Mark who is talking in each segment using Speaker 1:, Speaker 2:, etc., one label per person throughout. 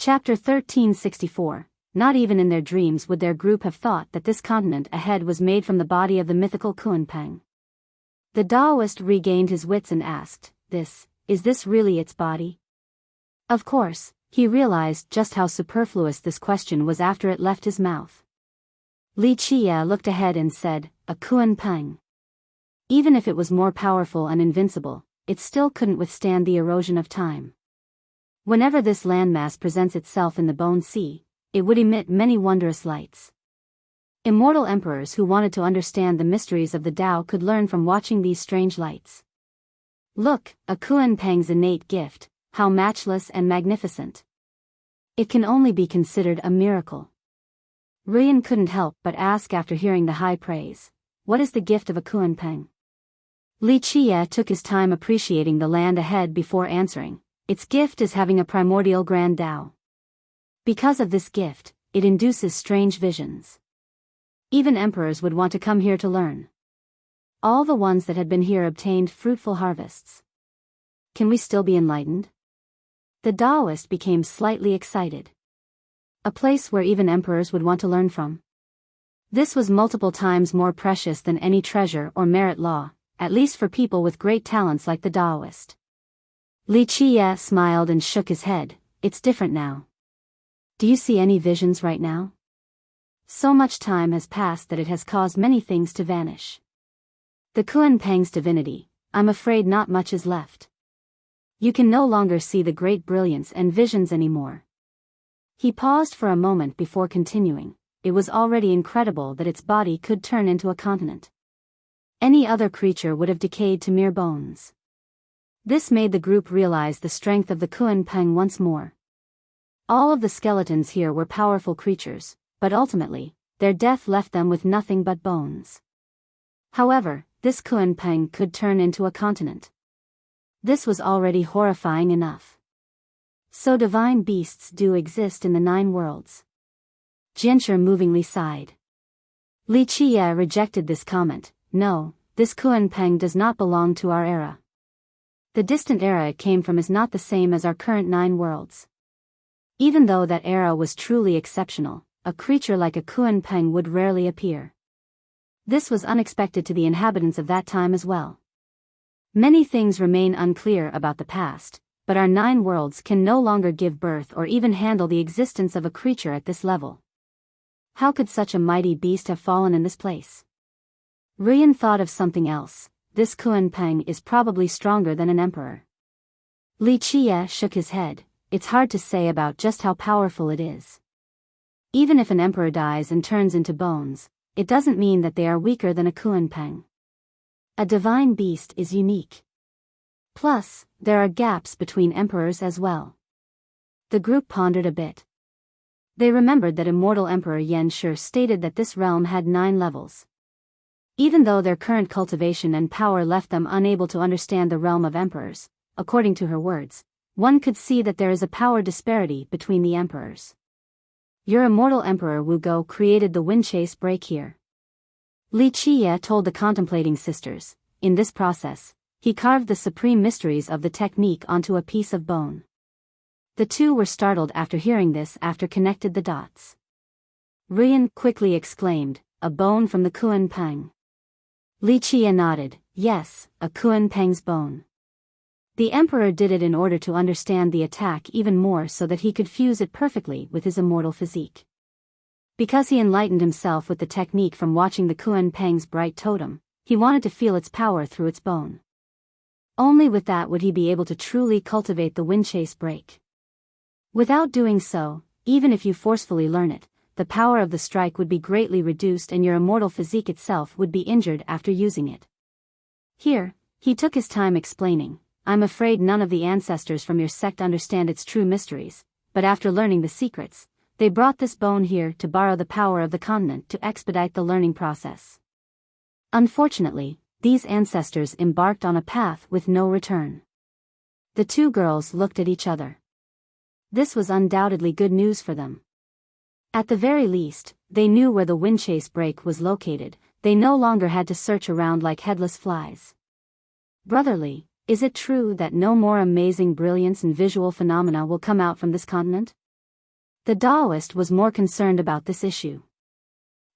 Speaker 1: Chapter 1364. Not even in their dreams would their group have thought that this continent ahead was made from the body of the mythical Kunpeng. The Taoist regained his wits and asked, Is this really its body? Of course, he realized just how superfluous this question was after it left his mouth. Li Qie looked ahead and said, a Kunpeng. Even if it was more powerful and invincible, it still couldn't withstand the erosion of time. Whenever this landmass presents itself in the Bone Sea, it would emit many wondrous lights. Immortal emperors who wanted to understand the mysteries of the Tao could learn from watching these strange lights. Look, a Kunpeng's innate gift, how matchless and magnificent. It can only be considered a miracle. Ruyan couldn't help but ask after hearing the high praise, what is the gift of a Kunpeng? Li Qie took his time appreciating the land ahead before answering. Its gift is having a primordial grand Tao. Because of this gift, it induces strange visions. Even emperors would want to come here to learn. All the ones that had been here obtained fruitful harvests. Can we still be enlightened? The Taoist became slightly excited. A place where even emperors would want to learn from. This was multiple times more precious than any treasure or merit law, at least for people with great talents like the Taoist. Li Qie smiled and shook his head. It's different now. Do you see any visions right now? So much time has passed that it has caused many things to vanish. The Kunpeng's divinity, I'm afraid not much is left. You can no longer see the great brilliance and visions anymore. He paused for a moment before continuing. It was already incredible that its body could turn into a continent. Any other creature would have decayed to mere bones. This made the group realize the strength of the Kunpeng once more. All of the skeletons here were powerful creatures, but ultimately, their death left them with nothing but bones. However, this Kunpeng could turn into a continent. This was already horrifying enough. So divine beasts do exist in the 9 worlds. Jianshi movingly sighed. Li Qie rejected this comment. No, this Kunpeng does not belong to our era. The distant era it came from is not the same as our current 9 worlds. Even though that era was truly exceptional, a creature like a Kunpeng would rarely appear. This was unexpected to the inhabitants of that time as well. Many things remain unclear about the past, but our 9 worlds can no longer give birth or even handle the existence of a creature at this level. How could such a mighty beast have fallen in this place? Ruyan thought of something else. This Kunpeng is probably stronger than an emperor. Li Qie shook his head. It's hard to say about just how powerful it is. Even if an emperor dies and turns into bones, it doesn't mean that they are weaker than a Kunpeng. A divine beast is unique. Plus, there are gaps between emperors as well. The group pondered a bit. They remembered that immortal Emperor Yan Shi stated that this realm had 9 levels. Even though their current cultivation and power left them unable to understand the realm of emperors, according to her words, one could see that there is a power disparity between the emperors. Your immortal Emperor Wu Go created the wind chase break here. Li Qie told the contemplating sisters. In this process, he carved the supreme mysteries of the technique onto a piece of bone. The two were startled after hearing this after connected the dots. Ruyan quickly exclaimed, a bone from the Kunpeng. Li Qie nodded, yes, a Kunpeng's bone. The emperor did it in order to understand the attack even more so that he could fuse it perfectly with his immortal physique. Because he enlightened himself with the technique from watching the Kunpeng's bright totem, he wanted to feel its power through its bone. Only with that would he be able to truly cultivate the wind chase break. Without doing so, even if you forcefully learn it, the power of the strike would be greatly reduced and your immortal physique itself would be injured after using it. Here, he took his time explaining, I'm afraid none of the ancestors from your sect understand its true mysteries, but after learning the secrets, they brought this bone here to borrow the power of the continent to expedite the learning process. Unfortunately, these ancestors embarked on a path with no return. The 2 girls looked at each other. This was undoubtedly good news for them. At the very least, they knew where the wind chase break was located. They no longer had to search around like headless flies. Brotherly, is it true that no more amazing brilliance and visual phenomena will come out from this continent? The Taoist was more concerned about this issue.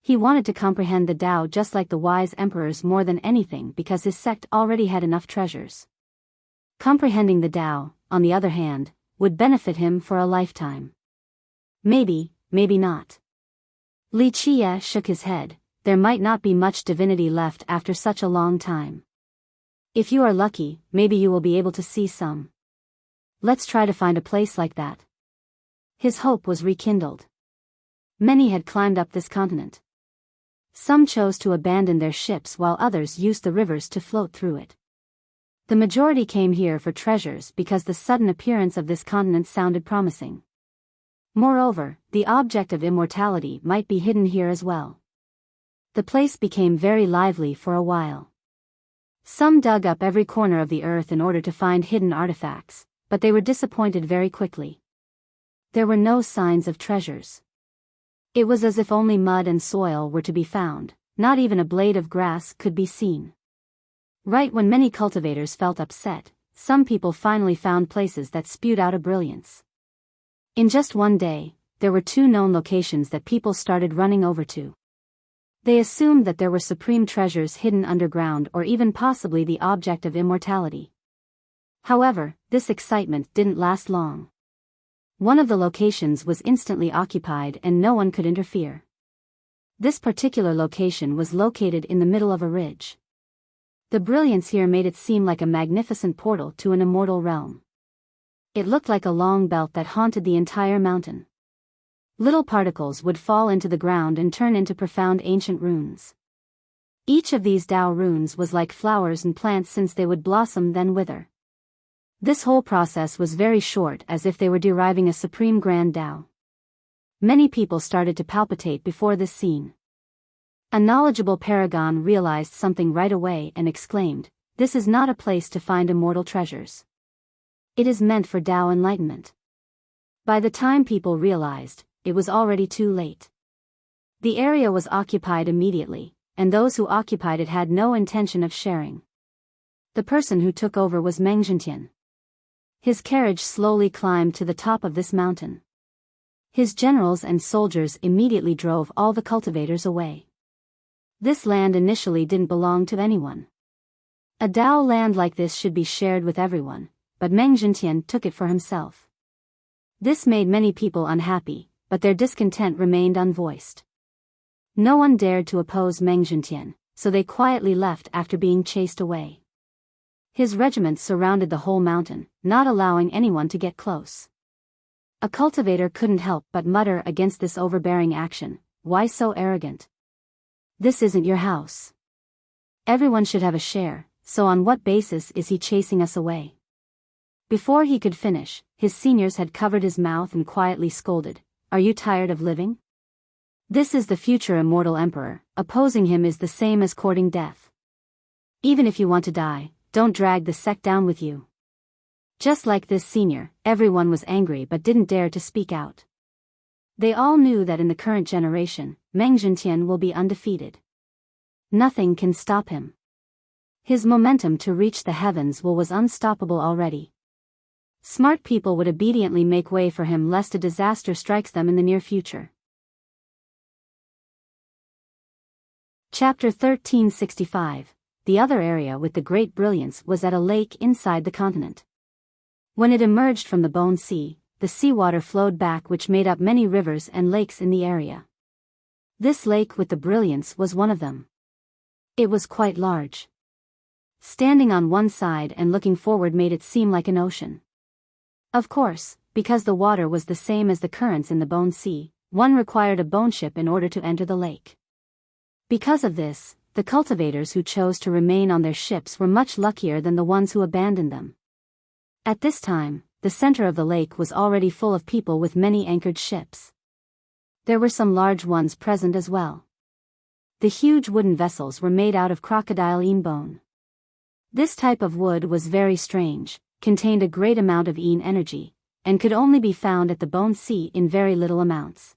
Speaker 1: He wanted to comprehend the Tao just like the wise emperors more than anything because his sect already had enough treasures. Comprehending the Tao, on the other hand, would benefit him for a lifetime. Maybe, maybe not. Li Qie shook his head. There might not be much divinity left after such a long time. If you are lucky, maybe you will be able to see some. Let's try to find a place like that. His hope was rekindled. Many had climbed up this continent. Some chose to abandon their ships while others used the rivers to float through it. The majority came here for treasures because the sudden appearance of this continent sounded promising. Moreover, the object of immortality might be hidden here as well. The place became very lively for a while. Some dug up every corner of the earth in order to find hidden artifacts, but they were disappointed very quickly. There were no signs of treasures. It was as if only mud and soil were to be found, not even a blade of grass could be seen. Right when many cultivators felt upset, some people finally found places that spewed out a brilliance. In just one day, there were 2 known locations that people started running over to. They assumed that there were supreme treasures hidden underground or even possibly the object of immortality. However, this excitement didn't last long. One of the locations was instantly occupied and no one could interfere. This particular location was located in the middle of a ridge. The brilliance here made it seem like a magnificent portal to an immortal realm. It looked like a long belt that haunted the entire mountain. Little particles would fall into the ground and turn into profound ancient runes. Each of these Tao runes was like flowers and plants since they would blossom then wither. This whole process was very short as if they were deriving a supreme grand Tao. Many people started to palpitate before this scene. A knowledgeable paragon realized something right away and exclaimed, "This is not a place to find immortal treasures. It is meant for Tao enlightenment." By the time people realized, it was already too late. The area was occupied immediately, and those who occupied it had no intention of sharing. The person who took over was Meng Zhentian. His carriage slowly climbed to the top of this mountain. His generals and soldiers immediately drove all the cultivators away. This land initially didn't belong to anyone. A Tao land like this should be shared with everyone, but Meng Zhentian took it for himself. This made many people unhappy, but their discontent remained unvoiced. No one dared to oppose Meng Zhentian, so they quietly left after being chased away. His regiment surrounded the whole mountain, not allowing anyone to get close. A cultivator couldn't help but mutter against this overbearing action. Why so arrogant? This isn't your house. Everyone should have a share, so on what basis is he chasing us away? Before he could finish, his seniors had covered his mouth and quietly scolded, "Are you tired of living? This is the future immortal emperor, opposing him is the same as courting death. Even if you want to die, don't drag the sect down with you." Just like this senior, everyone was angry but didn't dare to speak out. They all knew that in the current generation, Meng Zhentian will be undefeated. Nothing can stop him. His momentum to reach the heavens was unstoppable already. Smart people would obediently make way for him lest a disaster strikes them in the near future. Chapter 1365. The other area with the great brilliance was at a lake inside the continent. When it emerged from the Bone Sea, the seawater flowed back which made up many rivers and lakes in the area. This lake with the brilliance was one of them. It was quite large. Standing on one side and looking forward made it seem like an ocean. Of course, because the water was the same as the currents in the Bone Sea, one required a bone ship in order to enter the lake. Because of this, the cultivators who chose to remain on their ships were much luckier than the ones who abandoned them. At this time, the center of the lake was already full of people with many anchored ships. There were some large ones present as well. The huge wooden vessels were made out of crocodile bone. This type of wood was very strange, contained a great amount of energy, and could only be found at the Bone Sea in very little amounts.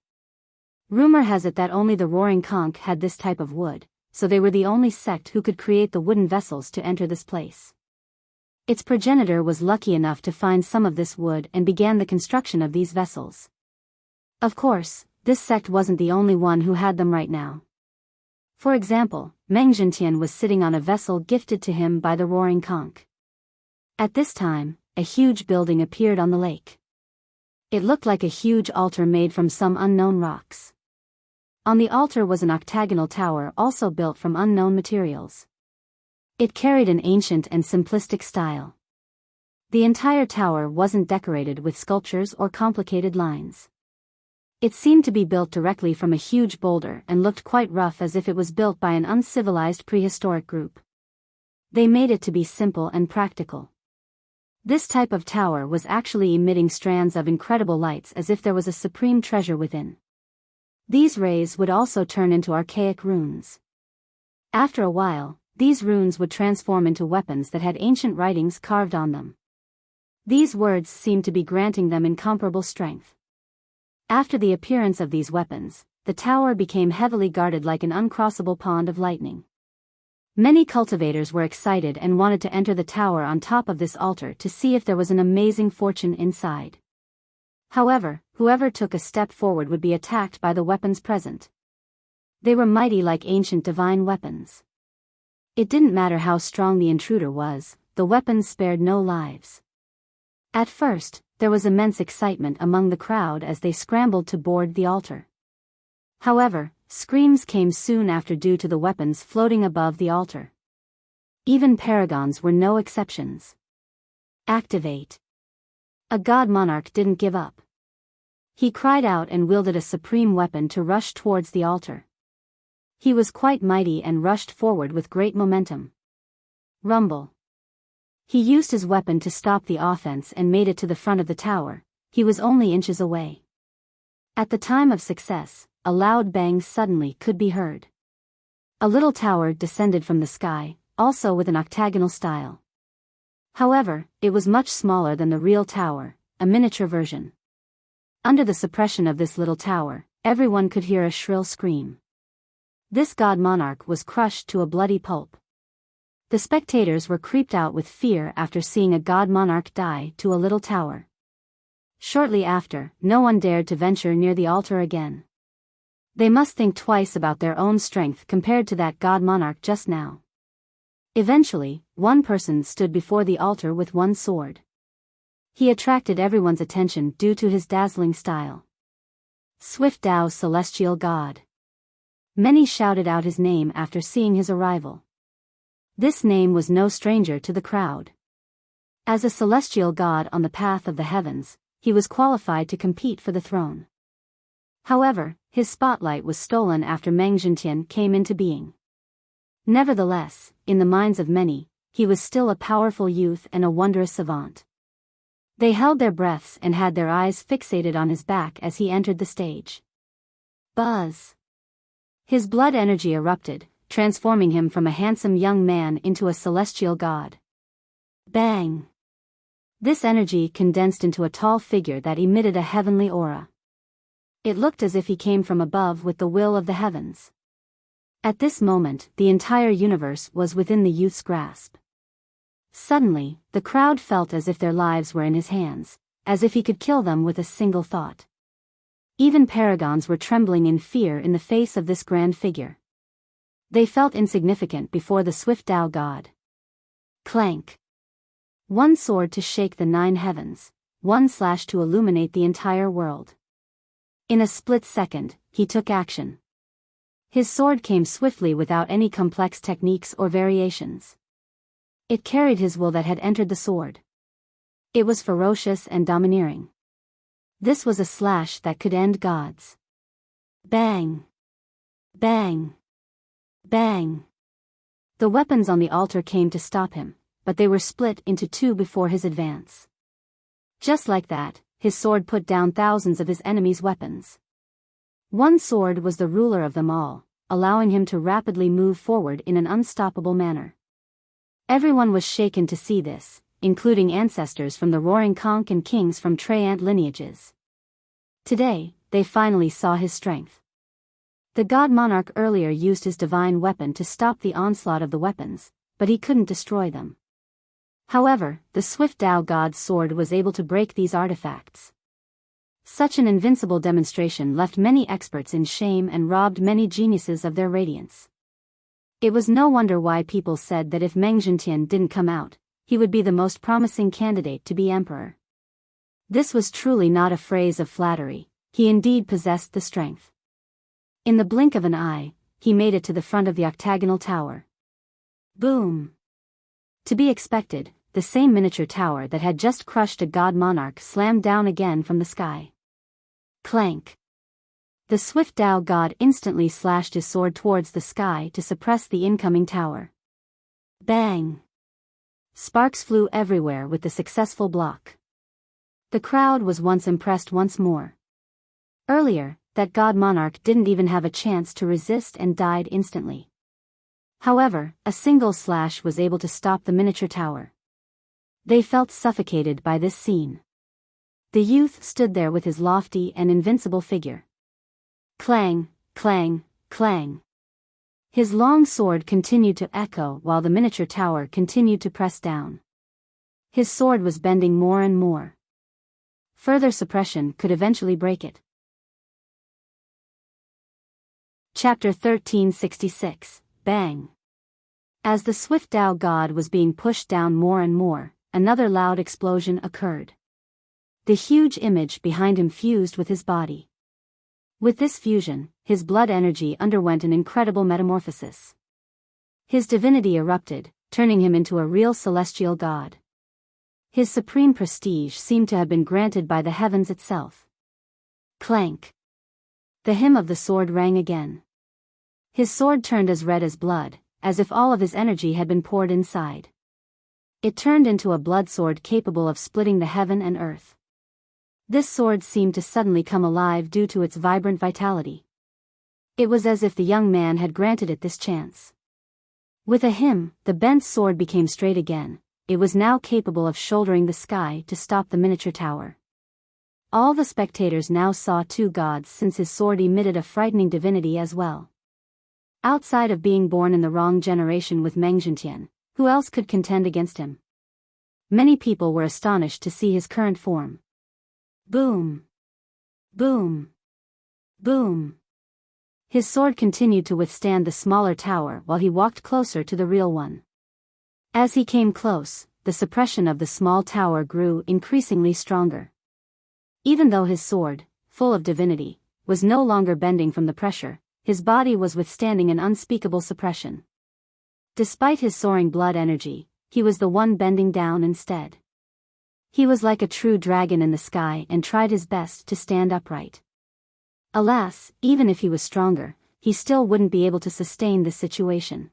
Speaker 1: Rumor has it that only the Roaring Conch had this type of wood, so they were the only sect who could create the wooden vessels to enter this place. Its progenitor was lucky enough to find some of this wood and began the construction of these vessels. Of course, this sect wasn't the only one who had them right now. For example, Meng Zhentian was sitting on a vessel gifted to him by the Roaring Conch. At this time, a huge building appeared on the lake. It looked like a huge altar made from some unknown rocks. On the altar was an octagonal tower also built from unknown materials. It carried an ancient and simplistic style. The entire tower wasn't decorated with sculptures or complicated lines. It seemed to be built directly from a huge boulder and looked quite rough, as if it was built by an uncivilized prehistoric group. They made it to be simple and practical. This type of tower was actually emitting strands of incredible lights, as if there was a supreme treasure within. These rays would also turn into archaic runes. After a while, these runes would transform into weapons that had ancient writings carved on them. These words seemed to be granting them incomparable strength. After the appearance of these weapons, the tower became heavily guarded like an uncrossable pond of lightning. Many cultivators were excited and wanted to enter the tower on top of this altar to see if there was an amazing fortune inside. However, whoever took a step forward would be attacked by the weapons present. They were mighty, like ancient divine weapons. It didn't matter how strong the intruder was, the weapons spared no lives. At first, there was immense excitement among the crowd as they scrambled to board the altar. However, screams came soon after due to the weapons floating above the altar. Even paragons were no exceptions. Activate. A god monarch didn't give up. He cried out and wielded a supreme weapon to rush towards the altar. He was quite mighty and rushed forward with great momentum. Rumble. He used his weapon to stop the offense and made it to the front of the tower. He was only inches away. At the time of success, a loud bang suddenly could be heard. A little tower descended from the sky, also with an octagonal style. However, it was much smaller than the real tower, a miniature version. Under the suppression of this little tower, everyone could hear a shrill scream. This god monarch was crushed to a bloody pulp. The spectators were creeped out with fear after seeing a god monarch die to a little tower. Shortly after, no one dared to venture near the altar again. They must think twice about their own strength compared to that god monarch just now. Eventually, one person stood before the altar with one sword. He attracted everyone's attention due to his dazzling style. Swift Dao, Celestial God. Many shouted out his name after seeing his arrival. This name was no stranger to the crowd. As a celestial god on the path of the heavens, he was qualified to compete for the throne. However, his spotlight was stolen after Meng Zhentian came into being. Nevertheless, in the minds of many, he was still a powerful youth and a wondrous savant. They held their breaths and had their eyes fixated on his back as he entered the stage. Buzz! His blood energy erupted, transforming him from a handsome young man into a celestial god. Bang! This energy condensed into a tall figure that emitted a heavenly aura. It looked as if he came from above with the will of the heavens. At this moment, the entire universe was within the youth's grasp. Suddenly, the crowd felt as if their lives were in his hands, as if he could kill them with a single thought. Even paragons were trembling in fear in the face of this grand figure. They felt insignificant before the swift Tao god. Clank. One sword to shake the 9 heavens, one slash to illuminate the entire world. In a split second, he took action. His sword came swiftly without any complex techniques or variations. It carried his will that had entered the sword. It was ferocious and domineering. This was a slash that could end gods. Bang! Bang! Bang! The weapons on the altar came to stop him, but they were split into 2 before his advance. Just like that, his sword put down thousands of his enemies' weapons. One sword was the ruler of them all, allowing him to rapidly move forward in an unstoppable manner. Everyone was shaken to see this, including ancestors from the Roaring Conch and kings from Treant lineages. Today, they finally saw his strength. The god monarch earlier used his divine weapon to stop the onslaught of the weapons, but he couldn't destroy them. However, the swift Tao god's sword was able to break these artifacts. Such an invincible demonstration left many experts in shame and robbed many geniuses of their radiance. It was no wonder why people said that if Meng Zhentian didn't come out, he would be the most promising candidate to be emperor. This was truly not a phrase of flattery, he indeed possessed the strength. In the blink of an eye, he made it to the front of the octagonal tower. Boom! To be expected, the same miniature tower that had just crushed a god monarch slammed down again from the sky. Clank! The swift Dao god instantly slashed his sword towards the sky to suppress the incoming tower. Bang! Sparks flew everywhere with the successful block. The crowd was once impressed once more. Earlier, that god monarch didn't even have a chance to resist and died instantly. However, a single slash was able to stop the miniature tower. They felt suffocated by this scene. The youth stood there with his lofty and invincible figure. Clang, clang, clang. His long sword continued to echo while the miniature tower continued to press down. His sword was bending more and more. Further suppression could eventually break it. Chapter 1366, Bang. As the swift Dao god was being pushed down more and more, another loud explosion occurred. The huge image behind him fused with his body. With this fusion, his blood energy underwent an incredible metamorphosis. His divinity erupted, turning him into a real celestial god. His supreme prestige seemed to have been granted by the heavens itself. Clank! The hymn of the sword rang again. His sword turned as red as blood, as if all of his energy had been poured inside. It turned into a blood sword capable of splitting the heaven and earth. This sword seemed to suddenly come alive due to its vibrant vitality. It was as if the young man had granted it this chance. With a hymn, the bent sword became straight again. It was now capable of shouldering the sky to stop the miniature tower. All the spectators now saw two gods since his sword emitted a frightening divinity as well. Outside of being born in the wrong generation with Meng Zhentian, who else could contend against him? Many people were astonished to see his current form. Boom! Boom! Boom! His sword continued to withstand the smaller tower while he walked closer to the real one. As he came close, the suppression of the small tower grew increasingly stronger. Even though his sword, full of divinity, was no longer bending from the pressure, his body was withstanding an unspeakable suppression. Despite his soaring blood energy, he was the one bending down instead. He was like a true dragon in the sky and tried his best to stand upright. Alas, even if he was stronger, he still wouldn't be able to sustain this situation.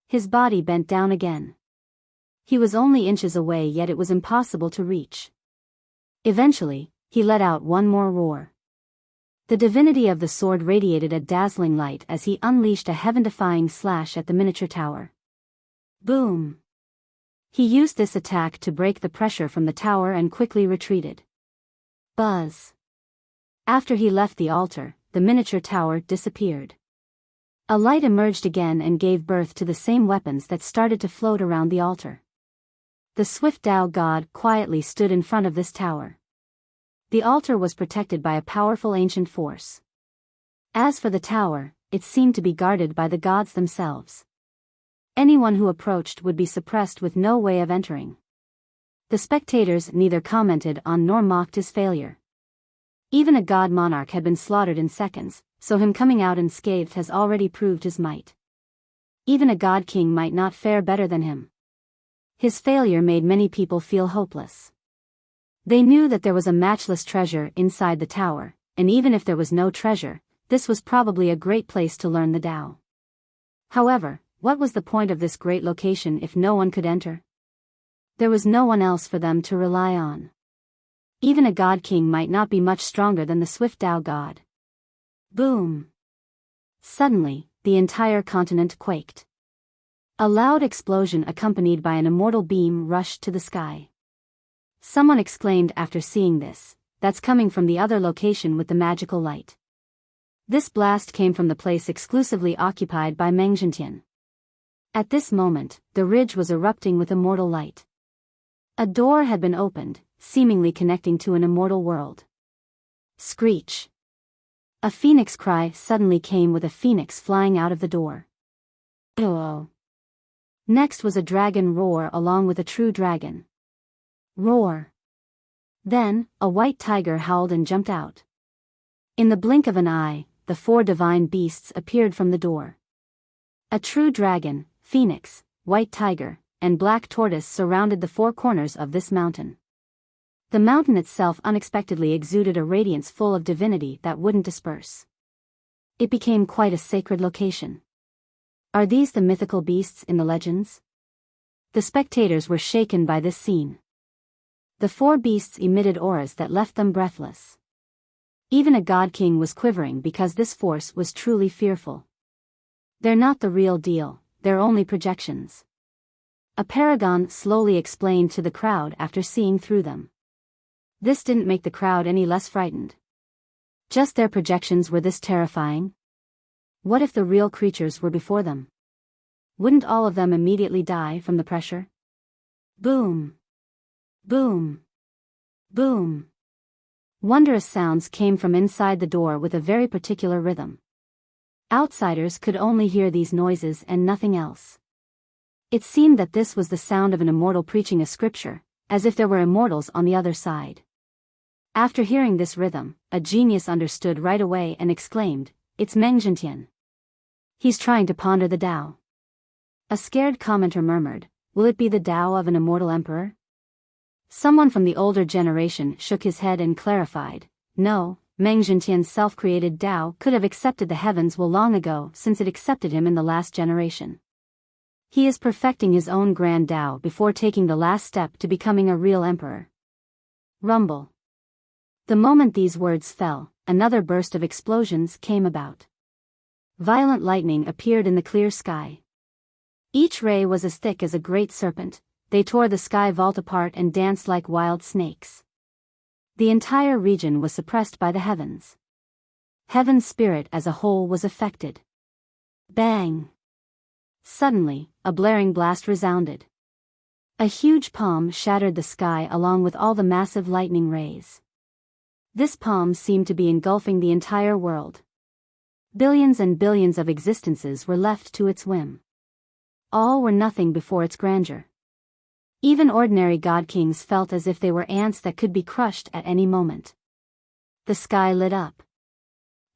Speaker 1: His body bent down again. He was only inches away, yet it was impossible to reach. Eventually, he let out one more roar. The divinity of the sword radiated a dazzling light as he unleashed a heaven-defying slash at the miniature tower. Boom! He used this attack to break the pressure from the tower and quickly retreated. Buzz! After he left the altar, the miniature tower disappeared. A light emerged again and gave birth to the same weapons that started to float around the altar. The swift Dao god quietly stood in front of this tower. The altar was protected by a powerful ancient force. As for the tower, it seemed to be guarded by the gods themselves. Anyone who approached would be suppressed with no way of entering. The spectators neither commented on nor mocked his failure. Even a god monarch had been slaughtered in seconds, so him coming out unscathed has already proved his might. Even a god king might not fare better than him. His failure made many people feel hopeless. They knew that there was a matchless treasure inside the tower, and even if there was no treasure, this was probably a great place to learn the Tao. However, what was the point of this great location if no one could enter? There was no one else for them to rely on. Even a god king might not be much stronger than the swift Tao god. Boom! Suddenly, the entire continent quaked. A loud explosion accompanied by an immortal beam rushed to the sky. Someone exclaimed after seeing this, "That's coming from the other location with the magical light." This blast came from the place exclusively occupied by Meng Zhentian. At this moment, the ridge was erupting with immortal light. A door had been opened, seemingly connecting to an immortal world. Screech. A phoenix cry suddenly came with a phoenix flying out of the door. Oh. Next was a dragon roar along with a true dragon. Roar. Then, a white tiger howled and jumped out. In the blink of an eye, the 4 divine beasts appeared from the door. A true dragon, phoenix, white tiger, and black tortoise surrounded the 4 corners of this mountain. The mountain itself unexpectedly exuded a radiance full of divinity that wouldn't disperse. It became quite a sacred location. Are these the mythical beasts in the legends? The spectators were shaken by this scene. The 4 beasts emitted auras that left them breathless. Even a god king was quivering because this force was truly fearful. They're not the real deal, they're only projections. A paragon slowly explained to the crowd after seeing through them. This didn't make the crowd any less frightened. Just their projections were this terrifying? What if the real creatures were before them? Wouldn't all of them immediately die from the pressure? Boom! Boom! Boom! Wondrous sounds came from inside the door with a very particular rhythm. Outsiders could only hear these noises and nothing else. It seemed that this was the sound of an immortal preaching a scripture, as if there were immortals on the other side. After hearing this rhythm, a genius understood right away and exclaimed, "It's Meng Jintian. He's trying to ponder the Tao." A scared commenter murmured, "Will it be the Tao of an immortal emperor?" Someone from the older generation shook his head and clarified, "No, Meng Jintian's self-created Tao could have accepted the heavens well long ago since it accepted him in the last generation. He is perfecting his own grand Tao before taking the last step to becoming a real emperor." Rumble. The moment these words fell, another burst of explosions came about. Violent lightning appeared in the clear sky. Each ray was as thick as a great serpent. They tore the sky vault apart and danced like wild snakes. The entire region was suppressed by the heavens. Heaven's spirit as a whole was affected. Bang! Suddenly, a blaring blast resounded. A huge palm shattered the sky along with all the massive lightning rays. This palm seemed to be engulfing the entire world. Billions and billions of existences were left to its whim. All were nothing before its grandeur. Even ordinary god kings felt as if they were ants that could be crushed at any moment. The sky lit up.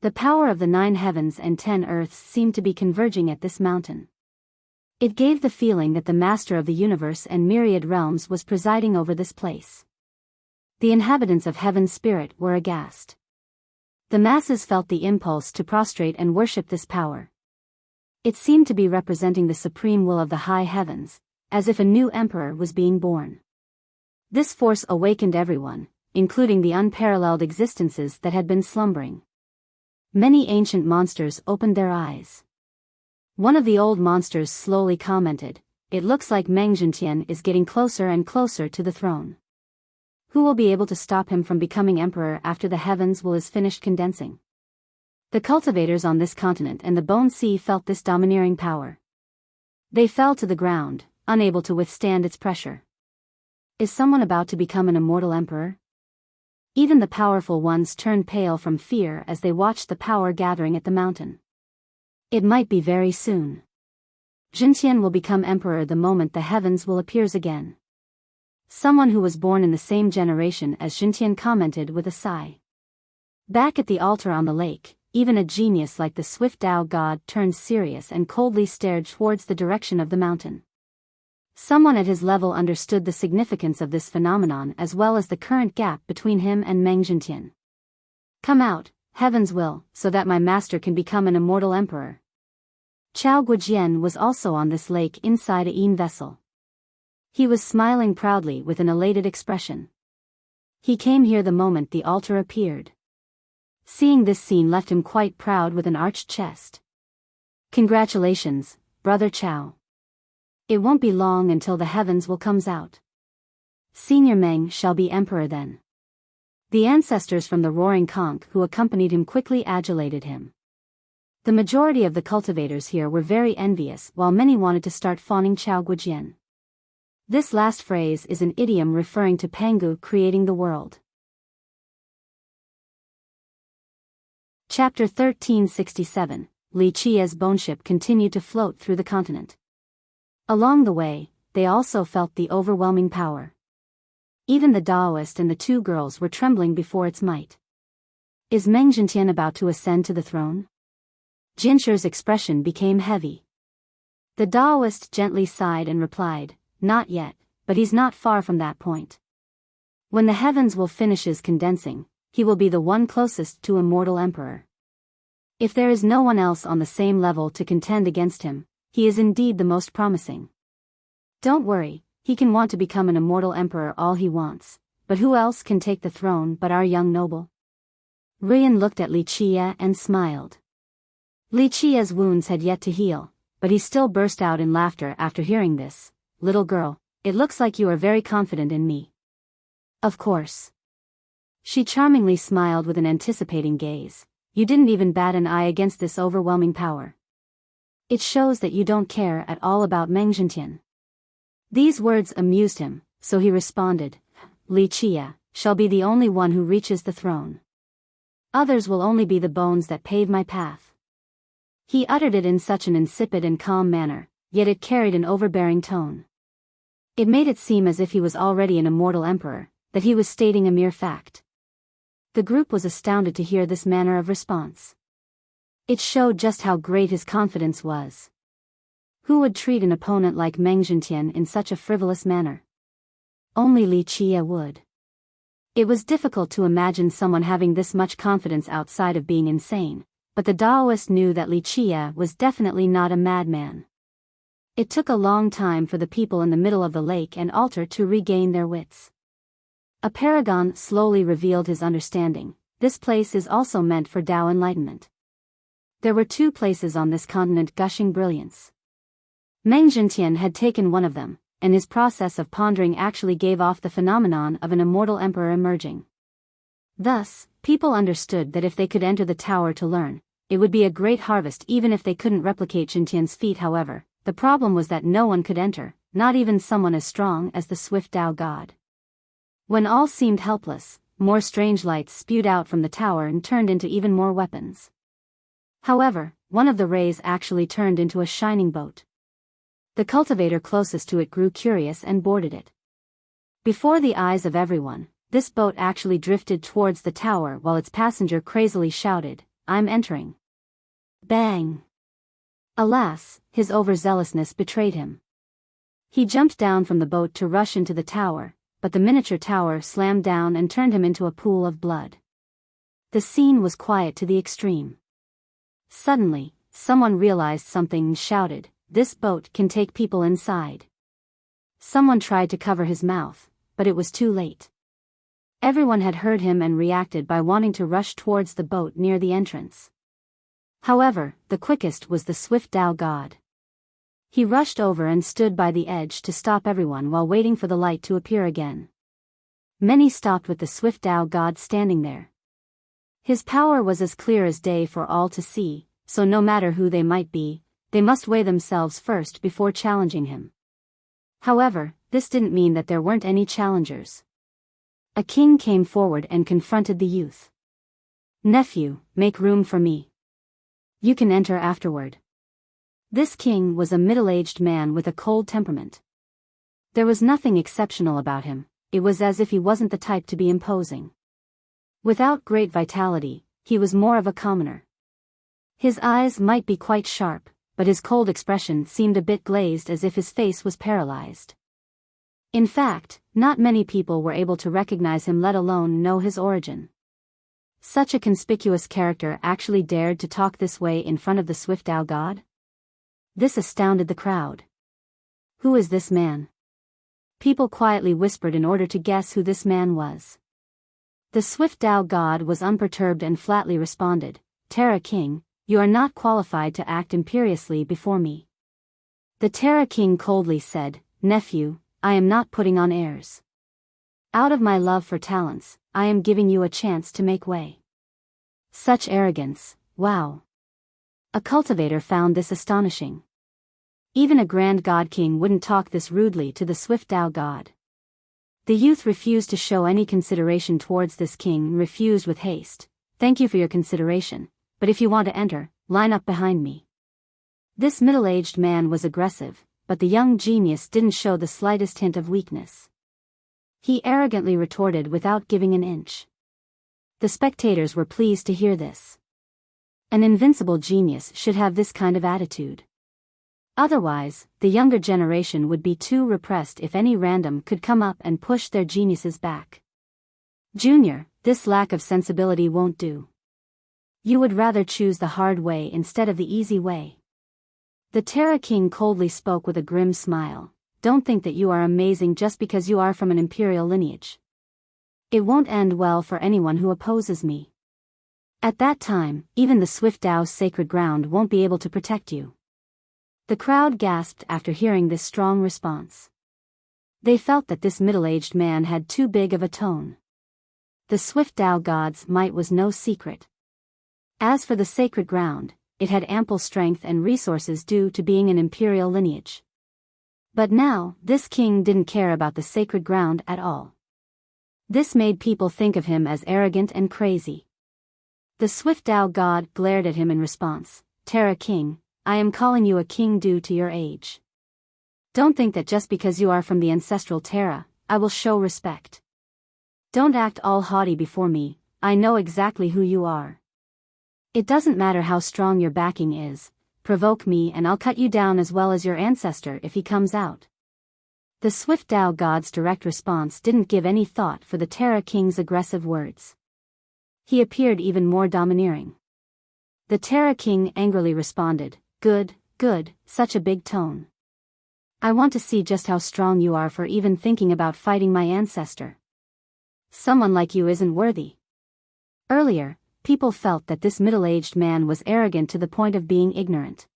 Speaker 1: The power of the 9 heavens and 10 earths seemed to be converging at this mountain. It gave the feeling that the master of the universe and myriad realms was presiding over this place. The inhabitants of heaven's spirit were aghast. The masses felt the impulse to prostrate and worship this power. It seemed to be representing the supreme will of the high heavens, as if a new emperor was being born. This force awakened everyone, including the unparalleled existences that had been slumbering. Many ancient monsters opened their eyes. One of the old monsters slowly commented, "It looks like Meng Jintian is getting closer and closer to the throne. Who will be able to stop him from becoming emperor after the heavens will is finished condensing?" The cultivators on this continent and the Bone Sea felt this domineering power. They fell to the ground, unable to withstand its pressure. Is someone about to become an immortal emperor? Even the powerful ones turned pale from fear as they watched the power gathering at the mountain. It might be very soon. Jintian will become emperor the moment the heavens will appears again. Someone who was born in the same generation as Jintian commented with a sigh. Back at the altar on the lake, even a genius like the swift Tao god turned serious and coldly stared towards the direction of the mountain. Someone at his level understood the significance of this phenomenon as well as the current gap between him and Meng Jintian. "Come out, heaven's will, so that my master can become an immortal emperor." Chao Guojian was also on this lake inside a Yin vessel. He was smiling proudly with an elated expression. He came here the moment the altar appeared. Seeing this scene left him quite proud with an arched chest. "Congratulations, Brother Chao. It won't be long until the heavens will comes out. Senior Meng shall be emperor then." The ancestors from the roaring conch who accompanied him quickly adulated him. The majority of the cultivators here were very envious while many wanted to start fawning Chao Guojian. This last phrase is an idiom referring to Pangu creating the world. Chapter 1367, Li Qia's boneship continued to float through the continent. Along the way, they also felt the overwhelming power. Even the Taoist and the two girls were trembling before its might. Is Meng Zhentian about to ascend to the throne? Jinsher's expression became heavy. The Taoist gently sighed and replied, not yet, but he's not far from that point. When the heavens will finish his condensing, he will be the one closest to immortal emperor. If there is no one else on the same level to contend against him, he is indeed the most promising. Don't worry, he can want to become an immortal emperor all he wants, but who else can take the throne but our young noble? Ruyan looked at Li Qia and smiled. Li Qia's wounds had yet to heal, but he still burst out in laughter after hearing this. Little girl, it looks like you are very confident in me. Of course. She charmingly smiled with an anticipating gaze. You didn't even bat an eye against this overwhelming power. It shows that you don't care at all about Meng Zhentian. These words amused him, so he responded, Li Qia shall be the only one who reaches the throne. Others will only be the bones that pave my path. He uttered it in such an insipid and calm manner, yet it carried an overbearing tone. It made it seem as if he was already an immortal emperor, that he was stating a mere fact. The group was astounded to hear this manner of response. It showed just how great his confidence was. Who would treat an opponent like Meng Zhentian in such a frivolous manner? Only Li Qia would. It was difficult to imagine someone having this much confidence outside of being insane, but the Taoist knew that Li Qia was definitely not a madman. It took a long time for the people in the middle of the lake and altar to regain their wits. A paragon slowly revealed his understanding. This place is also meant for Tao enlightenment. There were two places on this continent gushing brilliance. Meng Zhentian had taken one of them, and his process of pondering actually gave off the phenomenon of an immortal emperor emerging. Thus, people understood that if they could enter the tower to learn, it would be a great harvest even if they couldn't replicate Zhentian's feat. However, the problem was that no one could enter, not even someone as strong as the swift Tao god. When all seemed helpless, more strange lights spewed out from the tower and turned into even more weapons. However, one of the rays actually turned into a shining boat. The cultivator closest to it grew curious and boarded it. Before the eyes of everyone, this boat actually drifted towards the tower while its passenger crazily shouted, I'm entering. Bang! Alas, his overzealousness betrayed him. He jumped down from the boat to rush into the tower, but the miniature tower slammed down and turned him into a pool of blood. The scene was quiet to the extreme. Suddenly, someone realized something and shouted, this boat can take people inside. Someone tried to cover his mouth, but it was too late. Everyone had heard him and reacted by wanting to rush towards the boat near the entrance. However, the quickest was the swift Tao god. He rushed over and stood by the edge to stop everyone while waiting for the light to appear again. Many stopped with the swift Tao god standing there. His power was as clear as day for all to see, so no matter who they might be, they must weigh themselves first before challenging him. However, this didn't mean that there weren't any challengers. A king came forward and confronted the youth. Nephew, make room for me. You can enter afterward. This king was a middle-aged man with a cold temperament. There was nothing exceptional about him, it was as if he wasn't the type to be imposing. Without great vitality, he was more of a commoner. His eyes might be quite sharp, but his cold expression seemed a bit glazed as if his face was paralyzed. In fact, not many people were able to recognize him, let alone know his origin. Such a conspicuous character actually dared to talk this way in front of the swift Tao god? This astounded the crowd. Who is this man? People quietly whispered in order to guess who this man was. The swift Tao god was unperturbed and flatly responded, Terra King, you are not qualified to act imperiously before me. The Terra King coldly said, Nephew, I am not putting on airs. Out of my love for talents, I am giving you a chance to make way. Such arrogance, wow. A cultivator found this astonishing. Even a grand god king wouldn't talk this rudely to the swift Tao god. The youth refused to show any consideration towards this king and refused with haste, thank you for your consideration, but if you want to enter, line up behind me." This middle-aged man was aggressive, but the young genius didn't show the slightest hint of weakness. He arrogantly retorted without giving an inch. The spectators were pleased to hear this. An invincible genius should have this kind of attitude. Otherwise, the younger generation would be too repressed if any random could come up and push their geniuses back. "Junior, this lack of sensibility won't do. You would rather choose the hard way instead of the easy way." The Terra King coldly spoke with a grim smile. "Don't think that you are amazing just because you are from an imperial lineage. It won't end well for anyone who opposes me. At that time, even the Swift Dao's sacred ground won't be able to protect you." The crowd gasped after hearing this strong response. They felt that this middle-aged man had too big of a tone. The Swift Dao god's might was no secret. As for the sacred ground, it had ample strength and resources due to being an imperial lineage. But now, this king didn't care about the sacred ground at all. This made people think of him as arrogant and crazy. The Swift Dao god glared at him in response. "Terra King, I am calling you a king due to your age. Don't think that just because you are from the ancestral Terra, I will show respect. Don't act all haughty before me, I know exactly who you are. It doesn't matter how strong your backing is, provoke me and I'll cut you down as well as your ancestor if he comes out." The Swift Dao god's direct response didn't give any thought for the Terra King's aggressive words. He appeared even more domineering. The Terra King angrily responded, Good, such a big tone. I want to see just how strong you are for even thinking about fighting my ancestor. Someone like you isn't worthy." Earlier, people felt that this middle-aged man was arrogant to the point of being ignorant.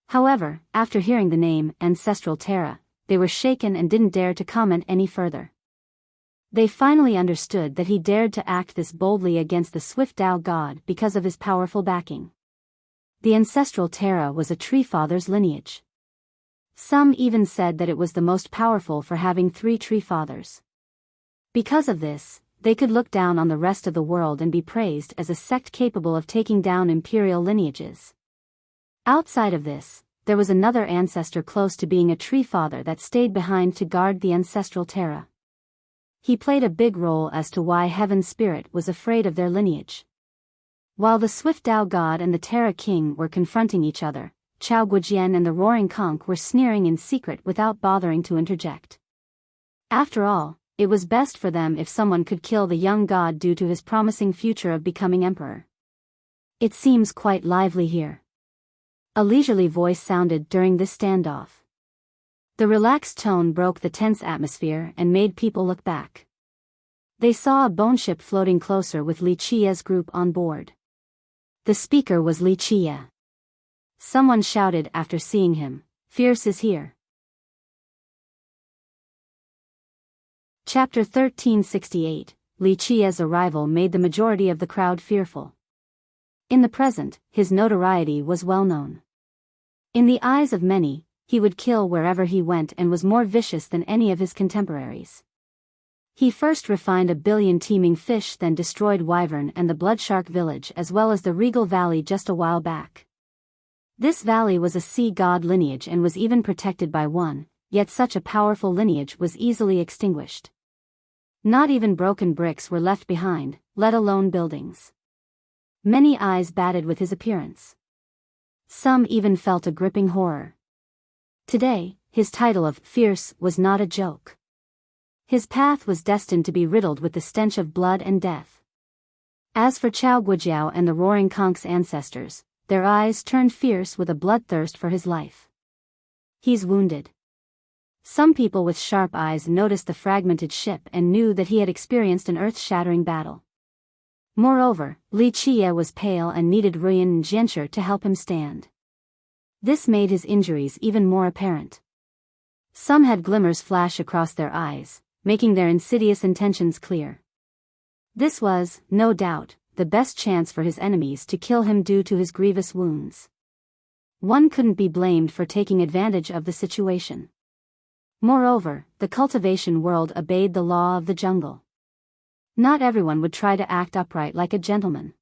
Speaker 1: However, after hearing the name, Ancestral Terra, they were shaken and didn't dare to comment any further. They finally understood that he dared to act this boldly against the Swift Dao god because of his powerful backing. The Ancestral Terra was a tree father's lineage. Some even said that it was the most powerful for having 3 tree fathers. Because of this, they could look down on the rest of the world and be praised as a sect capable of taking down imperial lineages. Outside of this, there was another ancestor close to being a tree father that stayed behind to guard the Ancestral Terra. He played a big role as to why Heaven's Spirit was afraid of their lineage. While the Swift Dao god and the Terra King were confronting each other, Chao Guojian and the Roaring Conch were sneering in secret without bothering to interject. After all, it was best for them if someone could kill the young god due to his promising future of becoming emperor. "It seems quite lively here." A leisurely voice sounded during this standoff. The relaxed tone broke the tense atmosphere and made people look back. They saw a bone ship floating closer with Li Chia's group on board. The speaker was Li Chia. Someone shouted after seeing him, "Fierce is here." Chapter 1368, Li Chia's arrival made the majority of the crowd fearful. In the present, his notoriety was well known. In the eyes of many, he would kill wherever he went and was more vicious than any of his contemporaries. He first refined a billion teeming fish, then destroyed Wyvern and the Bloodshark village as well as the Regal Valley just a while back. This valley was a sea god lineage and was even protected by one, yet such a powerful lineage was easily extinguished. Not even broken bricks were left behind, let alone buildings. Many eyes batted with his appearance. Some even felt a gripping horror. Today, his title of Fierce was not a joke. His path was destined to be riddled with the stench of blood and death. As for Chao Guojiao and the Roaring Conch's ancestors, their eyes turned fierce with a bloodthirst for his life. "He's wounded." Some people with sharp eyes noticed the fragmented ship and knew that he had experienced an earth-shattering battle. Moreover, Li Chia was pale and needed Ruyan and Jianshi to help him stand. This made his injuries even more apparent. Some had glimmers flash across their eyes, making their insidious intentions clear. This was, no doubt, the best chance for his enemies to kill him due to his grievous wounds. One couldn't be blamed for taking advantage of the situation. Moreover, the cultivation world obeyed the law of the jungle. Not everyone would try to act upright like a gentleman.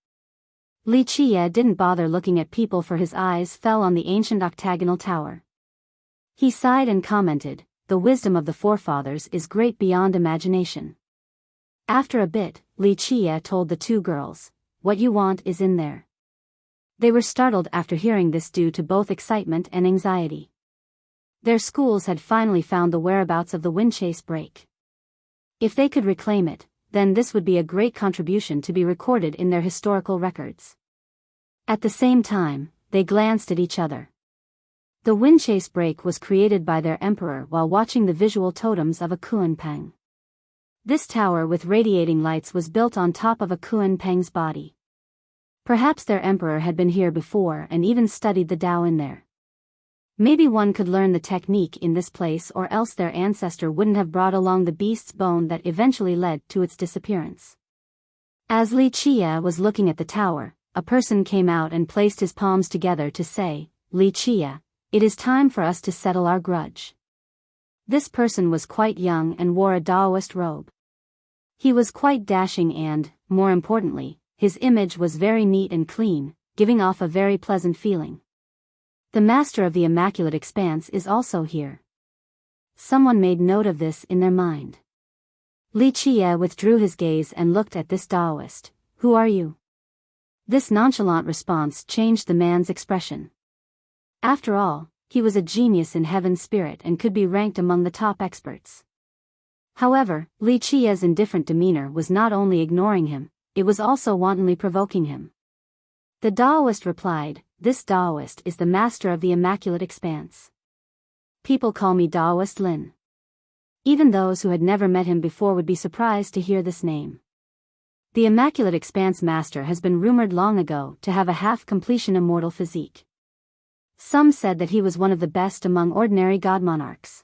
Speaker 1: Li Qiye didn't bother looking at people, for his eyes fell on the ancient octagonal tower. He sighed and commented, "The wisdom of the forefathers is great beyond imagination." After a bit, Li Qiye told the two girls, "What you want is in there." They were startled after hearing this due to both excitement and anxiety. Their schools had finally found the whereabouts of the Windchase break. If they could reclaim it, then this would be a great contribution to be recorded in their historical records. At the same time, they glanced at each other. The Windchase break was created by their emperor while watching the visual totems of a Kunpeng. This tower with radiating lights was built on top of a Kunpeng's body. Perhaps their emperor had been here before and even studied the Tao in there. Maybe one could learn the technique in this place, or else their ancestor wouldn't have brought along the beast's bone that eventually led to its disappearance. As Li Qiye was looking at the tower, a person came out and placed his palms together to say, "Li Qiye, it is time for us to settle our grudge." This person was quite young and wore a Taoist robe. He was quite dashing and, more importantly, his image was very neat and clean, giving off a very pleasant feeling. The master of the Immaculate Expanse is also here. Someone made note of this in their mind. Li Qiye withdrew his gaze and looked at this Taoist. "Who are you?" This nonchalant response changed the man's expression. After all, he was a genius in heaven's spirit and could be ranked among the top experts. However, Li Qiye's indifferent demeanor was not only ignoring him, it was also wantonly provoking him. The Taoist replied, "This Taoist is the master of the Immaculate Expanse. People call me Taoist Lin." Even those who had never met him before would be surprised to hear this name. The Immaculate Expanse master has been rumored long ago to have a half-completion immortal physique. Some said that he was one of the best among ordinary god monarchs.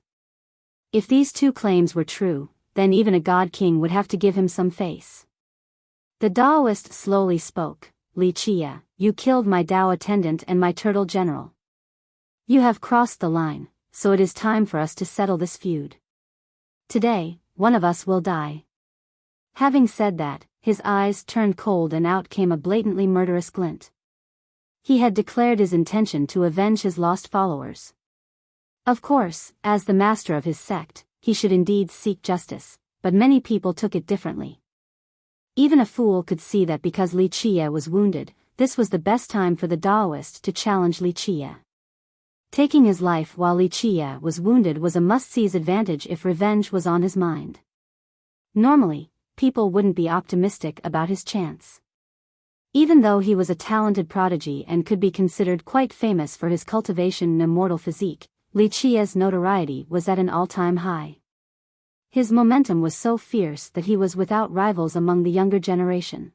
Speaker 1: If these two claims were true, then even a god king would have to give him some face. The Taoist slowly spoke, "Li Qiye, you killed my Tao attendant and my turtle general. You have crossed the line, so it is time for us to settle this feud. Today, one of us will die." Having said that, his eyes turned cold and out came a blatantly murderous glint. He had declared his intention to avenge his lost followers. Of course, as the master of his sect, he should indeed seek justice, but many people took it differently. Even a fool could see that because Li Qiye was wounded, this was the best time for the Taoist to challenge Li Qiye. Taking his life while Li Qiye was wounded was a must-seize advantage if revenge was on his mind. Normally, people wouldn't be optimistic about his chance. Even though he was a talented prodigy and could be considered quite famous for his cultivation and immortal physique, Li Qiye's notoriety was at an all-time high. His momentum was so fierce that he was without rivals among the younger generation.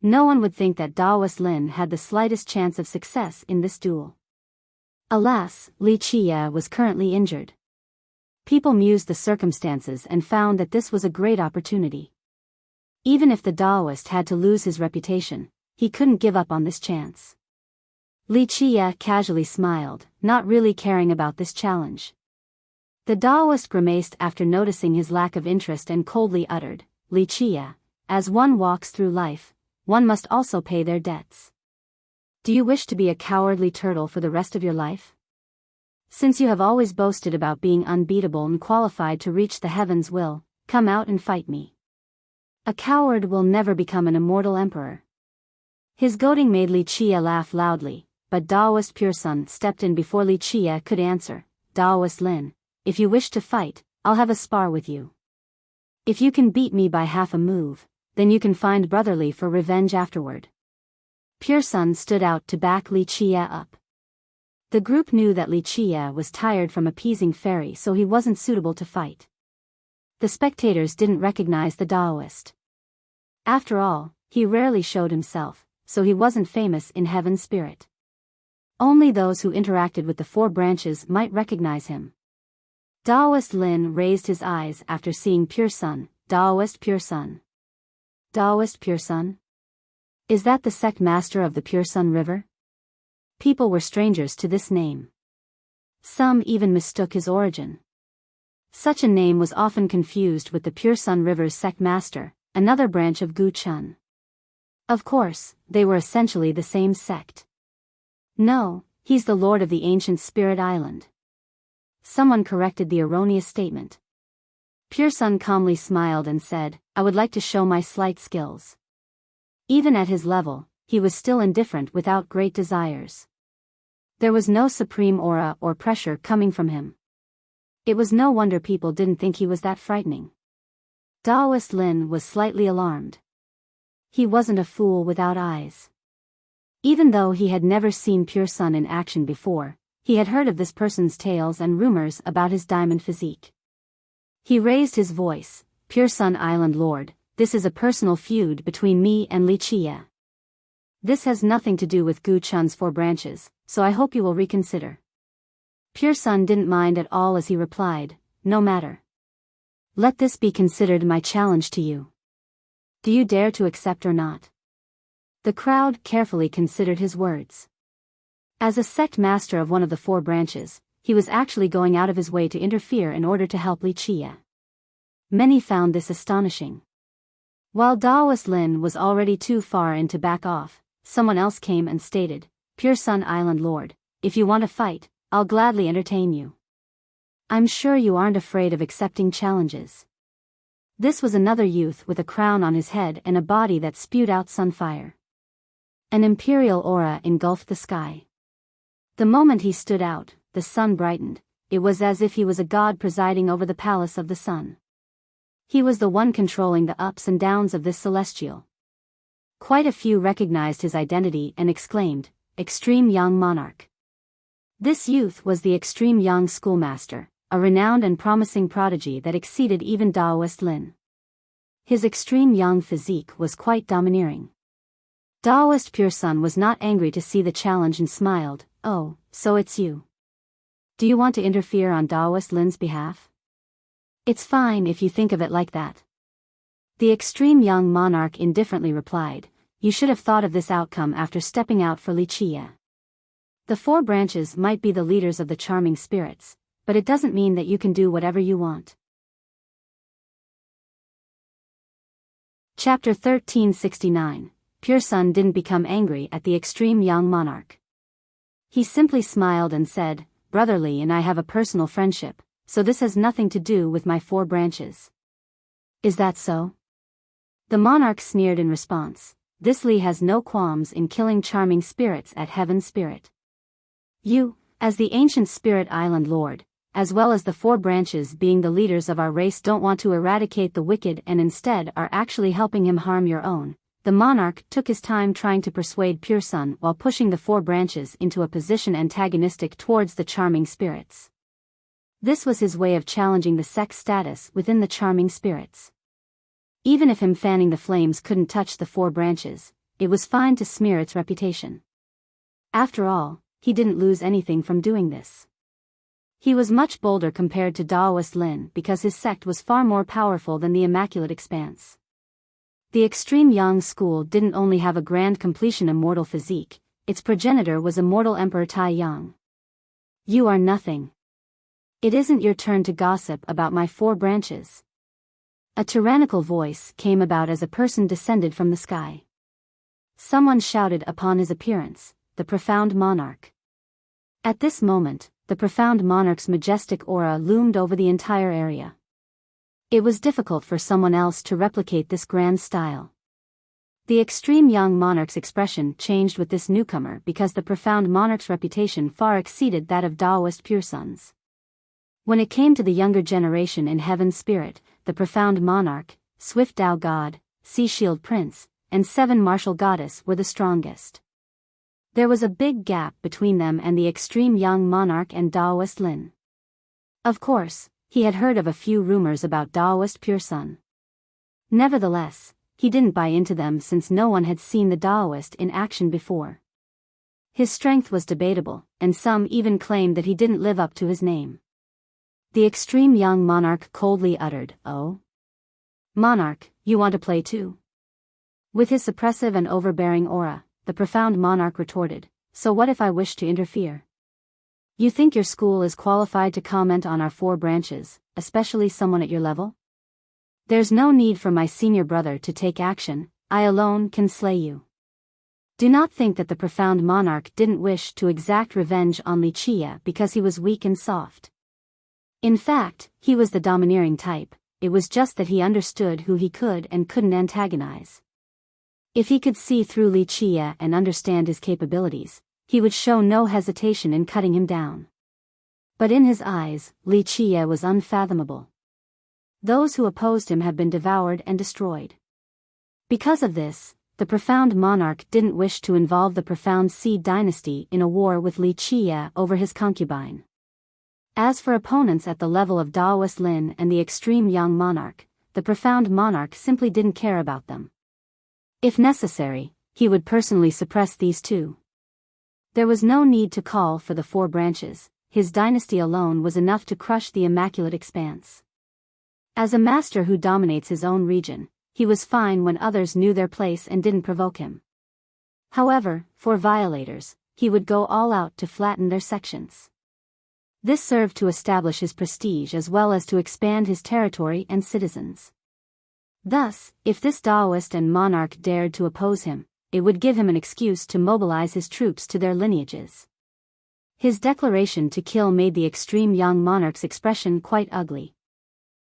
Speaker 1: No one would think that Taoist Lin had the slightest chance of success in this duel. Alas, Li Qiye was currently injured. People mused the circumstances and found that this was a great opportunity. Even if the Taoist had to lose his reputation, he couldn't give up on this chance. Li Qiye casually smiled, not really caring about this challenge. The Taoist grimaced after noticing his lack of interest and coldly uttered, "Li Qiye, as one walks through life, one must also pay their debts. Do you wish to be a cowardly turtle for the rest of your life? Since you have always boasted about being unbeatable and qualified to reach the heavens' will, come out and fight me. A coward will never become an immortal emperor." His goading made Li Qiye laugh loudly, but Taoist Pure Sun stepped in before Li Qiye could answer, "Taoist Lin, if you wish to fight, I'll have a spar with you. If you can beat me by half a move, then you can find brotherly for revenge afterward." Pure Sun stood out to back Li Qiye up. The group knew that Li Qiye was tired from appeasing Fairy, so he wasn't suitable to fight. The spectators didn't recognize the Taoist. After all, he rarely showed himself, so he wasn't famous in heaven's spirit. Only those who interacted with the four branches might recognize him. Taoist Lin raised his eyes after seeing Pure Sun. "Taoist Pure Sun. Taoist Pure Sun? Is that the sect master of the Pure Sun River?" People were strangers to this name. Some even mistook his origin. Such a name was often confused with the Pure Sun River's sect master, another branch of Gu Chun. Of course, they were essentially the same sect. No, he's the lord of the ancient spirit island. Someone corrected the erroneous statement. Pure Sun calmly smiled and said, I would like to show my slight skills. Even at his level, he was still indifferent without great desires. There was no supreme aura or pressure coming from him. It was no wonder people didn't think he was that frightening. Daoist Lin was slightly alarmed. He wasn't a fool without eyes. Even though he had never seen Pure Sun in action before, he had heard of this person's tales and rumors about his diamond physique. He raised his voice, Pure Sun Island Lord, this is a personal feud between me and Li Qie. This has nothing to do with Gu Chun's 4 branches, so I hope you will reconsider. Pure Sun didn't mind at all as he replied, no matter. Let this be considered my challenge to you. Do you dare to accept or not? The crowd carefully considered his words. As a sect master of one of the 4 branches, he was actually going out of his way to interfere in order to help Li Qie. Many found this astonishing. While Daoist Lin was already too far in to back off, someone else came and stated, Pure Sun Island Lord, if you want to fight, I'll gladly entertain you. I'm sure you aren't afraid of accepting challenges. This was another youth with a crown on his head and a body that spewed out sunfire. An imperial aura engulfed the sky. The moment he stood out, the sun brightened. It was as if he was a god presiding over the palace of the sun. He was the one controlling the ups and downs of this celestial. Quite a few recognized his identity and exclaimed, Extreme Young Monarch. This youth was the Extreme Young Schoolmaster, a renowned and promising prodigy that exceeded even Daoist Lin. His extreme young physique was quite domineering. Daoist Pure Sun was not angry to see the challenge and smiled, oh, so it's you. Do you want to interfere on Daoist Lin's behalf? It's fine if you think of it like that. The extreme young monarch indifferently replied, you should have thought of this outcome after stepping out for Li Qie. The 4 branches might be the leaders of the charming spirits, but it doesn't mean that you can do whatever you want. Chapter 1369. Pure Sun didn't become angry at the extreme young monarch. He simply smiled and said, Brother Li and I have a personal friendship, so this has nothing to do with my 4 branches. Is that so? The monarch sneered in response, this Li has no qualms in killing charming spirits at Heaven's Spirit. You, as the ancient spirit island lord, as well as the 4 branches being the leaders of our race, don't want to eradicate the wicked and instead are actually helping him harm your own. The monarch took his time trying to persuade Pure Sun while pushing the 4 branches into a position antagonistic towards the charming spirits. This was his way of challenging the sect's status within the charming spirits. Even if him fanning the flames couldn't touch the 4 branches, it was fine to smear its reputation. After all, he didn't lose anything from doing this. He was much bolder compared to Daoist Lin because his sect was far more powerful than the Immaculate Expanse. The Extreme Young School didn't only have a grand completion immortal physique, its progenitor was immortal Emperor Tai Yang. You are nothing. It isn't your turn to gossip about my 4 branches. A tyrannical voice came about as a person descended from the sky. Someone shouted upon his appearance, the profound monarch. At this moment, the profound monarch's majestic aura loomed over the entire area. It was difficult for someone else to replicate this grand style. The extreme young monarch's expression changed with this newcomer because the profound monarch's reputation far exceeded that of Daoist Pure Sun's. When it came to the younger generation in Heaven's Spirit, the profound monarch, Swift Tao God, Sea Shield Prince, and 7 Martial Goddess were the strongest. There was a big gap between them and the extreme young monarch and Daoist Lin. Of course, he had heard of a few rumors about Daoist Pure Sun. Nevertheless, he didn't buy into them since no one had seen the Daoist in action before. His strength was debatable, and some even claimed that he didn't live up to his name. The extreme young monarch coldly uttered, "Oh? Monarch, you want to play too?" With his suppressive and overbearing aura, the profound monarch retorted, "So what if I wish to interfere? You think your school is qualified to comment on our 4 branches, especially someone at your level? There's no need for my senior brother to take action, I alone can slay you. Do not think that the profound monarch didn't wish to exact revenge on Li Qia because he was weak and soft. In fact, he was the domineering type, it was just that he understood who he could and couldn't antagonize. If he could see through Li Qia and understand his capabilities, he would show no hesitation in cutting him down. But in his eyes, Li Qia was unfathomable. Those who opposed him have been devoured and destroyed. Because of this, the profound monarch didn't wish to involve the profound seed dynasty in a war with Li Qia over his concubine. As for opponents at the level of Daoist Lin and the extreme young monarch, the profound monarch simply didn't care about them. If necessary, he would personally suppress these two. There was no need to call for the 4 branches, his dynasty alone was enough to crush the immaculate expanse. As a master who dominates his own region, he was fine when others knew their place and didn't provoke him. However, for violators, he would go all out to flatten their sections. This served to establish his prestige as well as to expand his territory and citizens. Thus, if this Daoist and monarch dared to oppose him, it would give him an excuse to mobilize his troops to their lineages. His declaration to kill made the extreme young monarch's expression quite ugly.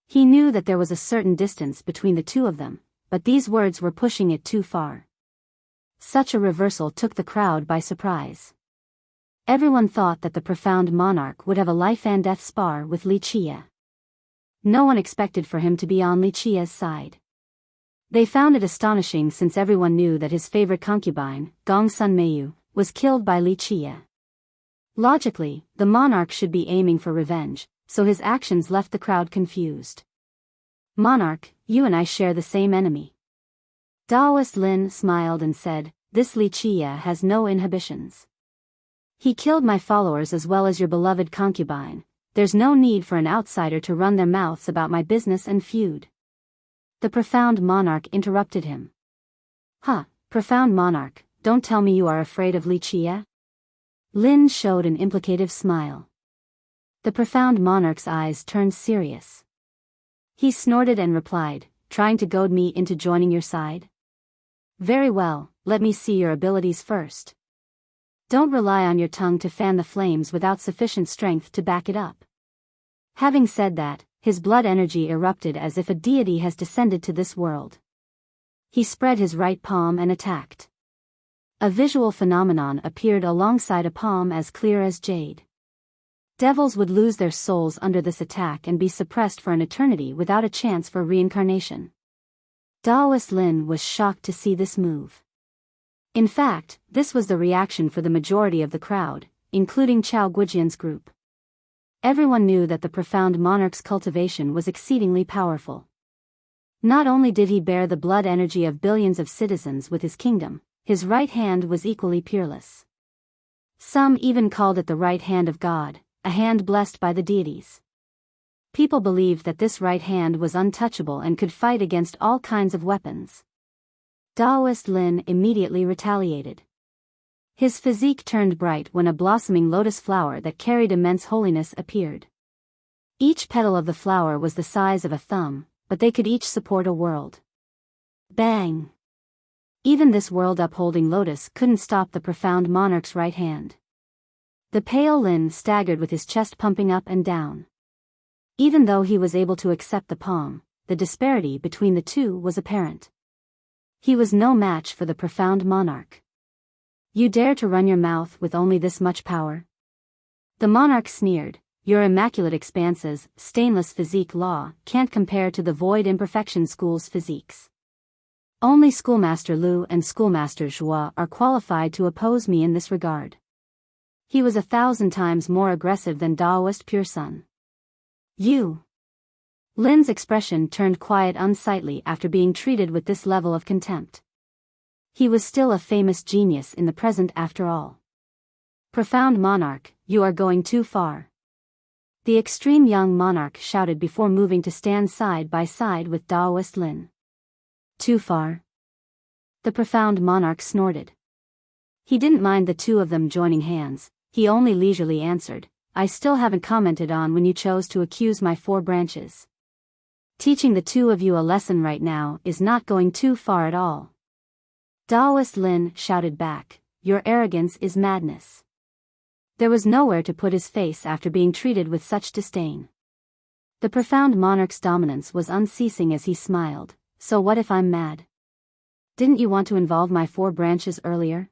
Speaker 1: He knew that there was a certain distance between the two of them, but these words were pushing it too far. Such a reversal took the crowd by surprise. Everyone thought that the profound monarch would have a life-and-death spar with Li Qia. No one expected for him to be on Li Qia's side. They found it astonishing since everyone knew that his favorite concubine, Gong Sun Meiyu, was killed by Li Qia. Logically, the monarch should be aiming for revenge, so his actions left the crowd confused. Monarch, you and I share the same enemy. Daoist Lin smiled and said, this Li Qia has no inhibitions. He killed my followers as well as your beloved concubine. There's no need for an outsider to run their mouths about my business and feud. The profound monarch interrupted him. Profound monarch, don't tell me you are afraid of Li Qia? Lin showed an implicative smile. The profound monarch's eyes turned serious. He snorted and replied, trying to goad me into joining your side? Very well, let me see your abilities first. Don't rely on your tongue to fan the flames without sufficient strength to back it up. Having said that, his blood energy erupted as if a deity has descended to this world. He spread his right palm and attacked. A visual phenomenon appeared alongside a palm as clear as jade. Devils would lose their souls under this attack and be suppressed for an eternity without a chance for reincarnation. Daoist Lin was shocked to see this move. In fact, this was the reaction for the majority of the crowd, including Chao Guijian's group. Everyone knew that the profound monarch's cultivation was exceedingly powerful. Not only did he bear the blood energy of billions of citizens with his kingdom, his right hand was equally peerless. Some even called it the right hand of God, a hand blessed by the deities. People believed that this right hand was untouchable and could fight against all kinds of weapons. Daoist Lin immediately retaliated. His physique turned bright when a blossoming lotus flower that carried immense holiness appeared. Each petal of the flower was the size of a thumb, but they could each support a world. Bang! Even this world-upholding lotus couldn't stop the profound monarch's right hand. The pale Lin staggered with his chest pumping up and down. Even though he was able to accept the palm, the disparity between the two was apparent. He was no match for the profound monarch. You dare to run your mouth with only this much power? The monarch sneered, your immaculate expanse's stainless physique law can't compare to the void imperfection school's physiques. Only Schoolmaster Lu and Schoolmaster Zhua are qualified to oppose me in this regard. He was 1,000 times more aggressive than Daoist Pure Sun. You! Lin's expression turned quiet unsightly after being treated with this level of contempt. He was still a famous genius in the present after all. Profound monarch, you are going too far. The extreme young monarch shouted before moving to stand side by side with Daoist Lin. Too far? The profound monarch snorted. He didn't mind the two of them joining hands, he only leisurely answered, I still haven't commented on when you chose to accuse my 4 branches. Teaching the two of you a lesson right now is not going too far at all. Daoist Lin shouted back, "Your arrogance is madness." There was nowhere to put his face after being treated with such disdain. The profound monarch's dominance was unceasing as he smiled. "So what if I'm mad? Didn't you want to involve my 4 branches earlier?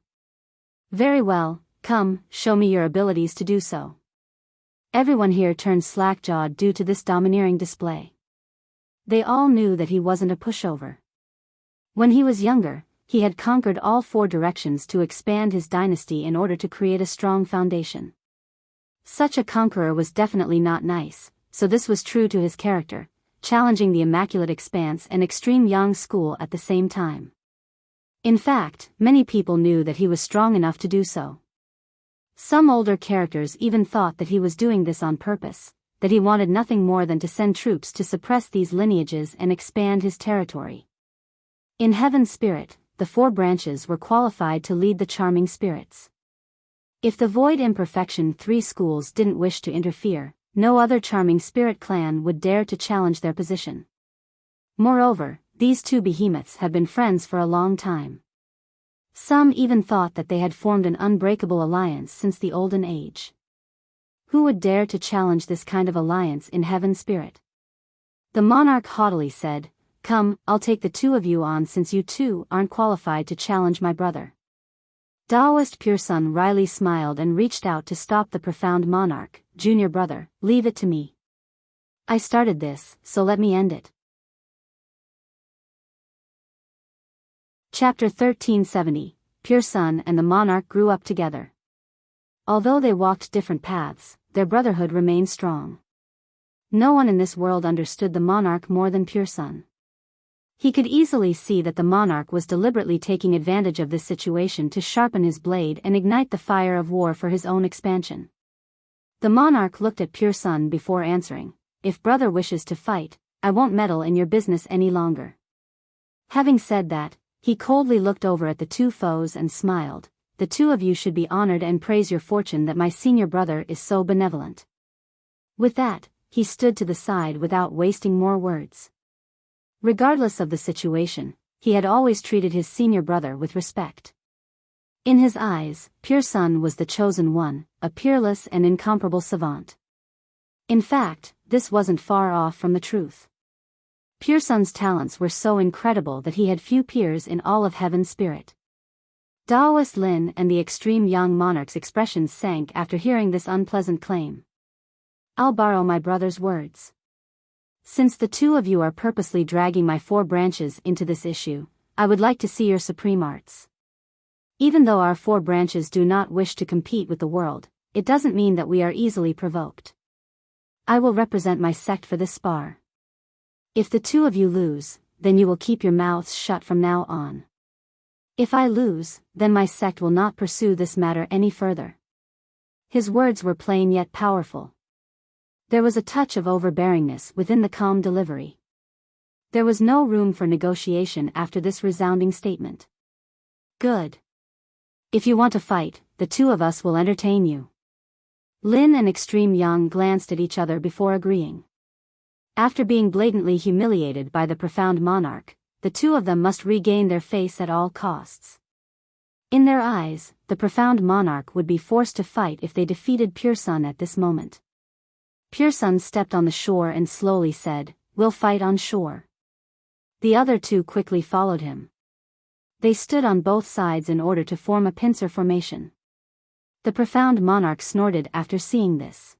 Speaker 1: Very well, come, show me your abilities to do so." Everyone here turned slack-jawed due to this domineering display. They all knew that he wasn't a pushover. When he was younger, he had conquered all 4 directions to expand his dynasty in order to create a strong foundation. Such a conqueror was definitely not nice, so this was true to his character, challenging the Immaculate Expanse and Extreme Yang School at the same time. In fact, many people knew that he was strong enough to do so. Some older characters even thought that he was doing this on purpose, that he wanted nothing more than to send troops to suppress these lineages and expand his territory. In Heaven's Spirit, the 4 branches were qualified to lead the charming spirits. If the Void Imperfection 3 schools didn't wish to interfere, no other charming spirit clan would dare to challenge their position. Moreover, these 2 behemoths had been friends for a long time. Some even thought that they had formed an unbreakable alliance since the Olden Age. Who would dare to challenge this kind of alliance in Heaven's Spirit? The monarch haughtily said, "Come, I'll take the 2 of you on since you 2 aren't qualified to challenge my brother." Daoist Pure Sun wryly smiled and reached out to stop the profound monarch. "Junior brother, leave it to me. I started this, so let me end it." Chapter 1370, Pure Sun and the monarch grew up together. Although they walked different paths, their brotherhood remained strong. No one in this world understood the monarch more than Pure Sun. He could easily see that the monarch was deliberately taking advantage of this situation to sharpen his blade and ignite the fire of war for his own expansion. The monarch looked at Pure Sun before answering, "If brother wishes to fight, I won't meddle in your business any longer." Having said that, he coldly looked over at the 2 foes and smiled. "The 2 of you should be honored and praise your fortune that my senior brother is so benevolent." With that, he stood to the side without wasting more words. Regardless of the situation, he had always treated his senior brother with respect. In his eyes, Pure Sun was the chosen one, a peerless and incomparable savant. In fact, this wasn't far off from the truth. Pure Sun's talents were so incredible that he had few peers in all of Heaven's Spirit. Daoist Lin and the Extreme Young Monarch's expressions sank after hearing this unpleasant claim. "I'll borrow my brother's words. Since the 2 of you are purposely dragging my 4 branches into this issue, I would like to see your supreme arts. Even though our 4 branches do not wish to compete with the world, it doesn't mean that we are easily provoked. I will represent my sect for this spar. If the 2 of you lose, then you will keep your mouths shut from now on. If I lose, then my sect will not pursue this matter any further." His words were plain yet powerful. There was a touch of overbearingness within the calm delivery. There was no room for negotiation after this resounding statement. "Good. If you want to fight, the 2 of us will entertain you." Lin and Extreme Yang glanced at each other before agreeing. After being blatantly humiliated by the profound monarch, the 2 of them must regain their face at all costs. In their eyes, the profound monarch would be forced to fight if they defeated Pure Sun at this moment. Pure Sun stepped on the shore and slowly said, "We'll fight on shore." The other 2 quickly followed him. They stood on both sides in order to form a pincer formation. The profound monarch snorted after seeing this.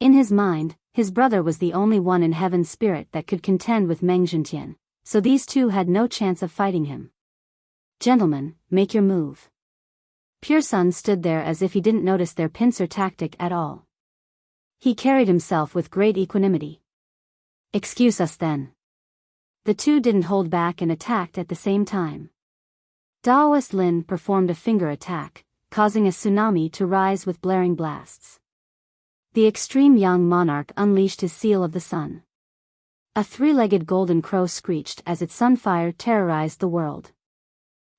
Speaker 1: In his mind, his brother was the only one in Heaven's Spirit that could contend with Meng Zhentian, so these 2 had no chance of fighting him. "Gentlemen, make your move." Pure Sun stood there as if he didn't notice their pincer tactic at all. He carried himself with great equanimity. "Excuse us then." The 2 didn't hold back and attacked at the same time. Daoist Lin performed a finger attack, causing a tsunami to rise with blaring blasts. The Extreme Young Monarch unleashed his Seal of the Sun. A 3-legged golden crow screeched as its sunfire terrorized the world.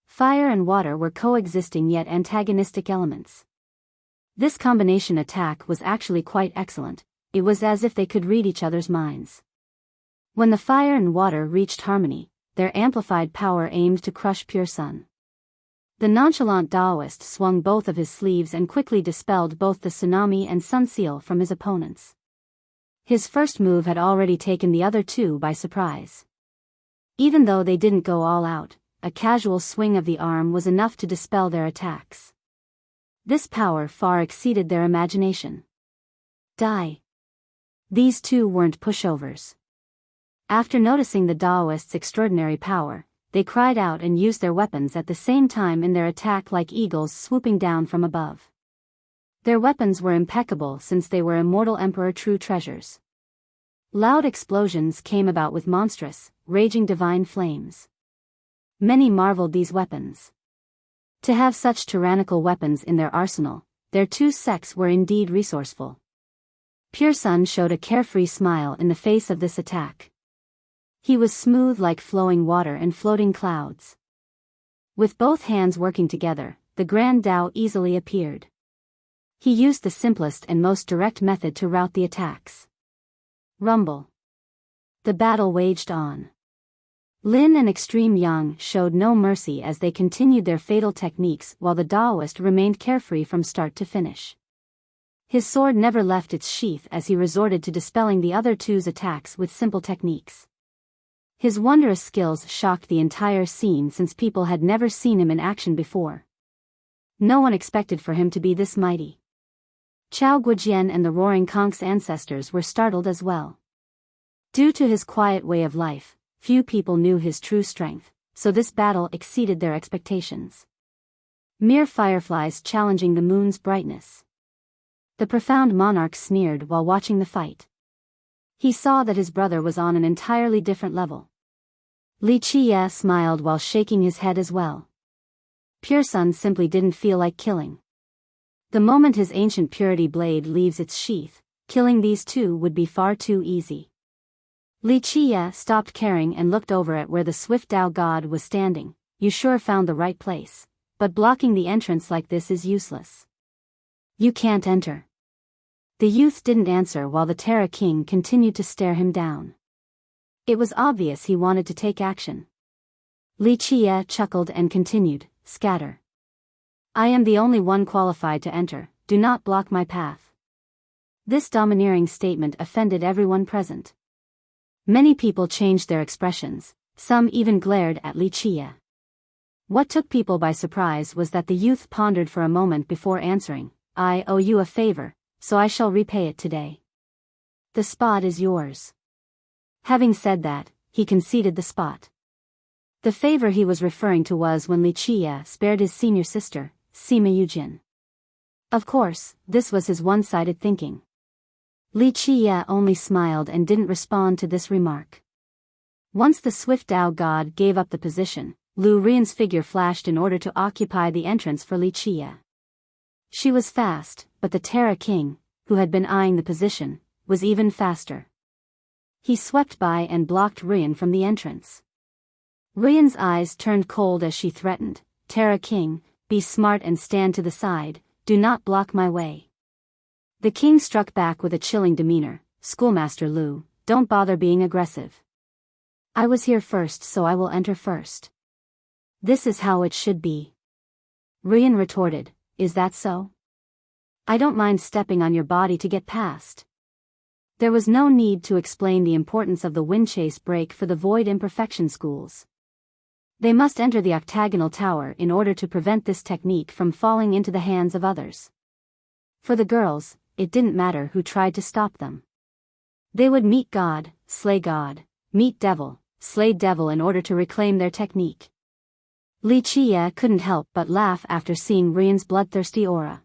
Speaker 1: Fire and water were coexisting yet antagonistic elements. This combination attack was actually quite excellent. It was as if they could read each other's minds. When the fire and water reached harmony, their amplified power aimed to crush Pure Sun. The nonchalant Daoist swung both of his sleeves and quickly dispelled both the tsunami and sun seal from his opponents. His first move had already taken the other two by surprise. Even though they didn't go all out, a casual swing of the arm was enough to dispel their attacks. This power far exceeded their imagination. Die. These two weren't pushovers. After noticing the Daoist's extraordinary power, they cried out and used their weapons at the same time in their attack like eagles swooping down from above. Their weapons were impeccable since they were immortal Emperor true treasures. Loud explosions came about with monstrous, raging divine flames. Many marveled these weapons. To have such tyrannical weapons in their arsenal, their two sects were indeed resourceful. Pure Sun showed a carefree smile in the face of this attack. He was smooth like flowing water and floating clouds. With both hands working together, the Grand Tao easily appeared. He used the simplest and most direct method to rout the attacks. Rumble. The battle waged on. Lin and Extreme Yang showed no mercy as they continued their fatal techniques while the Daoist remained carefree from start to finish. His sword never left its sheath as he resorted to dispelling the other two's attacks with simple techniques. His wondrous skills shocked the entire scene since people had never seen him in action before. No one expected for him to be this mighty. Chao Guojian and the Roaring Conch's ancestors were startled as well. Due to his quiet way of life, few people knew his true strength, so this battle exceeded their expectations. Mere fireflies challenging the moon's brightness. The profound monarch sneered while watching the fight. He saw that his brother was on an entirely different level. Li Qie smiled while shaking his head as well. Pure Sun simply didn't feel like killing. The moment his ancient purity blade leaves its sheath, killing these two would be far too easy. Li Qie stopped caring and looked over at where the swift Tao god was standing. You sure found the right place, but blocking the entrance like this is useless. You can't enter. The youth didn't answer while the Terra King continued to stare him down. It was obvious he wanted to take action. Li Qie chuckled and continued, scatter. I am the only one qualified to enter, do not block my path. This domineering statement offended everyone present. Many people changed their expressions, some even glared at Li Qie. What took people by surprise was that the youth pondered for a moment before answering, I owe you a favor, so I shall repay it today. The spot is yours. Having said that, he conceded the spot. The favor he was referring to was when Li Qie spared his senior sister, Sima Yujin. Of course, this was his one-sided thinking. Li Qie only smiled and didn't respond to this remark. Once the swift Tao god gave up the position, Lu Rian's figure flashed in order to occupy the entrance for Li Qie. She was fast, but the Terra King, who had been eyeing the position, was even faster. He swept by and blocked Rian from the entrance. Rian's eyes turned cold as she threatened, Terra King, be smart and stand to the side, do not block my way. The king struck back with a chilling demeanor, Schoolmaster Lu, don't bother being aggressive. I was here first so I will enter first. This is how it should be. Rian retorted, is that so? I don't mind stepping on your body to get past. There was no need to explain the importance of the wind chase break for the Void Imperfection schools. They must enter the octagonal tower in order to prevent this technique from falling into the hands of others. For the girls, it didn't matter who tried to stop them. They would meet God, slay God, meet devil, slay devil in order to reclaim their technique. Li Qie couldn't help but laugh after seeing Rian's bloodthirsty aura.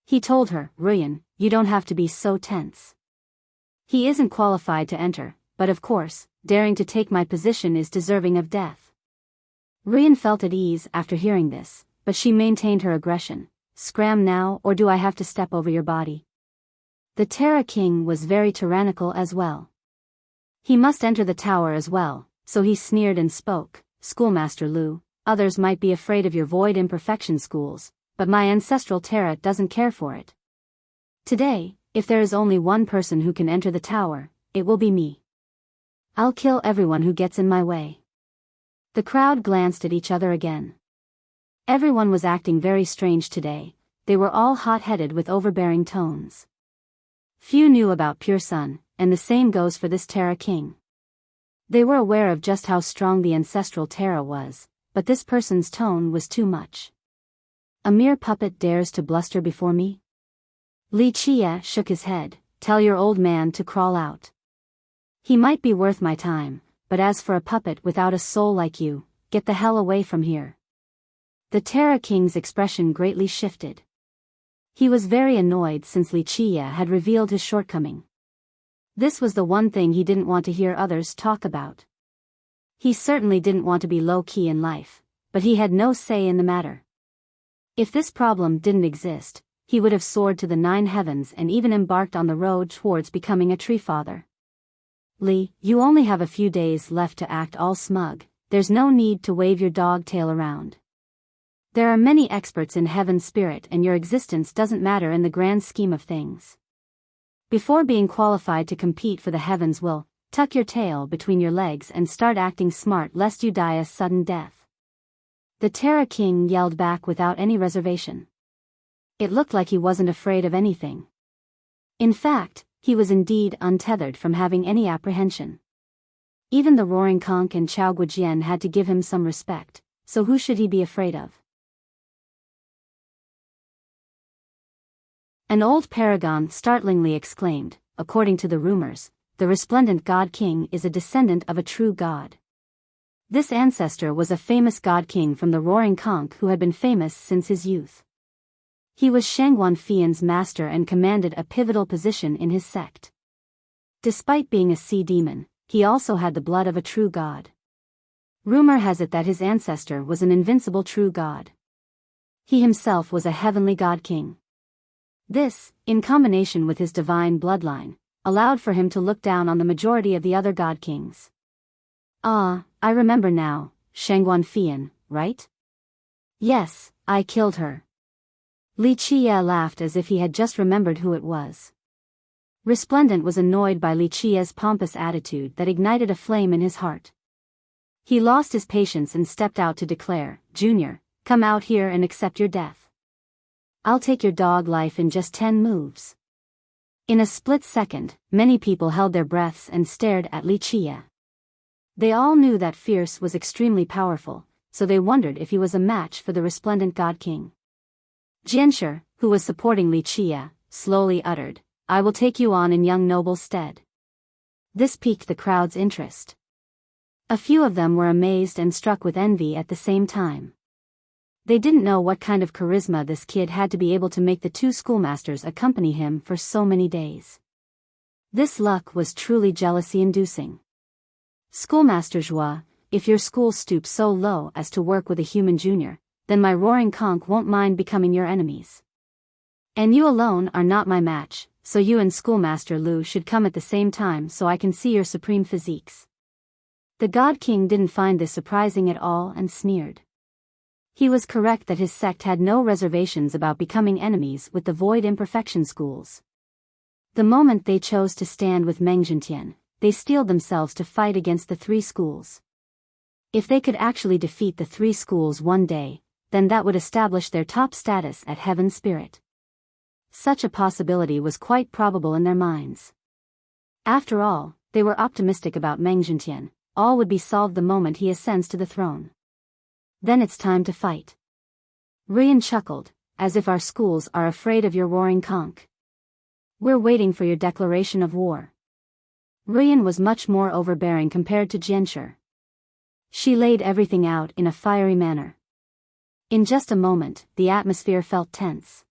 Speaker 1: He told her, Rian, you don't have to be so tense. He isn't qualified to enter, but of course, daring to take my position is deserving of death. Rian felt at ease after hearing this, but she maintained her aggression. Scram now or do I have to step over your body? The Terra King was very tyrannical as well. He must enter the tower as well, so he sneered and spoke, Schoolmaster Lu, others might be afraid of your Void Imperfection schools, but my ancestral Terra doesn't care for it. Today, if there is only one person who can enter the tower, it will be me. I'll kill everyone who gets in my way. The crowd glanced at each other again. Everyone was acting very strange today. They were all hot-headed with overbearing tones. Few knew about Pure Sun, and the same goes for this Terra King. They were aware of just how strong the ancestral Terra was, but this person's tone was too much. A mere puppet dares to bluster before me? Li Chia shook his head. Tell your old man to crawl out. He might be worth my time, but as for a puppet without a soul like you, get the hell away from here. The Terra King's expression greatly shifted. He was very annoyed since Li Chia had revealed his shortcoming. This was the one thing he didn't want to hear others talk about. He certainly didn't want to be low-key in life, but he had no say in the matter. If this problem didn't exist, he would have soared to the 9 heavens and even embarked on the road towards becoming a tree father. Li, you only have a few days left to act all smug. There's no need to wave your dog tail around. There are many experts in heaven spirit and your existence doesn't matter in the grand scheme of things. Before being qualified to compete for the heavens will, tuck your tail between your legs and start acting smart lest you die a sudden death. The Terra King yelled back without any reservation. It looked like he wasn't afraid of anything. In fact, he was indeed untethered from having any apprehension. Even the Roaring Conch and Chao Guojian had to give him some respect, so who should he be afraid of? An old paragon startlingly exclaimed, according to the rumors, the resplendent God King is a descendant of a true god. This ancestor was a famous God King from the Roaring Conch who had been famous since his youth. He was Shangguan Fian's master and commanded a pivotal position in his sect. Despite being a sea demon, he also had the blood of a true god. Rumor has it that his ancestor was an invincible true god. He himself was a heavenly God King. This, in combination with his divine bloodline, allowed for him to look down on the majority of the other God Kings. Ah, I remember now, Shangguan Fian, right? Yes, I killed her. Li Chia laughed as if he had just remembered who it was. Resplendent was annoyed by Li Chia's pompous attitude that ignited a flame in his heart. He lost his patience and stepped out to declare, Junior, come out here and accept your death. I'll take your dog life in just 10 moves. In a split second, many people held their breaths and stared at Li Chia. They all knew that Fierce was extremely powerful, so they wondered if he was a match for the resplendent God King. Jianshi, who was supporting Li Chia, slowly uttered, I will take you on in young noble's stead. This piqued the crowd's interest. A few of them were amazed and struck with envy at the same time. They didn't know what kind of charisma this kid had to be able to make the 2 schoolmasters accompany him for so many days. This luck was truly jealousy-inducing. Schoolmaster Zhua, if your school stoops so low as to work with a human junior, then my Roaring Conch won't mind becoming your enemies. And you alone are not my match, so you and Schoolmaster Lu should come at the same time so I can see your supreme physiques. The God King didn't find this surprising at all and sneered. He was correct that his sect had no reservations about becoming enemies with the Void Imperfection schools. The moment they chose to stand with Meng Zhentian, they steeled themselves to fight against the 3 schools. If they could actually defeat the 3 schools one day, then that would establish their top status at Heaven Spirit. Such a possibility was quite probable in their minds. After all, they were optimistic about Meng Zhentian. All would be solved the moment he ascends to the throne. Then it's time to fight. Ruyan chuckled, as if our schools are afraid of your Roaring Conch. We're waiting for your declaration of war. Ruyan was much more overbearing compared to Jianshi. She laid everything out in a fiery manner. In just a moment, the atmosphere felt tense.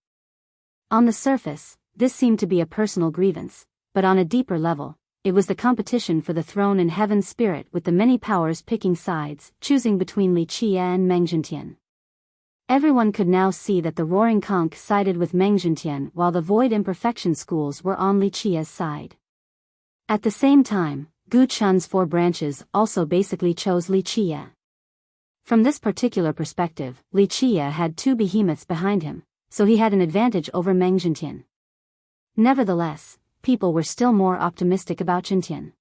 Speaker 1: On the surface, this seemed to be a personal grievance, but on a deeper level, it was the competition for the throne in Heaven Spirit with the many powers picking sides, choosing between Li Chia and Meng Zhentian. Everyone could now see that the Roaring Conch sided with Meng Zhentian while the Void Imperfection schools were on Li Chia's side. At the same time, Gu Chun's 4 branches also basically chose Li Chia. From this particular perspective, Li Chia had 2 behemoths behind him, so he had an advantage over Meng Zhentian. Nevertheless, people were still more optimistic about Zhentian.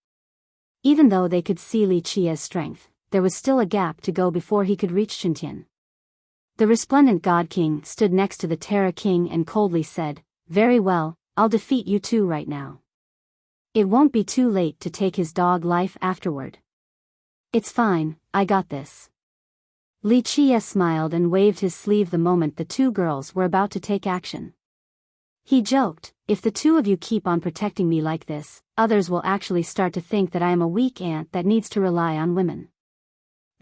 Speaker 1: Even though they could see Li Chia's strength, there was still a gap to go before he could reach Zhentian. The resplendent God King stood next to the Terra King and coldly said, "Very well, I'll defeat you two right now. It won't be too late to take his dog life afterward." "It's fine, I got this." Li Chia smiled and waved his sleeve the moment the two girls were about to take action. He joked, "If the two of you keep on protecting me like this, others will actually start to think that I am a weak ant that needs to rely on women."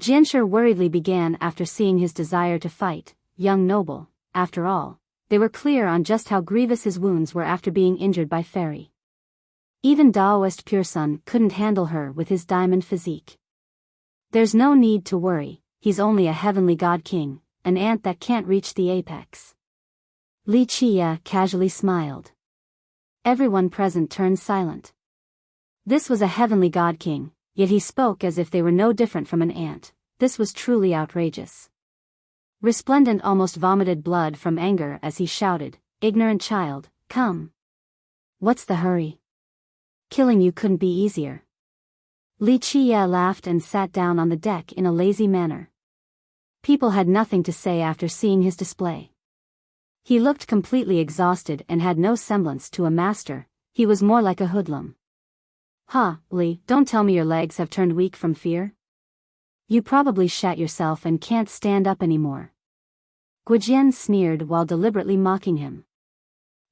Speaker 1: Jianshi worriedly began after seeing his desire to fight. Young noble, after all, they were clear on just how grievous his wounds were after being injured by Fairy. Even Daoist Pure Sun couldn't handle her with his diamond physique. "There's no need to worry, he's only a heavenly god king, an ant that can't reach the apex." Li Chia casually smiled. Everyone present turned silent. This was a heavenly god king, yet he spoke as if they were no different from an ant. This was truly outrageous. Resplendent almost vomited blood from anger as he shouted, "Ignorant child, come. What's the hurry? Killing you couldn't be easier." Li Chia laughed and sat down on the deck in a lazy manner. People had nothing to say after seeing his display. He looked completely exhausted and had no semblance to a master. He was more like a hoodlum. "Ha, Li, don't tell me your legs have turned weak from fear. You probably shat yourself and can't stand up anymore." Guijian sneered while deliberately mocking him.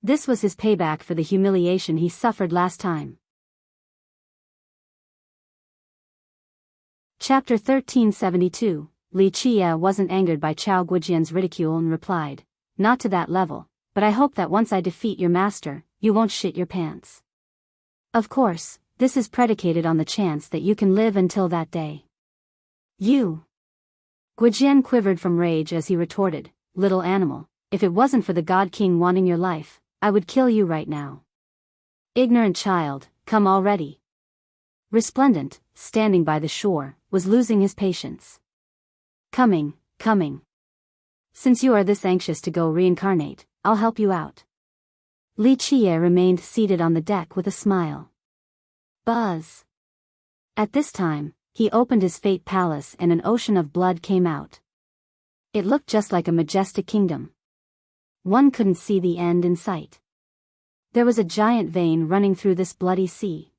Speaker 1: This was his payback for the humiliation he suffered last time. Chapter 1372. Li Chia wasn't angered by Chao Guijian's ridicule and replied, "Not to that level, but I hope that once I defeat your master, you won't shit your pants. Of course, this is predicated on the chance that you can live until that day." "You." Guijian quivered from rage as he retorted, "Little animal, if it wasn't for the God King wanting your life, I would kill you right now. Ignorant child, come already." Resplendent, standing by the shore, was losing his patience. Coming. Since you are this anxious to go reincarnate, I'll help you out." Li Chia remained seated on the deck with a smile. Buzz. At this time, he opened his fate palace and an ocean of blood came out. It looked just like a majestic kingdom. One couldn't see the end in sight. There was a giant vein running through this bloody sea.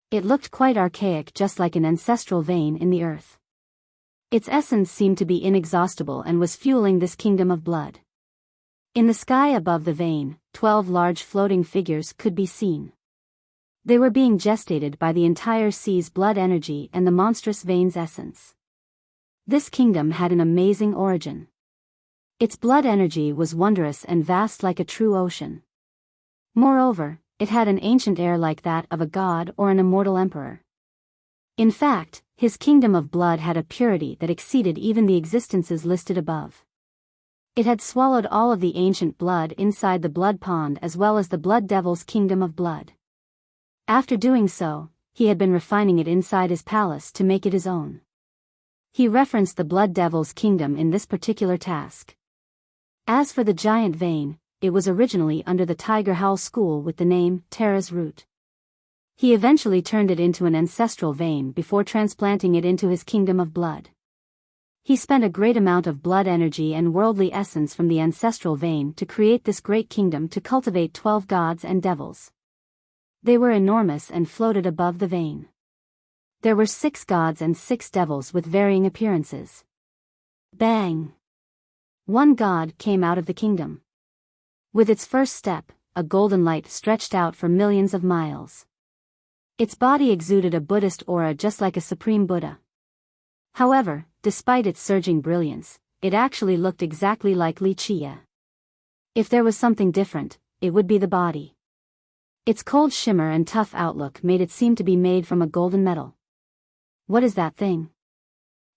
Speaker 1: It looked quite archaic, just like an ancestral vein in the earth. Its essence seemed to be inexhaustible and was fueling this kingdom of blood. In the sky above the vein, 12 large floating figures could be seen. They were being gestated by the entire sea's blood energy and the monstrous vein's essence. This kingdom had an amazing origin. Its blood energy was wondrous and vast like a true ocean. Moreover, it had an ancient air like that of a god or an immortal emperor. In fact, his kingdom of blood had a purity that exceeded even the existences listed above. It had swallowed all of the ancient blood inside the blood pond as well as the blood devil's kingdom of blood. After doing so, he had been refining it inside his palace to make it his own. He referenced the blood devil's kingdom in this particular task. As for the giant vein, it was originally under the Tiger Howl School with the name Terra's Root. He eventually turned it into an ancestral vein before transplanting it into his kingdom of blood. He spent a great amount of blood energy and worldly essence from the ancestral vein to create this great kingdom to cultivate 12 gods and devils. They were enormous and floated above the vein. There were 6 gods and 6 devils with varying appearances. Bang! One god came out of the kingdom. With its first step, a golden light stretched out for millions of miles. Its body exuded a Buddhist aura just like a supreme Buddha. However, despite its surging brilliance, it actually looked exactly like Li Chia. If there was something different, it would be the body. Its cold shimmer and tough outlook made it seem to be made from a golden metal. What is that thing?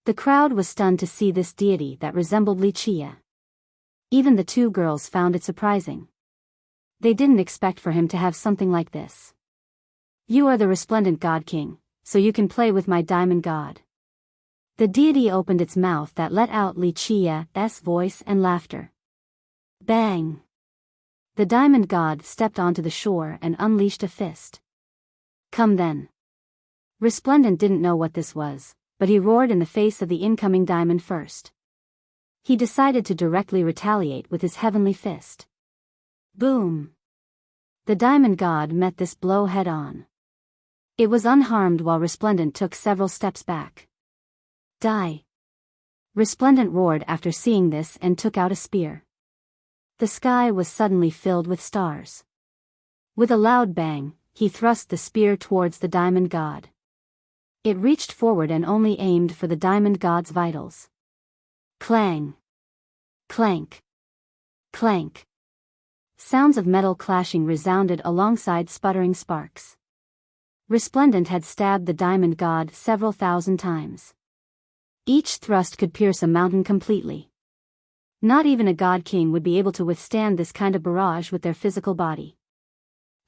Speaker 1: The crowd was stunned to see this deity that resembled Li Chia. Even the two girls found it surprising. They didn't expect for him to have something like this. "You are the resplendent God King, so you can play with my diamond god." The deity opened its mouth that let out Li Chia's voice and laughter. Bang! The diamond god stepped onto the shore and unleashed a fist. "Come then." Resplendent didn't know what this was, but he roared in the face of the incoming diamond first. he decided to directly retaliate with his heavenly fist. Boom! The diamond god met this blow head-on. It was unharmed while Resplendent took several steps back. Die! Resplendent roared after seeing this and took out a spear. The sky was suddenly filled with stars. With a loud bang, he thrust the spear towards the diamond god. It reached forward and only aimed for the diamond god's vitals. Clang! Clank! Clank! Sounds of metal clashing resounded alongside sputtering sparks. Resplendent had stabbed the diamond god several thousand times. Each thrust could pierce a mountain completely. Not even a god king would be able to withstand this kind of barrage with their physical body.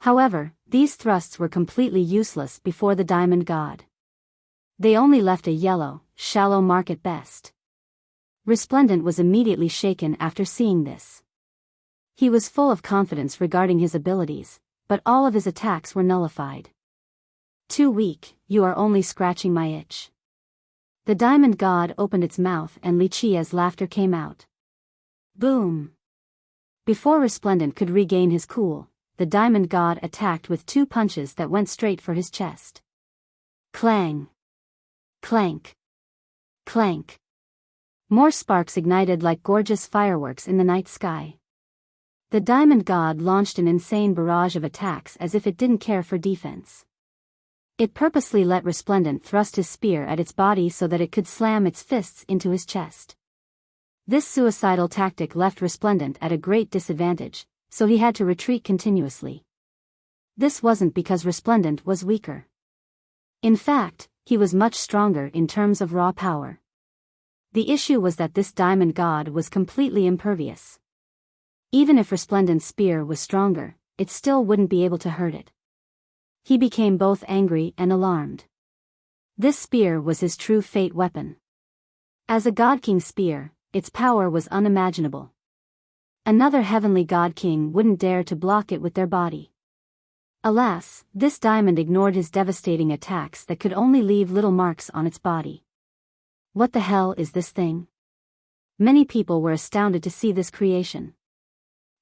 Speaker 1: However, these thrusts were completely useless before the diamond god. They only left a yellow, shallow mark at best. Resplendent was immediately shaken after seeing this. He was full of confidence regarding his abilities, but all of his attacks were nullified. Too weak, you are only scratching my itch. The diamond god opened its mouth and Li Qia's laughter came out. Boom! Before Resplendent could regain his cool, the diamond god attacked with 2 punches that went straight for his chest. Clang! Clank! Clank! More sparks ignited like gorgeous fireworks in the night sky. The diamond god launched an insane barrage of attacks as if it didn't care for defense. It purposely let Resplendent thrust his spear at its body so that it could slam its fists into his chest. This suicidal tactic left Resplendent at a great disadvantage, so he had to retreat continuously. This wasn't because Resplendent was weaker. In fact, he was much stronger in terms of raw power. The issue was that this diamond god was completely impervious. Even if Resplendent's spear was stronger, it still wouldn't be able to hurt it. He became both angry and alarmed. This spear was his true fate weapon. As a god king's spear, its power was unimaginable. Another heavenly god king wouldn't dare to block it with their body. Alas, this diamond ignored his devastating attacks that could only leave little marks on its body. What the hell is this thing? Many people were astounded to see this creation.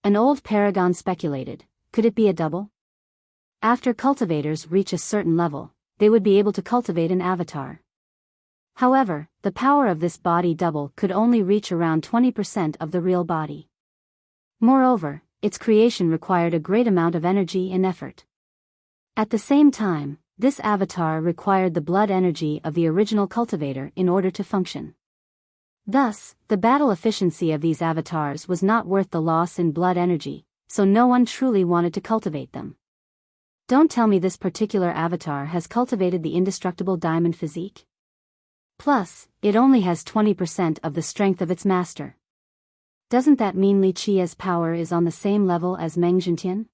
Speaker 1: An old paragon speculated, could it be a double? After cultivators reach a certain level, they would be able to cultivate an avatar. However, the power of this body double could only reach around 20% of the real body. Moreover, its creation required a great amount of energy and effort. At the same time, this avatar required the blood energy of the original cultivator in order to function. Thus, the battle efficiency of these avatars was not worth the loss in blood energy, so no one truly wanted to cultivate them. Don't tell me this particular avatar has cultivated the indestructible diamond physique. Plus, it only has 20% of the strength of its master. Doesn't that mean Li Qia's power is on the same level as Meng Zhentian?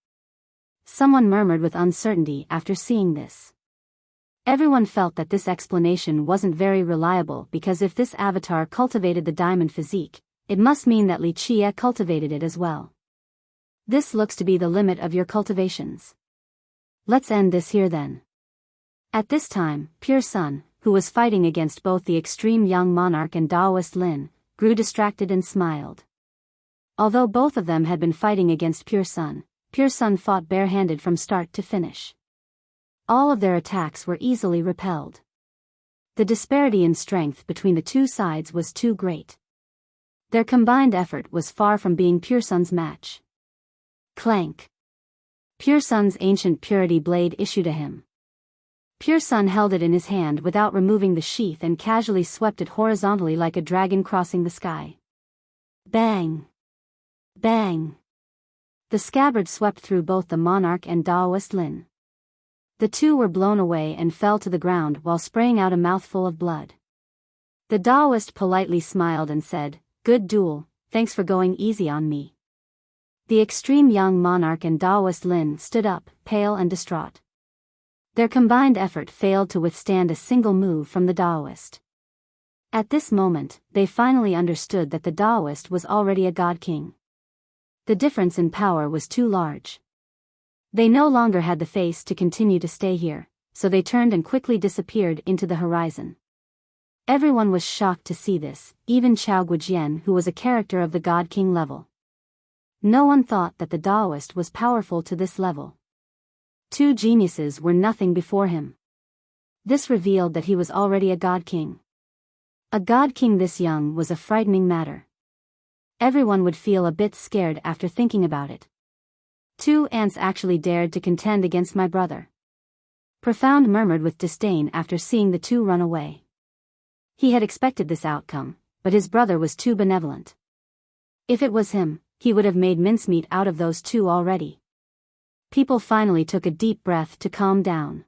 Speaker 1: Someone murmured with uncertainty after seeing this. Everyone felt that this explanation wasn't very reliable because if this avatar cultivated the diamond physique, it must mean that Li Qia cultivated it as well. This looks to be the limit of your cultivations. Let's end this here then. At this time, Pure Sun, who was fighting against both the extreme young monarch and Daoist Lin, grew distracted and smiled. Although both of them had been fighting against Pure Sun fought barehanded from start to finish. All of their attacks were easily repelled. The disparity in strength between the two sides was too great. Their combined effort was far from being Pure Sun's match. Clank! Pure Sun's ancient purity blade issued to him. Pure Sun held it in his hand without removing the sheath and casually swept it horizontally like a dragon crossing the sky. Bang! Bang! The scabbard swept through both the monarch and Daoist Lin. The two were blown away and fell to the ground while spraying out a mouthful of blood. The Daoist politely smiled and said, "Good duel, thanks for going easy on me." The extreme young monarch and Daoist Lin stood up, pale and distraught. Their combined effort failed to withstand a single move from the Daoist. At this moment, they finally understood that the Daoist was already a god king. The difference in power was too large. They no longer had the face to continue to stay here, so they turned and quickly disappeared into the horizon. Everyone was shocked to see this, even Chao Guijian, who was a character of the God King level. No one thought that the Taoist was powerful to this level. Two geniuses were nothing before him. This revealed that he was already a God King. A God King this young was a frightening matter. Everyone would feel a bit scared after thinking about it. Two ants actually dared to contend against my brother. Profound murmured with disdain after seeing the two run away. He had expected this outcome, but his brother was too benevolent. If it was him, he would have made mincemeat out of those two already. People finally took a deep breath to calm down.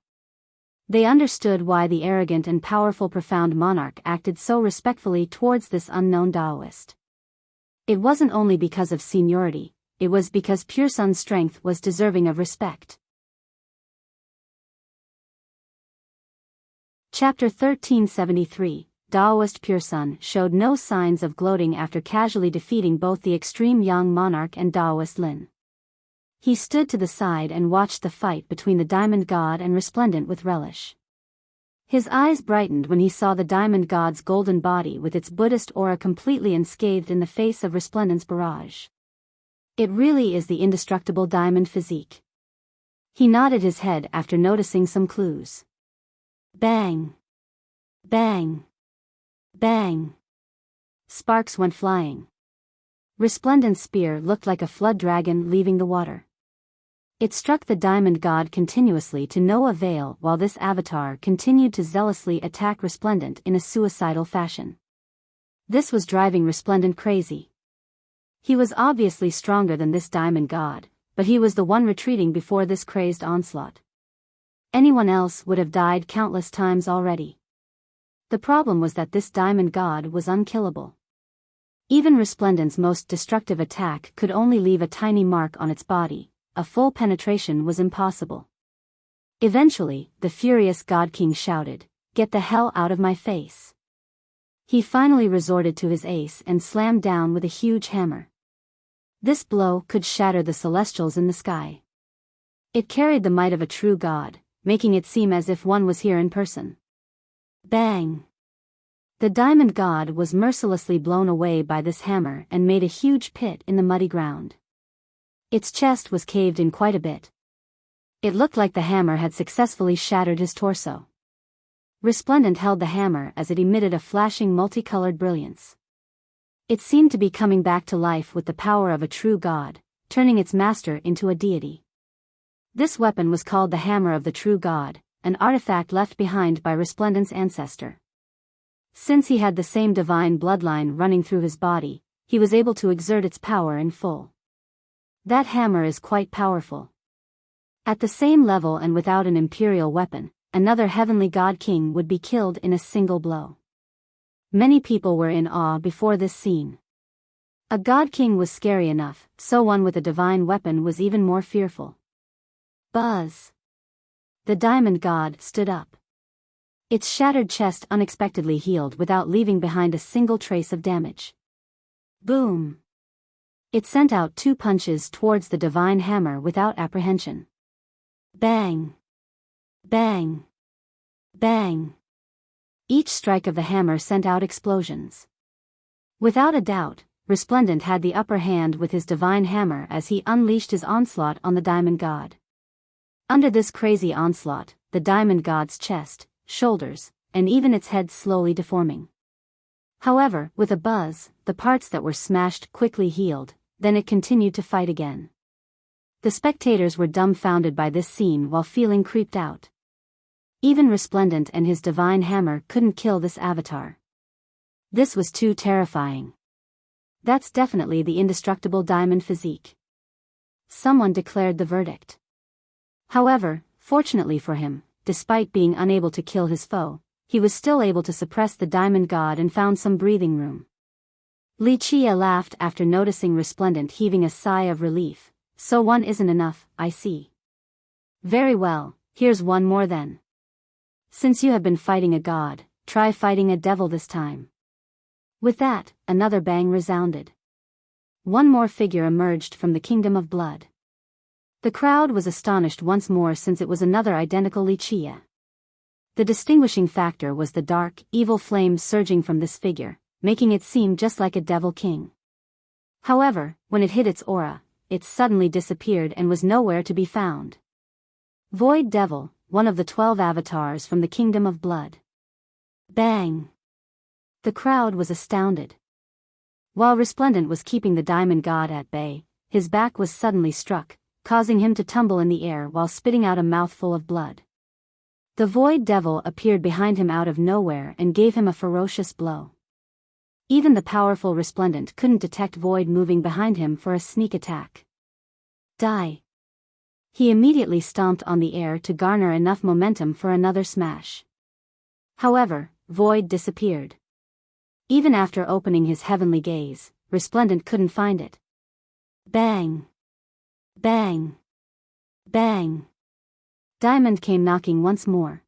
Speaker 1: They understood why the arrogant and powerful profound monarch acted so respectfully towards this unknown Taoist. It wasn't only because of seniority, it was because Pure Sun's strength was deserving of respect. Chapter 1373. Taoist Pure Sun showed no signs of gloating after casually defeating both the extreme young monarch and Taoist Lin. He stood to the side and watched the fight between the Diamond God and Resplendent with relish. His eyes brightened when he saw the Diamond God's golden body with its Buddhist aura completely unscathed in the face of Resplendent's barrage. It really is the indestructible diamond physique. He nodded his head after noticing some clues. Bang! Bang! Bang! Sparks went flying. Resplendent's spear looked like a flood dragon leaving the water. It struck the Diamond God continuously to no avail while this avatar continued to zealously attack Resplendent in a suicidal fashion. This was driving Resplendent crazy. He was obviously stronger than this Diamond God, but he was the one retreating before this crazed onslaught. Anyone else would have died countless times already. The problem was that this Diamond God was unkillable. Even Resplendent's most destructive attack could only leave a tiny mark on its body. A full penetration was impossible. Eventually, the furious God King shouted, "Get the hell out of my face!" He finally resorted to his ace and slammed down with a huge hammer. This blow could shatter the celestials in the sky. It carried the might of a true god, making it seem as if one was here in person. Bang! The Diamond God was mercilessly blown away by this hammer and made a huge pit in the muddy ground. Its chest was caved in quite a bit. It looked like the hammer had successfully shattered his torso. Resplendent held the hammer as it emitted a flashing multicolored brilliance. It seemed to be coming back to life with the power of a true god, turning its master into a deity. This weapon was called the Hammer of the True God, an artifact left behind by Resplendent's ancestor. Since he had the same divine bloodline running through his body, he was able to exert its power in full. That hammer is quite powerful. At the same level and without an imperial weapon, another heavenly god king would be killed in a single blow. Many people were in awe before this scene. A god king was scary enough, so one with a divine weapon was even more fearful. Buzz! The Diamond God stood up. Its shattered chest unexpectedly healed without leaving behind a single trace of damage. Boom! It sent out two punches towards the divine hammer without apprehension. Bang! Bang! Bang! Each strike of the hammer sent out explosions. Without a doubt, Resplendent had the upper hand with his divine hammer as he unleashed his onslaught on the Diamond God. Under this crazy onslaught, the Diamond God's chest, shoulders, and even its head slowly deforming. However, with a buzz, the parts that were smashed quickly healed, then it continued to fight again. The spectators were dumbfounded by this scene while feeling creeped out. Even Resplendent and his divine hammer couldn't kill this avatar. This was too terrifying. That's definitely the indestructible diamond physique. Someone declared the verdict. However, fortunately for him, despite being unable to kill his foe, he was still able to suppress the Diamond God and found some breathing room. Li Chia laughed after noticing Resplendent heaving a sigh of relief. So one isn't enough, I see. Very well, here's one more then. Since you have been fighting a god, try fighting a devil this time. With that, another bang resounded. One more figure emerged from the Kingdom of Blood. The crowd was astonished once more since it was another identical Li Chia. The distinguishing factor was the dark, evil flame surging from this figure, making it seem just like a devil king. However, when it hit its aura, it suddenly disappeared and was nowhere to be found. Void Devil, one of the 12 avatars from the Kingdom of Blood. Bang! The crowd was astounded. While Resplendent was keeping the Diamond God at bay, his back was suddenly struck, causing him to tumble in the air while spitting out a mouthful of blood. The Void Devil appeared behind him out of nowhere and gave him a ferocious blow. Even the powerful Resplendent couldn't detect Void moving behind him for a sneak attack. Die! He immediately stomped on the air to garner enough momentum for another smash. However, Void disappeared. Even after opening his heavenly gaze, Resplendent couldn't find it. Bang! Bang! Bang! Diamond came knocking once more.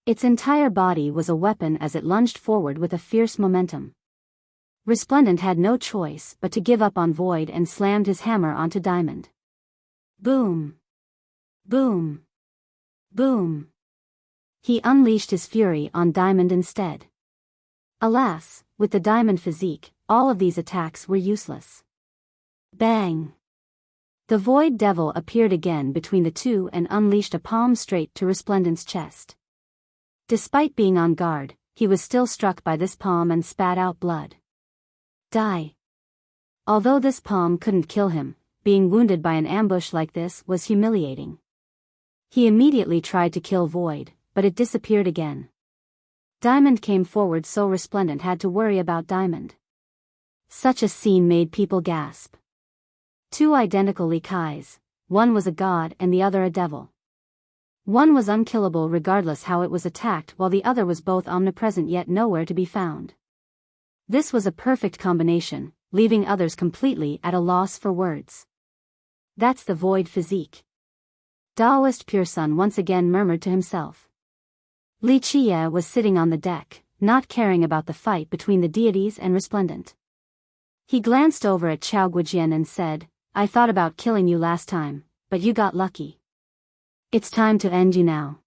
Speaker 1: Its entire body was a weapon as it lunged forward with a fierce momentum. Resplendent had no choice but to give up on Void and slammed his hammer onto Diamond. Boom! Boom! Boom! He unleashed his fury on Diamond instead. Alas, with the Diamond physique, all of these attacks were useless. Bang! The Void Devil appeared again between the two and unleashed a palm straight to Resplendent's chest. Despite being on guard, he was still struck by this palm and spat out blood. Die! Although this palm couldn't kill him, being wounded by an ambush like this was humiliating. He immediately tried to kill Void, but it disappeared again. Diamond came forward so Resplendent had to worry about Diamond. Such a scene made people gasp. Two identical Likais, one was a god and the other a devil. One was unkillable regardless how it was attacked while the other was both omnipresent yet nowhere to be found. This was a perfect combination, leaving others completely at a loss for words. That's the Void physique. Daoist Pure Sun once again murmured to himself. Li Qie was sitting on the deck, not caring about the fight between the deities and Resplendent. He glanced over at Chao Guijian and said, I thought about killing you last time, but you got lucky. It's time to end you now.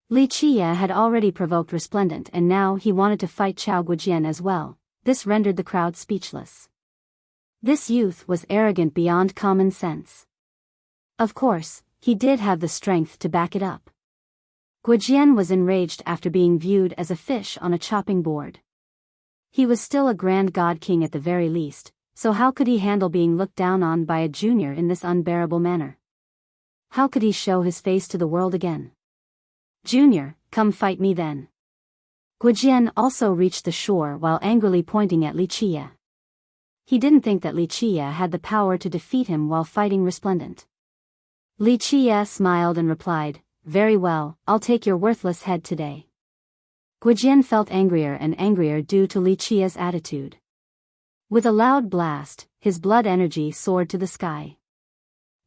Speaker 1: Li Qie had already provoked Resplendent and now he wanted to fight Chao Guijian as well. This rendered the crowd speechless. This youth was arrogant beyond common sense. Of course, he did have the strength to back it up. Guijian was enraged after being viewed as a fish on a chopping board. He was still a grand god king at the very least, so how could he handle being looked down on by a junior in this unbearable manner? How could he show his face to the world again? Junior, come fight me then. Guijian also reached the shore while angrily pointing at Li Qie. He didn't think that Li Qie had the power to defeat him while fighting Resplendent. Li Qie smiled and replied, very well, I'll take your worthless head today. Guijian felt angrier and angrier due to Li Qie's attitude. With a loud blast, his blood energy soared to the sky.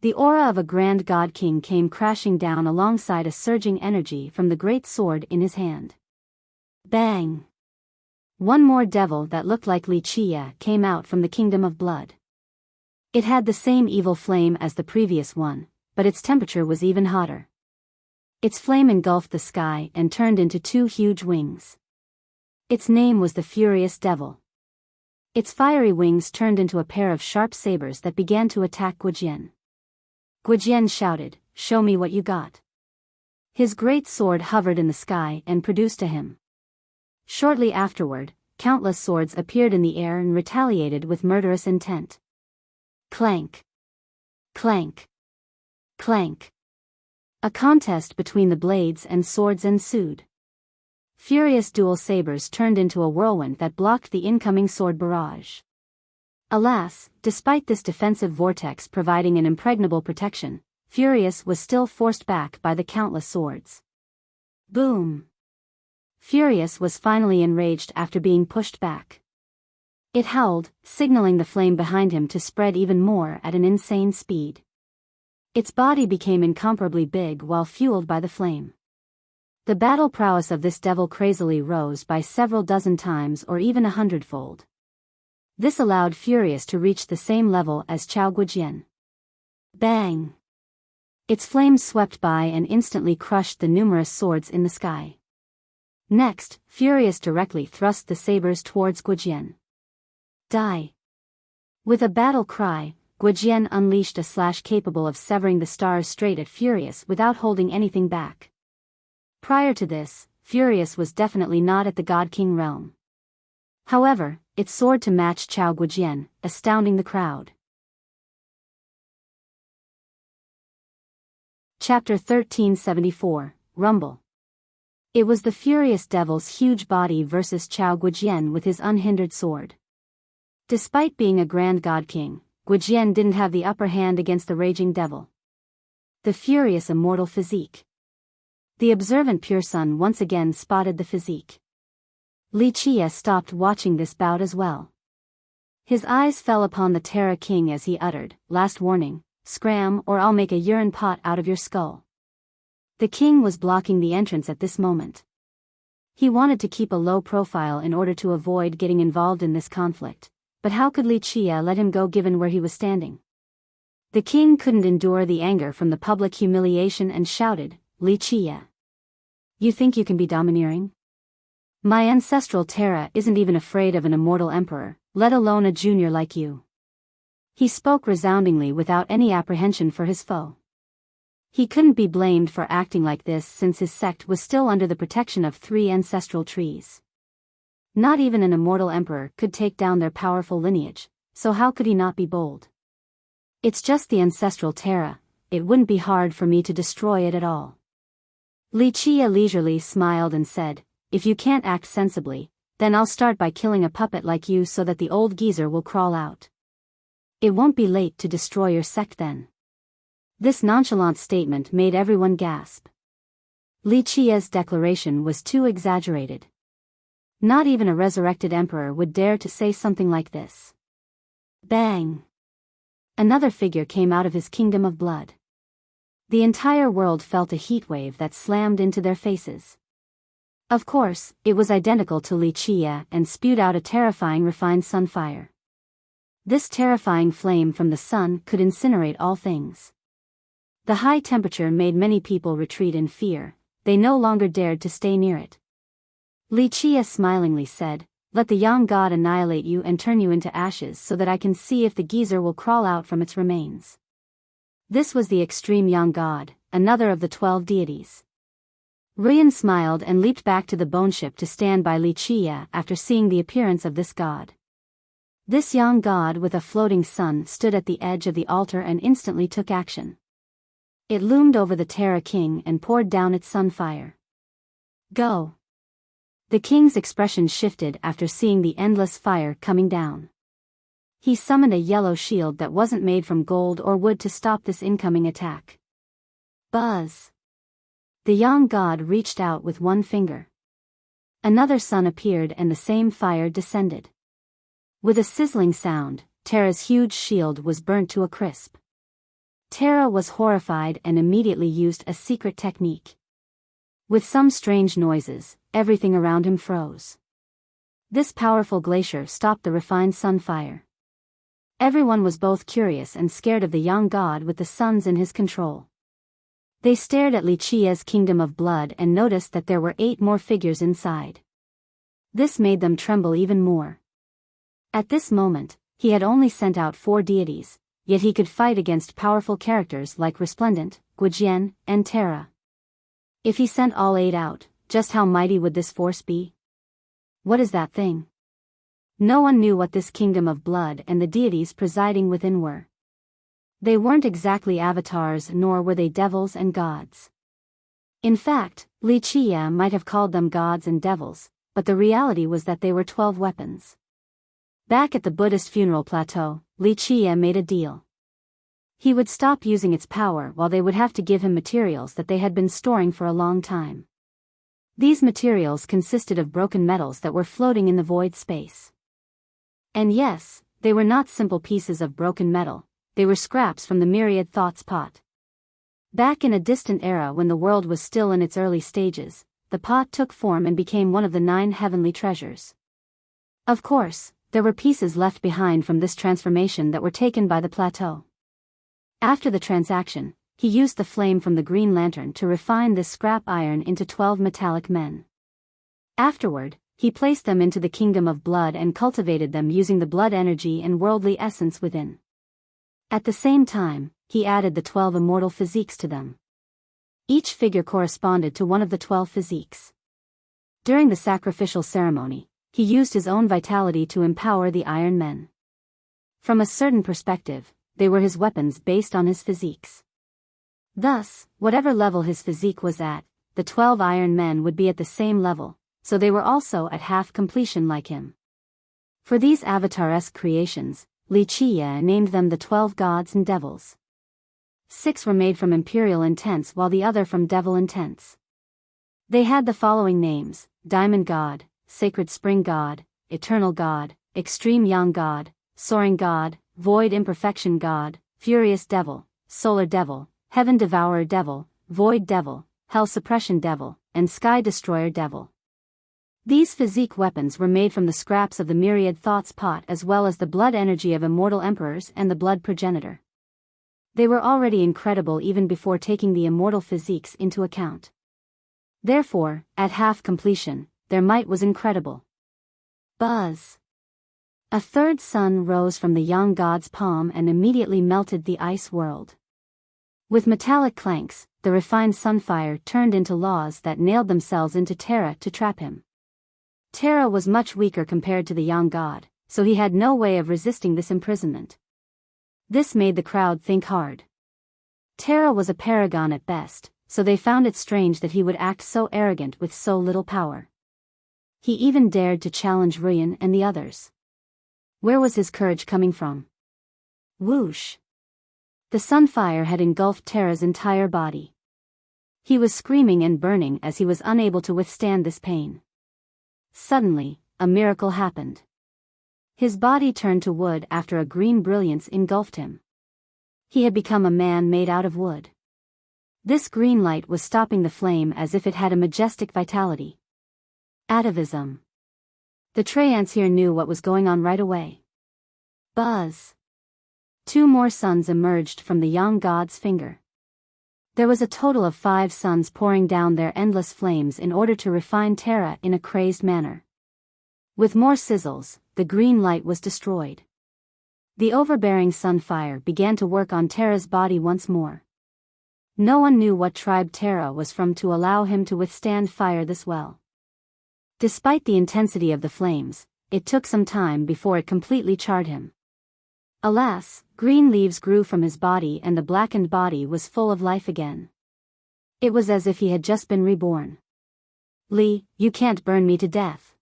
Speaker 1: The aura of a grand god king came crashing down alongside a surging energy from the great sword in his hand. Bang! One more devil that looked like Li Qie came out from the Kingdom of Blood. It had the same evil flame as the previous one, but its temperature was even hotter. Its flame engulfed the sky and turned into two huge wings. Its name was the Furious Devil. Its fiery wings turned into a pair of sharp sabers that began to attack Guijian. Guijian shouted, show me what you got. His great sword hovered in the sky and produced to him. Shortly afterward, countless swords appeared in the air and retaliated with murderous intent. Clank! Clank! Clank! A contest between the blades and swords ensued. Furious dual sabers turned into a whirlwind that blocked the incoming sword barrage. Alas, despite this defensive vortex providing an impregnable protection, Furious was still forced back by the countless swords. Boom! Furious was finally enraged after being pushed back. It howled, signaling the flame behind him to spread even more at an insane speed. Its body became incomparably big while fueled by the flame. The battle prowess of this devil crazily rose by several dozen times or even 100-fold. This allowed Furious to reach the same level as Chao Guijian. Bang! Its flames swept by and instantly crushed the numerous swords in the sky. Next, Furious directly thrust the sabers towards Guojian. Die! With a battle cry, Guojian unleashed a slash capable of severing the stars straight at Furious without holding anything back. Prior to this, Furious was definitely not at the God King realm. However, it soared to match Chao Guojian, astounding the crowd. Chapter 1374, Rumble. It was the Furious Devil's huge body versus Chao Guojian with his unhindered sword. Despite being a grand God King, Guojian didn't have the upper hand against the raging devil. The furious immortal physique. The observant Pure Sun once again spotted the physique. Li Chia stopped watching this bout as well. His eyes fell upon the Terra King as he uttered, "Last warning, scram or I'll make a urine pot out of your skull." The king was blocking the entrance at this moment. He wanted to keep a low profile in order to avoid getting involved in this conflict, but how could Li Chia let him go given where he was standing? The king couldn't endure the anger from the public humiliation and shouted, "Li Chia! You think you can be domineering? My ancestral Terra isn't even afraid of an immortal emperor, let alone a junior like you." He spoke resoundingly without any apprehension for his foe. He couldn't be blamed for acting like this since his sect was still under the protection of 3 ancestral trees. Not even an immortal emperor could take down their powerful lineage, so how could he not be bold? "It's just the ancestral Terra, it wouldn't be hard for me to destroy it at all." Li Chia leisurely smiled and said, "If you can't act sensibly, then I'll start by killing a puppet like you so that the old geezer will crawl out. It won't be late to destroy your sect then." This nonchalant statement made everyone gasp. Li Chia's declaration was too exaggerated. Not even a resurrected emperor would dare to say something like this. Bang! Another figure came out of his kingdom of blood. The entire world felt a heat wave that slammed into their faces. Of course, it was identical to Li Chia and spewed out a terrifying refined sunfire. This terrifying flame from the sun could incinerate all things. The high temperature made many people retreat in fear, they no longer dared to stay near it. Li Chia smilingly said, "Let the young god annihilate you and turn you into ashes so that I can see if the geezer will crawl out from its remains." This was the extreme young god, another of the 12 deities. Ruyan smiled and leaped back to the bone ship to stand by Li Chia after seeing the appearance of this god. This young god with a floating sun stood at the edge of the altar and instantly took action. It loomed over the Terra King and poured down its sunfire. Go! The king's expression shifted after seeing the endless fire coming down. He summoned a yellow shield that wasn't made from gold or wood to stop this incoming attack. Buzz! The young god reached out with one finger. Another sun appeared and the same fire descended. With a sizzling sound, Terra's huge shield was burnt to a crisp. Terra was horrified and immediately used a secret technique. With some strange noises, everything around him froze. This powerful glacier stopped the refined sunfire. Everyone was both curious and scared of the young god with the suns in his control. They stared at Li Chia's kingdom of blood and noticed that there were 8 more figures inside. This made them tremble even more. At this moment, he had only sent out 4 deities, yet he could fight against powerful characters like Resplendent, Guojian, and Terra. If he sent all 8 out, just how mighty would this force be? What is that thing? No one knew what this kingdom of blood and the deities presiding within were. They weren't exactly avatars nor were they devils and gods. In fact, Li Chia might have called them gods and devils, but the reality was that they were 12 weapons. Back at the Buddhist funeral plateau, Li Chia made a deal. He would stop using its power while they would have to give him materials that they had been storing for a long time. These materials consisted of broken metals that were floating in the void space. And yes, they were not simple pieces of broken metal, they were scraps from the myriad thoughts pot. Back in a distant era when the world was still in its early stages, the pot took form and became one of the 9 heavenly treasures. Of course, there were pieces left behind from this transformation that were taken by the plateau. After the transaction, he used the flame from the green lantern to refine this scrap iron into 12 metallic men. Afterward, he placed them into the kingdom of blood and cultivated them using the blood energy and worldly essence within. At the same time, he added the 12 immortal physiques to them. Each figure corresponded to one of the 12 physiques. During the sacrificial ceremony, he used his own vitality to empower the Iron Men. From a certain perspective, they were his weapons based on his physiques. Thus, whatever level his physique was at, the 12 Iron Men would be at the same level, so they were also at half completion like him. For these avatar-esque creations, Li Qie named them the 12 gods and devils. 6 were made from imperial intents while the other from devil intents. They had the following names: Diamond God, Sacred Spring God, Eternal God, Extreme Yang God, Soaring God, Void Imperfection God, Furious Devil, Solar Devil, Heaven Devourer Devil, Void Devil, Hell Suppression Devil, and Sky Destroyer Devil. These physique weapons were made from the scraps of the myriad thoughts pot as well as the blood energy of immortal emperors and the blood progenitor. They were already incredible even before taking the immortal physiques into account. Therefore, at half completion, their might was incredible. Buzz! A third sun rose from the young god's palm and immediately melted the ice world. With metallic clanks, the refined sunfire turned into laws that nailed themselves into Terra to trap him. Terra was much weaker compared to the young god, so he had no way of resisting this imprisonment. This made the crowd think hard. Terra was a paragon at best, so they found it strange that he would act so arrogant with so little power. He even dared to challenge Ruyan and the others. Where was his courage coming from? Whoosh! The sunfire had engulfed Terra's entire body. He was screaming and burning as he was unable to withstand this pain. Suddenly, a miracle happened. His body turned to wood after a green brilliance engulfed him. He had become a man made out of wood. This green light was stopping the flame as if it had a majestic vitality. Atavism. The Treantseer knew what was going on right away. Buzz! 2 more suns emerged from the young god's finger. There was a total of 5 suns pouring down their endless flames in order to refine Terra in a crazed manner. With more sizzles, the green light was destroyed. The overbearing sunfire began to work on Terra's body once more. No one knew what tribe Terra was from to allow him to withstand fire this well. Despite the intensity of the flames, it took some time before it completely charred him. Alas, green leaves grew from his body and the blackened body was full of life again. It was as if he had just been reborn. Li, you can't burn me to death.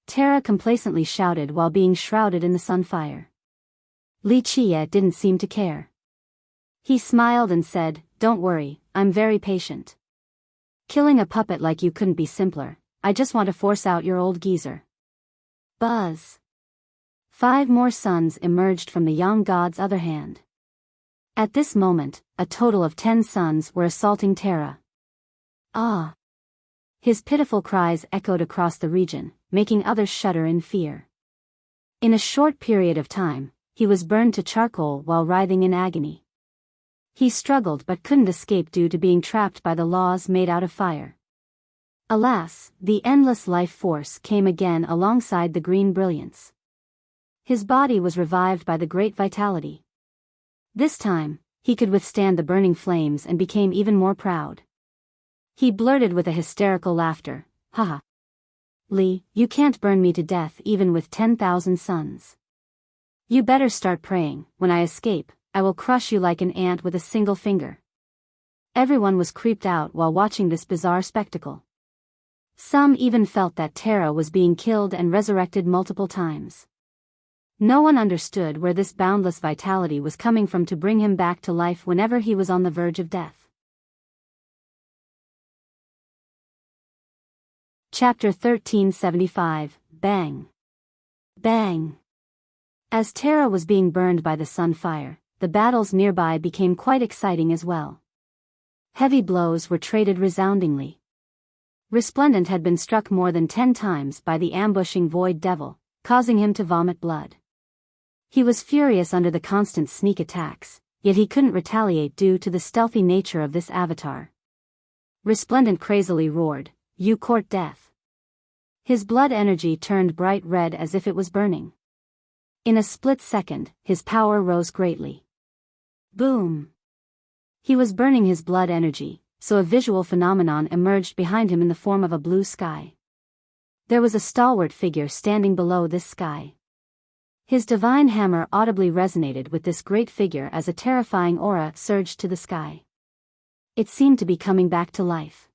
Speaker 1: Terra complacently shouted while being shrouded in the sunfire. Li Qie didn't seem to care. He smiled and said, "Don't worry, I'm very patient. Killing a puppet like you couldn't be simpler, I just want to force out your old geezer." Buzz! 5 more suns emerged from the young god's other hand. At this moment, a total of 10 suns were assaulting Terra. Ah! His pitiful cries echoed across the region, making others shudder in fear. In a short period of time, he was burned to charcoal while writhing in agony. He struggled but couldn't escape due to being trapped by the laws made out of fire. Alas, the endless life force came again alongside the green brilliance. His body was revived by the great vitality. This time, he could withstand the burning flames and became even more proud. He blurted with a hysterical laughter, "Haha! Li, you can't burn me to death even with 10,000 suns. You better start praying. When I escape, I will crush you like an ant with a single finger." Everyone was creeped out while watching this bizarre spectacle. Some even felt that Terra was being killed and resurrected multiple times. No one understood where this boundless vitality was coming from to bring him back to life whenever he was on the verge of death. Chapter 1375, Bang! Bang! As Terra was being burned by the sunfire, the battles nearby became quite exciting as well. Heavy blows were traded resoundingly. Resplendent had been struck more than 10 times by the ambushing Void Devil, causing him to vomit blood. He was furious under the constant sneak attacks, yet he couldn't retaliate due to the stealthy nature of this avatar. Resplendent crazily roared, "You court death." His blood energy turned bright red as if it was burning. In a split second, his power rose greatly. Boom! He was burning his blood energy, so a visual phenomenon emerged behind him in the form of a blue sky. There was a stalwart figure standing below this sky. His divine hammer audibly resonated with this great figure as a terrifying aura surged to the sky. It seemed to be coming back to life.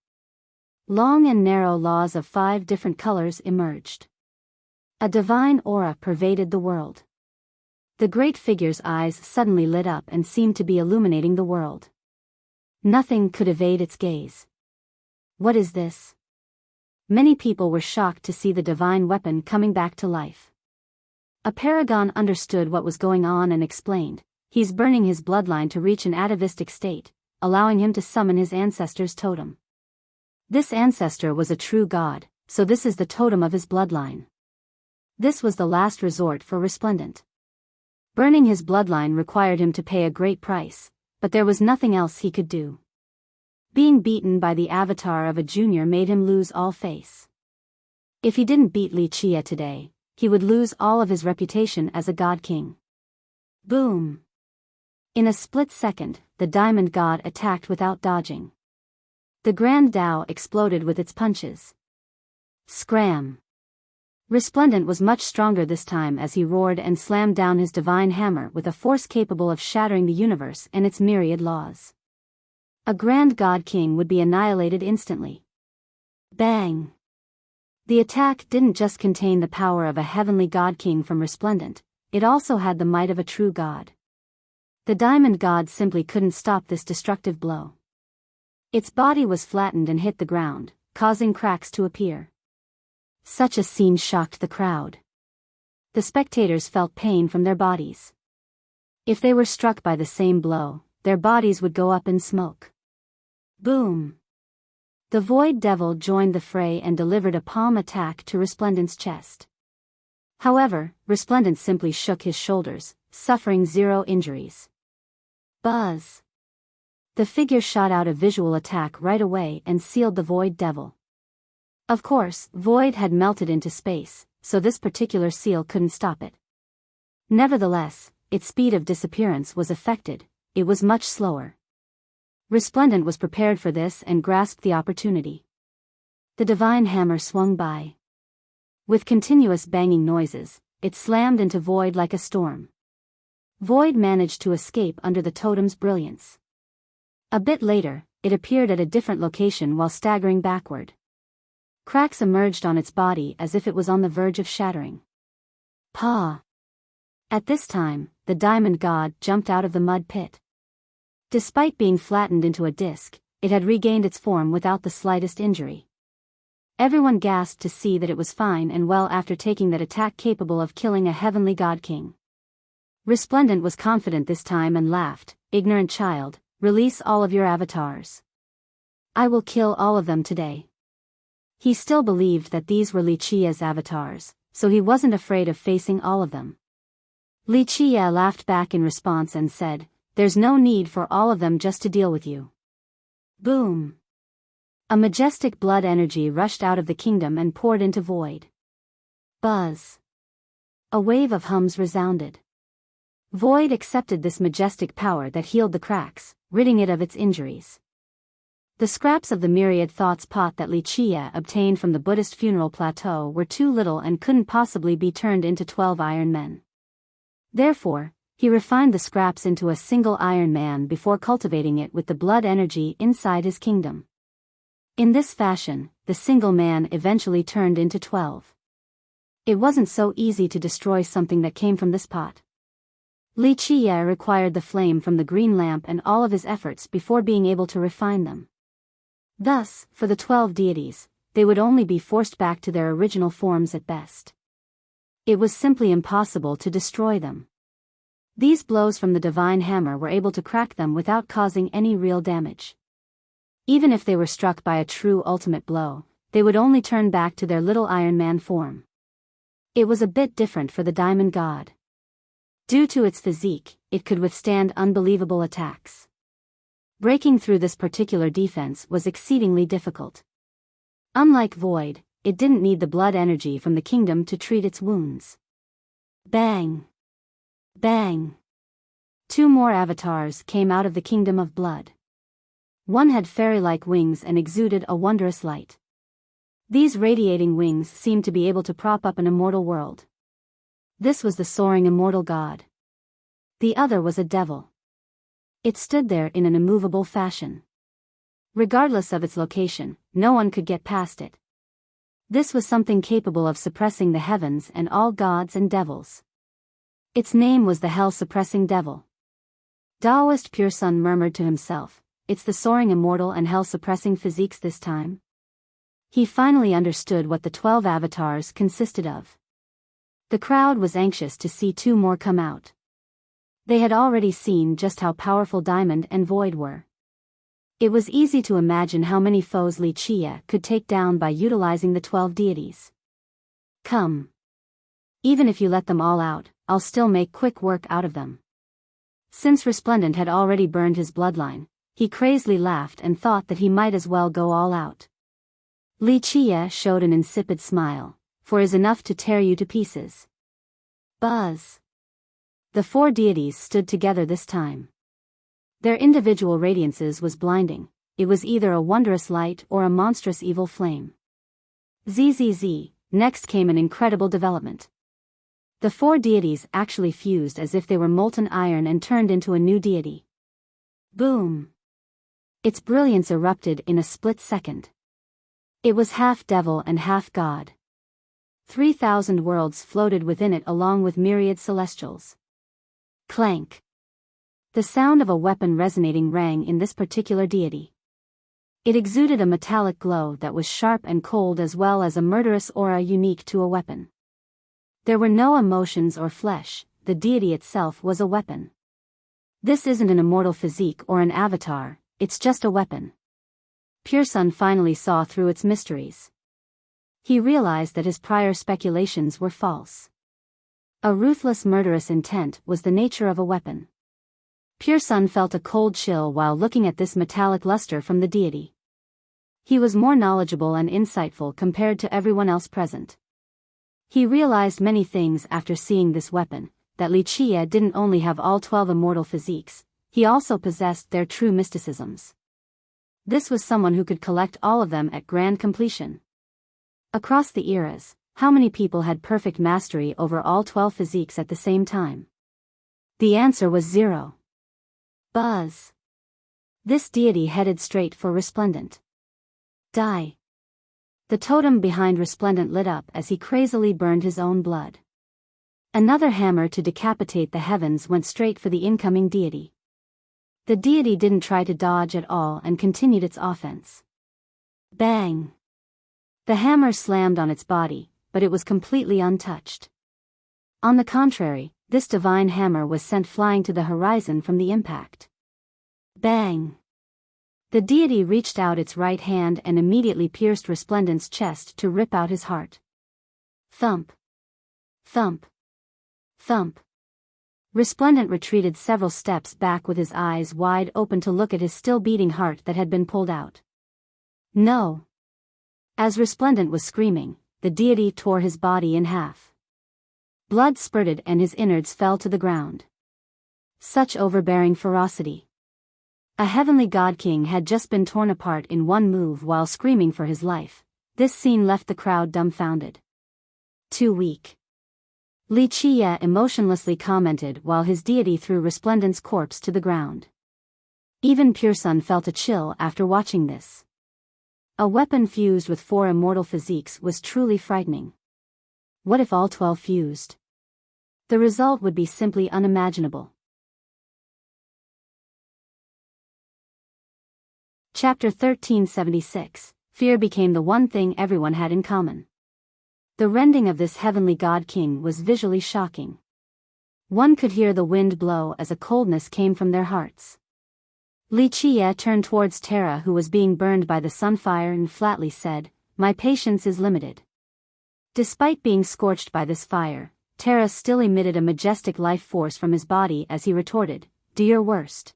Speaker 1: Long and narrow laws of 5 different colors emerged. A divine aura pervaded the world. The great figure's eyes suddenly lit up and seemed to be illuminating the world. Nothing could evade its gaze. What is this? Many people were shocked to see the divine weapon coming back to life. A paragon understood what was going on and explained, "He's burning his bloodline to reach an atavistic state, allowing him to summon his ancestor's totem. This ancestor was a true god, so this is the totem of his bloodline." This was the last resort for Resplendent. Burning his bloodline required him to pay a great price, but there was nothing else he could do. Being beaten by the avatar of a junior made him lose all face. If he didn't beat Li Chia today, he would lose all of his reputation as a god king. Boom! In a split second, the diamond god attacked without dodging. The Grand Tao exploded with its punches. Scram! Resplendent was much stronger this time as he roared and slammed down his divine hammer with a force capable of shattering the universe and its myriad laws. A grand god king would be annihilated instantly. Bang! The attack didn't just contain the power of a heavenly god king from Resplendent, it also had the might of a true god. The diamond god simply couldn't stop this destructive blow. Its body was flattened and hit the ground, causing cracks to appear. Such a scene shocked the crowd. The spectators felt pain from their bodies. If they were struck by the same blow, their bodies would go up in smoke. Boom! The Void Devil joined the fray and delivered a palm attack to Resplendent's chest. However, Resplendent simply shook his shoulders, suffering 0 injuries. Buzz! The figure shot out a visual attack right away and sealed the Void Devil. Of course, Void had melted into space, so this particular seal couldn't stop it. Nevertheless, its speed of disappearance was affected, it was much slower. Resplendent was prepared for this and grasped the opportunity. The divine hammer swung by. With continuous banging noises, it slammed into Void like a storm. Void managed to escape under the totem's brilliance. A bit later, it appeared at a different location while staggering backward. Cracks emerged on its body as if it was on the verge of shattering. Paw! At this time, the diamond god jumped out of the mud pit. Despite being flattened into a disc, it had regained its form without the slightest injury. Everyone gasped to see that it was fine and well after taking that attack capable of killing a heavenly god king. Resplendent was confident this time and laughed, "Ignorant child, release all of your avatars. I will kill all of them today." He still believed that these were Li Chia's avatars, so he wasn't afraid of facing all of them. Li Chia laughed back in response and said, "There's no need for all of them just to deal with you." Boom! A majestic blood energy rushed out of the kingdom and poured into Void. Buzz! A wave of hums resounded. Void accepted this majestic power that healed the cracks, ridding it of its injuries. The scraps of the myriad thoughts pot that Li Chia obtained from the Buddhist funeral plateau were too little and couldn't possibly be turned into 12 Iron Men. Therefore, he refined the scraps into a single Iron Man before cultivating it with the blood energy inside his kingdom. In this fashion, the single man eventually turned into 12. It wasn't so easy to destroy something that came from this pot. Li Chia required the flame from the green lamp and all of his efforts before being able to refine them. Thus, for the 12 deities, they would only be forced back to their original forms at best. It was simply impossible to destroy them. These blows from the divine hammer were able to crack them without causing any real damage. Even if they were struck by a true ultimate blow, they would only turn back to their little Iron Man form. It was a bit different for the Diamond God. Due to its physique, it could withstand unbelievable attacks. Breaking through this particular defense was exceedingly difficult. Unlike Void, it didn't need the blood energy from the kingdom to treat its wounds. Bang! Bang! Two more avatars came out of the kingdom of blood. One had fairy-like wings and exuded a wondrous light. These radiating wings seemed to be able to prop up an immortal world. This was the soaring immortal god. The other was a devil. It stood there in an immovable fashion. Regardless of its location, no one could get past it. This was something capable of suppressing the heavens and all gods and devils. Its name was the hell-suppressing devil. Taoist Pure Sun murmured to himself, "It's the soaring immortal and hell-suppressing physiques this time." He finally understood what the 12 avatars consisted of. The crowd was anxious to see two more come out. They had already seen just how powerful Diamond and Void were. It was easy to imagine how many foes Li Chia could take down by utilizing the 12 deities. "Come. Even if you let them all out, I'll still make quick work out of them." Since Resplendent had already burned his bloodline, he crazily laughed and thought that he might as well go all out. Li Chia showed an insipid smile, "For is enough to tear you to pieces." Buzz. The 4 deities stood together this time. Their individual radiances was blinding. It was either a wondrous light or a monstrous evil flame. ZZZ, next came an incredible development. The 4 deities actually fused as if they were molten iron and turned into a new deity. Boom! Its brilliance erupted in a split second. It was half devil and half god. 3,000 worlds floated within it along with myriad celestials. Clank! The sound of a weapon resonating rang in this particular deity. It exuded a metallic glow that was sharp and cold as well as a murderous aura unique to a weapon. There were no emotions or flesh, the deity itself was a weapon. This isn't an immortal physique or an avatar, it's just a weapon. Pure Sun finally saw through its mysteries. He realized that his prior speculations were false. A ruthless murderous intent was the nature of a weapon. Pure Sun felt a cold chill while looking at this metallic luster from the deity. He was more knowledgeable and insightful compared to everyone else present. He realized many things after seeing this weapon, that Li Chia didn't only have all 12 immortal physiques, he also possessed their true mysticisms. This was someone who could collect all of them at grand completion. Across the eras, how many people had perfect mastery over all 12 physiques at the same time? The answer was 0. Buzz. This deity headed straight for Resplendent. Die. The totem behind Resplendent lit up as he crazily burned his own blood. Another hammer to decapitate the heavens went straight for the incoming deity. The deity didn't try to dodge at all and continued its offense. Bang! The hammer slammed on its body, but it was completely untouched. On the contrary, this divine hammer was sent flying to the horizon from the impact. Bang! The deity reached out its right hand and immediately pierced Resplendent's chest to rip out his heart. Thump! Thump! Thump! Resplendent retreated several steps back with his eyes wide open to look at his still beating heart that had been pulled out. No! As Resplendent was screaming, the deity tore his body in half. Blood spurted and his innards fell to the ground. Such overbearing ferocity. A heavenly god king had just been torn apart in one move while screaming for his life. This scene left the crowd dumbfounded. Too weak. Li Chia emotionlessly commented while his deity threw Resplendent's corpse to the ground. Even Pure Sun felt a chill after watching this. A weapon fused with 4 immortal physiques was truly frightening. What if all 12 fused? The result would be simply unimaginable. Chapter 1376, Fear became the one thing everyone had in common. The rending of this heavenly god king was visually shocking. One could hear the wind blow as a coldness came from their hearts. Li Chia turned towards Terra, who was being burned by the sunfire, and flatly said, "My patience is limited." Despite being scorched by this fire, Terra still emitted a majestic life force from his body as he retorted, "Do your worst.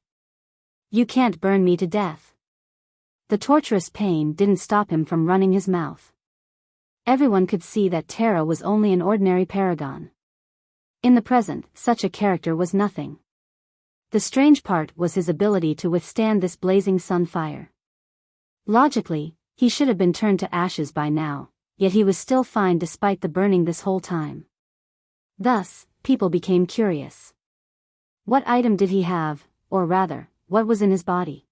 Speaker 1: You can't burn me to death." The torturous pain didn't stop him from running his mouth. Everyone could see that Terra was only an ordinary paragon. In the present, such a character was nothing. The strange part was his ability to withstand this blazing sun fire. Logically, he should have been turned to ashes by now, yet he was still fine despite the burning this whole time. Thus, people became curious. What item did he have, or rather, what was in his body?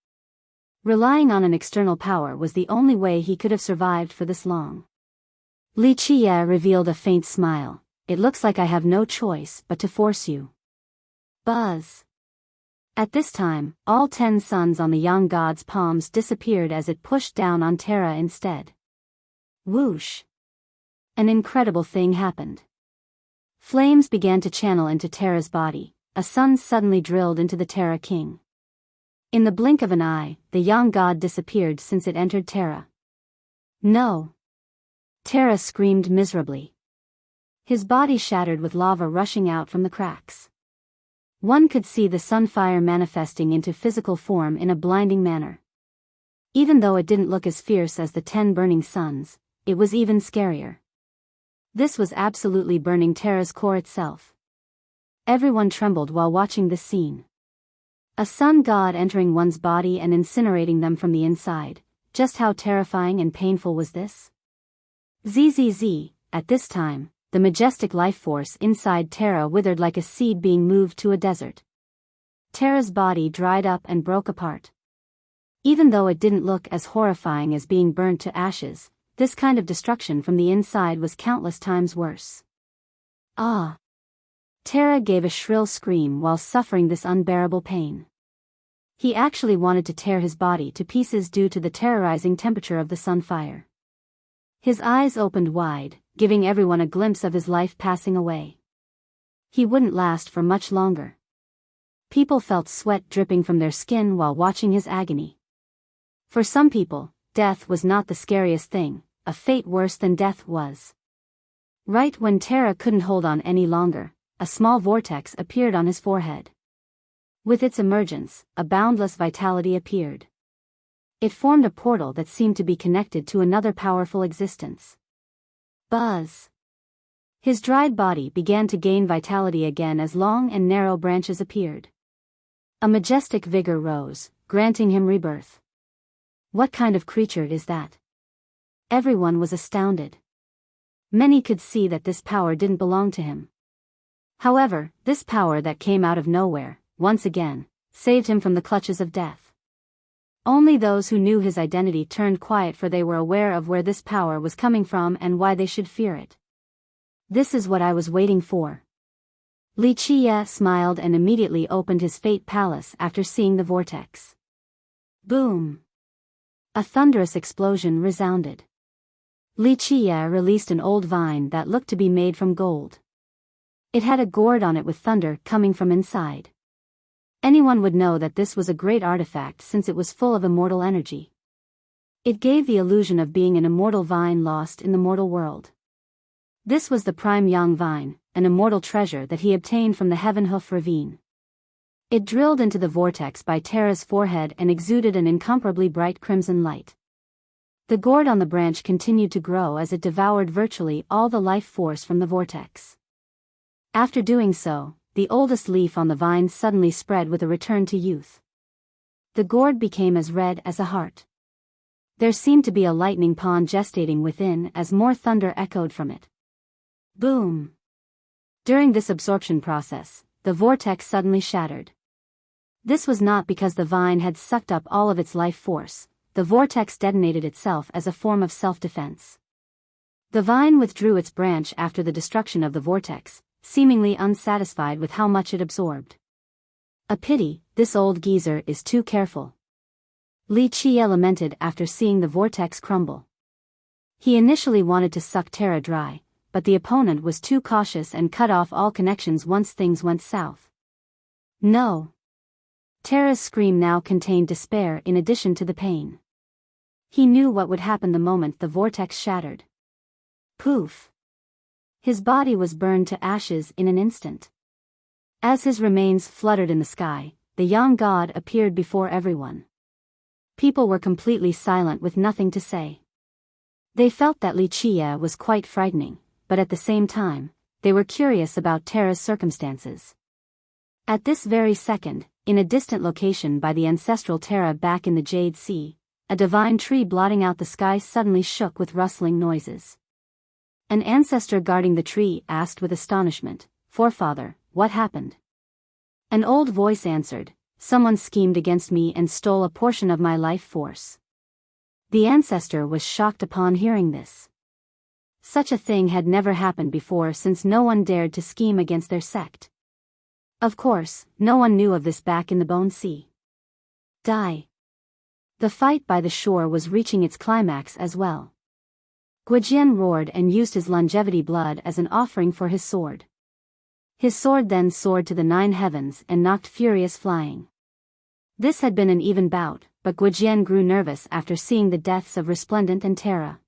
Speaker 1: Relying on an external power was the only way he could have survived for this long. Li Qie revealed a faint smile. "It looks like I have no choice but to force you." Buzz. At this time, all 10 suns on the young god's palms disappeared as it pushed down on Terra instead. Whoosh! An incredible thing happened. Flames began to channel into Terra's body. A sun suddenly drilled into the Terra King. In the blink of an eye, the young god disappeared since it entered Terra. No! Terra screamed miserably. His body shattered with lava rushing out from the cracks. One could see the sunfire manifesting into physical form in a blinding manner. Even though it didn't look as fierce as the 10 burning suns, it was even scarier. This was absolutely burning Terra's core itself. Everyone trembled while watching this scene. A sun god entering one's body and incinerating them from the inside. Just how terrifying and painful was this? Zzz, at this time, the majestic life force inside Terra withered like a seed being moved to a desert. Terra's body dried up and broke apart. Even though it didn't look as horrifying as being burnt to ashes, this kind of destruction from the inside was countless times worse. Ah! Terra gave a shrill scream while suffering this unbearable pain. He actually wanted to tear his body to pieces due to the terrorizing temperature of the sunfire. His eyes opened wide, giving everyone a glimpse of his life passing away. He wouldn't last for much longer. People felt sweat dripping from their skin while watching his agony. For some people, death was not the scariest thing, a fate worse than death was. Right when Terra couldn't hold on any longer, a small vortex appeared on his forehead. With its emergence, a boundless vitality appeared. It formed a portal that seemed to be connected to another powerful existence. Buzz. His dried body began to gain vitality again as long and narrow branches appeared. A majestic vigor rose, granting him rebirth. What kind of creature is that? Everyone was astounded. Many could see that this power didn't belong to him. However, this power that came out of nowhere, once again, saved him from the clutches of death. Only those who knew his identity turned quiet, for they were aware of where this power was coming from and why they should fear it. "This is what I was waiting for." Li Qie smiled and immediately opened his fate palace after seeing the vortex. Boom! A thunderous explosion resounded. Li Qie released an old vine that looked to be made from gold. It had a gourd on it with thunder coming from inside. Anyone would know that this was a great artifact since it was full of immortal energy. It gave the illusion of being an immortal vine lost in the mortal world. This was the prime yang vine, an immortal treasure that he obtained from the Heaven Hoof ravine. It drilled into the vortex by Terra's forehead and exuded an incomparably bright crimson light. The gourd on the branch continued to grow as it devoured virtually all the life force from the vortex. After doing so, the oldest leaf on the vine suddenly spread with a return to youth. The gourd became as red as a heart. There seemed to be a lightning pond gestating within as more thunder echoed from it. Boom! During this absorption process, the vortex suddenly shattered. This was not because the vine had sucked up all of its life force. The vortex detonated itself as a form of self-defense. The vine withdrew its branch after the destruction of the vortex, seemingly unsatisfied with how much it absorbed. "A pity, this old geezer is too careful," Li Qie lamented after seeing the vortex crumble. He initially wanted to suck Terra dry, but the opponent was too cautious and cut off all connections once things went south. No! Terra's scream now contained despair in addition to the pain. He knew what would happen the moment the vortex shattered. Poof! His body was burned to ashes in an instant. As his remains fluttered in the sky, the young god appeared before everyone. People were completely silent with nothing to say. They felt that Li Qie was quite frightening, but at the same time, they were curious about Terra's circumstances. At this very second, in a distant location by the ancestral Terra back in the Jade Sea, a divine tree blotting out the sky suddenly shook with rustling noises. An ancestor guarding the tree asked with astonishment, "Forefather, what happened?" An old voice answered, "Someone schemed against me and stole a portion of my life force." The ancestor was shocked upon hearing this. Such a thing had never happened before, since no one dared to scheme against their sect. Of course, no one knew of this back in the Bone Sea. Die. The fight by the shore was reaching its climax as well. Guijian roared and used his longevity blood as an offering for his sword. His sword then soared to the 9 heavens and knocked Furious flying. This had been an even bout, but Guijian grew nervous after seeing the deaths of Resplendent and Terra.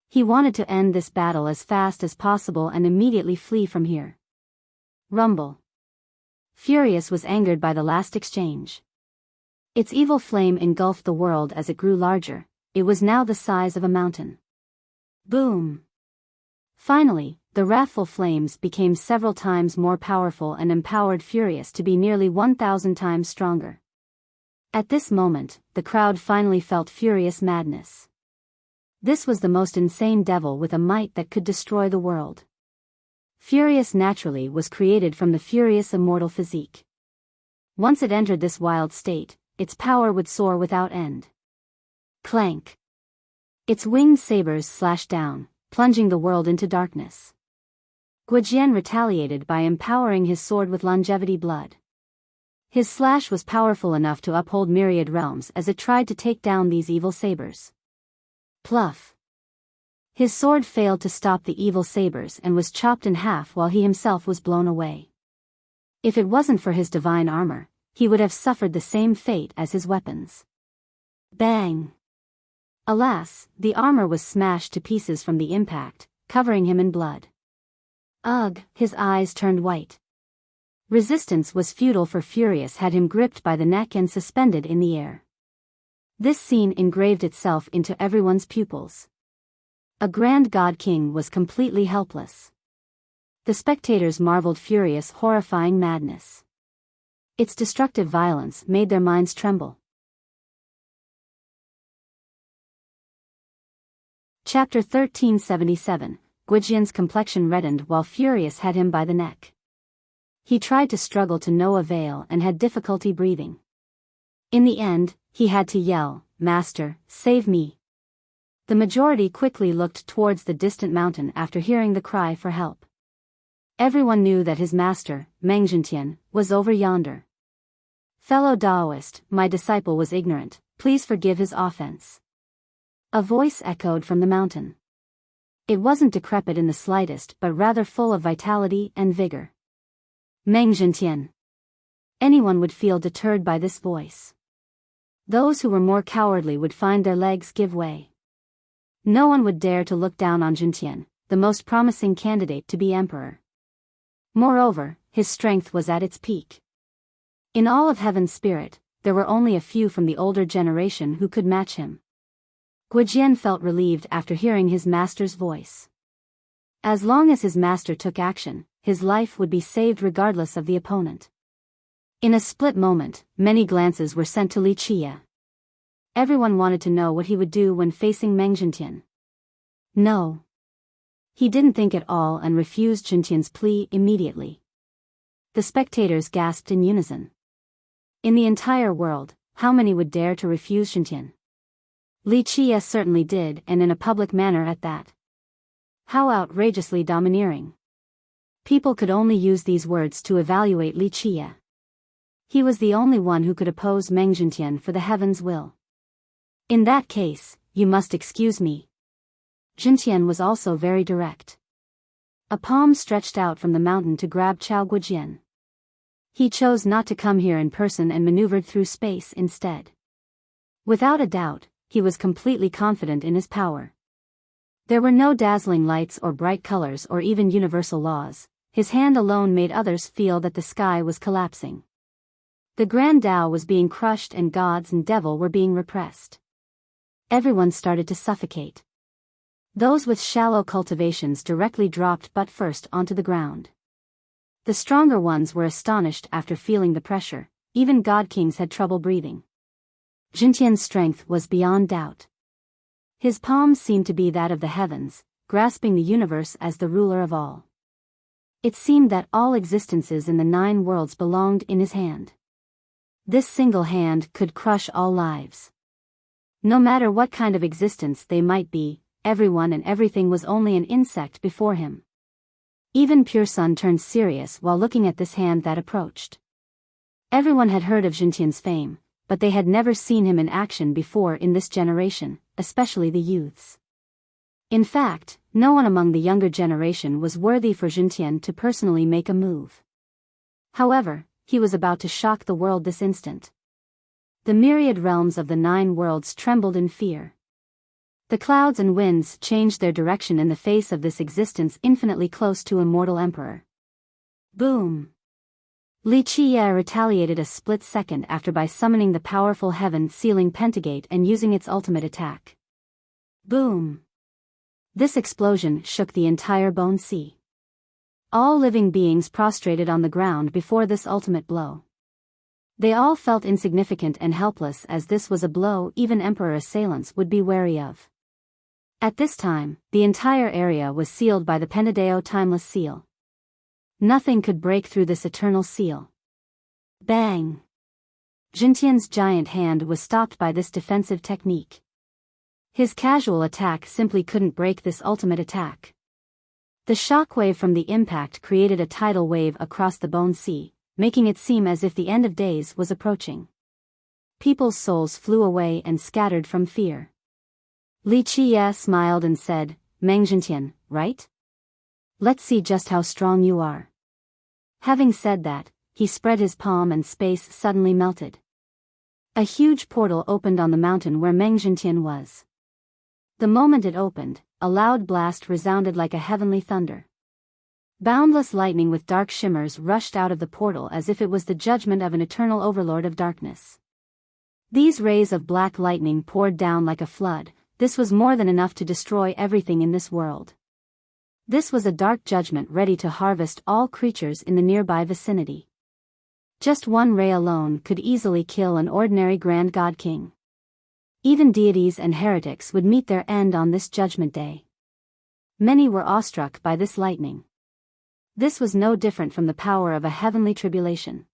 Speaker 1: He wanted to end this battle as fast as possible and immediately flee from here. Rumble. Furious was angered by the last exchange. Its evil flame engulfed the world as it grew larger. It was now the size of a mountain. Boom. Finally, the wrathful flames became several times more powerful and empowered Furious to be nearly 1,000 times stronger. At this moment, the crowd finally felt Furious madness. This was the most insane devil with a might that could destroy the world. Furious naturally was created from the Furious immortal physique. Once it entered this wild state, its power would soar without end. Clank. Its winged sabers slashed down, plunging the world into darkness. Guijian retaliated by empowering his sword with longevity blood. His slash was powerful enough to uphold myriad realms as it tried to take down these evil sabers. Pluff. His sword failed to stop the evil sabers and was chopped in half while he himself was blown away. If it wasn't for his divine armor, he would have suffered the same fate as his weapons. Bang! Alas, the armor was smashed to pieces from the impact, covering him in blood. Ugh, his eyes turned white. Resistance was futile, for Furious had him gripped by the neck and suspended in the air. This scene engraved itself into everyone's pupils. A grand god king was completely helpless. The spectators marveled Furious' horrifying madness. Its destructive violence made their minds tremble. Chapter 1377, Guijian's complexion reddened while Furious had him by the neck. He tried to struggle to no avail and had difficulty breathing. In the end, he had to yell, "Master, save me!" The majority quickly looked towards the distant mountain after hearing the cry for help. Everyone knew that his master, Meng Zhentian, was over yonder. "Fellow Daoist, my disciple was ignorant, please forgive his offense." A voice echoed from the mountain. It wasn't decrepit in the slightest but rather full of vitality and vigor. Meng Zhentian. Anyone would feel deterred by this voice. Those who were more cowardly would find their legs give way. No one would dare to look down on Zhentian, the most promising candidate to be emperor. Moreover, his strength was at its peak. In all of Heaven's spirit, there were only a few from the older generation who could match him. Guijian felt relieved after hearing his master's voice. As long as his master took action, his life would be saved regardless of the opponent. In a split moment, many glances were sent to Li Qie. Everyone wanted to know what he would do when facing Meng Zhentian. No. He didn't think at all and refused Zhentian's plea immediately. The spectators gasped in unison. In the entire world, how many would dare to refuse Zhentian? Li Qie certainly did, and in a public manner at that. How outrageously domineering. People could only use these words to evaluate Li Qie. He was the only one who could oppose Meng Zhentian for the heaven's will. "In that case, you must excuse me." Zhentian was also very direct. A palm stretched out from the mountain to grab Chao Guijian. He chose not to come here in person and maneuvered through space instead. Without a doubt, he was completely confident in his power. There were no dazzling lights or bright colors or even universal laws. His hand alone made others feel that the sky was collapsing. The grand Tao was being crushed and gods and devil were being repressed. Everyone started to suffocate. Those with shallow cultivations directly dropped butt first onto the ground. The stronger ones were astonished after feeling the pressure. Even god kings had trouble breathing. Jintian's strength was beyond doubt. His palms seemed to be that of the heavens, grasping the universe as the ruler of all. It seemed that all existences in the 9 worlds belonged in his hand. This single hand could crush all lives. No matter what kind of existence they might be, everyone and everything was only an insect before him. Even Pure Sun turned serious while looking at this hand that approached. Everyone had heard of Jintian's fame, but they had never seen him in action before in this generation, especially the youths. In fact, no one among the younger generation was worthy for Jintian to personally make a move. However, he was about to shock the world this instant. The myriad realms of the 9 worlds trembled in fear. The clouds and winds changed their direction in the face of this existence infinitely close to immortal emperor. Boom! Li Qiye retaliated a split second after by summoning the powerful heaven-sealing pentagate and using its ultimate attack. Boom! This explosion shook the entire bone sea. All living beings prostrated on the ground before this ultimate blow. They all felt insignificant and helpless as this was a blow even emperor assailants would be wary of. At this time, the entire area was sealed by the Pentadeo timeless seal. Nothing could break through this eternal seal. Bang! Jintian's giant hand was stopped by this defensive technique. His casual attack simply couldn't break this ultimate attack. The shockwave from the impact created a tidal wave across the bone sea, making it seem as if the end of days was approaching. People's souls flew away and scattered from fear. Li Qiye smiled and said, "Meng Jintian, right? Let's see just how strong you are." Having said that, he spread his palm and space suddenly melted. A huge portal opened on the mountain where Meng Jintian was. The moment it opened, a loud blast resounded like a heavenly thunder. Boundless lightning with dark shimmers rushed out of the portal as if it was the judgment of an eternal overlord of darkness. These rays of black lightning poured down like a flood. This was more than enough to destroy everything in this world. This was a dark judgment ready to harvest all creatures in the nearby vicinity. Just one ray alone could easily kill an ordinary grand god king. Even deities and heretics would meet their end on this judgment day. Many were awestruck by this lightning. This was no different from the power of a heavenly tribulation.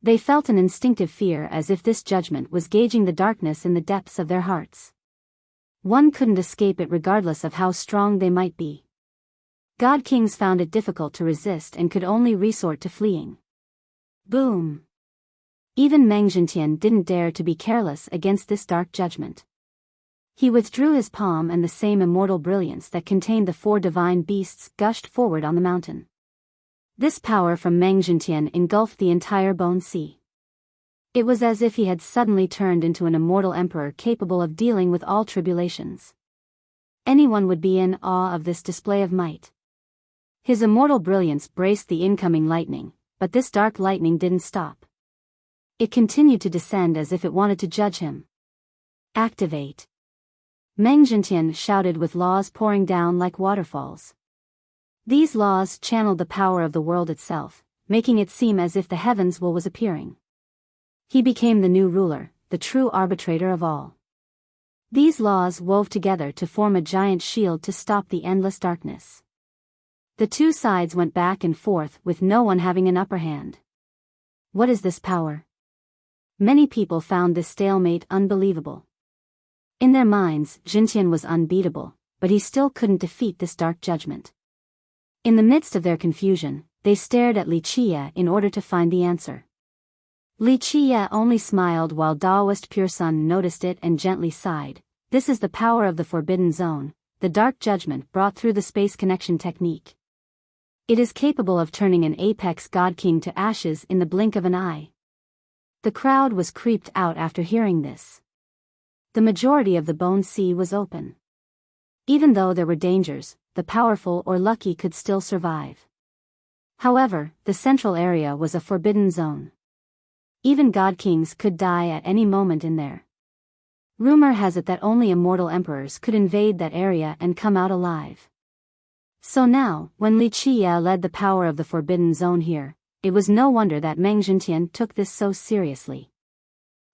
Speaker 1: They felt an instinctive fear as if this judgment was gauging the darkness in the depths of their hearts. One couldn't escape it regardless of how strong they might be. God kings found it difficult to resist and could only resort to fleeing. Boom! Even Meng Jintian didn't dare to be careless against this dark judgment. He withdrew his palm and the same immortal brilliance that contained the 4 divine beasts gushed forward on the mountain. This power from Meng Jintian engulfed the entire bone sea. It was as if he had suddenly turned into an immortal emperor capable of dealing with all tribulations. Anyone would be in awe of this display of might. His immortal brilliance braced the incoming lightning, but this dark lightning didn't stop. It continued to descend as if it wanted to judge him. Activate! Meng Jintian shouted with laws pouring down like waterfalls. These laws channeled the power of the world itself, making it seem as if the heavens was appearing. He became the new ruler, the true arbitrator of all. These laws wove together to form a giant shield to stop the endless darkness. The two sides went back and forth with no one having an upper hand. What is this power? Many people found this stalemate unbelievable. In their minds, Jintian was unbeatable, but he still couldn't defeat this dark judgment. In the midst of their confusion, they stared at Li Qiye in order to find the answer. Li Qiye only smiled while Daoist Pure Sun noticed it and gently sighed. This is the power of the Forbidden Zone, the dark judgment brought through the space connection technique. It is capable of turning an apex god king to ashes in the blink of an eye. The crowd was creeped out after hearing this. The majority of the bone sea was open. Even though there were dangers, the powerful or lucky could still survive. However, the central area was a forbidden zone. Even god kings could die at any moment in there. Rumor has it that only immortal emperors could invade that area and come out alive. So now, when Li Qiye led the power of the forbidden zone here, it was no wonder that Meng Zhintian took this so seriously.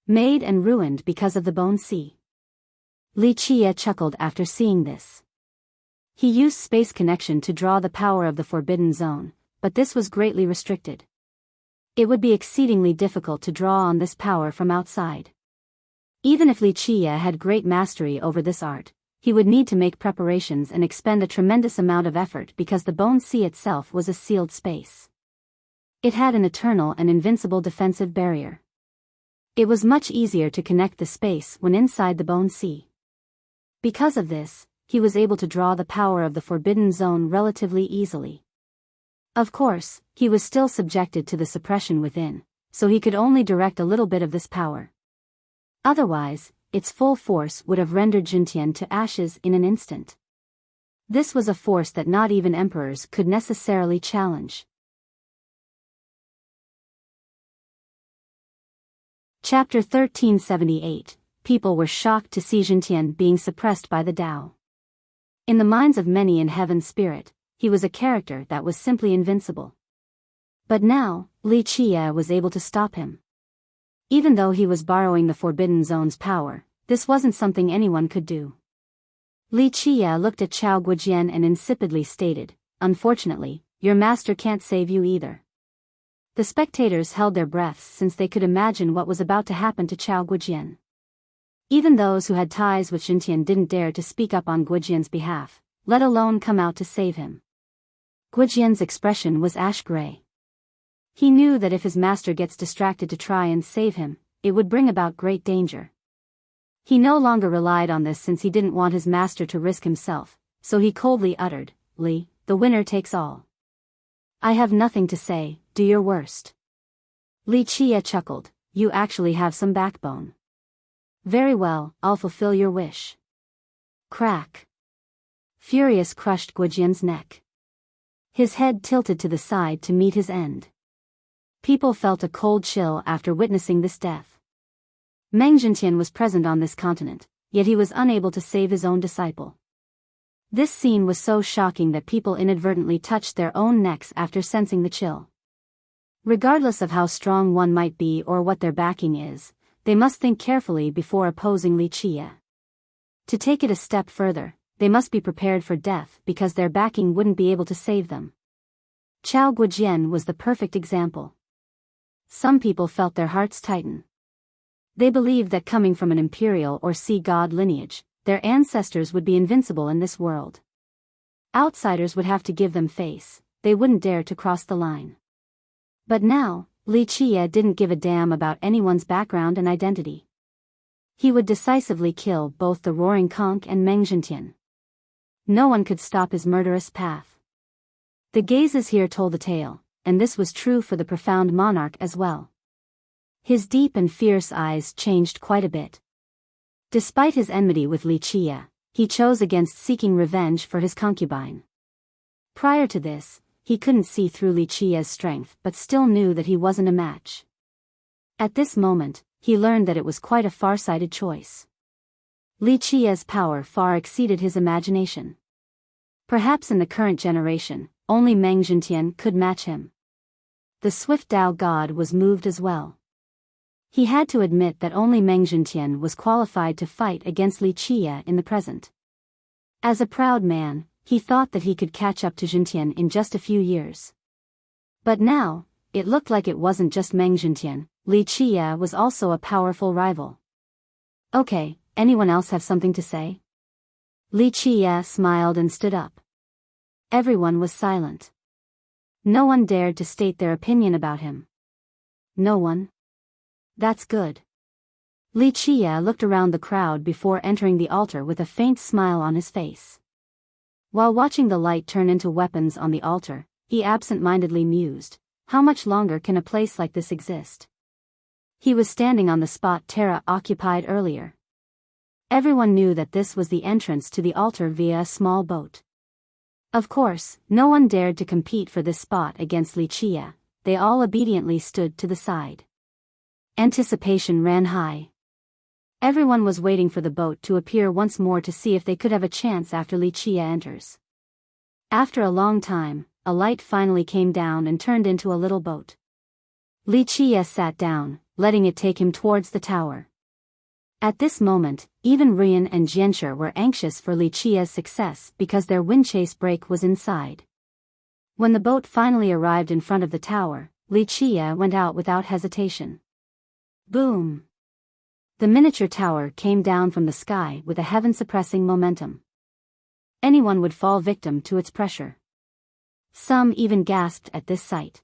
Speaker 1: Made and ruined because of the Bone Sea. Li Qiye chuckled after seeing this. He used space connection to draw the power of the forbidden zone, but this was greatly restricted. It would be exceedingly difficult to draw on this power from outside. Even if Li Qiye had great mastery over this art, he would need to make preparations and expend a tremendous amount of effort because the Bone Sea itself was a sealed space. It had an eternal and invincible defensive barrier. It was much easier to connect the space when inside the Bone Sea. Because of this, he was able to draw the power of the forbidden zone relatively easily. Of course, he was still subjected to the suppression within, so he could only direct a little bit of this power. Otherwise, its full force would have rendered Zhintian to ashes in an instant. This was a force that not even emperors could necessarily challenge. Chapter 1378. People were shocked to see Zhintian being suppressed by the Tao. In the minds of many in Heaven's spirit, he was a character that was simply invincible. But now, Li Qiye was able to stop him. Even though he was borrowing the Forbidden Zone's power, this wasn't something anyone could do. Li Qiye looked at Chao Guojian and insipidly stated, "Unfortunately, your master can't save you either." The spectators held their breaths since they could imagine what was about to happen to Chao Guojian. Even those who had ties with Zhintian didn't dare to speak up on Guojian's behalf, let alone come out to save him. Guojian's expression was ash-gray. He knew that if his master gets distracted to try and save him, it would bring about great danger. He no longer relied on this since he didn't want his master to risk himself, so he coldly uttered, "Li, the winner takes all. I have nothing to say, do your worst." Li Qiye chuckled, "You actually have some backbone. Very well, I'll fulfill your wish." Crack. Furious crushed Guojian's neck. His head tilted to the side to meet his end. People felt a cold chill after witnessing this death. Meng Zhintian was present on this continent, yet he was unable to save his own disciple. This scene was so shocking that people inadvertently touched their own necks after sensing the chill. Regardless of how strong one might be or what their backing is, they must think carefully before opposing Li Qiye. To take it a step further, they must be prepared for death because their backing wouldn't be able to save them. Chao Guojian was the perfect example. Some people felt their hearts tighten. They believed that coming from an imperial or sea god lineage, their ancestors would be invincible in this world. Outsiders would have to give them face, they wouldn't dare to cross the line. But now, Li Qiye didn't give a damn about anyone's background and identity. He would decisively kill both the Roaring Conch and Meng Zhintian. No one could stop his murderous path. The gazes here told the tale, and this was true for the profound monarch as well. His deep and fierce eyes changed quite a bit. Despite his enmity with Li Qiye, he chose against seeking revenge for his concubine. Prior to this, he couldn't see through Li Qiye's strength but still knew that he wasn't a match. At this moment, he learned that it was quite a far-sighted choice. Li Qiye's power far exceeded his imagination. Perhaps in the current generation, only Meng Zhintian could match him. The swift Tao god was moved as well. He had to admit that only Meng Zhintian was qualified to fight against Li Qiye in the present. As a proud man, he thought that he could catch up to Zhintian in just a few years. But now, it looked like it wasn't just Meng Zhintian, Li Qiye was also a powerful rival. "Okay, anyone else have something to say?" Li Qiye smiled and stood up. Everyone was silent. No one dared to state their opinion about him. No one? That's good. Li Qiye looked around the crowd before entering the altar with a faint smile on his face. While watching the light turn into weapons on the altar, he absent-mindedly mused, how much longer can a place like this exist? He was standing on the spot Terra occupied earlier. Everyone knew that this was the entrance to the altar via a small boat. Of course, no one dared to compete for this spot against Wuxia. They all obediently stood to the side. Anticipation ran high. Everyone was waiting for the boat to appear once more to see if they could have a chance after Wuxia enters. After a long time, a light finally came down and turned into a little boat. Wuxia sat down, letting it take him towards the tower. At this moment, even Ruyan and Jianshi were anxious for Wuxia's success because their windchase brake was inside. When the boat finally arrived in front of the tower, Wuxia went out without hesitation. Boom! The miniature tower came down from the sky with a heaven-suppressing momentum. Anyone would fall victim to its pressure. Some even gasped at this sight.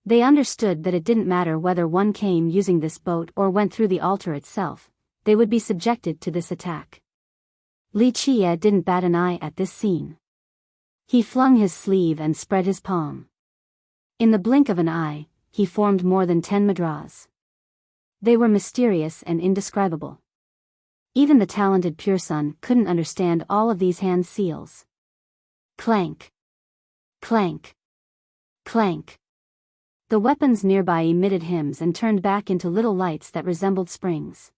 Speaker 1: They understood that it didn't matter whether one came using this boat or went through the altar itself, they would be subjected to this attack. Wuxia didn't bat an eye at this scene. He flung his sleeve and spread his palm. In the blink of an eye, he formed more than 10 mudras. They were mysterious and indescribable. Even the talented Pure Sun couldn't understand all of these hand seals. Clank! Clank! Clank! The weapons nearby emitted hymns and turned back into little lights that resembled springs.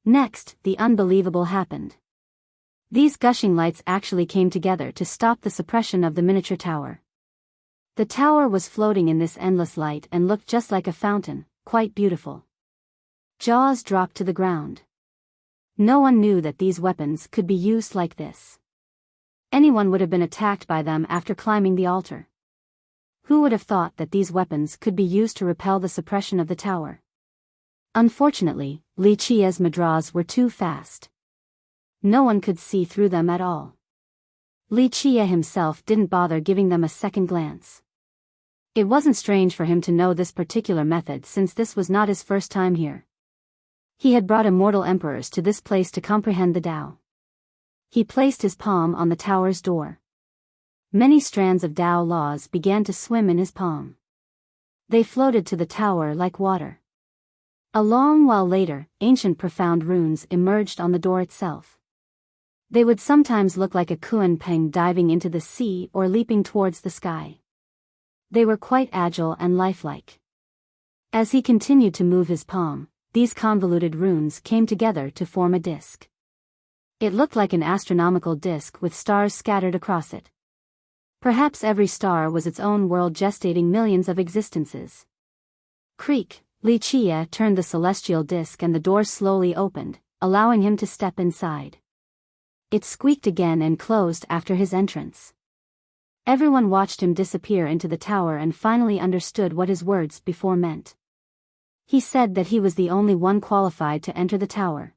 Speaker 1: Next, the unbelievable happened. These gushing lights actually came together to stop the suppression of the miniature tower. The tower was floating in this endless light and looked just like a fountain, quite beautiful. Jaws dropped to the ground. No one knew that these weapons could be used like this. Anyone would have been attacked by them after climbing the altar. Who would have thought that these weapons could be used to repel the suppression of the tower? Unfortunately, Wuxia's mudras were too fast. No one could see through them at all. Wuxia himself didn't bother giving them a second glance. It wasn't strange for him to know this particular method since this was not his first time here. He had brought immortal emperors to this place to comprehend the Tao. He placed his palm on the tower's door. Many strands of Tao laws began to swim in his palm. They floated to the tower like water. A long while later, ancient profound runes emerged on the door itself. They would sometimes look like a Kuan Peng diving into the sea or leaping towards the sky. They were quite agile and lifelike. As he continued to move his palm, these convoluted runes came together to form a disk. It looked like an astronomical disk with stars scattered across it. Perhaps every star was its own world gestating millions of existences. Creak! Wuxia turned the celestial disk and the door slowly opened, allowing him to step inside. It squeaked again and closed after his entrance. Everyone watched him disappear into the tower and finally understood what his words before meant. He said that he was the only one qualified to enter the tower.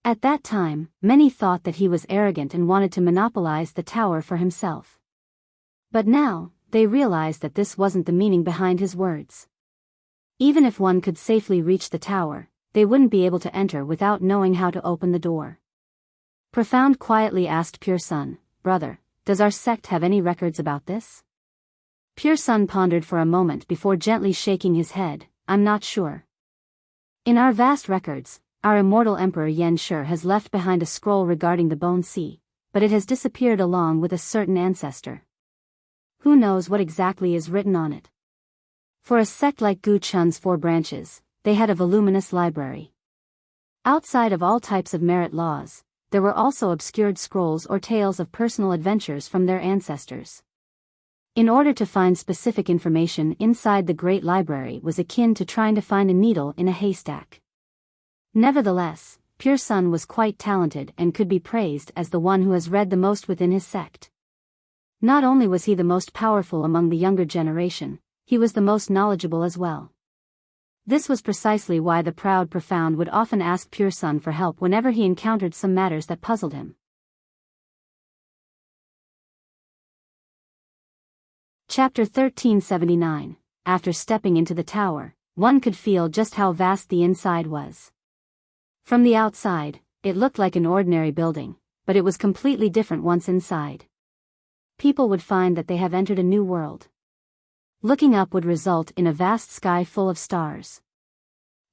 Speaker 1: At that time, many thought that he was arrogant and wanted to monopolize the tower for himself. But now, they realized that this wasn't the meaning behind his words. Even if one could safely reach the tower, they wouldn't be able to enter without knowing how to open the door. Profound quietly asked Pure Sun, "Brother, does our sect have any records about this?" Pure Sun pondered for a moment before gently shaking his head, "I'm not sure. In our vast records, our immortal Emperor Yen Shi has left behind a scroll regarding the Bone Sea, but it has disappeared along with a certain ancestor. Who knows what exactly is written on it?" For a sect like Gu Chun's 4 branches, they had a voluminous library. Outside of all types of merit laws, there were also obscured scrolls or tales of personal adventures from their ancestors. In order to find specific information inside the Great Library was akin to trying to find a needle in a haystack. Nevertheless, Pure Sun was quite talented and could be praised as the one who has read the most within his sect. Not only was he the most powerful among the younger generation, he was the most knowledgeable as well. This was precisely why the proud Profound would often ask Pure Sun for help whenever he encountered some matters that puzzled him. Chapter 1379. After stepping into the tower, one could feel just how vast the inside was. From the outside, it looked like an ordinary building, but it was completely different once inside. People would find that they have entered a new world. Looking up would result in a vast sky full of stars.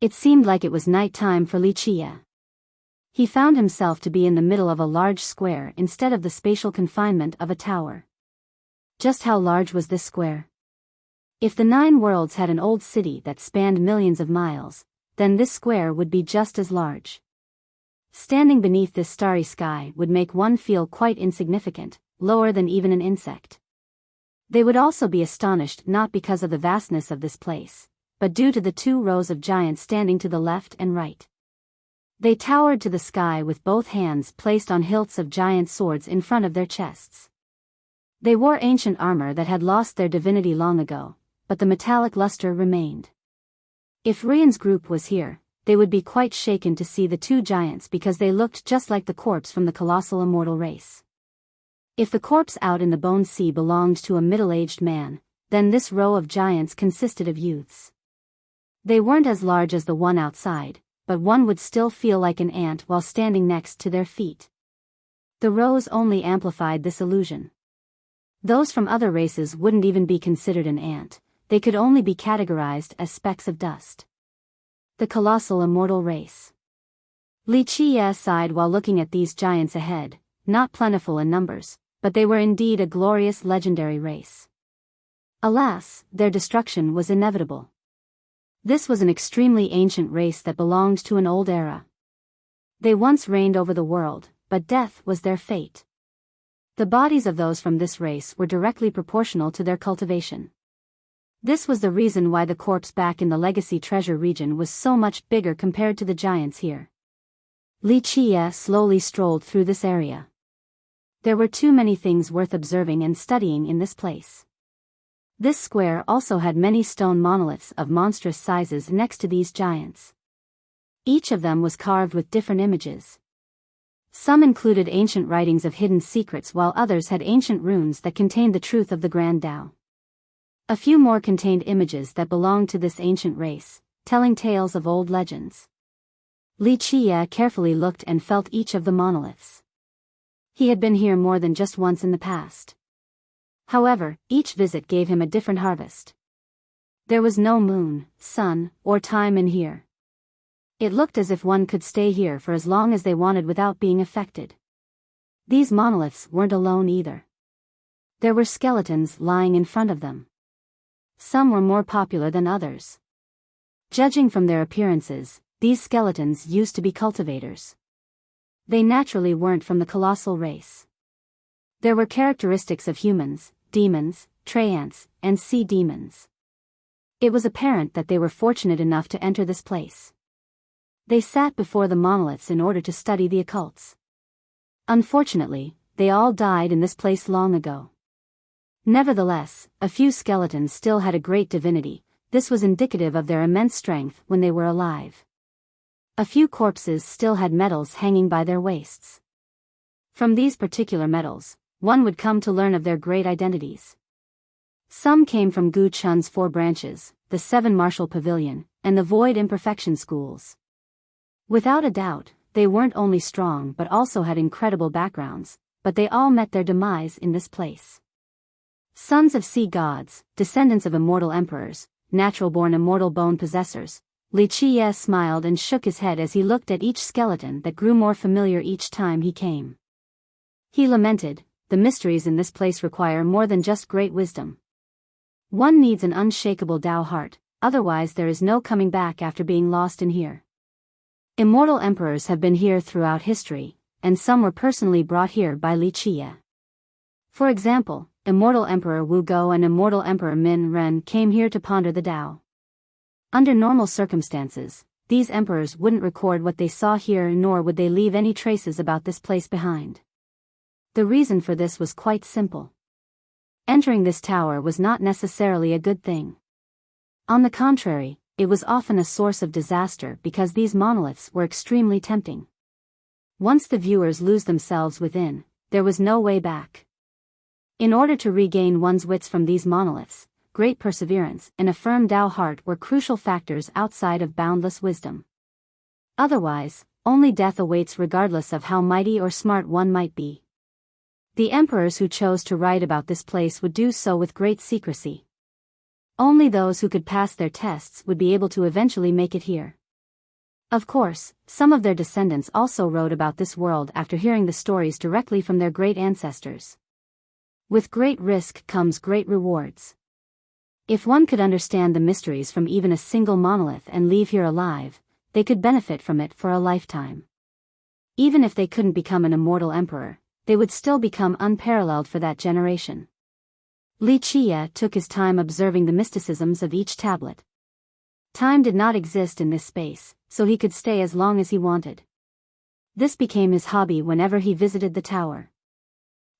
Speaker 1: It seemed like it was night time for Wuxia. He found himself to be in the middle of a large square instead of the spatial confinement of a tower. Just how large was this square? If the 9 worlds had an old city that spanned millions of miles, then this square would be just as large. Standing beneath this starry sky would make one feel quite insignificant, lower than even an insect. They would also be astonished not because of the vastness of this place, but due to the 2 rows of giants standing to the left and right. They towered to the sky with both hands placed on hilts of giant swords in front of their chests. They wore ancient armor that had lost their divinity long ago, but the metallic luster remained. If Rian's group was here, they would be quite shaken to see the 2 giants because they looked just like the corpse from the colossal immortal race. If the corpse out in the bone sea belonged to a middle-aged man, then this row of giants consisted of youths. They weren't as large as the one outside, but one would still feel like an ant while standing next to their feet. The rows only amplified this illusion. Those from other races wouldn't even be considered an ant, they could only be categorized as specks of dust. The colossal immortal race. Li Qie sighed while looking at these giants ahead, not plentiful in numbers, but they were indeed a glorious legendary race. Alas, their destruction was inevitable. This was an extremely ancient race that belonged to an old era. They once reigned over the world, but death was their fate. The bodies of those from this race were directly proportional to their cultivation. This was the reason why the corpse back in the Legacy Treasure region was so much bigger compared to the giants here. Li Qie slowly strolled through this area. There were too many things worth observing and studying in this place. This square also had many stone monoliths of monstrous sizes next to these giants. Each of them was carved with different images. Some included ancient writings of hidden secrets while others had ancient runes that contained the truth of the Grand Tao. A few more contained images that belonged to this ancient race, telling tales of old legends. Li Qie carefully looked and felt each of the monoliths. He had been here more than just once in the past. However, each visit gave him a different harvest. There was no moon, sun, or time in here. It looked as if one could stay here for as long as they wanted without being affected. These monoliths weren't alone either. There were skeletons lying in front of them. Some were more popular than others. Judging from their appearances, these skeletons used to be cultivators. They naturally weren't from the colossal race. There were characteristics of humans, demons, treants, and sea demons. It was apparent that they were fortunate enough to enter this place. They sat before the monoliths in order to study the occults. Unfortunately, they all died in this place long ago. Nevertheless, a few skeletons still had a great divinity. This was indicative of their immense strength when they were alive. A few corpses still had medals hanging by their waists. From these particular medals, one would come to learn of their great identities. Some came from Gu Chun's 4 branches, the 7 Martial Pavilion, and the Void Imperfection schools. Without a doubt, they weren't only strong but also had incredible backgrounds, but they all met their demise in this place. Sons of sea gods, descendants of immortal emperors, natural-born immortal bone possessors, Li Qie smiled and shook his head as he looked at each skeleton that grew more familiar each time he came. He lamented, the mysteries in this place require more than just great wisdom. One needs an unshakable Tao heart, otherwise there is no coming back after being lost in here. Immortal emperors have been here throughout history, and some were personally brought here by Li Qie. For example, Immortal Emperor Wu Go and Immortal Emperor Min Ren came here to ponder the Tao. Under normal circumstances, these emperors wouldn't record what they saw here nor would they leave any traces about this place behind. The reason for this was quite simple. Entering this tower was not necessarily a good thing. On the contrary, it was often a source of disaster because these monoliths were extremely tempting. Once the viewers lose themselves within, there was no way back. In order to regain one's wits from these monoliths, great perseverance and a firm Tao heart were crucial factors outside of boundless wisdom. Otherwise, only death awaits regardless of how mighty or smart one might be. The emperors who chose to write about this place would do so with great secrecy. Only those who could pass their tests would be able to eventually make it here. Of course, some of their descendants also wrote about this world after hearing the stories directly from their great ancestors. With great risk comes great rewards. If one could understand the mysteries from even a single monolith and leave here alive, they could benefit from it for a lifetime. Even if they couldn't become an immortal emperor, they would still become unparalleled for that generation. Li Qie took his time observing the mysticisms of each tablet. Time did not exist in this space, so he could stay as long as he wanted. This became his hobby whenever he visited the tower.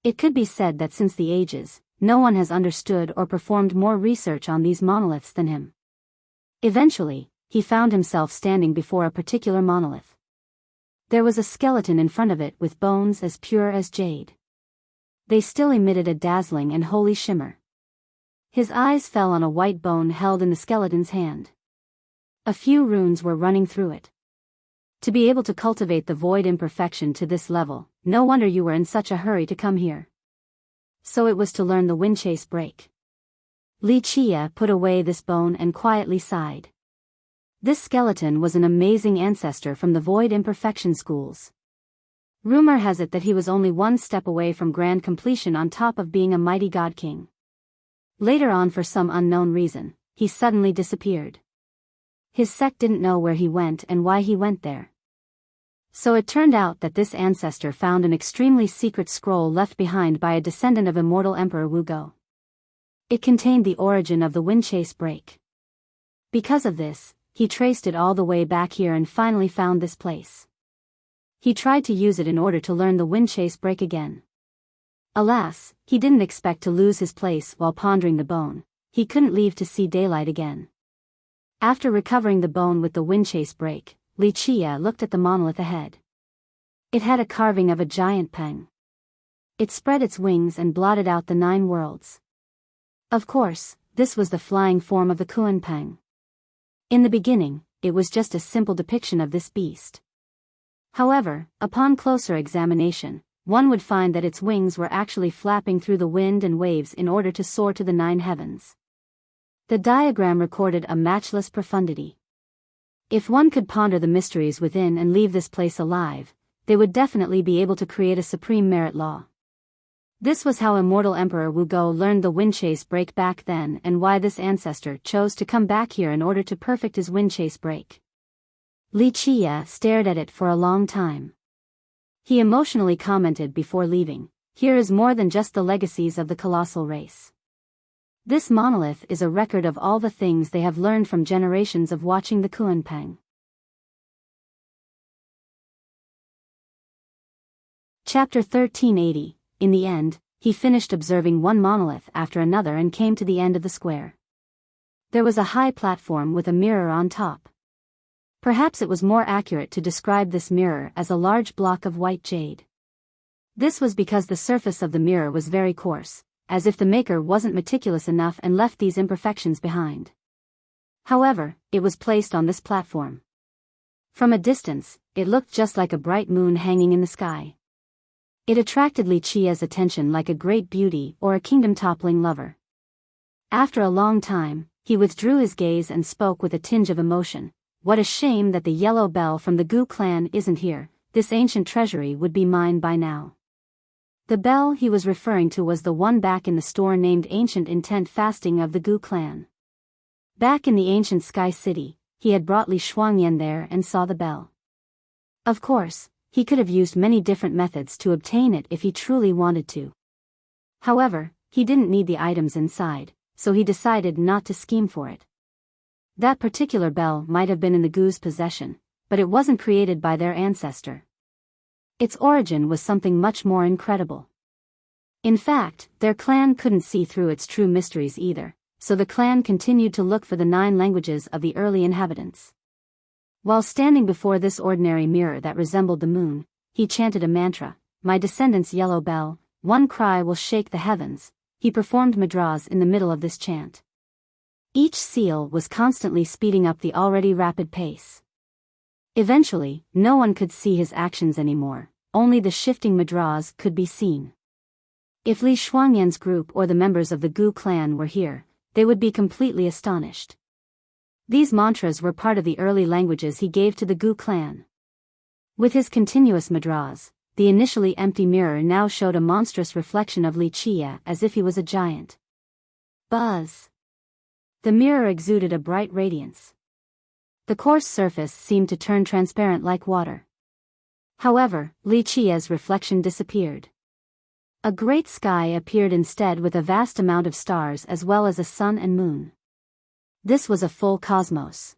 Speaker 1: It could be said that since the ages, no one has understood or performed more research on these monoliths than him. Eventually, he found himself standing before a particular monolith. There was a skeleton in front of it with bones as pure as jade. They still emitted a dazzling and holy shimmer. His eyes fell on a white bone held in the skeleton's hand. A few runes were running through it. To be able to cultivate the void imperfection to this level, no wonder you were in such a hurry to come here. So it was to learn the wind chase break. Li Qie put away this bone and quietly sighed. This skeleton was an amazing ancestor from the void imperfection schools. Rumor has it that he was only one step away from grand completion on top of being a mighty god king. Later on, for some unknown reason, he suddenly disappeared. His sect didn't know where he went and why he went there. So it turned out that this ancestor found an extremely secret scroll left behind by a descendant of immortal Emperor Wugo. It contained the origin of the wind chase break. Because of this, he traced it all the way back here and finally found this place. He tried to use it in order to learn the wind chase break again. Alas, he didn't expect to lose his place while pondering the bone. He couldn't leave to see daylight again. After recovering the bone with the wind chase break, Li Qie looked at the monolith ahead. It had a carving of a giant peng. It spread its wings and blotted out the 9 worlds. Of course, this was the flying form of the Kuan Peng. In the beginning, it was just a simple depiction of this beast. However, upon closer examination, one would find that its wings were actually flapping through the wind and waves in order to soar to the 9 heavens. The diagram recorded a matchless profundity. If one could ponder the mysteries within and leave this place alive, they would definitely be able to create a supreme merit law. This was how immortal Emperor Wugo learned the wind chase break back then, and why this ancestor chose to come back here in order to perfect his wind chase break. Li Qie stared at it for a long time. He emotionally commented before leaving, "Here is more than just the legacies of the colossal race. This monolith is a record of all the things they have learned from generations of watching the Kuan Peng." Chapter 1380. In the end, he finished observing one monolith after another and came to the end of the square. There was a high platform with a mirror on top. Perhaps it was more accurate to describe this mirror as a large block of white jade. This was because the surface of the mirror was very coarse, as if the maker wasn't meticulous enough and left these imperfections behind. However, it was placed on this platform. From a distance, it looked just like a bright moon hanging in the sky. It attracted Li Qie's attention like a great beauty or a kingdom-toppling lover. After a long time, he withdrew his gaze and spoke with a tinge of emotion. "What a shame that the yellow bell from the Gu clan isn't here. This ancient treasury would be mine by now." The bell he was referring to was the one back in the store named Ancient Intent Fasting of the Gu clan. Back in the ancient Sky City, he had brought Li Shuangyan there and saw the bell. Of course, he could have used many different methods to obtain it if he truly wanted to. However, he didn't need the items inside, so he decided not to scheme for it. That particular bell might have been in the Gu's possession, but it wasn't created by their ancestor. Its origin was something much more incredible. In fact, their clan couldn't see through its true mysteries either, so the clan continued to look for the 9 languages of the early inhabitants. While standing before this ordinary mirror that resembled the moon, he chanted a mantra, "My descendants' yellow bell, one cry will shake the heavens." He performed mudras in the middle of this chant. Each seal was constantly speeding up the already rapid pace. Eventually, no one could see his actions anymore, only the shifting mudras could be seen. If Li Shuangyan's group or the members of the Gu clan were here, they would be completely astonished. These mantras were part of the early languages he gave to the Gu clan. With his continuous mudras, the initially empty mirror now showed a monstrous reflection of Li Qia as if he was a giant. Buzz! The mirror exuded a bright radiance. The coarse surface seemed to turn transparent like water. However, Li Qia's reflection disappeared. A great sky appeared instead with a vast amount of stars as well as a sun and moon. This was a full cosmos.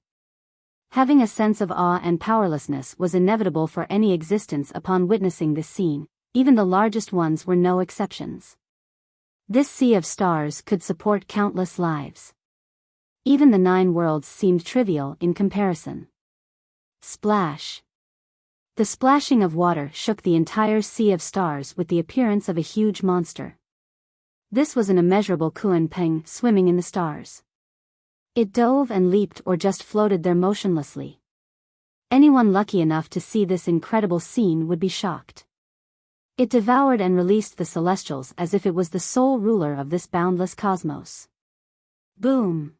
Speaker 1: Having a sense of awe and powerlessness was inevitable for any existence upon witnessing this scene, even the largest ones were no exceptions. This sea of stars could support countless lives. Even the 9 worlds seemed trivial in comparison. Splash! The splashing of water shook the entire sea of stars with the appearance of a huge monster. This was an immeasurable Kunpeng swimming in the stars. It dove and leaped or just floated there motionlessly. Anyone lucky enough to see this incredible scene would be shocked. It devoured and released the celestials as if it was the sole ruler of this boundless cosmos. Boom!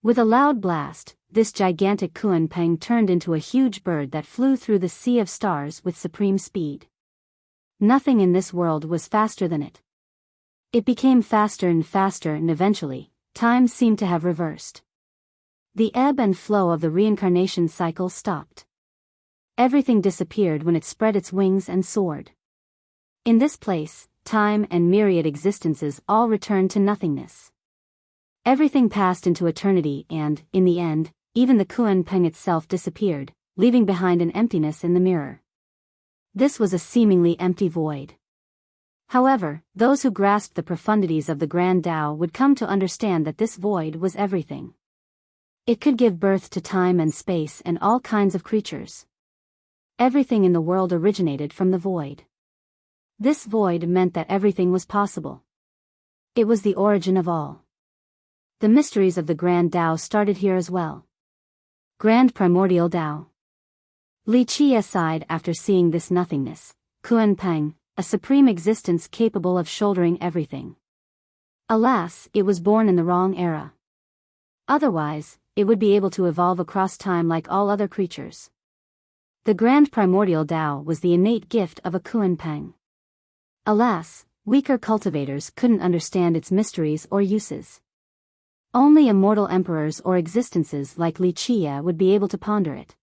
Speaker 1: With a loud blast, this gigantic Kunpeng turned into a huge bird that flew through the sea of stars with supreme speed. Nothing in this world was faster than it. It became faster and eventually, time seemed to have reversed. The ebb and flow of the reincarnation cycle stopped. Everything disappeared when it spread its wings and soared. In this place, time and myriad existences all returned to nothingness. Everything passed into eternity and, in the end, even the Kunpeng itself disappeared, leaving behind an emptiness in the mirror. This was a seemingly empty void. However, those who grasped the profundities of the Grand Tao would come to understand that this void was everything. It could give birth to time and space and all kinds of creatures. Everything in the world originated from the void. This void meant that everything was possible. It was the origin of all. The mysteries of the Grand Tao started here as well. Grand Primordial Tao. Li Qia sighed after seeing this nothingness. Kunpeng, a supreme existence capable of shouldering everything. Alas, it was born in the wrong era. Otherwise, it would be able to evolve across time like all other creatures. The Grand Primordial Tao was the innate gift of a Kunpeng. Alas, weaker cultivators couldn't understand its mysteries or uses. Only immortal emperors or existences like Li Qia would be able to ponder it.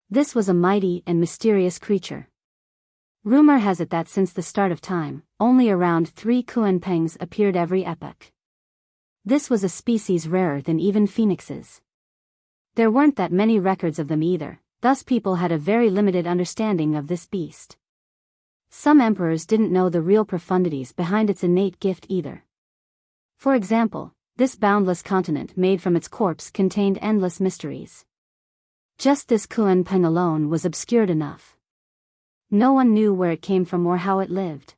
Speaker 1: This was a mighty and mysterious creature. Rumor has it that since the start of time, only around 3 Kunpengs appeared every epoch. This was a species rarer than even phoenixes. There weren't that many records of them either, thus people had a very limited understanding of this beast. Some emperors didn't know the real profundities behind its innate gift either. For example, this boundless continent made from its corpse contained endless mysteries. Just this Kunpeng alone was obscured enough. No one knew where it came from or how it lived.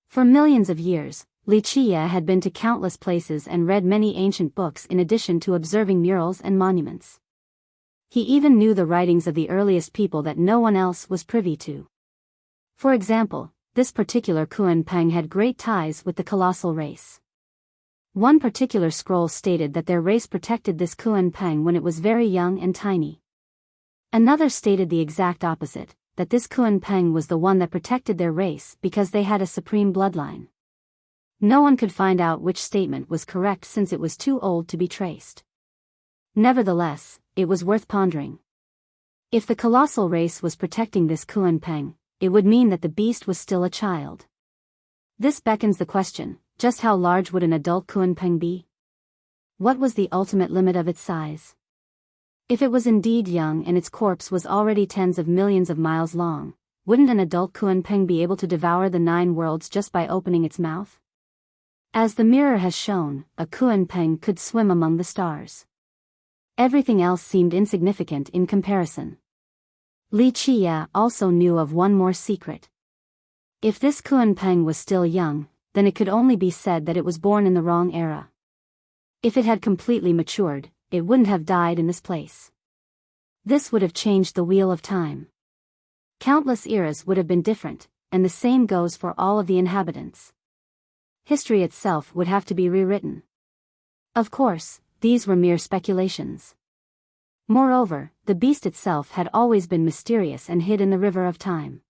Speaker 1: For millions of years, Li Qia had been to countless places and read many ancient books in addition to observing murals and monuments. He even knew the writings of the earliest people that no one else was privy to. For example, this particular Kunpeng had great ties with the colossal race. One particular scroll stated that their race protected this Kunpeng when it was very young and tiny. Another stated the exact opposite, that this Kunpeng was the one that protected their race because they had a supreme bloodline. No one could find out which statement was correct since it was too old to be traced. Nevertheless, it was worth pondering. If the colossal race was protecting this Kunpeng, it would mean that the beast was still a child. This beckons the question, just how large would an adult Kunpeng be? What was the ultimate limit of its size? If it was indeed young and its corpse was already tens of millions of miles long, wouldn't an adult Kunpeng be able to devour the 9 worlds just by opening its mouth? As the mirror has shown, a Kunpeng could swim among the stars. Everything else seemed insignificant in comparison. Li Qia also knew of one more secret. If this Kunpeng was still young, then it could only be said that it was born in the wrong era. If it had completely matured, it wouldn't have died in this place. This would have changed the wheel of time. Countless eras would have been different, and the same goes for all of the inhabitants. History itself would have to be rewritten. Of course, these were mere speculations. Moreover, the beast itself had always been mysterious and hid in the river of time.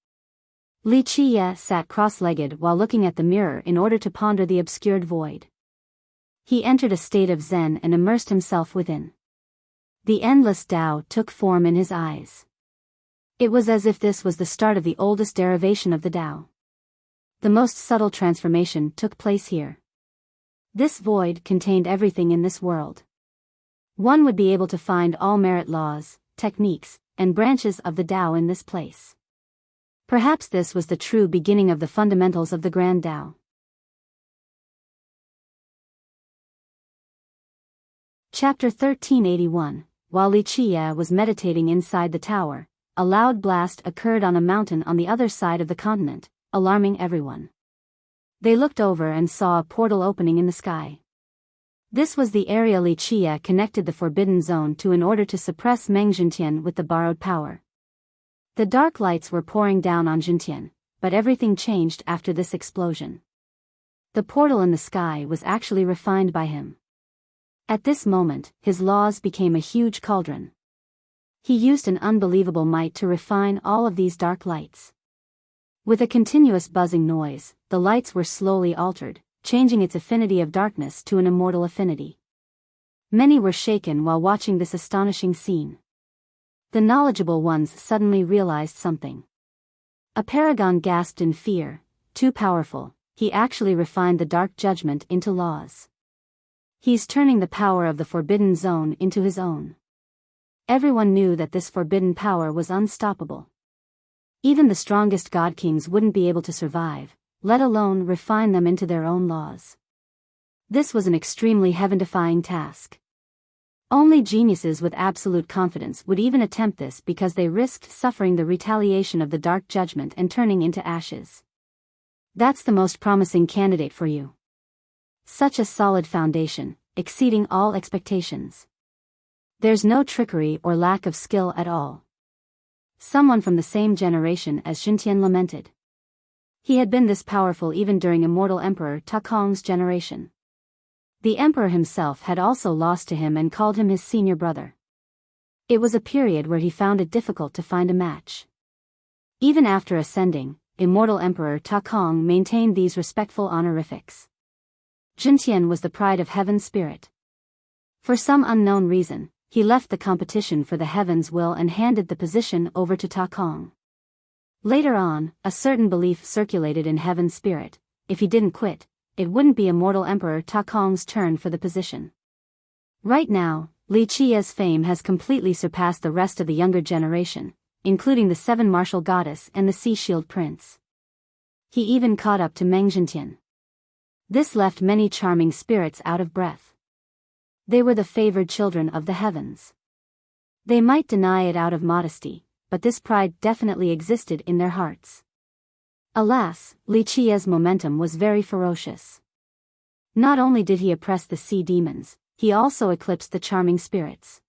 Speaker 1: Li Qiye sat cross-legged while looking at the mirror in order to ponder the obscured void. He entered a state of Zen and immersed himself within. The endless Tao took form in his eyes. It was as if this was the start of the oldest derivation of the Tao. The most subtle transformation took place here. This void contained everything in this world. One would be able to find all merit laws, techniques, and branches of the Tao in this place. Perhaps this was the true beginning of the fundamentals of the Grand Tao. Chapter 1381. While Li Qiye was meditating inside the tower, a loud blast occurred on a mountain on the other side of the continent, alarming everyone. They looked over and saw a portal opening in the sky. This was the area Li Qiye connected the Forbidden Zone to in order to suppress Meng Jintian with the borrowed power. The dark lights were pouring down on Jintian, but everything changed after this explosion. The portal in the sky was actually refined by him. At this moment, his laws became a huge cauldron. He used an unbelievable might to refine all of these dark lights. With a continuous buzzing noise, the lights were slowly altered, changing its affinity of darkness to an immortal affinity. Many were shaken while watching this astonishing scene. The knowledgeable ones suddenly realized something. A paragon gasped in fear, too powerful, he actually refined the dark judgment into laws. He's turning the power of the Forbidden Zone into his own. Everyone knew that this forbidden power was unstoppable. Even the strongest god kings wouldn't be able to survive, let alone refine them into their own laws. This was an extremely heaven-defying task. Only geniuses with absolute confidence would even attempt this because they risked suffering the retaliation of the dark judgment and turning into ashes. That's the most promising candidate for you. Such a solid foundation, exceeding all expectations. There's no trickery or lack of skill at all. Someone from the same generation as Jintian lamented. He had been this powerful even during immortal Emperor Ta Kong's generation. The Emperor himself had also lost to him and called him his senior brother. It was a period where he found it difficult to find a match. Even after ascending, immortal Emperor Ta Kong maintained these respectful honorifics. Jintian was the pride of Heaven's spirit. For some unknown reason, he left the competition for the Heaven's will and handed the position over to Ta Kong. Later on, a certain belief circulated in Heaven's spirit: if he didn't quit, it wouldn't be immortal Emperor Ta Kong's turn for the position. Right now, Li Qiye's fame has completely surpassed the rest of the younger generation, including the Seven Martial Goddess and the Sea Shield Prince. He even caught up to Meng Jintian. This left many charming spirits out of breath. They were the favored children of the heavens. They might deny it out of modesty, but this pride definitely existed in their hearts. Alas, Li Qiye's momentum was very ferocious. Not only did he oppress the sea demons, he also eclipsed the charming spirits.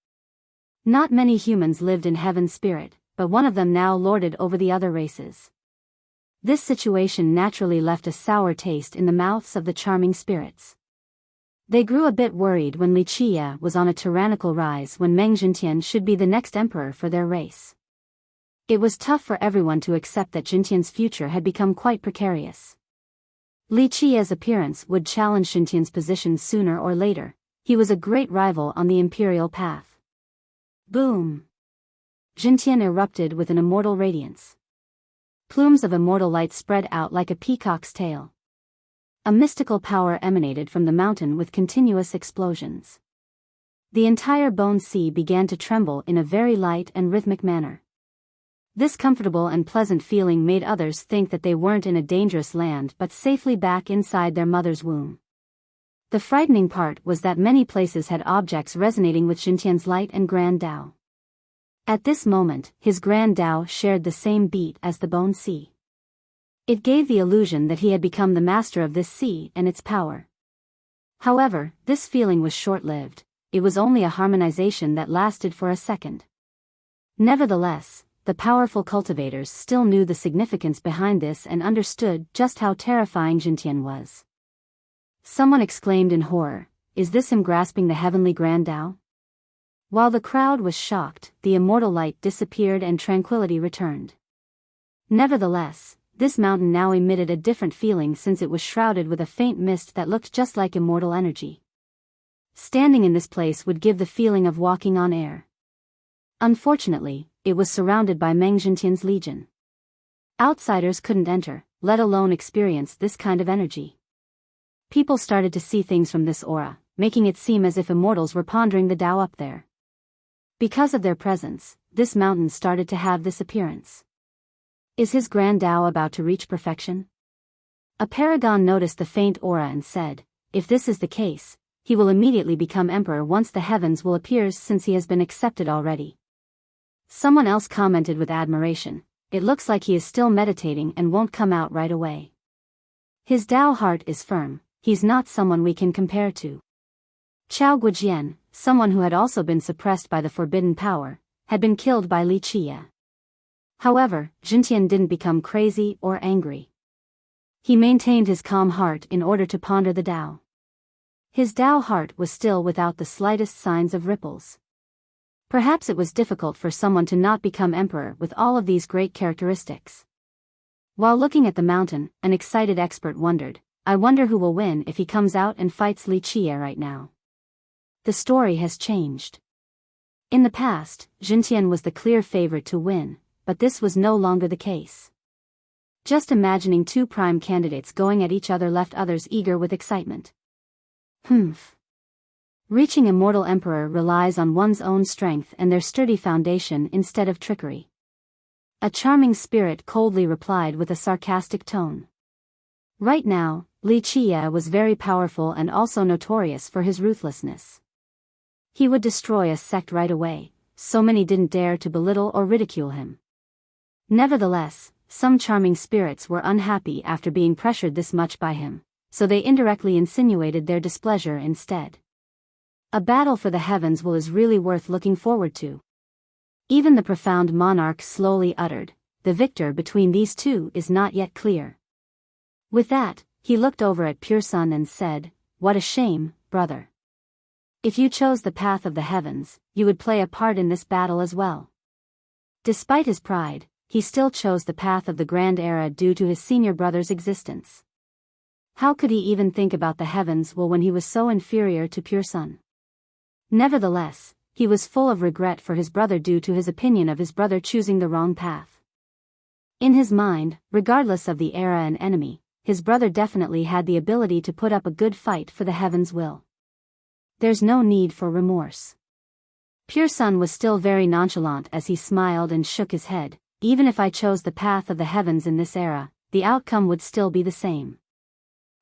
Speaker 1: Not many humans lived in Heaven's spirit, but one of them now lorded over the other races. This situation naturally left a sour taste in the mouths of the charming spirits. They grew a bit worried when Li Qiye was on a tyrannical rise when Meng Jintian should be the next emperor for their race. It was tough for everyone to accept that Jintian's future had become quite precarious. Li Qiye's appearance would challenge Jintian's position sooner or later. He was a great rival on the imperial path. Boom! Jintian erupted with an immortal radiance. Plumes of immortal light spread out like a peacock's tail. A mystical power emanated from the mountain with continuous explosions. The entire Bone Sea began to tremble in a very light and rhythmic manner. This comfortable and pleasant feeling made others think that they weren't in a dangerous land but safely back inside their mother's womb. The frightening part was that many places had objects resonating with Jintian's light and Grand Tao. At this moment, his Grand Tao shared the same beat as the Bone Sea. It gave the illusion that he had become the master of this sea and its power. However, this feeling was short-lived. It was only a harmonization that lasted for a second. Nevertheless, the powerful cultivators still knew the significance behind this and understood just how terrifying Jintian was. Someone exclaimed in horror, is this him grasping the heavenly Grand Tao? While the crowd was shocked, the immortal light disappeared and tranquility returned. Nevertheless, this mountain now emitted a different feeling since it was shrouded with a faint mist that looked just like immortal energy. Standing in this place would give the feeling of walking on air. Unfortunately, it was surrounded by Meng Zhentian's legion. Outsiders couldn't enter, let alone experience this kind of energy. People started to see things from this aura, making it seem as if immortals were pondering the Tao up there. Because of their presence, this mountain started to have this appearance. Is his Grand Tao about to reach perfection? A paragon noticed the faint aura and said, if this is the case, he will immediately become emperor once the heavens will appear since he has been accepted already. Someone else commented with admiration, it looks like he is still meditating and won't come out right away. His Tao heart is firm, he's not someone we can compare to. Chao Guojian, someone who had also been suppressed by the forbidden power, had been killed by Li Qie. However, Zhentian didn't become crazy or angry. He maintained his calm heart in order to ponder the Tao. His Tao heart was still without the slightest signs of ripples. Perhaps it was difficult for someone to not become emperor with all of these great characteristics. While looking at the mountain, an excited expert wondered, I wonder who will win if he comes out and fights Li Qie right now. The story has changed. In the past, Zhentian was the clear favorite to win, but this was no longer the case. Just imagining two prime candidates going at each other left others eager with excitement. Reaching immortal emperor relies on one's own strength and their sturdy foundation instead of trickery. A charming spirit coldly replied with a sarcastic tone. Right now, Li Qie was very powerful and also notorious for his ruthlessness. He would destroy a sect right away, so many didn't dare to belittle or ridicule him. Nevertheless, some charming spirits were unhappy after being pressured this much by him, so they indirectly insinuated their displeasure instead. A battle for the heavens is really worth looking forward to. Even the profound monarch slowly uttered, the victor between these two is not yet clear. With that, he looked over at Pure Sun and said, what a shame, brother. If you chose the path of the heavens, you would play a part in this battle as well. Despite his pride, he still chose the path of the Grand Era due to his senior brother's existence. How could he even think about the heavens when he was so inferior to Pure Sun? Nevertheless, he was full of regret for his brother due to his opinion of his brother choosing the wrong path. In his mind, regardless of the era and enemy, his brother definitely had the ability to put up a good fight for the heavens' will. There's no need for remorse. Pure Sun was still very nonchalant as he smiled and shook his head. Even if I chose the path of the heavens in this era, the outcome would still be the same.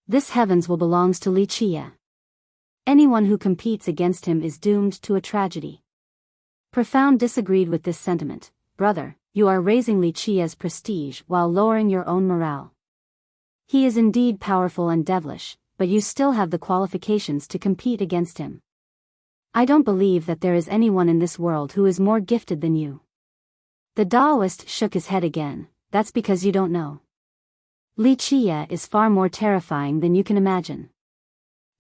Speaker 1: This heavens belongs to Li Qie. Anyone who competes against him is doomed to a tragedy. Profound disagreed with this sentiment. Brother, you are raising Li Qie's prestige while lowering your own morale. He is indeed powerful and devilish, but you still have the qualifications to compete against him. I don't believe that there is anyone in this world who is more gifted than you. The Taoist shook his head again, that's because you don't know. Li Qie is far more terrifying than you can imagine.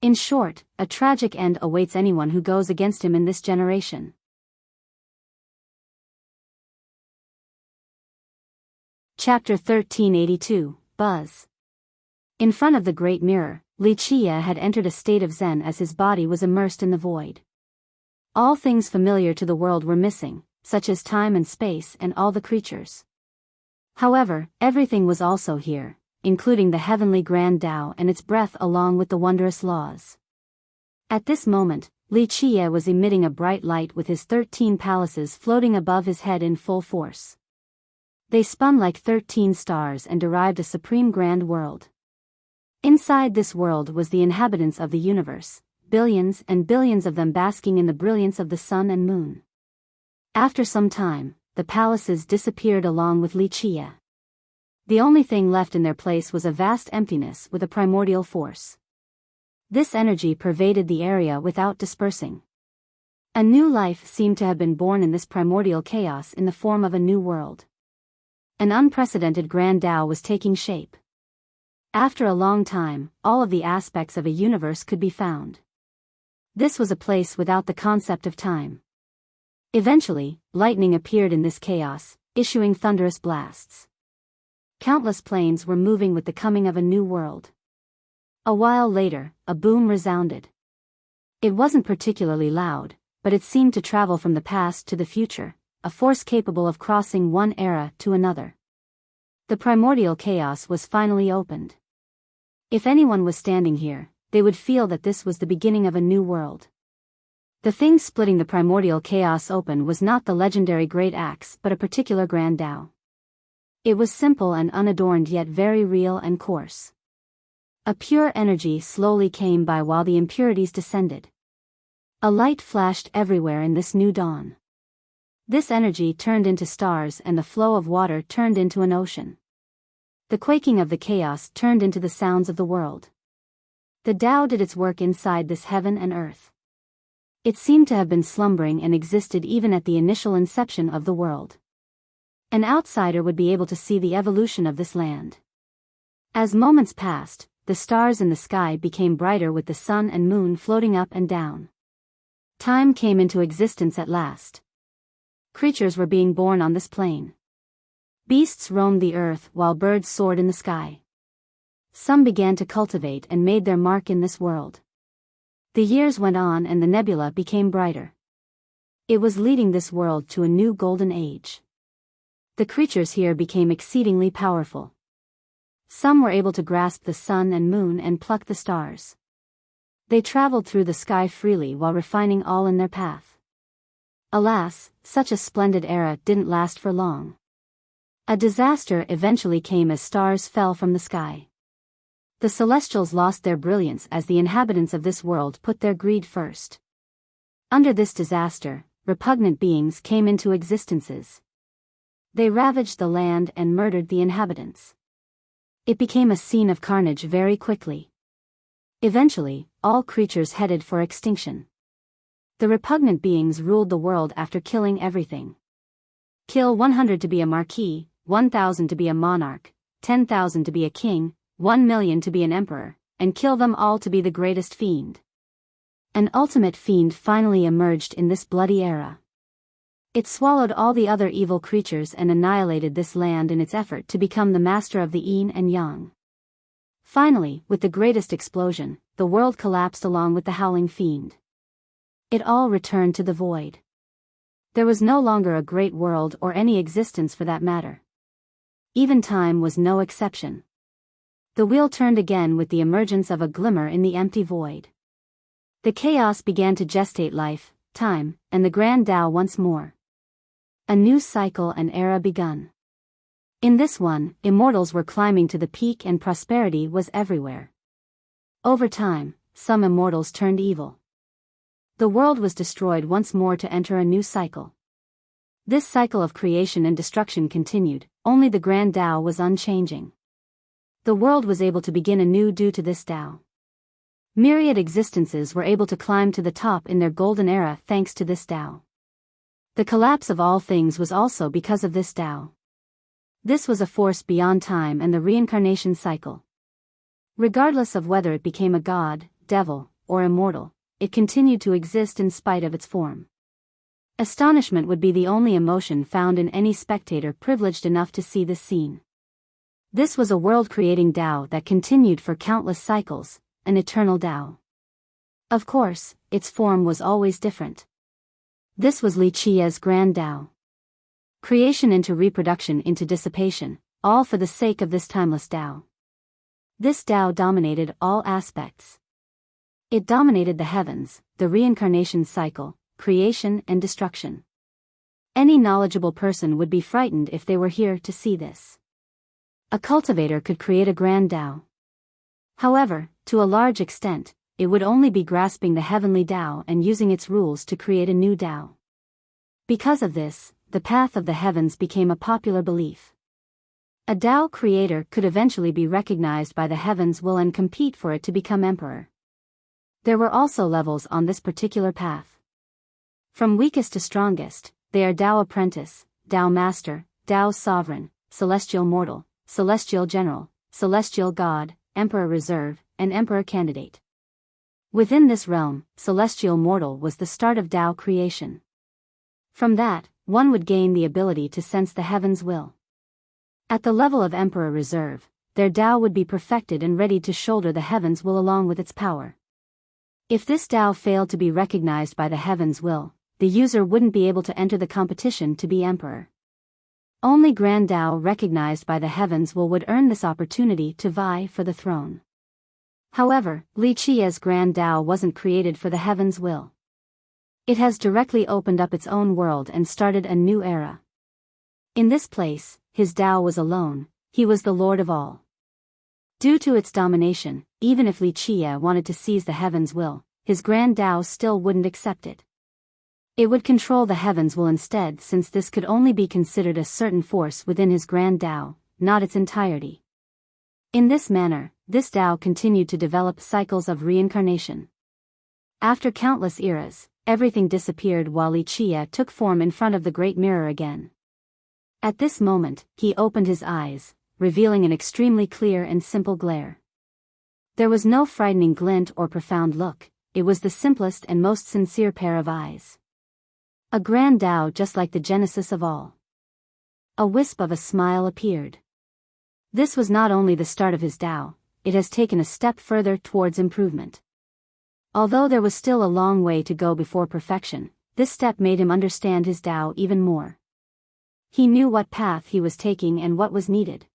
Speaker 1: In short, a tragic end awaits anyone who goes against him in this generation. Chapter 1382, Buzz. In front of the great mirror, Li Qie had entered a state of zen as his body was immersed in the void. All things familiar to the world were missing, such as time and space and all the creatures. However, everything was also here, including the heavenly Grand Tao and its breath along with the wondrous laws. At this moment, Li Qie was emitting a bright light with his 13 palaces floating above his head in full force. They spun like 13 stars and derived a supreme grand world. Inside this world was the inhabitants of the universe, billions and billions of them basking in the brilliance of the sun and moon. After some time, the palaces disappeared along with Li Qie. The only thing left in their place was a vast emptiness with a primordial force. This energy pervaded the area without dispersing. A new life seemed to have been born in this primordial chaos in the form of a new world. An unprecedented Grand Tao was taking shape. After a long time, all of the aspects of a universe could be found. This was a place without the concept of time. Eventually, lightning appeared in this chaos, issuing thunderous blasts. Countless planes were moving with the coming of a new world. A while later, a boom resounded. It wasn't particularly loud, but it seemed to travel from the past to the future, a force capable of crossing one era to another. The primordial chaos was finally opened. If anyone was standing here, they would feel that this was the beginning of a new world. The thing splitting the primordial chaos open was not the legendary Great Axe but a particular Grand Tao. It was simple and unadorned yet very real and coarse. A pure energy slowly came by while the impurities descended. A light flashed everywhere in this new dawn. This energy turned into stars and the flow of water turned into an ocean. The quaking of the chaos turned into the sounds of the world. The Tao did its work inside this heaven and earth. It seemed to have been slumbering and existed even at the initial inception of the world. An outsider would be able to see the evolution of this land. As moments passed, the stars in the sky became brighter with the sun and moon floating up and down. Time came into existence at last. Creatures were being born on this plane. Beasts roamed the earth while birds soared in the sky. Some began to cultivate and made their mark in this world. The years went on and the nebula became brighter. It was leading this world to a new golden age. The creatures here became exceedingly powerful. Some were able to grasp the sun and moon and pluck the stars. They traveled through the sky freely while refining all in their path. Alas, such a splendid era didn't last for long. A disaster eventually came as stars fell from the sky. The celestials lost their brilliance as the inhabitants of this world put their greed first. Under this disaster, repugnant beings came into existences. They ravaged the land and murdered the inhabitants. It became a scene of carnage very quickly. Eventually, all creatures headed for extinction. The repugnant beings ruled the world after killing everything. Kill 100 to be a marquis, 1,000 to be a monarch, 10,000 to be a king, 1,000,000 to be an emperor, and kill them all to be the greatest fiend. An ultimate fiend finally emerged in this bloody era. It swallowed all the other evil creatures and annihilated this land in its effort to become the master of the yin and yang. Finally, with the greatest explosion, the world collapsed along with the howling fiend. It all returned to the void. There was no longer a great world or any existence for that matter. Even time was no exception. The wheel turned again with the emergence of a glimmer in the empty void. The chaos began to gestate life, time, and the Grand Tao once more. A new cycle and era begun. In this one, immortals were climbing to the peak and prosperity was everywhere. Over time, some immortals turned evil. The world was destroyed once more to enter a new cycle. This cycle of creation and destruction continued, only the Grand Tao was unchanging. The world was able to begin anew due to this Tao. Myriad existences were able to climb to the top in their golden era thanks to this Tao. The collapse of all things was also because of this Tao. This was a force beyond time and the reincarnation cycle. Regardless of whether it became a god, devil, or immortal, it continued to exist in spite of its form. Astonishment would be the only emotion found in any spectator privileged enough to see this scene. This was a world-creating Tao that continued for countless cycles, an eternal Tao. Of course, its form was always different. This was Li Chia's Grand Tao. Creation into reproduction into dissipation, all for the sake of this timeless Tao. This Tao dominated all aspects. It dominated the heavens, the reincarnation cycle, creation and destruction. Any knowledgeable person would be frightened if they were here to see this. A cultivator could create a Grand Tao. However, to a large extent, it would only be grasping the heavenly Tao and using its rules to create a new Tao. Because of this, the path of the heavens became a popular belief. A Tao creator could eventually be recognized by the heavens will and compete for it to become emperor. There were also levels on this particular path. From weakest to strongest, they are Tao apprentice, Tao master, Tao sovereign, celestial mortal, celestial general, celestial god, emperor reserve, and emperor candidate. Within this realm, celestial mortal was the start of Tao creation. From that, one would gain the ability to sense the heaven's will. At the level of Emperor Reserve, their Tao would be perfected and ready to shoulder the heaven's will along with its power. If this Tao failed to be recognized by the heaven's will, the user wouldn't be able to enter the competition to be emperor. Only Grand Tao recognized by the heavens will would earn this opportunity to vie for the throne. However, Li Qia's Grand Tao wasn't created for the heavens' will. It has directly opened up its own world and started a new era. In this place, his Tao was alone, he was the lord of all. Due to its domination, even if Li Qia wanted to seize the heavens' will, his Grand Tao still wouldn't accept it. It would control the heavens' will instead, since this could only be considered a certain force within his Grand Tao, not its entirety. In this manner, this Tao continued to develop cycles of reincarnation. After countless eras, everything disappeared while Li Qia took form in front of the great mirror again. At this moment, he opened his eyes, revealing an extremely clear and simple glare. There was no frightening glint or profound look, it was the simplest and most sincere pair of eyes. A grand Tao just like the genesis of all. A wisp of a smile appeared. This was not only the start of his Tao, it has taken a step further towards improvement. Although there was still a long way to go before perfection, this step made him understand his Tao even more. He knew what path he was taking and what was needed.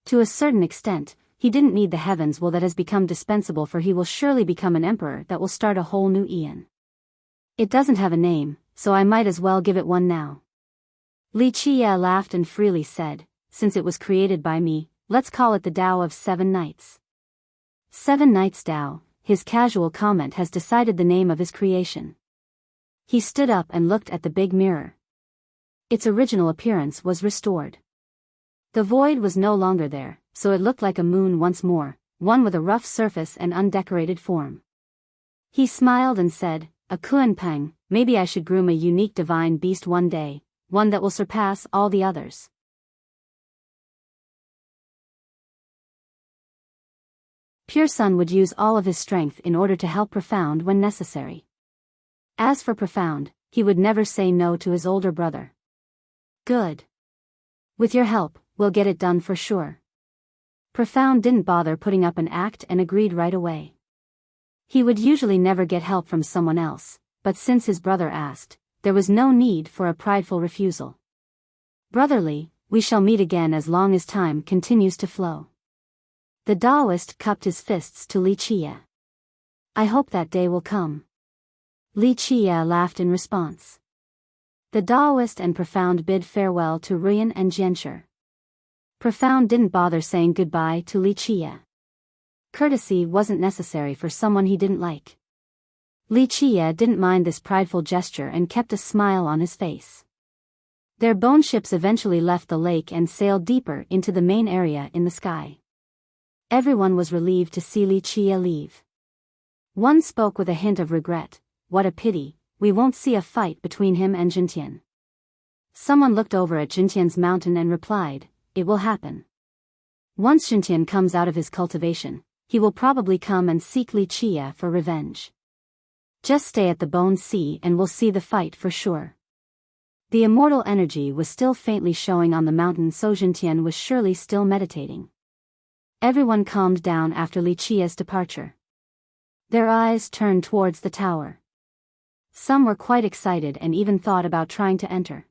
Speaker 1: To a certain extent, he didn't need the heavens' will that has become dispensable, for he will surely become an emperor that will start a whole new eon. It doesn't have a name, so I might as well give it one now. Li Qia laughed and freely said, since it was created by me, let's call it the Tao of 7 Nights. 7 Nights Tao, his casual comment has decided the name of his creation. He stood up and looked at the big mirror. Its original appearance was restored. The void was no longer there, so it looked like a moon once more, one with a rough surface and undecorated form. He smiled and said, a Kuanpeng, maybe I should groom a unique divine beast one day, one that will surpass all the others. Pure Sun would use all of his strength in order to help Profound when necessary. As for Profound, he would never say no to his older brother. Good. With your help, we'll get it done for sure. Profound didn't bother putting up an act and agreed right away. He would usually never get help from someone else, but since his brother asked, there was no need for a prideful refusal. Brotherly, we shall meet again as long as time continues to flow. The Taoist cupped his fists to Li Qia. I hope that day will come. Li Qia laughed in response. The Taoist and Profound bid farewell to Ruyan and Jianshi. Profound didn't bother saying goodbye to Li Qia. Courtesy wasn't necessary for someone he didn't like. Li Qia didn't mind this prideful gesture and kept a smile on his face. Their bone ships eventually left the lake and sailed deeper into the main area in the sky. Everyone was relieved to see Li Qia leave. One spoke with a hint of regret, what a pity, we won't see a fight between him and Jintian. Someone looked over at Jintian's mountain and replied, it will happen. Once Jintian comes out of his cultivation, he will probably come and seek Li Qia for revenge. Just stay at the Bone Sea and we'll see the fight for sure. The immortal energy was still faintly showing on the mountain, so Jintian was surely still meditating. Everyone calmed down after Li Qia's departure. Their eyes turned towards the tower. Some were quite excited and even thought about trying to enter.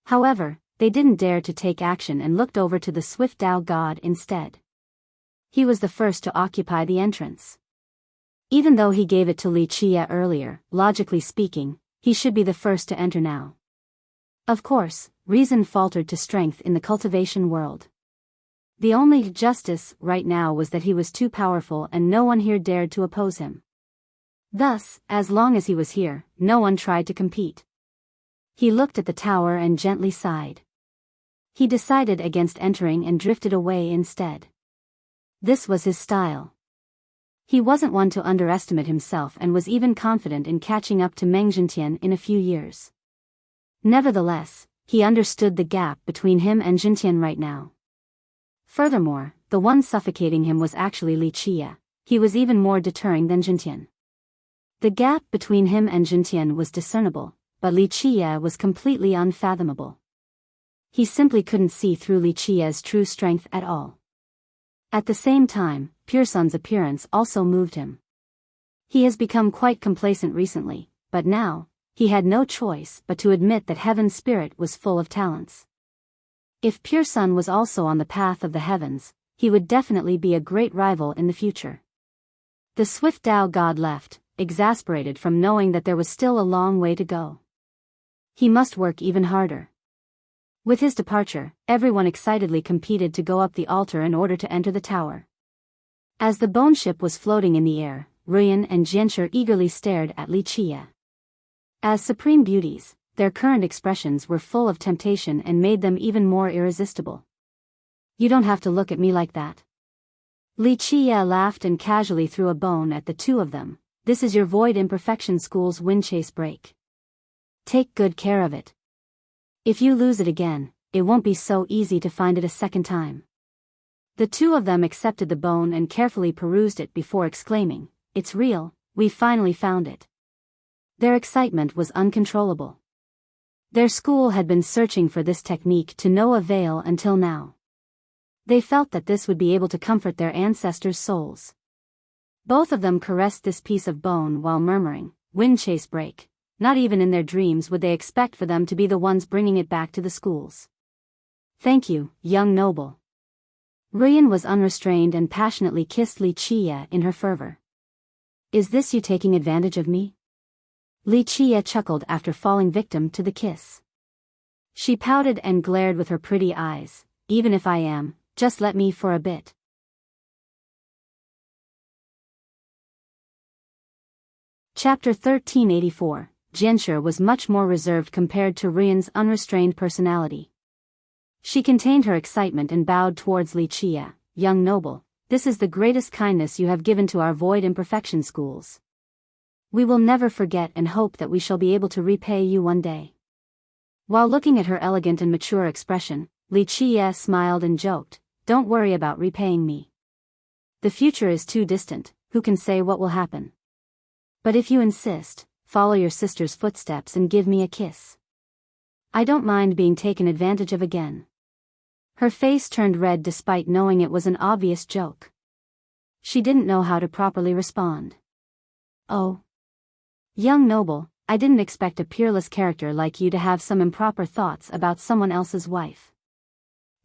Speaker 1: However, they didn't dare to take action and looked over to the swift Tao god instead. He was the first to occupy the entrance. Even though he gave it to Li Qia earlier, logically speaking, he should be the first to enter now. Of course, reason faltered to strength in the cultivation world. The only justice right now was that he was too powerful and no one here dared to oppose him. Thus, as long as he was here, no one tried to compete. He looked at the tower and gently sighed. He decided against entering and drifted away instead. This was his style. He wasn't one to underestimate himself and was even confident in catching up to Meng Jintian in a few years. Nevertheless, he understood the gap between him and Jintian right now. Furthermore, the one suffocating him was actually Li Qia, he was even more deterring than Jintian. The gap between him and Jintian was discernible, but Li Qie was completely unfathomable. He simply couldn't see through Li Qie's true strength at all. At the same time, Pure Sun's appearance also moved him. He has become quite complacent recently, but now, he had no choice but to admit that Heaven's spirit was full of talents. If Pure Sun was also on the path of the heavens, he would definitely be a great rival in the future. The swift Tao god left, exasperated from knowing that there was still a long way to go. He must work even harder. With his departure, everyone excitedly competed to go up the altar in order to enter the tower. As the bone ship was floating in the air, Ruyan and Jianshi eagerly stared at Li Qie. As supreme beauties, their current expressions were full of temptation and made them even more irresistible. You don't have to look at me like that. Li Qie laughed and casually threw a bone at the two of them. This is your Void Imperfection School's wind chase break. Take good care of it. If you lose it again, it won't be so easy to find it a second time. The two of them accepted the bone and carefully perused it before exclaiming, "It's real, we finally found it." Their excitement was uncontrollable. Their school had been searching for this technique to no avail until now. They felt that this would be able to comfort their ancestors' souls. Both of them caressed this piece of bone while murmuring, "Wind chase break." Not even in their dreams would they expect for them to be the ones bringing it back to the schools. "Thank you, young noble." Ruyan was unrestrained and passionately kissed Li Qie in her fervor. "Is this you taking advantage of me?" Li Qie chuckled after falling victim to the kiss. She pouted and glared with her pretty eyes. "Even if I am, just let me for a bit." Chapter 1384. Jianshi was much more reserved compared to Ruyan's unrestrained personality. She contained her excitement and bowed towards Li Qie. "Young noble, this is the greatest kindness you have given to our Void Imperfection schools. We will never forget and hope that we shall be able to repay you one day." While looking at her elegant and mature expression, Li Qie smiled and joked, "Don't worry about repaying me. The future is too distant, who can say what will happen? But if you insist, follow your sister's footsteps and give me a kiss. I don't mind being taken advantage of again." Her face turned red despite knowing it was an obvious joke. She didn't know how to properly respond. "Oh. Young noble, I didn't expect a peerless character like you to have some improper thoughts about someone else's wife."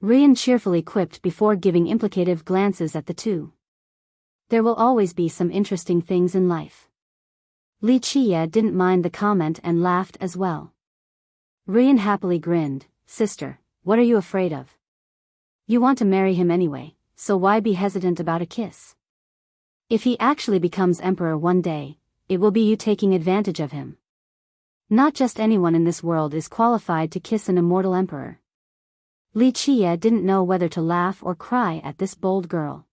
Speaker 1: Ruyan cheerfully quipped before giving implicative glances at the two. There will always be some interesting things in life. Li Qie didn't mind the comment and laughed as well. Ruyan happily grinned. "Sister, what are you afraid of? You want to marry him anyway, so why be hesitant about a kiss? If he actually becomes emperor one day, it will be you taking advantage of him. Not just anyone in this world is qualified to kiss an immortal emperor." Li Qie didn't know whether to laugh or cry at this bold girl.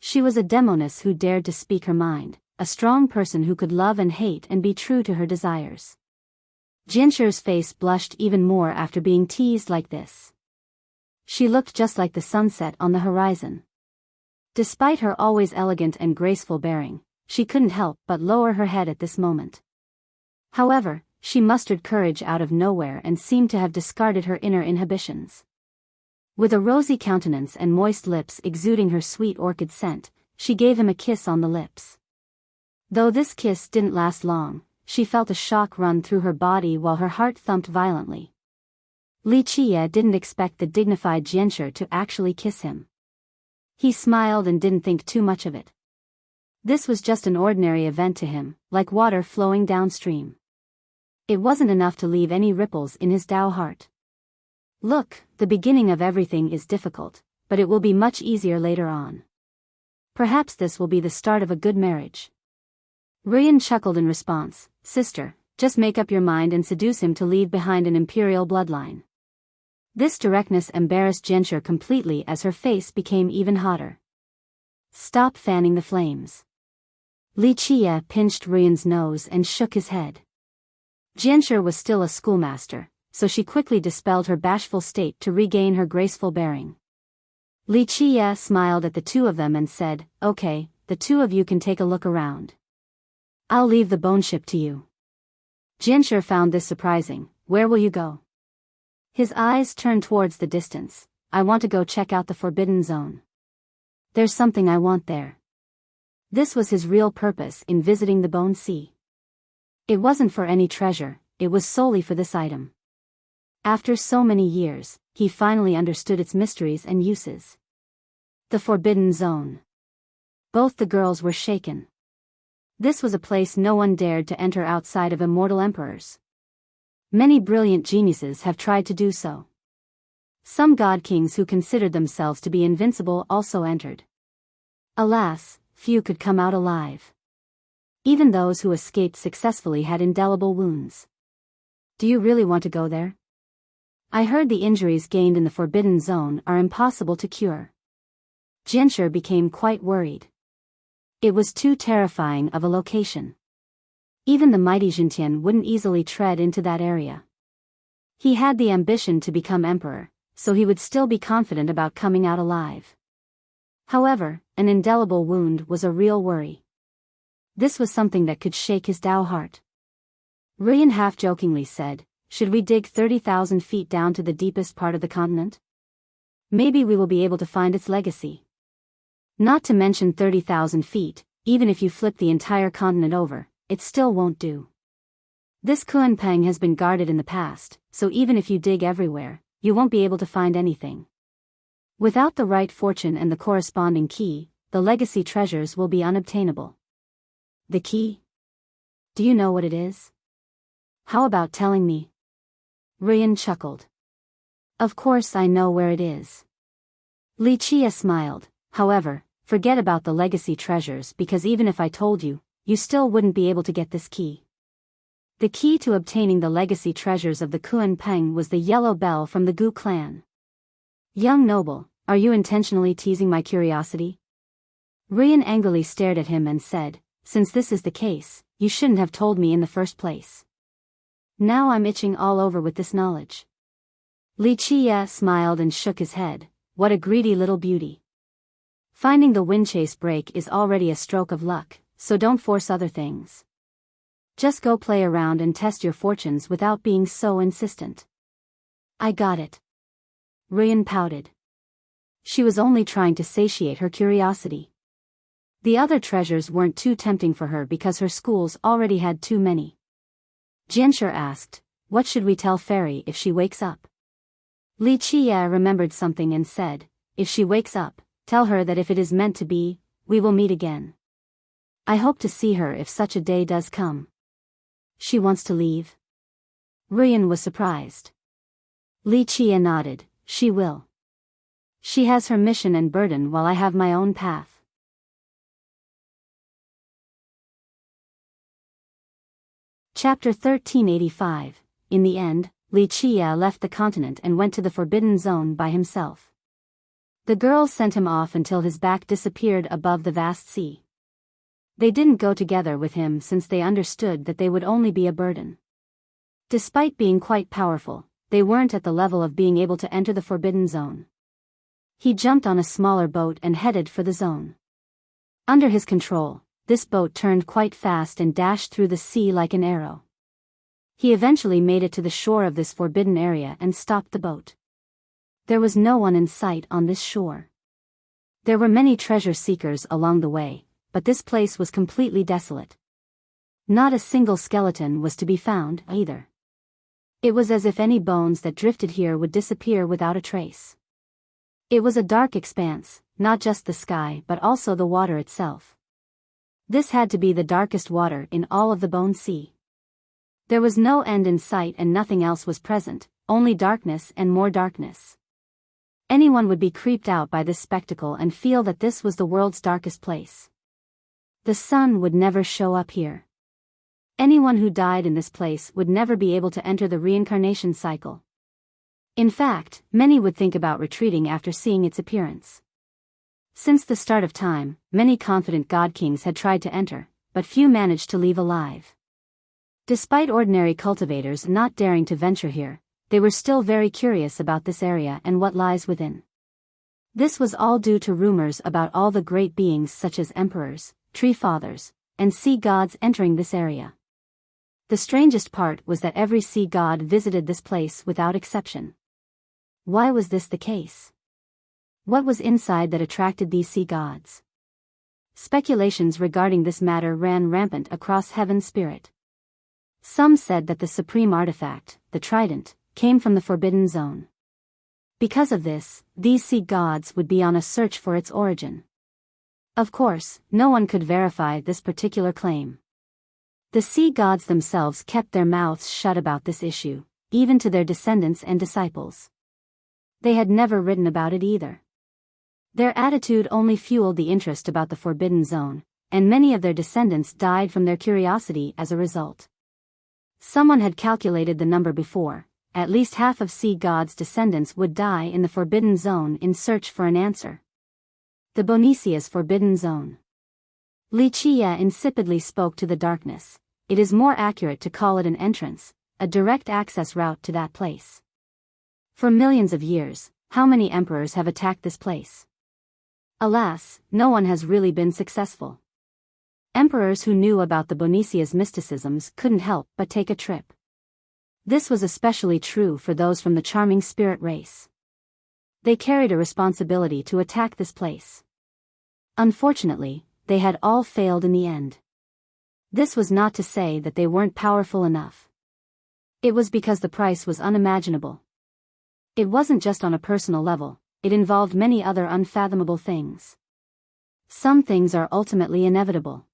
Speaker 1: She was a demoness who dared to speak her mind, a strong person who could love and hate and be true to her desires. Jianshi's face blushed even more after being teased like this. She looked just like the sunset on the horizon. Despite her always elegant and graceful bearing, she couldn't help but lower her head at this moment. However, she mustered courage out of nowhere and seemed to have discarded her inner inhibitions. With a rosy countenance and moist lips exuding her sweet orchid scent, she gave him a kiss on the lips. Though this kiss didn't last long, she felt a shock run through her body while her heart thumped violently. Li Qie didn't expect the dignified Jianshi to actually kiss him. He smiled and didn't think too much of it. This was just an ordinary event to him, like water flowing downstream. It wasn't enough to leave any ripples in his Tao heart. "Look, the beginning of everything is difficult, but it will be much easier later on. Perhaps this will be the start of a good marriage." Ruyan chuckled in response. "Sister, just make up your mind and seduce him to leave behind an imperial bloodline." This directness embarrassed Jianshi completely as her face became even hotter. "Stop fanning the flames." Li Qie pinched Ruyan's nose and shook his head. Jianshi was still a schoolmaster, so she quickly dispelled her bashful state to regain her graceful bearing. Li Qie smiled at the two of them and said, "Okay, the two of you can take a look around. I'll leave the bone ship to you. Jianshi found this surprising. Where will you go? His eyes turned towards the distance. I want to go check out the Forbidden Zone. There's something I want there. This was his real purpose in visiting the Bone Sea. It wasn't for any treasure, it was solely for this item. After so many years, he finally understood its mysteries and uses. The Forbidden Zone. Both the girls were shaken. This was a place no one dared to enter outside of immortal emperors. Many brilliant geniuses have tried to do so. Some god kings who considered themselves to be invincible also entered. Alas, few could come out alive. Even those who escaped successfully had indelible wounds. Do you really want to go there? I heard the injuries gained in the Forbidden Zone are impossible to cure. Jianshi became quite worried. It was too terrifying of a location. Even the mighty Jintian wouldn't easily tread into that area. He had the ambition to become emperor, so he would still be confident about coming out alive. However, an indelible wound was a real worry. This was something that could shake his Tao heart. Rian half-jokingly said, should we dig 30,000 feet down to the deepest part of the continent? Maybe we will be able to find its legacy. Not to mention 30,000 feet, even if you flip the entire continent over, it still won't do. This Kunpeng has been guarded in the past, so even if you dig everywhere, you won't be able to find anything. Without the right fortune and the corresponding key, the legacy treasures will be unobtainable. The key? Do you know what it is? How about telling me? Rian chuckled. Of course I know where it is. Li Chia smiled. However, forget about the legacy treasures because even if I told you, you still wouldn't be able to get this key. The key to obtaining the legacy treasures of the Kunpeng was the yellow bell from the Gu clan. Young noble, are you intentionally teasing my curiosity? Rian angrily stared at him and said, since this is the case, you shouldn't have told me in the first place. Now I'm itching all over with this knowledge. Li Chia smiled and shook his head. What a greedy little beauty. Finding the wind chase break is already a stroke of luck, so don't force other things. Just go play around and test your fortunes without being so insistent. I got it. Rian pouted. She was only trying to satiate her curiosity. The other treasures weren't too tempting for her because her schools already had too many. Jianshi asked, what should we tell Fairy if she wakes up? Li Chia remembered something and said, if she wakes up, tell her that if it is meant to be, we will meet again. I hope to see her if such a day does come. She wants to leave? Rian was surprised. Li Chia nodded, she will. She has her mission and burden while I have my own path. Chapter 1385. In the end, Li Chia left the continent and went to the Forbidden Zone by himself. The girls sent him off until his back disappeared above the vast sea. They didn't go together with him since they understood that they would only be a burden. Despite being quite powerful, they weren't at the level of being able to enter the Forbidden Zone. He jumped on a smaller boat and headed for the zone. Under his control, this boat turned quite fast and dashed through the sea like an arrow. He eventually made it to the shore of this forbidden area and stopped the boat. There was no one in sight on this shore. There were many treasure seekers along the way, but this place was completely desolate. Not a single skeleton was to be found, either. It was as if any bones that drifted here would disappear without a trace. It was a dark expanse, not just the sky but also the water itself. This had to be the darkest water in all of the Bone Sea. There was no end in sight and nothing else was present, only darkness and more darkness. Anyone would be creeped out by this spectacle and feel that this was the world's darkest place. The sun would never show up here. Anyone who died in this place would never be able to enter the reincarnation cycle. In fact, many would think about retreating after seeing its appearance. Since the start of time, many confident god kings had tried to enter, but few managed to leave alive. Despite ordinary cultivators not daring to venture here, they were still very curious about this area and what lies within. This was all due to rumors about all the great beings such as emperors, tree fathers, and sea gods entering this area. The strangest part was that every sea god visited this place without exception. Why was this the case? What was inside that attracted these sea gods? Speculations regarding this matter ran rampant across heaven's spirit. Some said that the supreme artifact, the trident, came from the Forbidden Zone. Because of this, these sea gods would be on a search for its origin. Of course, no one could verify this particular claim. The sea gods themselves kept their mouths shut about this issue, even to their descendants and disciples. They had never written about it either. Their attitude only fueled the interest about the Forbidden Zone, and many of their descendants died from their curiosity as a result. Someone had calculated the number before. At least half of sea gods' descendants would die in the Forbidden Zone in search for an answer. The Bonicia's Forbidden Zone. Wuxia insipidly spoke to the darkness. It is more accurate to call it an entrance, a direct access route to that place. For millions of years, how many emperors have attacked this place? Alas, no one has really been successful. Emperors who knew about the Bonicia's mysticisms couldn't help but take a trip. This was especially true for those from the charming spirit race. They carried a responsibility to attack this place. Unfortunately, they had all failed in the end. This was not to say that they weren't powerful enough. It was because the price was unimaginable. It wasn't just on a personal level, it involved many other unfathomable things. Some things are ultimately inevitable.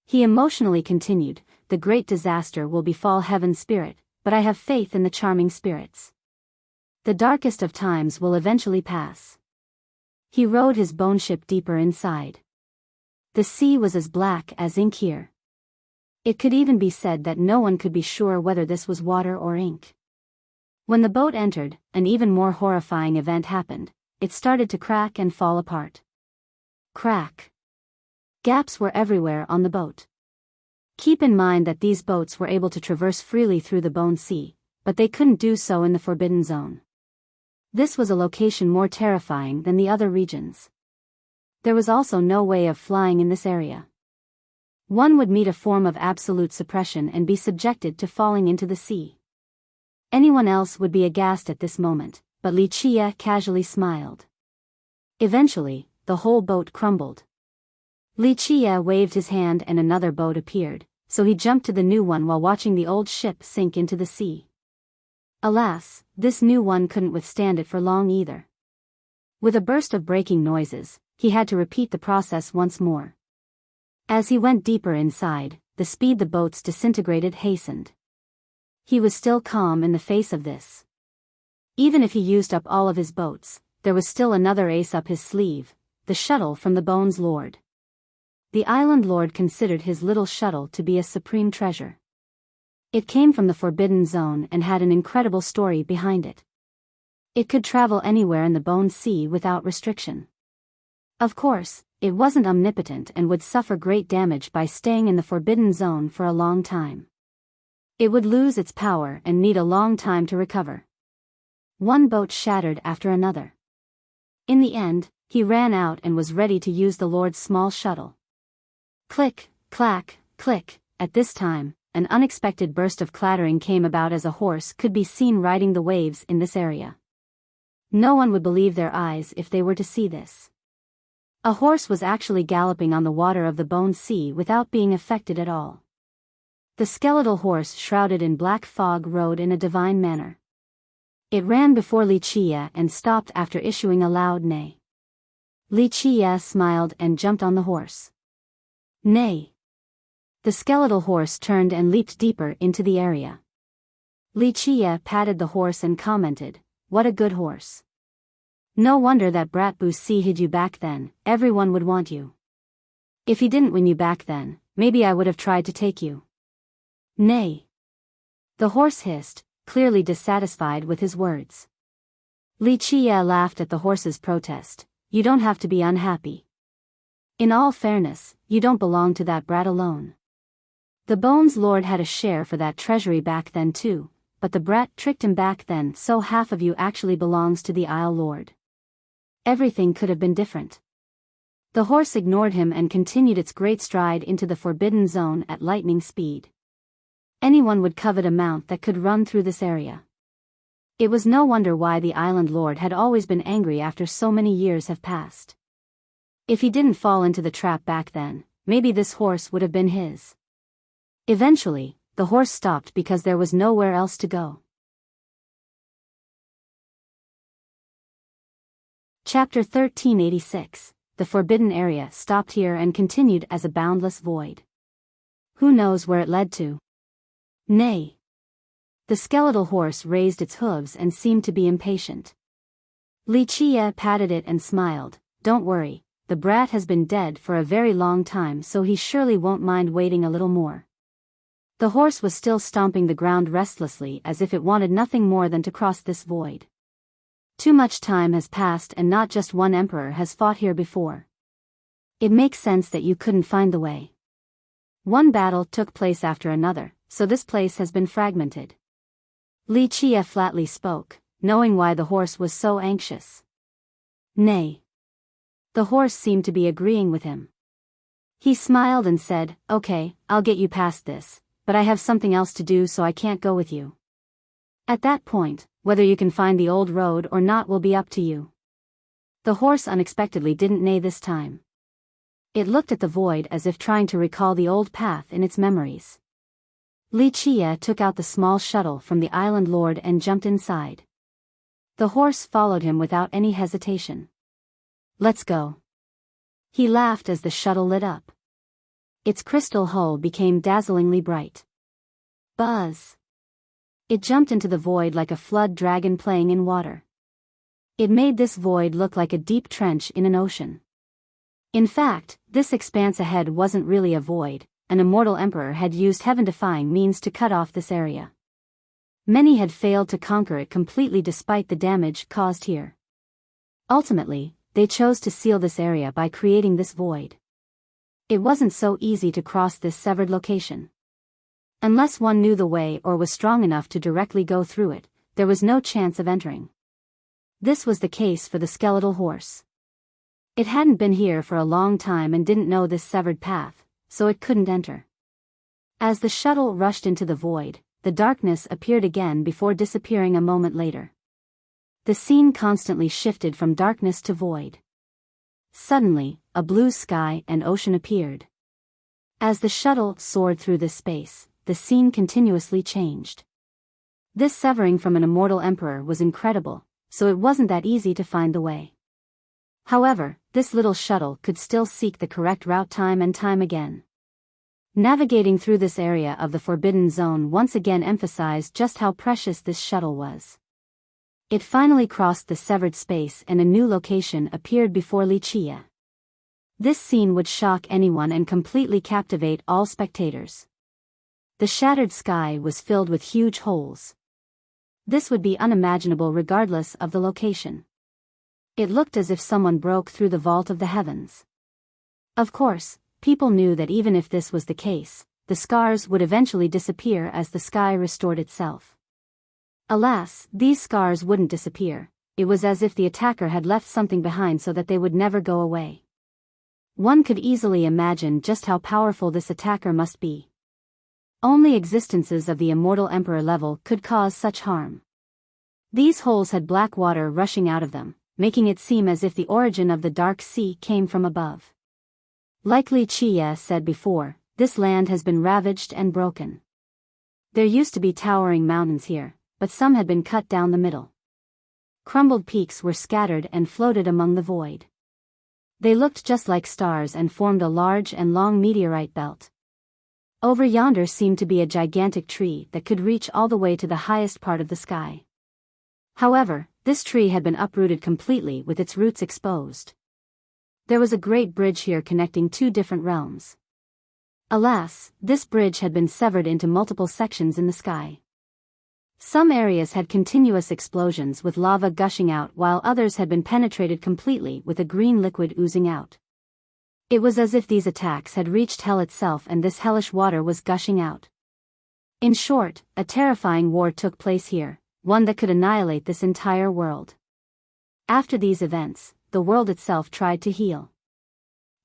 Speaker 1: He emotionally continued, the great disaster will befall heaven's spirit, but I have faith in the charming spirits. The darkest of times will eventually pass. He rowed his bone ship deeper inside. The sea was as black as ink here. It could even be said that no one could be sure whether this was water or ink. When the boat entered, an even more horrifying event happened. It started to crack and fall apart. Crack. Gaps were everywhere on the boat. Keep in mind that these boats were able to traverse freely through the Bone Sea, but they couldn't do so in the Forbidden Zone. This was a location more terrifying than the other regions. There was also no way of flying in this area. One would meet a form of absolute suppression and be subjected to falling into the sea. Anyone else would be aghast at this moment, but Wuxia casually smiled. Eventually, the whole boat crumbled. Wuxia waved his hand and another boat appeared, so he jumped to the new one while watching the old ship sink into the sea. Alas, this new one couldn't withstand it for long either. With a burst of breaking noises, he had to repeat the process once more. As he went deeper inside, the speed the boats disintegrated hastened. He was still calm in the face of this. Even if he used up all of his boats, there was still another ace up his sleeve, the shuttle from the Bones Lord. The Island Lord considered his little shuttle to be a supreme treasure. It came from the Forbidden Zone and had an incredible story behind it. It could travel anywhere in the Bone Sea without restriction. Of course, it wasn't omnipotent and would suffer great damage by staying in the Forbidden Zone for a long time. It would lose its power and need a long time to recover. One boat shattered after another. In the end, he ran out and was ready to use the Lord's small shuttle. Click, clack, click. At this time, an unexpected burst of clattering came about as a horse could be seen riding the waves in this area. No one would believe their eyes if they were to see this. A horse was actually galloping on the water of the Bone Sea without being affected at all. The skeletal horse shrouded in black fog rode in a divine manner. It ran before Wuxia and stopped after issuing a loud neigh. Wuxia smiled and jumped on the horse. Nay. The skeletal horse turned and leaped deeper into the area. Wuxia patted the horse and commented, "What a good horse. No wonder that brat Busi hid you back then, everyone would want you. If he didn't win you back then, maybe I would have tried to take you." Nay. The horse hissed, clearly dissatisfied with his words. Wuxia laughed at the horse's protest, "You don't have to be unhappy. In all fairness, you don't belong to that brat alone. The Bones Lord had a share for that treasury back then too, but the brat tricked him back then, so half of you actually belongs to the Isle Lord. Everything could have been different. The horse ignored him and continued its great stride into the forbidden zone at lightning speed. Anyone would covet a mount that could run through this area. It was no wonder why the island lord had always been angry after so many years have passed. If he didn't fall into the trap back then, maybe this horse would have been his. Eventually, the horse stopped because there was nowhere else to go. Chapter 1386. The forbidden area stopped here and continued as a boundless void. Who knows where it led to? Nay. The skeletal horse raised its hooves and seemed to be impatient. Li Qie patted it and smiled. Don't worry, the brat has been dead for a very long time, so he surely won't mind waiting a little more. The horse was still stomping the ground restlessly as if it wanted nothing more than to cross this void. Too much time has passed and not just one emperor has fought here before. It makes sense that you couldn't find the way. One battle took place after another, so this place has been fragmented. Li Qie flatly spoke, knowing why the horse was so anxious. Nay. The horse seemed to be agreeing with him. He smiled and said, okay, I'll get you past this, but I have something else to do, so I can't go with you. At that point, whether you can find the old road or not will be up to you. The horse unexpectedly didn't neigh this time. It looked at the void as if trying to recall the old path in its memories. Li Qie took out the small shuttle from the island lord and jumped inside. The horse followed him without any hesitation. Let's go. He laughed as the shuttle lit up. Its crystal hull became dazzlingly bright. Buzz. It jumped into the void like a flood dragon playing in water. It made this void look like a deep trench in an ocean. In fact, this expanse ahead wasn't really a void. An immortal emperor had used heaven-defying means to cut off this area. Many had failed to conquer it completely despite the damage caused here. Ultimately, they chose to seal this area by creating this void. It wasn't so easy to cross this severed location. Unless one knew the way or was strong enough to directly go through it, there was no chance of entering. This was the case for the skeletal horse. It hadn't been here for a long time and didn't know this severed path, so it couldn't enter. As the shuttle rushed into the void, the darkness appeared again before disappearing a moment later. The scene constantly shifted from darkness to void. Suddenly, a blue sky and ocean appeared. As the shuttle soared through this space, the scene continuously changed. This severing from an immortal emperor was incredible, so it wasn't that easy to find the way. However, this little shuttle could still seek the correct route time and time again. Navigating through this area of the Forbidden Zone once again emphasized just how precious this shuttle was. It finally crossed the severed space and a new location appeared before Li Qie. This scene would shock anyone and completely captivate all spectators. The shattered sky was filled with huge holes. This would be unimaginable regardless of the location. It looked as if someone broke through the vault of the heavens. Of course, people knew that even if this was the case, the scars would eventually disappear as the sky restored itself. Alas, these scars wouldn't disappear. It was as if the attacker had left something behind so that they would never go away. One could easily imagine just how powerful this attacker must be. Only existences of the immortal emperor level could cause such harm. These holes had black water rushing out of them, making it seem as if the origin of the dark sea came from above. Like Li Qie said before, this land has been ravaged and broken. There used to be towering mountains here, but some had been cut down the middle. Crumbled peaks were scattered and floated among the void. They looked just like stars and formed a large and long meteorite belt. Over yonder seemed to be a gigantic tree that could reach all the way to the highest part of the sky. However, this tree had been uprooted completely with its roots exposed. There was a great bridge here connecting two different realms. Alas, this bridge had been severed into multiple sections in the sky. Some areas had continuous explosions with lava gushing out while others had been penetrated completely with a green liquid oozing out. It was as if these attacks had reached hell itself and this hellish water was gushing out. In short, a terrifying war took place here, one that could annihilate this entire world. After these events, the world itself tried to heal.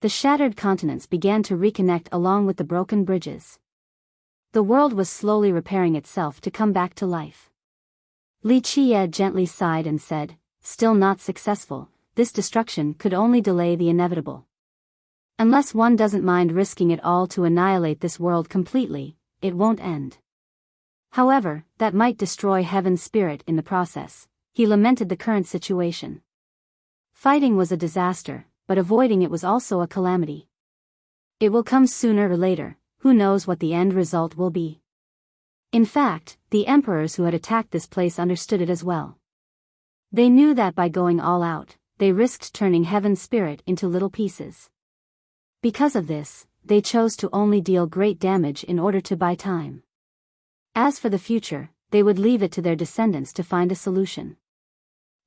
Speaker 1: The shattered continents began to reconnect along with the broken bridges. The world was slowly repairing itself to come back to life. Li Qiye gently sighed and said, "Still not successful, this destruction could only delay the inevitable. Unless one doesn't mind risking it all to annihilate this world completely, it won't end. However, that might destroy heaven's spirit in the process." He lamented the current situation. Fighting was a disaster, but avoiding it was also a calamity. It will come sooner or later, who knows what the end result will be. In fact, the emperors who had attacked this place understood it as well. They knew that by going all out, they risked turning heaven's spirit into little pieces. Because of this, they chose to only deal great damage in order to buy time. As for the future, they would leave it to their descendants to find a solution.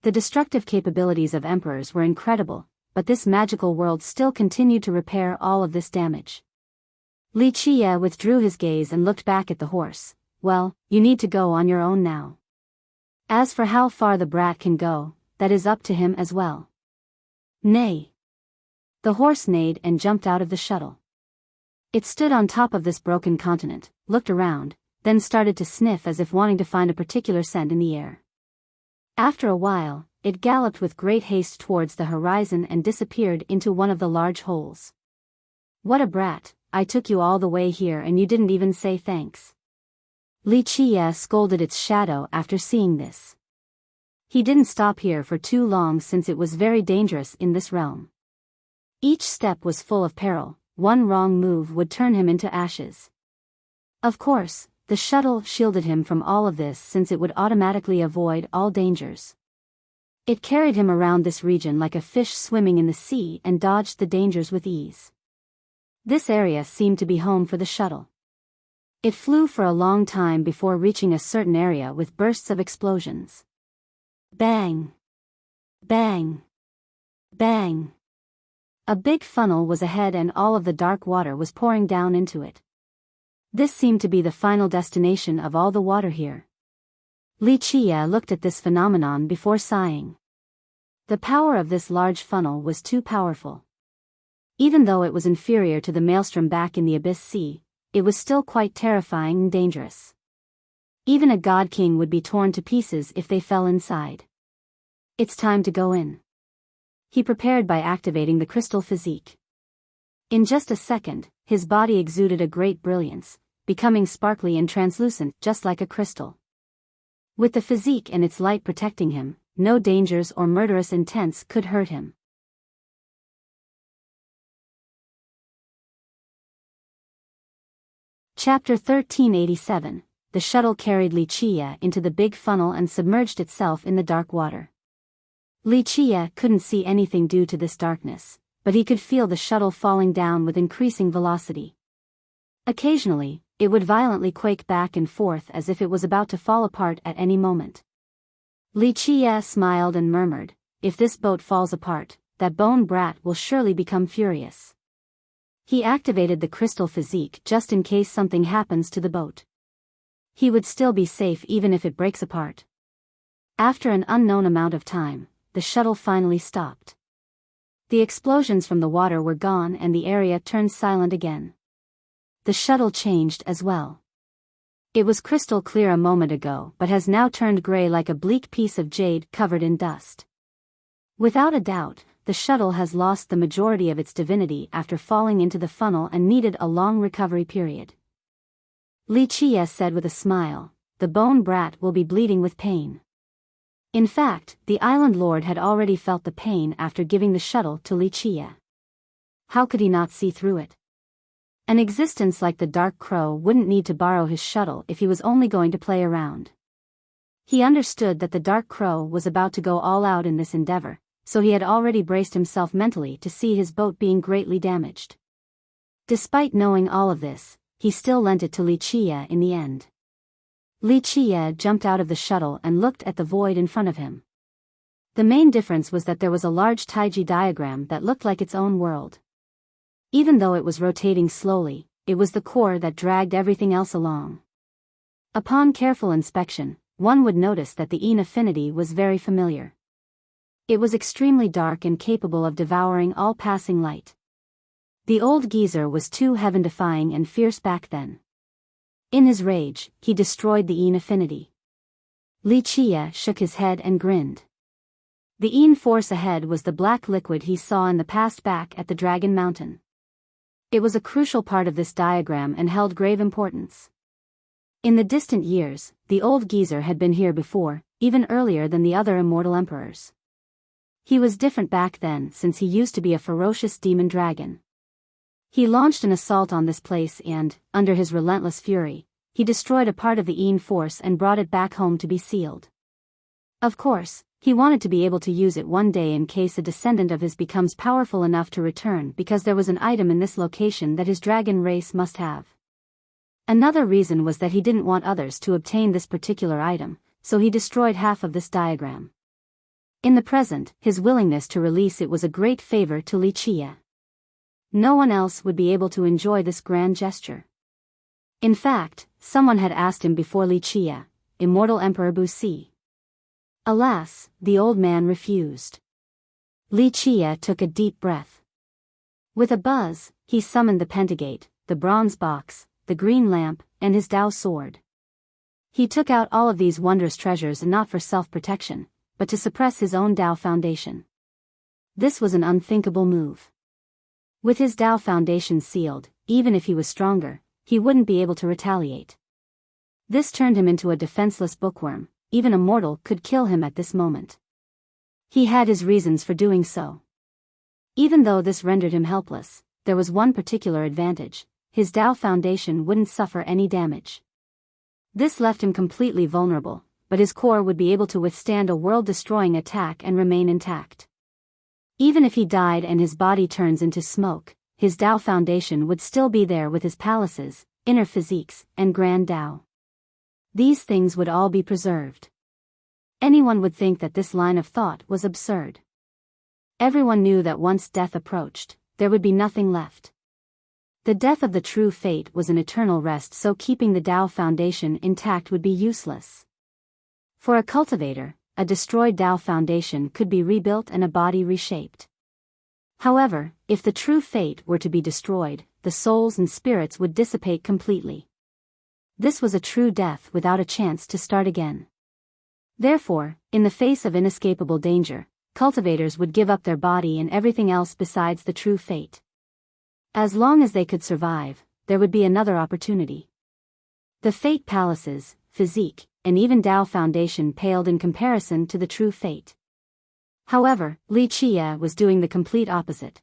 Speaker 1: The destructive capabilities of emperors were incredible, but this magical world still continued to repair all of this damage. Li Qiye withdrew his gaze and looked back at the horse. "Well, you need to go on your own now. As for how far the brat can go, that is up to him as well." "Nay." The horse neighed and jumped out of the shuttle. It stood on top of this broken continent, looked around, then started to sniff as if wanting to find a particular scent in the air. After a while, it galloped with great haste towards the horizon and disappeared into one of the large holes. "What a brat, I took you all the way here and you didn't even say thanks." Li Qiye scolded its shadow after seeing this. He didn't stop here for too long since it was very dangerous in this realm. Each step was full of peril, one wrong move would turn him into ashes. Of course, the shuttle shielded him from all of this since it would automatically avoid all dangers. It carried him around this region like a fish swimming in the sea and dodged the dangers with ease. This area seemed to be home for the shuttle. It flew for a long time before reaching a certain area with bursts of explosions. Bang! Bang! Bang! A big funnel was ahead and all of the dark water was pouring down into it. This seemed to be the final destination of all the water here. Li Qiye looked at this phenomenon before sighing. The power of this large funnel was too powerful. Even though it was inferior to the maelstrom back in the Abyss Sea, it was still quite terrifying and dangerous. Even a god king would be torn to pieces if they fell inside. "It's time to go in." He prepared by activating the crystal physique. In just a second, his body exuded a great brilliance, becoming sparkly and translucent just like a crystal. With the physique and its light protecting him, no dangers or murderous intents could hurt him. Chapter 1387. The shuttle carried Li Qiye into the big funnel and submerged itself in the dark water. Li Qiye couldn't see anything due to this darkness, but he could feel the shuttle falling down with increasing velocity. Occasionally, it would violently quake back and forth as if it was about to fall apart at any moment. Li Qiye smiled and murmured, "If this boat falls apart, that bone brat will surely become furious." He activated the crystal physique just in case something happens to the boat. He would still be safe even if it breaks apart. After an unknown amount of time, the shuttle finally stopped. The explosions from the water were gone and the area turned silent again. The shuttle changed as well. It was crystal clear a moment ago but has now turned gray like a bleak piece of jade covered in dust. Without a doubt, the shuttle has lost the majority of its divinity after falling into the funnel and needed a long recovery period. Li Qiye said with a smile, "The bone brat will be bleeding with pain." In fact, the island lord had already felt the pain after giving the shuttle to Li Qiye. How could he not see through it? An existence like the Dark Crow wouldn't need to borrow his shuttle if he was only going to play around. He understood that the Dark Crow was about to go all out in this endeavor, so he had already braced himself mentally to see his boat being greatly damaged. Despite knowing all of this, he still lent it to Li Qiye in the end. Li Qiye jumped out of the shuttle and looked at the void in front of him. The main difference was that there was a large Taiji diagram that looked like its own world. Even though it was rotating slowly, it was the core that dragged everything else along. Upon careful inspection, one would notice that the Yin affinity was very familiar. It was extremely dark and capable of devouring all passing light. The old geezer was too heaven-defying and fierce back then. In his rage, he destroyed the Yin affinity. Li Chia shook his head and grinned. The Yin force ahead was the black liquid he saw in the past back at the Dragon Mountain. It was a crucial part of this diagram and held grave importance. In the distant years, the old geezer had been here before, even earlier than the other immortal emperors. He was different back then since he used to be a ferocious demon dragon. He launched an assault on this place and, under his relentless fury, he destroyed a part of the Yin force and brought it back home to be sealed. Of course, he wanted to be able to use it one day in case a descendant of his becomes powerful enough to return, because there was an item in this location that his dragon race must have. Another reason was that he didn't want others to obtain this particular item, so he destroyed half of this diagram. In the present, his willingness to release it was a great favor to Li Chia. No one else would be able to enjoy this grand gesture. In fact, someone had asked him before Li Chia, Immortal Emperor Buxi. Alas, the old man refused. Li Chia took a deep breath. With a buzz, he summoned the pentagate, the bronze box, the green lamp, and his Dao sword. He took out all of these wondrous treasures not for self-protection, but to suppress his own Dao foundation. This was an unthinkable move. With his Dao foundation sealed, even if he was stronger, he wouldn't be able to retaliate. This turned him into a defenseless bookworm. Even a mortal could kill him at this moment. He had his reasons for doing so. Even though this rendered him helpless, there was one particular advantage: his Dao foundation wouldn't suffer any damage. This left him completely vulnerable, but his core would be able to withstand a world-destroying attack and remain intact. Even if he died and his body turns into smoke, his Dao foundation would still be there with his palaces, inner physiques, and grand Dao. These things would all be preserved. Anyone would think that this line of thought was absurd. Everyone knew that once death approached, there would be nothing left. The death of the true fate was an eternal rest, so keeping the Dao foundation intact would be useless. For a cultivator, a destroyed Dao foundation could be rebuilt and a body reshaped. However, if the true fate were to be destroyed, the souls and spirits would dissipate completely. This was a true death without a chance to start again. Therefore, in the face of inescapable danger, cultivators would give up their body and everything else besides the true fate. As long as they could survive, there would be another opportunity. The fate palaces, physique, and even Dao foundation paled in comparison to the true fate. However, Li Chia was doing the complete opposite.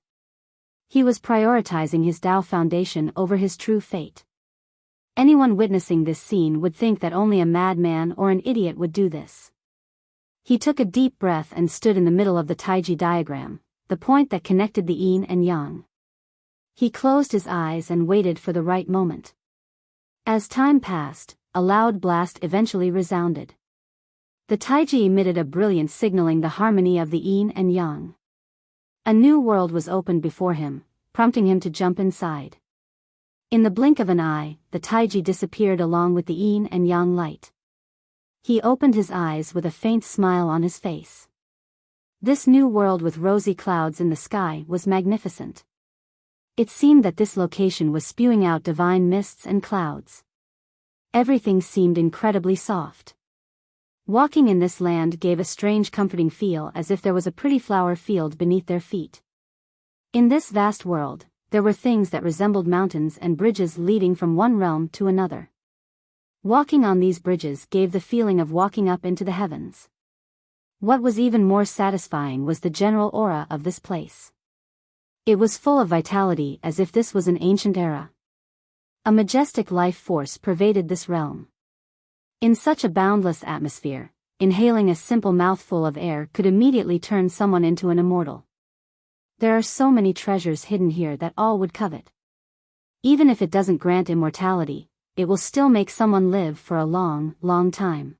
Speaker 1: He was prioritizing his Dao foundation over his true fate. Anyone witnessing this scene would think that only a madman or an idiot would do this. He took a deep breath and stood in the middle of the Taiji diagram, the point that connected the Yin and Yang. He closed his eyes and waited for the right moment. As time passed, a loud blast eventually resounded. The Taiji emitted a brilliant signaling the harmony of the Yin and Yang. A new world was opened before him, prompting him to jump inside. In the blink of an eye, the Taiji disappeared along with the Yin and Yang light. He opened his eyes with a faint smile on his face. This new world with rosy clouds in the sky was magnificent. It seemed that this location was spewing out divine mists and clouds. Everything seemed incredibly soft. Walking in this land gave a strange comforting feel, as if there was a pretty flower field beneath their feet. In this vast world, there were things that resembled mountains and bridges leading from one realm to another. Walking on these bridges gave the feeling of walking up into the heavens. What was even more satisfying was the general aura of this place. It was full of vitality, as if this was an ancient era. A majestic life force pervaded this realm. In such a boundless atmosphere, inhaling a simple mouthful of air could immediately turn someone into an immortal. There are so many treasures hidden here that all would covet. Even if it doesn't grant immortality, it will still make someone live for a long, long time.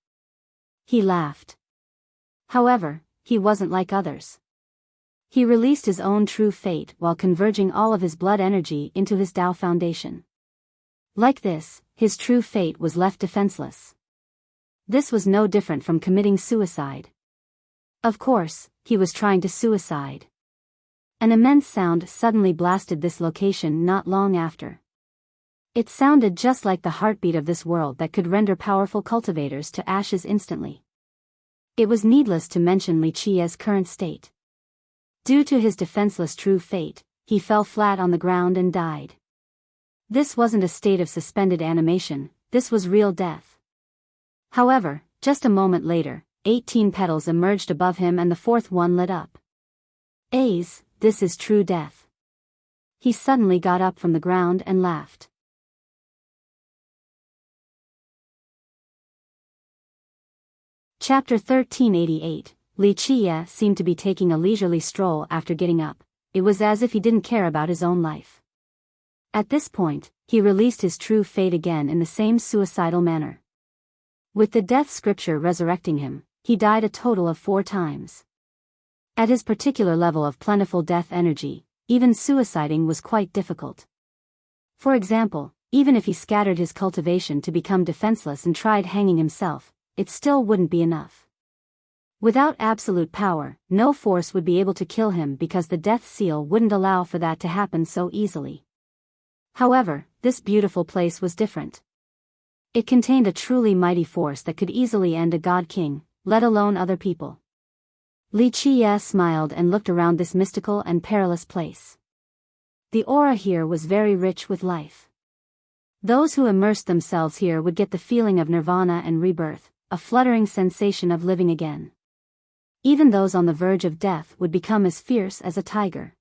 Speaker 1: He laughed. However, he wasn't like others. He released his own true fate while converging all of his blood energy into his Dao foundation. Like this, his true fate was left defenseless. This was no different from committing suicide. Of course, he was trying to suicide. An immense sound suddenly blasted this location not long after. It sounded just like the heartbeat of this world that could render powerful cultivators to ashes instantly. It was needless to mention Li Qiye's current state. Due to his defenseless true fate, he fell flat on the ground and died. This wasn't a state of suspended animation, this was real death. However, just a moment later, 18 petals emerged above him and the fourth one lit up. This is true death. He suddenly got up from the ground and laughed. Chapter 1388. Li Qiye seemed to be taking a leisurely stroll after getting up. It was as if he didn't care about his own life. At this point, he released his true fate again in the same suicidal manner. With the death scripture resurrecting him, he died a total of 4 times. At his particular level of plentiful death energy, even suiciding was quite difficult. For example, even if he scattered his cultivation to become defenseless and tried hanging himself, it still wouldn't be enough. Without absolute power, no force would be able to kill him because the death seal wouldn't allow for that to happen so easily. However, this beautiful place was different. It contained a truly mighty force that could easily end a god king, let alone other people. Li Qiye smiled and looked around this mystical and perilous place. The aura here was very rich with life. Those who immersed themselves here would get the feeling of nirvana and rebirth, a fluttering sensation of living again. Even those on the verge of death would become as fierce as a tiger.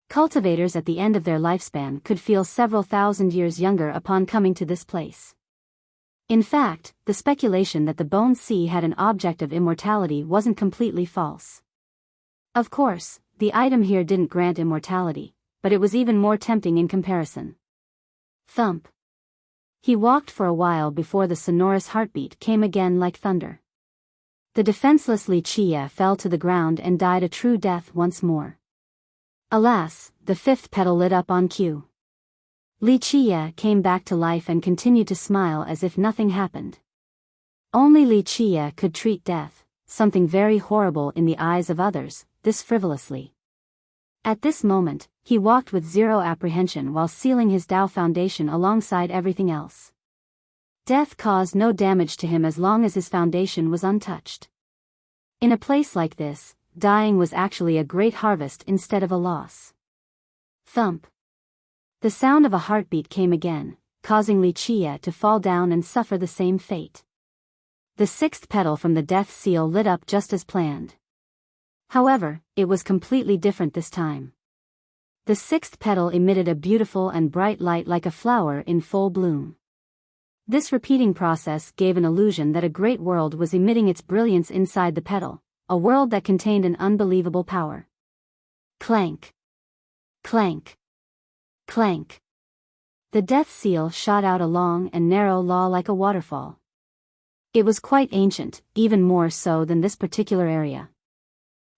Speaker 1: Cultivators at the end of their lifespan could feel several thousand years younger upon coming to this place. In fact, the speculation that the Bone Sea had an object of immortality wasn't completely false. Of course, the item here didn't grant immortality, but it was even more tempting in comparison. Thump. He walked for a while before the sonorous heartbeat came again like thunder. The defenseless Li Qiye fell to the ground and died a true death once more. Alas, the 5th petal lit up on cue. Li Qiye came back to life and continued to smile as if nothing happened. Only Li Qiye could treat death, something very horrible in the eyes of others, this frivolously. At this moment, he walked with zero apprehension while sealing his Tao foundation alongside everything else. Death caused no damage to him as long as his foundation was untouched. In a place like this, dying was actually a great harvest instead of a loss. Thump. The sound of a heartbeat came again, causing Li Qiye to fall down and suffer the same fate. The 6th petal from the death seal lit up just as planned. However, it was completely different this time. The 6th petal emitted a beautiful and bright light like a flower in full bloom. This repeating process gave an illusion that a great world was emitting its brilliance inside the petal, a world that contained an unbelievable power. Clank. Clank. Clank. The death seal shot out a long and narrow law like a waterfall. It was quite ancient, even more so than this particular area.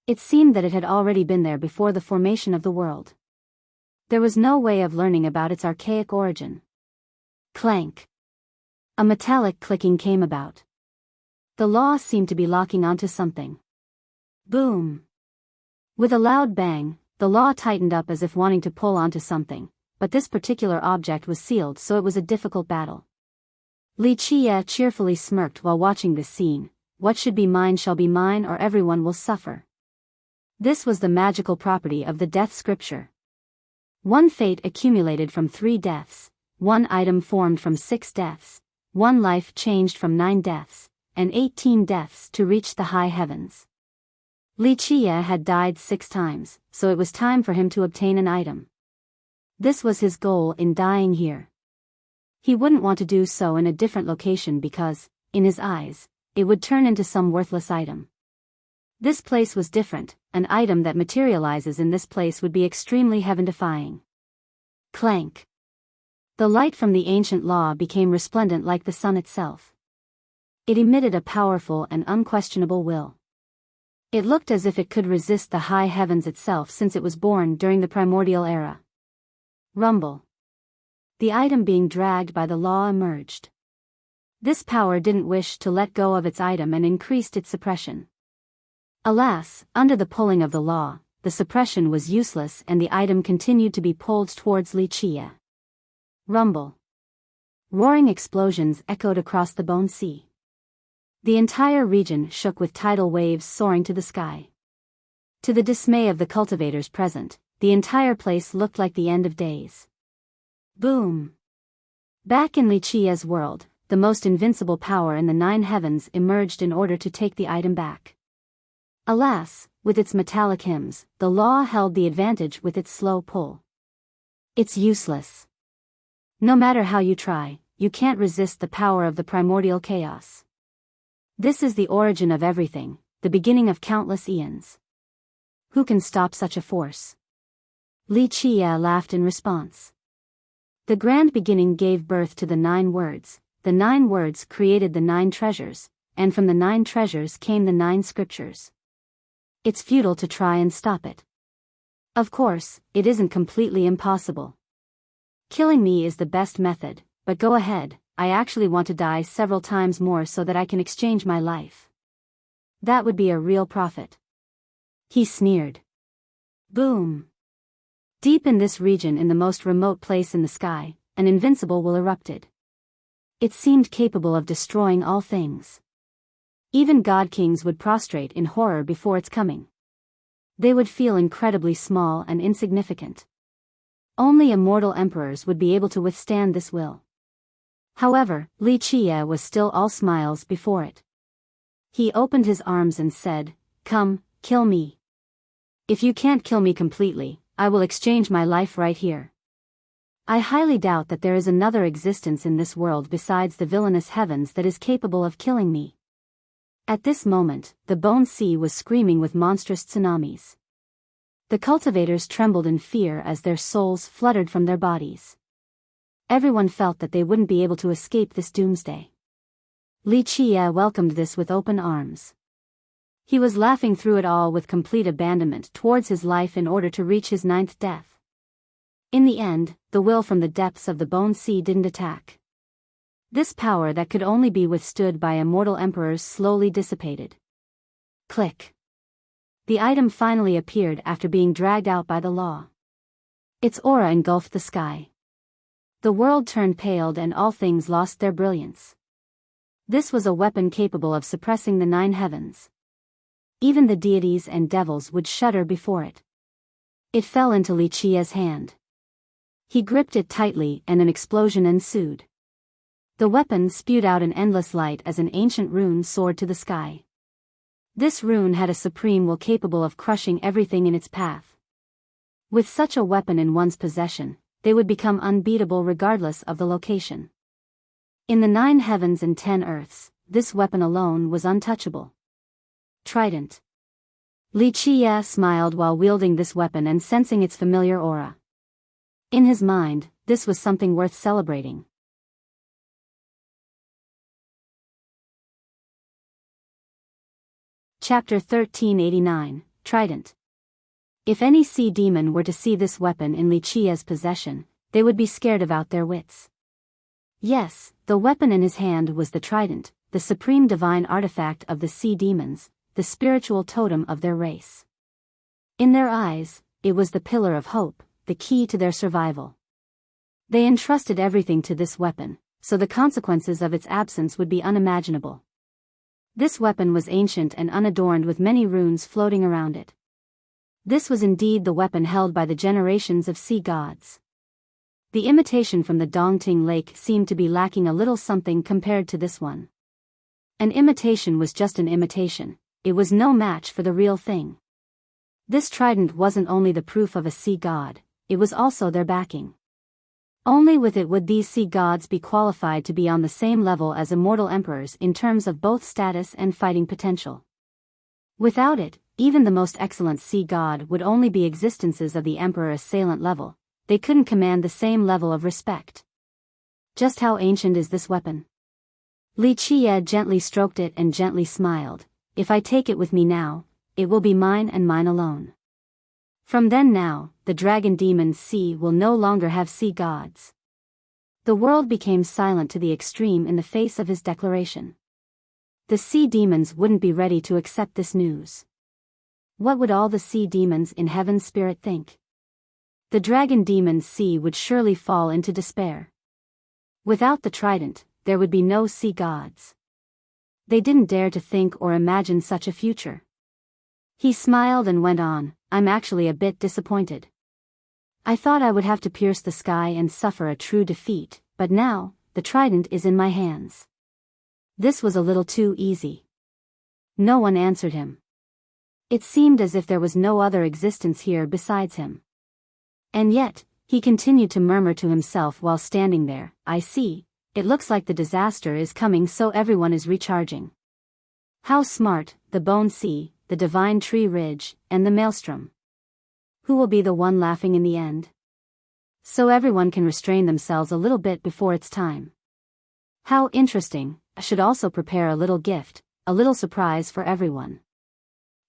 Speaker 1: It seemed that it had already been there before the formation of the world. There was no way of learning about its archaic origin. Clank. A metallic clicking came about. The law seemed to be locking onto something. Boom. With a loud bang, the law tightened up as if wanting to pull onto something, but this particular object was sealed, so it was a difficult battle. Li Qiye cheerfully smirked while watching this scene. What should be mine shall be mine, or everyone will suffer. This was the magical property of the death scripture. One fate accumulated from 3 deaths, 1 item formed from 6 deaths, 1 life changed from 9 deaths, and 18 deaths to reach the high heavens. Li Qiye had died 6 times, so it was time for him to obtain an item. This was his goal in dying here. He wouldn't want to do so in a different location because, in his eyes, it would turn into some worthless item. This place was different. An item that materializes in this place would be extremely heaven-defying. Clank. The light from the ancient law became resplendent like the sun itself. It emitted a powerful and unquestionable will. It looked as if it could resist the high heavens itself since it was born during the primordial era. Rumble. The item being dragged by the law emerged. This power didn't wish to let go of its item and increased its suppression. Alas, under the pulling of the law, the suppression was useless and the item continued to be pulled towards Wuxia. Rumble. Roaring explosions echoed across the Bone Sea. The entire region shook with tidal waves soaring to the sky. To the dismay of the cultivators present, the entire place looked like the end of days. Boom! Back in Wuxia's world, the most invincible power in the 9 heavens emerged in order to take the item back. Alas, with its metallic hymns, the law held the advantage with its slow pull. It's useless. No matter how you try, you can't resist the power of the primordial chaos. This is the origin of everything, the beginning of countless eons. Who can stop such a force? Wuxia laughed in response. The grand beginning gave birth to the 9 words, the 9 words created the 9 treasures, and from the 9 treasures came the 9 scriptures. It's futile to try and stop it. Of course, it isn't completely impossible. Killing me is the best method, but go ahead, I actually want to die several times more so that I can exchange my life. That would be a real profit. He sneered. Boom! Deep in this region, in the most remote place in the sky, an invincible will erupted. It seemed capable of destroying all things. Even god-kings would prostrate in horror before its coming. They would feel incredibly small and insignificant. Only immortal emperors would be able to withstand this will. However, Wuxia was still all smiles before it. He opened his arms and said, "Come, kill me. If you can't kill me completely, I will exchange my life right here. I highly doubt that there is another existence in this world besides the villainous heavens that is capable of killing me." At this moment, the Bone Sea was screaming with monstrous tsunamis. The cultivators trembled in fear as their souls fluttered from their bodies. Everyone felt that they wouldn't be able to escape this doomsday. Wuxia welcomed this with open arms. He was laughing through it all with complete abandonment towards his life in order to reach his 9th death. In the end, the will from the depths of the Bone Sea didn't attack. This power that could only be withstood by immortal emperors slowly dissipated. Click. The item finally appeared after being dragged out by the law. Its aura engulfed the sky. The world turned pale and all things lost their brilliance. This was a weapon capable of suppressing the 9 heavens. Even the deities and devils would shudder before it. It fell into Wuxia's hand. He gripped it tightly and an explosion ensued. The weapon spewed out an endless light as an ancient rune soared to the sky. This rune had a supreme will capable of crushing everything in its path. With such a weapon in one's possession, they would become unbeatable regardless of the location. In the 9 heavens and 10 earths, this weapon alone was untouchable. Trident. Wuxia smiled while wielding this weapon and sensing its familiar aura. In his mind, this was something worth celebrating. Chapter 1389, Trident. If any sea demon were to see this weapon in Wuxia's possession, they would be scared out their wits. Yes, the weapon in his hand was the trident, the supreme divine artifact of the sea demons, the spiritual totem of their race. In their eyes, it was the pillar of hope, the key to their survival. They entrusted everything to this weapon, so the consequences of its absence would be unimaginable. This weapon was ancient and unadorned with many runes floating around it. This was indeed the weapon held by the generations of sea gods. The imitation from the Dongting Lake seemed to be lacking a little something compared to this one. An imitation was just an imitation, it was no match for the real thing. This trident wasn't only the proof of a sea god, it was also their backing. Only with it would these sea gods be qualified to be on the same level as immortal emperors in terms of both status and fighting potential. Without it, even the most excellent sea god would only be existences of the emperor assailant level. They couldn't command the same level of respect. Just how ancient is this weapon? Wuxia gently stroked it and gently smiled. If I take it with me now, it will be mine and mine alone. From then now, the dragon demon sea will no longer have sea gods. The world became silent to the extreme in the face of his declaration. The sea demons wouldn't be ready to accept this news. What would all the sea demons in heaven's spirit think? The dragon demon's sea would surely fall into despair. Without the trident, there would be no sea gods. They didn't dare to think or imagine such a future. He smiled and went on, I'm actually a bit disappointed. I thought I would have to pierce the sky and suffer a true defeat, but now, the trident is in my hands. This was a little too easy. No one answered him. It seemed as if there was no other existence here besides him. And yet, he continued to murmur to himself while standing there, I see, it looks like the disaster is coming, so everyone is recharging. How smart, the Bone Sea, the Divine Tree Ridge, and the Maelstrom. Who will be the one laughing in the end? So everyone can restrain themselves a little bit before it's time. How interesting, I should also prepare a little gift, a little surprise for everyone.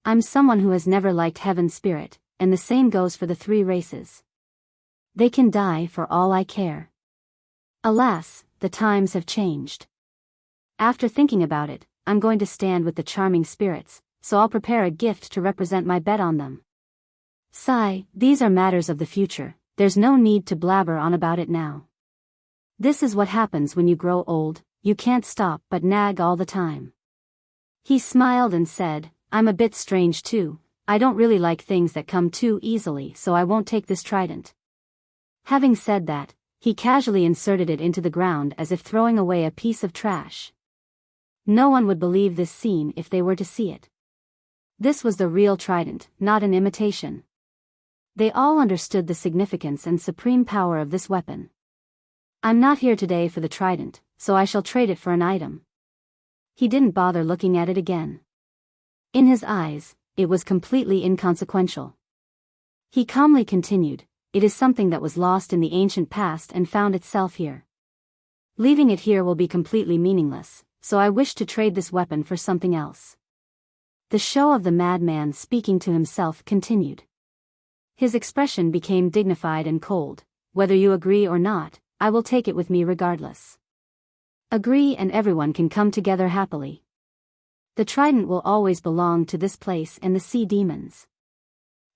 Speaker 1: I'm someone who has never liked heaven's spirit, and the same goes for the three races. They can die for all I care. Alas, the times have changed. After thinking about it, I'm going to stand with the charming spirits, so I'll prepare a gift to represent my bet on them. Sigh, these are matters of the future, there's no need to blabber on about it now. This is what happens when you grow old, you can't stop but nag all the time. He smiled and said, I'm a bit strange too, I don't really like things that come too easily, so I won't take this trident. Having said that, he casually inserted it into the ground as if throwing away a piece of trash. No one would believe this scene if they were to see it. This was the real trident, not an imitation. They all understood the significance and supreme power of this weapon. I'm not here today for the trident, so I shall trade it for an item. He didn't bother looking at it again. In his eyes, it was completely inconsequential. He calmly continued, it is something that was lost in the ancient past and found itself here. Leaving it here will be completely meaningless, so I wish to trade this weapon for something else. The show of the madman speaking to himself continued. His expression became dignified and cold. Whether you agree or not, I will take it with me regardless. Agree and everyone can come together happily. The trident will always belong to this place and the sea demons.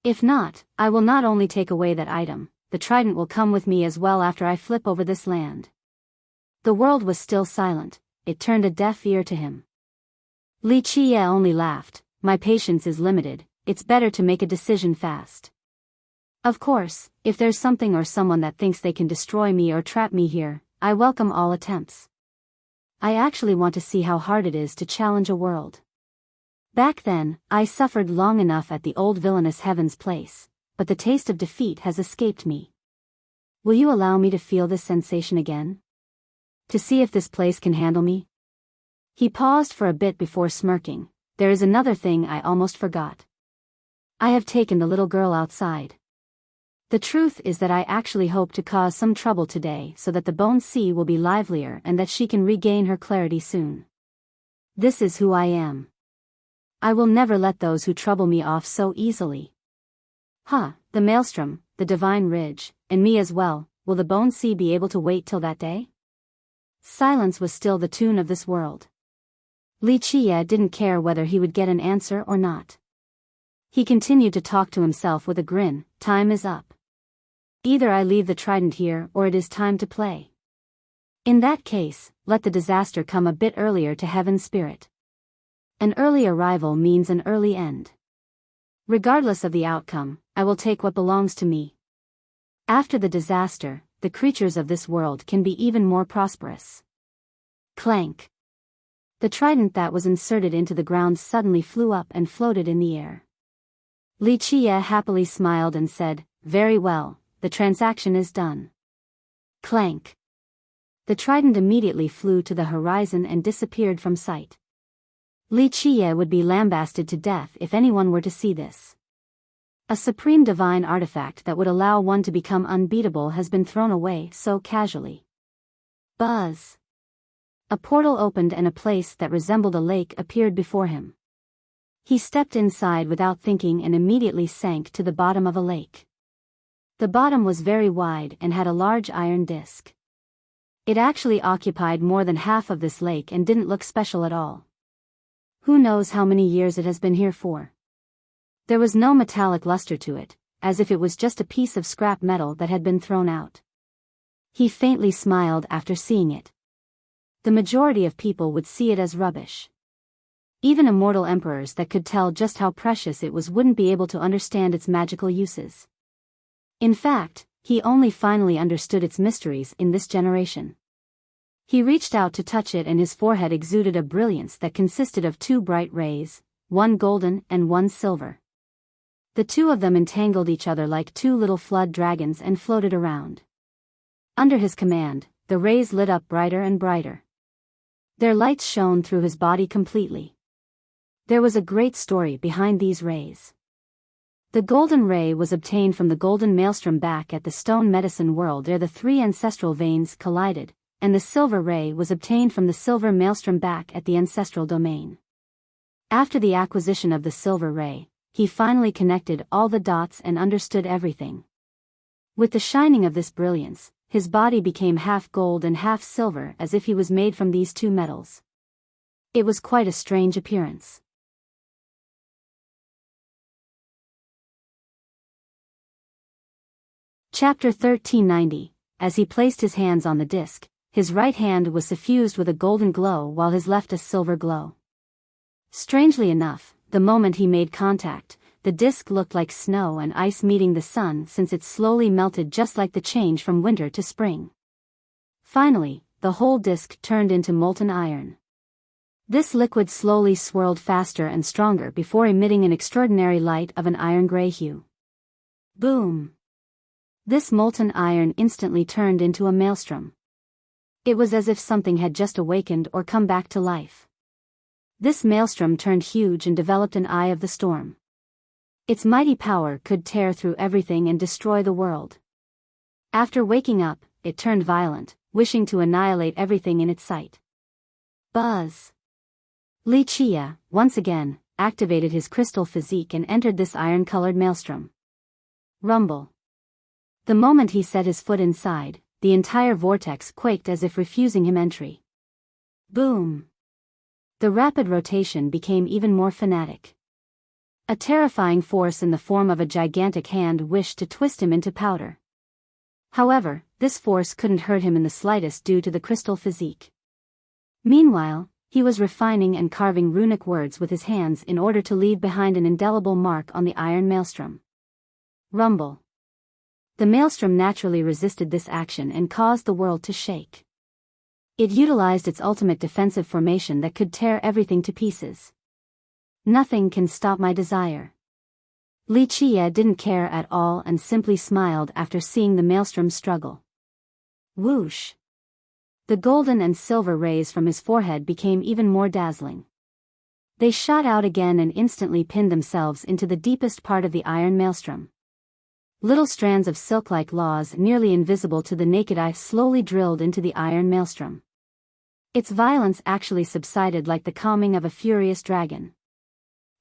Speaker 1: If not, I will not only take away that item, the trident will come with me as well after I flip over this land. The world was still silent, it turned a deaf ear to him. Li Qie only laughed, my patience is limited, it's better to make a decision fast. Of course, if there's something or someone that thinks they can destroy me or trap me here, I welcome all attempts. I actually want to see how hard it is to challenge a world. Back then, I suffered long enough at the old villainous Heaven's place, but the taste of defeat has escaped me. Will you allow me to feel this sensation again? To see if this place can handle me? He paused for a bit before smirking, there is another thing I almost forgot. I have taken the little girl outside. The truth is that I actually hope to cause some trouble today so that the Bone Sea will be livelier and that she can regain her clarity soon. This is who I am. I will never let those who trouble me off so easily. The Maelstrom, the Divine Ridge, and me as well, will the Bone Sea be able to wait till that day? Silence was still the tune of this world. Li Qie didn't care whether he would get an answer or not. He continued to talk to himself with a grin, time is up. Either I leave the trident here or it is time to play. In that case, let the disaster come a bit earlier to Heaven's spirit. An early arrival means an early end. Regardless of the outcome, I will take what belongs to me. After the disaster, the creatures of this world can be even more prosperous. Clank. The trident that was inserted into the ground suddenly flew up and floated in the air. Li Qie happily smiled and said, very well, the transaction is done. Clank. The trident immediately flew to the horizon and disappeared from sight. Li Qie would be lambasted to death if anyone were to see this. A supreme divine artifact that would allow one to become unbeatable has been thrown away so casually. Buzz. A portal opened and a place that resembled a lake appeared before him. He stepped inside without thinking and immediately sank to the bottom of a lake. The bottom was very wide and had a large iron disc. It actually occupied more than half of this lake and didn't look special at all. Who knows how many years it has been here for? There was no metallic luster to it, as if it was just a piece of scrap metal that had been thrown out. He faintly smiled after seeing it. The majority of people would see it as rubbish. Even immortal emperors that could tell just how precious it was wouldn't be able to understand its magical uses. In fact, he only finally understood its mysteries in this generation. He reached out to touch it and his forehead exuded a brilliance that consisted of two bright rays, one golden and one silver. The two of them entangled each other like two little flood dragons and floated around. Under his command, the rays lit up brighter and brighter. Their lights shone through his body completely. There was a great story behind these rays. The golden ray was obtained from the golden maelstrom back at the stone medicine world where the three ancestral veins collided, and the silver ray was obtained from the silver maelstrom back at the ancestral domain. After the acquisition of the silver ray, he finally connected all the dots and understood everything. With the shining of this brilliance, his body became half gold and half silver as if he was made from these two metals. It was quite a strange appearance. Chapter 1390. As he placed his hands on the disc, his right hand was suffused with a golden glow while his left a silver glow. Strangely enough, the moment he made contact, the disc looked like snow and ice meeting the sun since it slowly melted just like the change from winter to spring. Finally, the whole disc turned into molten iron. This liquid slowly swirled faster and stronger before emitting an extraordinary light of an iron-gray hue. Boom! This molten iron instantly turned into a maelstrom. It was as if something had just awakened or come back to life. This maelstrom turned huge and developed an eye of the storm. Its mighty power could tear through everything and destroy the world. After waking up, it turned violent, wishing to annihilate everything in its sight. Buzz! Li Chia, once again, activated his crystal physique and entered this iron-colored maelstrom. Rumble! The moment he set his foot inside, the entire vortex quaked as if refusing him entry. Boom! The rapid rotation became even more fanatic. A terrifying force in the form of a gigantic hand wished to twist him into powder. However, this force couldn't hurt him in the slightest due to the crystal physique. Meanwhile, he was refining and carving runic words with his hands in order to leave behind an indelible mark on the iron maelstrom. Rumble! The maelstrom naturally resisted this action and caused the world to shake. It utilized its ultimate defensive formation that could tear everything to pieces. Nothing can stop my desire. Li Chia didn't care at all and simply smiled after seeing the maelstrom struggle. Whoosh! The golden and silver rays from his forehead became even more dazzling. They shot out again and instantly pinned themselves into the deepest part of the iron maelstrom. Little strands of silk-like laws nearly invisible to the naked eye slowly drilled into the iron maelstrom. Its violence actually subsided like the calming of a furious dragon.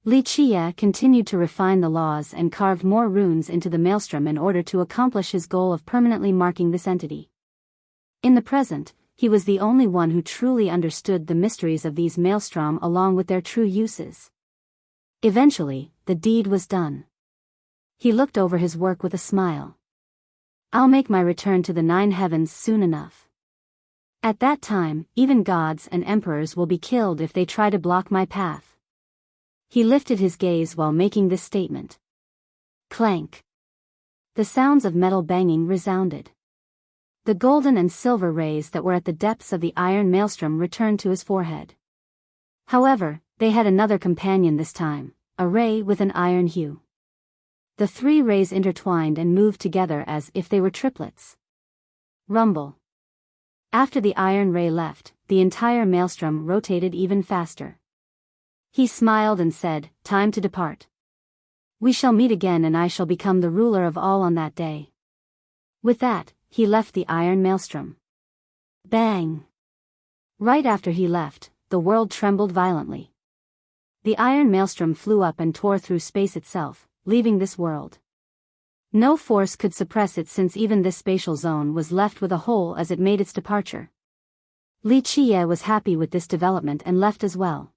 Speaker 1: Li Chia continued to refine the laws and carved more runes into the maelstrom in order to accomplish his goal of permanently marking this entity. In the present, he was the only one who truly understood the mysteries of these maelstrom along with their true uses. Eventually, the deed was done. He looked over his work with a smile. I'll make my return to the 9 heavens soon enough. At that time, even gods and emperors will be killed if they try to block my path. He lifted his gaze while making this statement. Clank! The sounds of metal banging resounded. The golden and silver rays that were at the depths of the iron maelstrom returned to his forehead. However, they had another companion this time, a ray with an iron hue. The 3 rays intertwined and moved together as if they were triplets. Rumble! After the iron ray left, the entire maelstrom rotated even faster. He smiled and said, "Time to depart. We shall meet again and I shall become the ruler of all on that day." With that, he left the iron maelstrom. Bang! Right after he left, the world trembled violently. The iron maelstrom flew up and tore through space itself, leaving this world. No force could suppress it since even this spatial zone was left with a hole as it made its departure. Li Chia was happy with this development and left as well.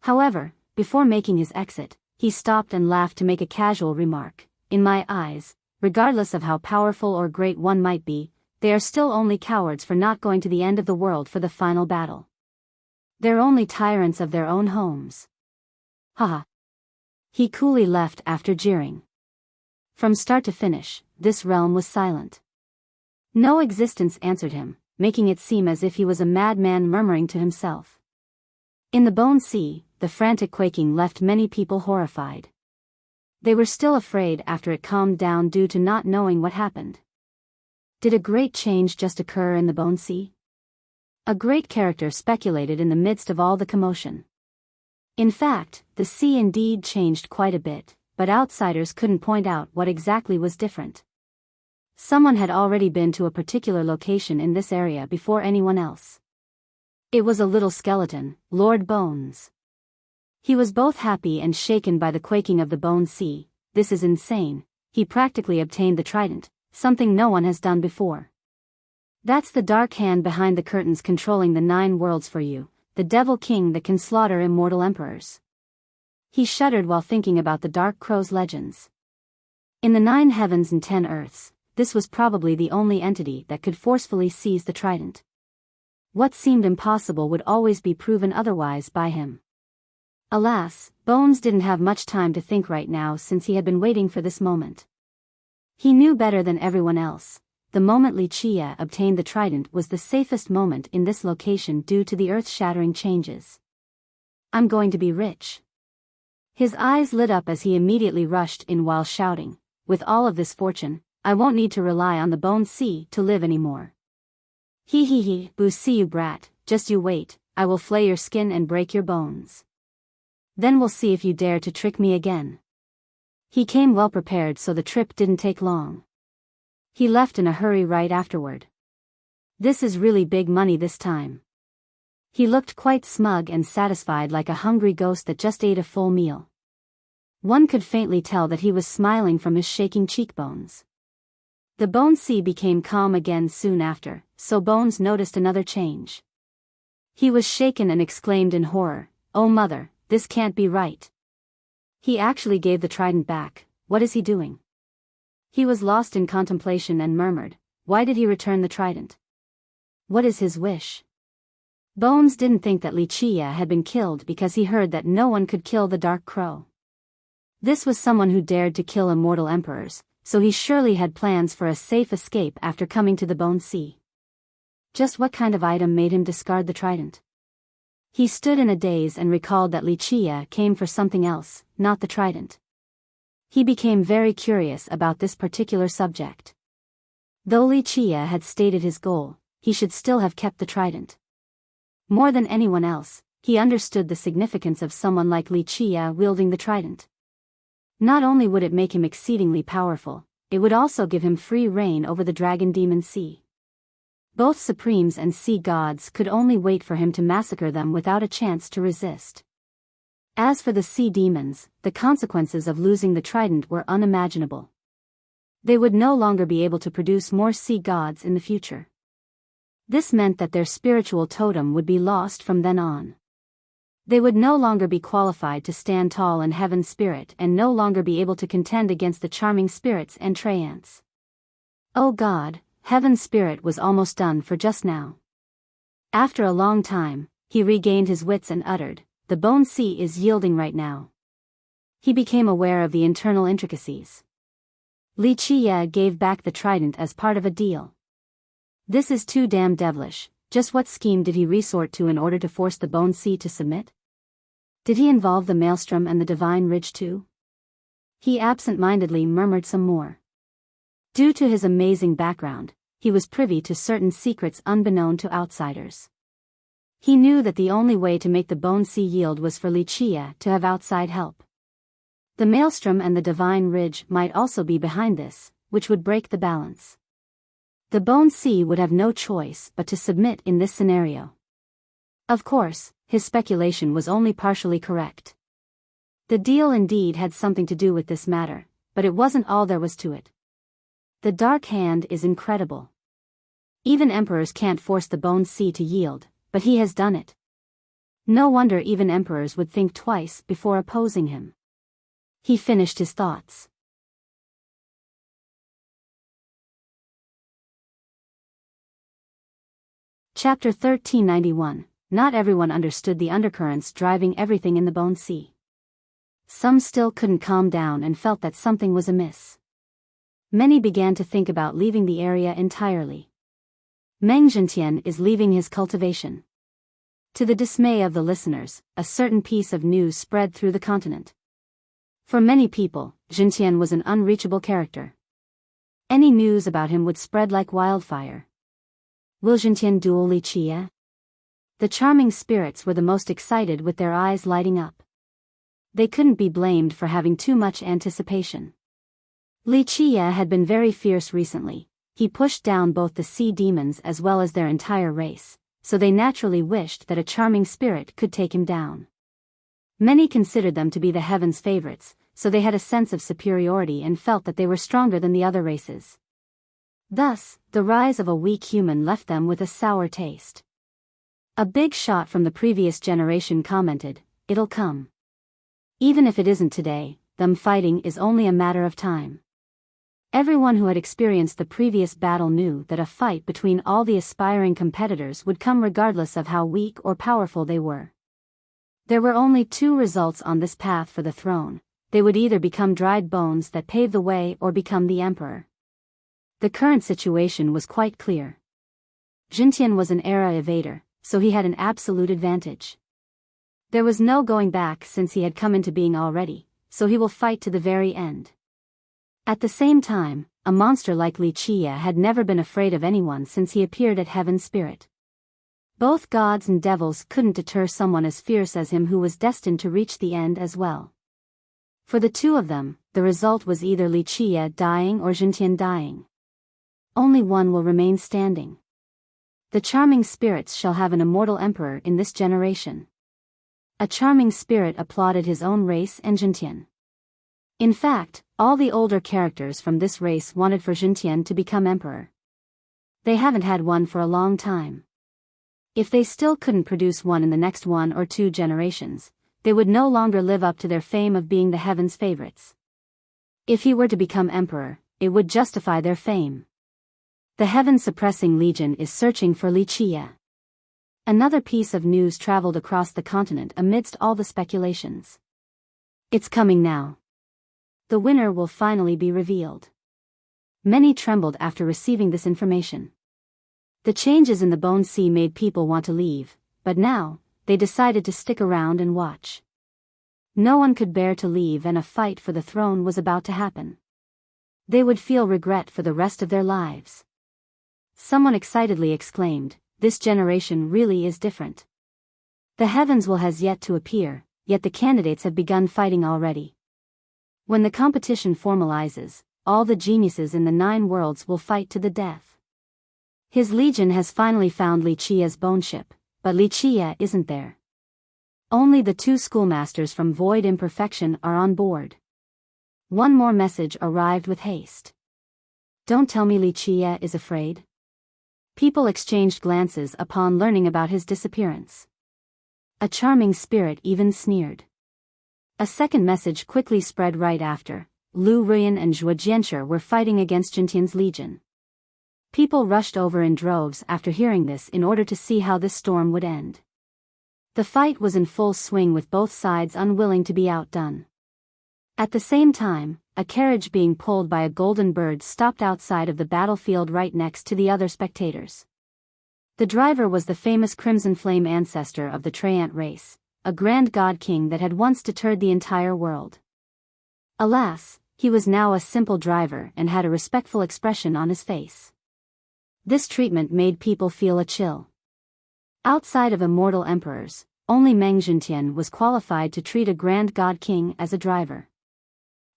Speaker 1: However, before making his exit, he stopped and laughed to make a casual remark. In my eyes, regardless of how powerful or great one might be, they are still only cowards for not going to the end of the world for the final battle. They're only tyrants of their own homes. Haha. He coolly left after jeering. From start to finish, this realm was silent. No existence answered him, making it seem as if he was a madman murmuring to himself. In the Bone Sea, the frantic quaking left many people horrified. They were still afraid after it calmed down due to not knowing what happened. Did a great change just occur in the Bone Sea? A great character speculated in the midst of all the commotion. In fact, the sea indeed changed quite a bit, but outsiders couldn't point out what exactly was different. Someone had already been to a particular location in this area before anyone else. It was a little skeleton, Lord Bones. He was both happy and shaken by the quaking of the Bone Sea. This is insane. He practically obtained the trident, something no one has done before. That's the dark hand behind the curtains controlling the 9 worlds for you, the Devil King that can slaughter immortal emperors. He shuddered while thinking about the Dark Crow's legends. In the 9 heavens and 10 earths, this was probably the only entity that could forcefully seize the trident. What seemed impossible would always be proven otherwise by him. Alas, Bones didn't have much time to think right now since he had been waiting for this moment. He knew better than everyone else. The moment Wuxia obtained the trident was the safest moment in this location due to the earth-shattering changes. I'm going to be rich. His eyes lit up as he immediately rushed in while shouting, with all of this fortune, I won't need to rely on the Bone Sea to live anymore. Hee, boo, see you brat, just you wait, I will flay your skin and break your bones. Then we'll see if you dare to trick me again. He came well prepared so the trip didn't take long. He left in a hurry right afterward. This is really big money this time. He looked quite smug and satisfied like a hungry ghost that just ate a full meal. One could faintly tell that he was smiling from his shaking cheekbones. The Bone Sea became calm again soon after, so Bones noticed another change. He was shaken and exclaimed in horror, "Oh mother, this can't be right." He actually gave the trident back. What is he doing? He was lost in contemplation and murmured, why did he return the trident? What is his wish? Bones didn't think that Wuxia had been killed because he heard that no one could kill the Dark Crow. This was someone who dared to kill immortal emperors, so he surely had plans for a safe escape after coming to the Bone Sea. Just what kind of item made him discard the trident? He stood in a daze and recalled that Wuxia came for something else, not the trident. He became very curious about this particular subject. Though Wuxia had stated his goal, he should still have kept the trident. More than anyone else, he understood the significance of someone like Wuxia wielding the trident. Not only would it make him exceedingly powerful, it would also give him free reign over the Dragon Demon Sea. Both Supremes and Sea Gods could only wait for him to massacre them without a chance to resist. As for the Sea Demons, the consequences of losing the trident were unimaginable. They would no longer be able to produce more Sea Gods in the future. This meant that their spiritual totem would be lost from then on. They would no longer be qualified to stand tall in Heaven's spirit and no longer be able to contend against the charming spirits and Treants. Oh God, Heaven's spirit was almost done for just now. After a long time, he regained his wits and uttered, the Bone Sea is yielding right now. He became aware of the internal intricacies. Wuxia gave back the trident as part of a deal. This is too damn devilish. Just what scheme did he resort to in order to force the Bone Sea to submit? Did he involve the Maelstrom and the Divine Ridge too? He absent-mindedly murmured some more. Due to his amazing background, he was privy to certain secrets unbeknown to outsiders. He knew that the only way to make the Bone Sea yield was for Wuxia to have outside help. The Maelstrom and the Divine Ridge might also be behind this, which would break the balance. The Bone Sea would have no choice but to submit in this scenario. Of course, his speculation was only partially correct. The deal indeed had something to do with this matter, but it wasn't all there was to it. The Dark Hand is incredible. Even emperors can't force the Bone Sea to yield, but he has done it. No wonder even emperors would think twice before opposing him. He finished his thoughts. Chapter 1391. Not everyone understood the undercurrents driving everything in the Bone Sea. Some still couldn't calm down and felt that something was amiss. Many began to think about leaving the area entirely. Meng Zhentian is leaving his cultivation. To the dismay of the listeners, a certain piece of news spread through the continent. For many people, Zhentian was an unreachable character. Any news about him would spread like wildfire. Will Zhentian duel Li Qie? The charming spirits were the most excited, with their eyes lighting up. They couldn't be blamed for having too much anticipation. Li Qie had been very fierce recently. He pushed down both the sea demons as well as their entire race, so they naturally wished that a charming spirit could take him down. Many considered them to be the heavens' favorites, so they had a sense of superiority and felt that they were stronger than the other races. Thus, the rise of a weak human left them with a sour taste. A big shot from the previous generation commented, "It'll come. Even if it isn't today, them fighting is only a matter of time." Everyone who had experienced the previous battle knew that a fight between all the aspiring competitors would come regardless of how weak or powerful they were. There were only two results on this path for the throne. They would either become dried bones that pave the way or become the emperor. The current situation was quite clear. Zhentian was an era evader, so he had an absolute advantage. There was no going back since he had come into being already, so he will fight to the very end. At the same time, a monster like Li Qie had never been afraid of anyone since he appeared at Heaven's Spirit. Both gods and devils couldn't deter someone as fierce as him who was destined to reach the end as well. For the two of them, the result was either Li Qie dying or Zhentian dying. Only one will remain standing. The charming spirits shall have an immortal emperor in this generation. A charming spirit applauded his own race and Zhentian. In fact, all the older characters from this race wanted for Zhentian to become emperor. They haven't had one for a long time. If they still couldn't produce one in the next 1 or 2 generations, they would no longer live up to their fame of being the heavens' favorites. If he were to become emperor, it would justify their fame. The heaven-suppressing legion is searching for Li Qie. Another piece of news traveled across the continent amidst all the speculations. It's coming now. The winner will finally be revealed. Many trembled after receiving this information. The changes in the Bone Sea made people want to leave, but now, they decided to stick around and watch. No one could bear to leave, and a fight for the throne was about to happen. They would feel regret for the rest of their lives. Someone excitedly exclaimed, "This generation really is different. The heavens will has yet to appear, yet the candidates have begun fighting already. When the competition formalizes, all the geniuses in the 9 worlds will fight to the death. His legion has finally found Li Qie's bone ship, but Li Qie isn't there. Only the 2 schoolmasters from Void Imperfection are on board." One more message arrived with haste. "Don't tell me Li Qie is afraid?" People exchanged glances upon learning about his disappearance. A charming spirit even sneered. A second message quickly spread right after. Lu Ruyan and Zhuo Jianshi were fighting against Zhentian's legion. People rushed over in droves after hearing this in order to see how this storm would end. The fight was in full swing, with both sides unwilling to be outdone. At the same time, a carriage being pulled by a golden bird stopped outside of the battlefield right next to the other spectators. The driver was the famous Crimson Flame ancestor of the Treant race, a grand god king that had once deterred the entire world. Alas, he was now a simple driver and had a respectful expression on his face. This treatment made people feel a chill. Outside of immortal emperors, only Meng Zhentian was qualified to treat a grand god king as a driver.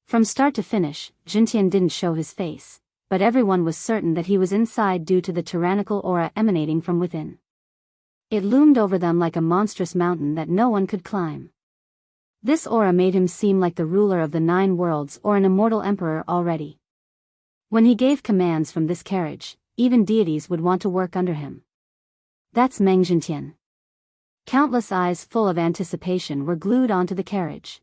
Speaker 1: From start to finish, Zhentian didn't show his face, but everyone was certain that he was inside due to the tyrannical aura emanating from within. It loomed over them like a monstrous mountain that no one could climb. This aura made him seem like the ruler of the 9 worlds or an immortal emperor already. When he gave commands from this carriage, even deities would want to work under him. That's Meng Zhentian. Countless eyes full of anticipation were glued onto the carriage.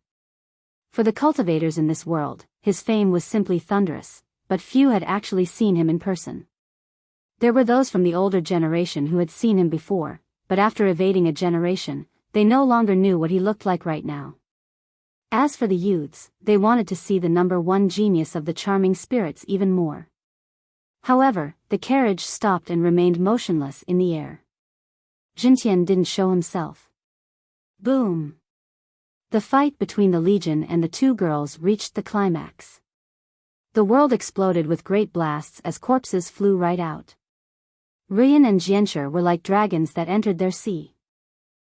Speaker 1: For the cultivators in this world, his fame was simply thunderous, but few had actually seen him in person. There were those from the older generation who had seen him before, but after evading a generation, they no longer knew what he looked like right now. As for the youths, they wanted to see the number one genius of the charming spirits even more. However, the carriage stopped and remained motionless in the air. Jintian didn't show himself. Boom! The fight between the Legion and the two girls reached the climax. The world exploded with great blasts as corpses flew right out. Ruyan and Jianshi were like dragons that entered their sea.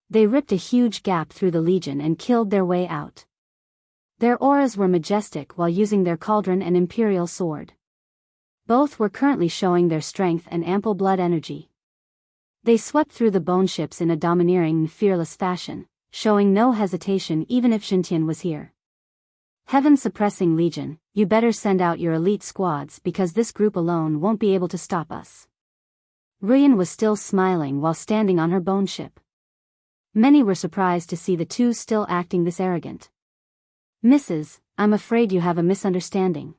Speaker 1: They ripped a huge gap through the Legion and killed their way out. Their auras were majestic while using their cauldron and imperial sword. Both were currently showing their strength and ample blood energy. They swept through the bone ships in a domineering and fearless fashion, showing no hesitation even if Jintian was here. Heaven-suppressing Legion, you better send out your elite squads because this group alone won't be able to stop us. Ruyan was still smiling while standing on her bone ship. Many were surprised to see the two still acting this arrogant. Mrs., I'm afraid you have a misunderstanding.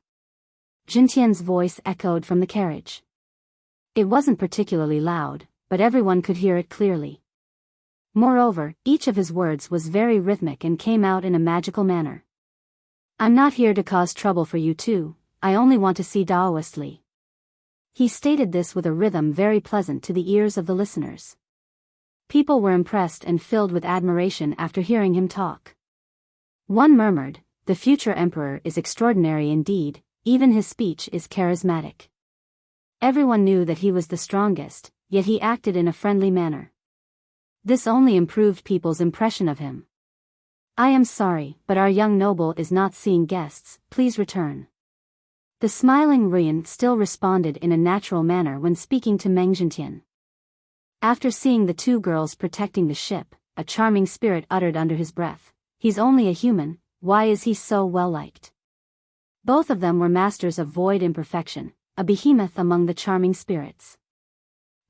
Speaker 1: Jintian's voice echoed from the carriage. It wasn't particularly loud, but everyone could hear it clearly. Moreover, each of his words was very rhythmic and came out in a magical manner. I'm not here to cause trouble for you two, I only want to see Daoist Li. He stated this with a rhythm very pleasant to the ears of the listeners. People were impressed and filled with admiration after hearing him talk. One murmured, the future emperor is extraordinary indeed, even his speech is charismatic. Everyone knew that he was the strongest, yet he acted in a friendly manner. This only improved people's impression of him. I am sorry, but our young noble is not seeing guests, please return. The smiling Ruyan still responded in a natural manner when speaking to Meng Jintian. After seeing the two girls protecting the ship, a charming spirit uttered under his breath, he's only a human, why is he so well liked? Both of them were masters of void imperfection, a behemoth among the charming spirits.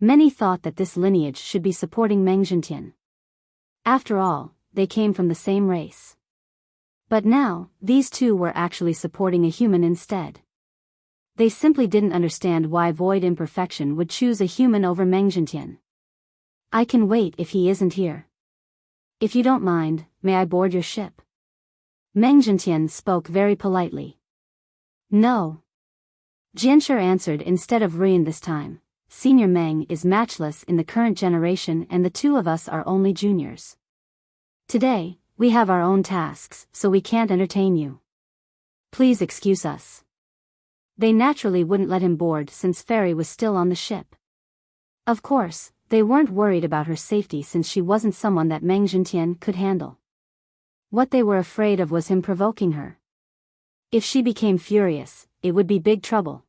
Speaker 1: Many thought that this lineage should be supporting Meng Jintian. After all, they came from the same race. But now, these two were actually supporting a human instead. They simply didn't understand why void imperfection would choose a human over Meng Jintian. I can wait if he isn't here. If you don't mind, may I board your ship? Meng Jintian spoke very politely. No. Jianshi answered instead of Ruyan this time. Senior Meng is matchless in the current generation and the two of us are only juniors. Today, we have our own tasks, so we can't entertain you. Please excuse us. They naturally wouldn't let him board since Fairy was still on the ship. Of course, they weren't worried about her safety since she wasn't someone that Meng Jintian could handle. What they were afraid of was him provoking her. If she became furious, it would be big trouble.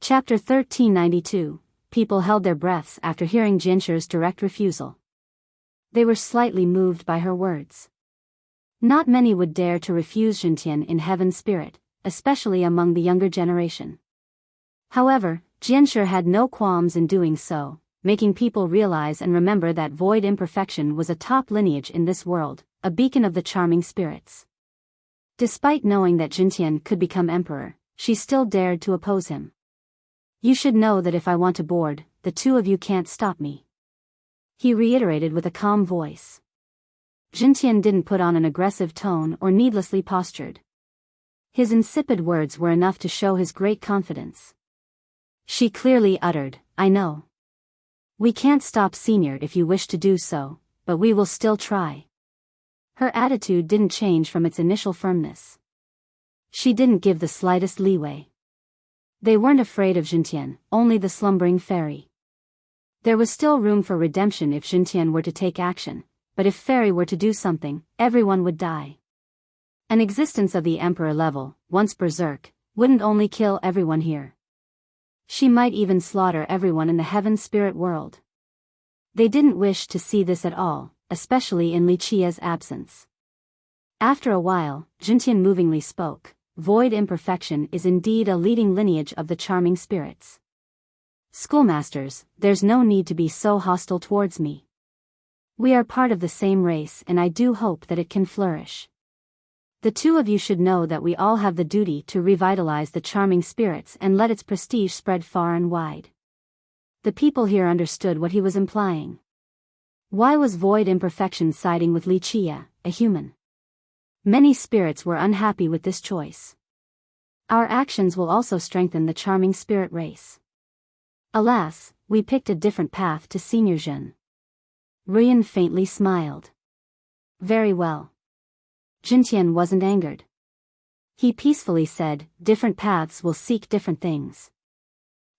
Speaker 1: Chapter 1392. People held their breaths after hearing Jianshi's direct refusal. They were slightly moved by her words. Not many would dare to refuse Jintian in heaven spirit, especially among the younger generation. However, Jianshi had no qualms in doing so, making people realize and remember that void imperfection was a top lineage in this world, a beacon of the charming spirits. Despite knowing that Jintian could become emperor, she still dared to oppose him. You should know that if I want to board, the two of you can't stop me. He reiterated with a calm voice. Jintian didn't put on an aggressive tone or needlessly postured. His insipid words were enough to show his great confidence. She clearly uttered, I know. We can't stop Senior if you wish to do so, but we will still try. Her attitude didn't change from its initial firmness. She didn't give the slightest leeway. They weren't afraid of Jintian, only the slumbering fairy. There was still room for redemption if Jintian were to take action, but if fairy were to do something, everyone would die. An existence of the emperor level, once berserk, wouldn't only kill everyone here. She might even slaughter everyone in the heaven spirit world. They didn't wish to see this at all, especially in Li Qia's absence. After a while, Jintian movingly spoke. Void imperfection is indeed a leading lineage of the charming spirits. Schoolmasters, there's no need to be so hostile towards me. We are part of the same race and I do hope that it can flourish. The two of you should know that we all have the duty to revitalize the charming spirits and let its prestige spread far and wide. The people here understood what he was implying. Why was Void Imperfection siding with Wuxia, a human? Many spirits were unhappy with this choice. Our actions will also strengthen the charming spirit race. Alas, we picked a different path to Senior Zhen. Ruyan faintly smiled. Very well. Jintian wasn't angered. He peacefully said, different paths will seek different things.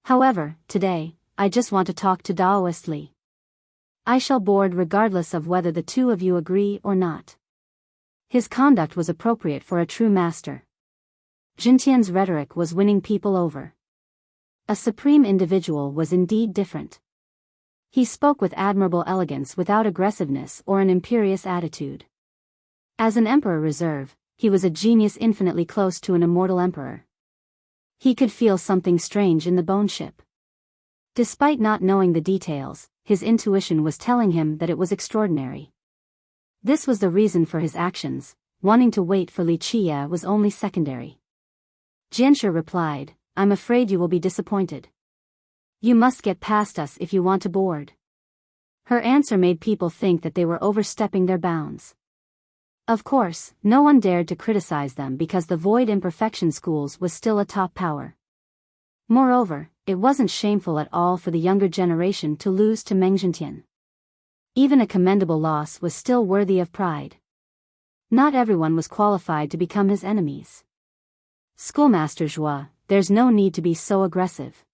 Speaker 1: However, today, I just want to talk to Daoist Li. I shall board regardless of whether the two of you agree or not. His conduct was appropriate for a true master. Jintian's rhetoric was winning people over. A supreme individual was indeed different. He spoke with admirable elegance without aggressiveness or an imperious attitude. As an emperor reserve, he was a genius infinitely close to an immortal emperor. He could feel something strange in the bone ship. Despite not knowing the details, his intuition was telling him that it was extraordinary. This was the reason for his actions. Wanting to wait for Wuxia was only secondary. Jianshe replied, I'm afraid you will be disappointed. You must get past us if you want to board. Her answer made people think that they were overstepping their bounds. Of course, no one dared to criticize them because the Void Imperfection schools was still a top power. Moreover, it wasn't shameful at all for the younger generation to lose to Meng Jintian. Even a commendable loss was still worthy of pride. Not everyone was qualified to become his enemies. Schoolmaster Zhua, there's no need to be so aggressive.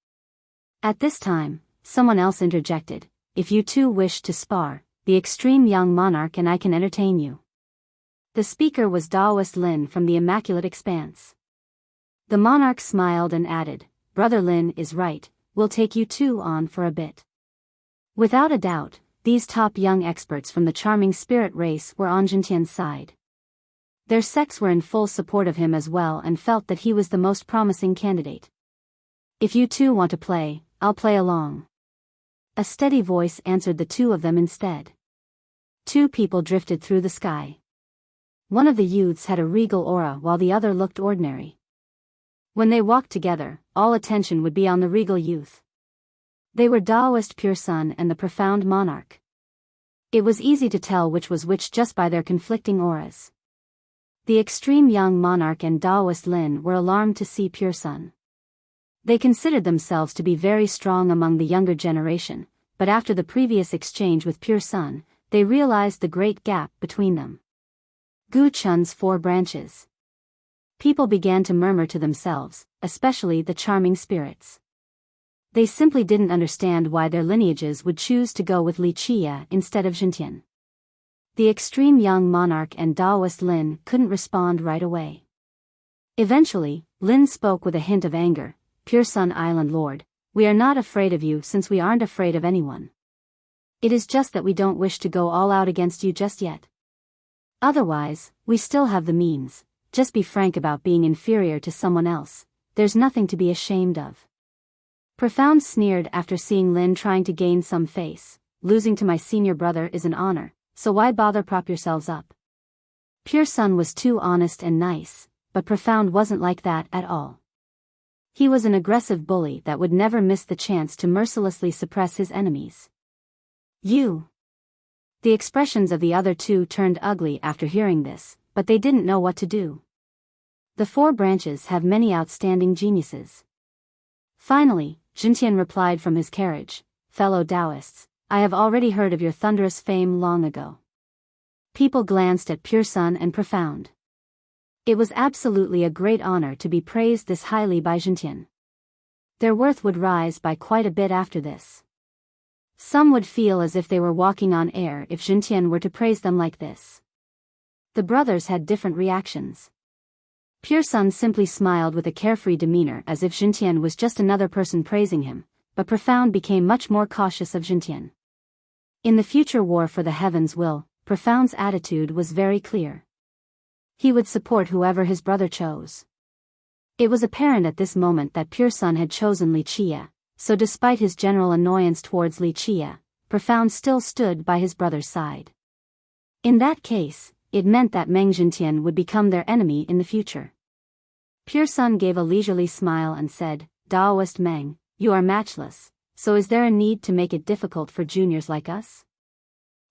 Speaker 1: At this time, someone else interjected, if you two wish to spar, the extreme young monarch and I can entertain you. The speaker was Daoist Lin from the Immaculate Expanse. The monarch smiled and added, Brother Lin is right, we'll take you two on for a bit. Without a doubt, these top young experts from the charming spirit race were on Jintian's side. Their sects were in full support of him as well and felt that he was the most promising candidate. If you two want to play, I'll play along. A steady voice answered the two of them instead. Two people drifted through the sky. One of the youths had a regal aura while the other looked ordinary. When they walked together, all attention would be on the regal youth. They were Daoist Pure Sun and the Profound Monarch. It was easy to tell which was which just by their conflicting auras. The extreme young monarch and Daoist Lin were alarmed to see Pure Sun. They considered themselves to be very strong among the younger generation, but after the previous exchange with Pure Sun, they realized the great gap between them. Gu Chun's 4 branches. People began to murmur to themselves, especially the charming spirits. They simply didn't understand why their lineages would choose to go with Wuxia instead of Jintian. The extreme young monarch and Daoist Lin couldn't respond right away. Eventually, Lin spoke with a hint of anger, Pure Sun Island Lord, we are not afraid of you since we aren't afraid of anyone. It is just that we don't wish to go all out against you just yet. Otherwise, we still have the means, just be frank about being inferior to someone else, there's nothing to be ashamed of. Profound sneered after seeing Lin trying to gain some face, losing to my senior brother is an honor, so why bother prop yourselves up? Pure Sun was too honest and nice, but Profound wasn't like that at all. He was an aggressive bully that would never miss the chance to mercilessly suppress his enemies. You. The expressions of the other two turned ugly after hearing this, but they didn't know what to do. The 4 branches have many outstanding geniuses. Finally, Jintian replied from his carriage, fellow Taoists, I have already heard of your thunderous fame long ago. People glanced at Pure Sun and Profound. It was absolutely a great honor to be praised this highly by Jintian. Their worth would rise by quite a bit after this. Some would feel as if they were walking on air if Jintian were to praise them like this. The brothers had different reactions. Pure Sun simply smiled with a carefree demeanor as if Jintian was just another person praising him, but Profound became much more cautious of Jintian. In the future war for the heavens will, Profound's attitude was very clear. He would support whoever his brother chose. It was apparent at this moment that Pure Sun had chosen Wuxia, so despite his general annoyance towards Wuxia, Profound still stood by his brother's side. In that case, it meant that Meng Jintian would become their enemy in the future. Pure Sun gave a leisurely smile and said, Daoist Meng, you are matchless, so is there a need to make it difficult for juniors like us?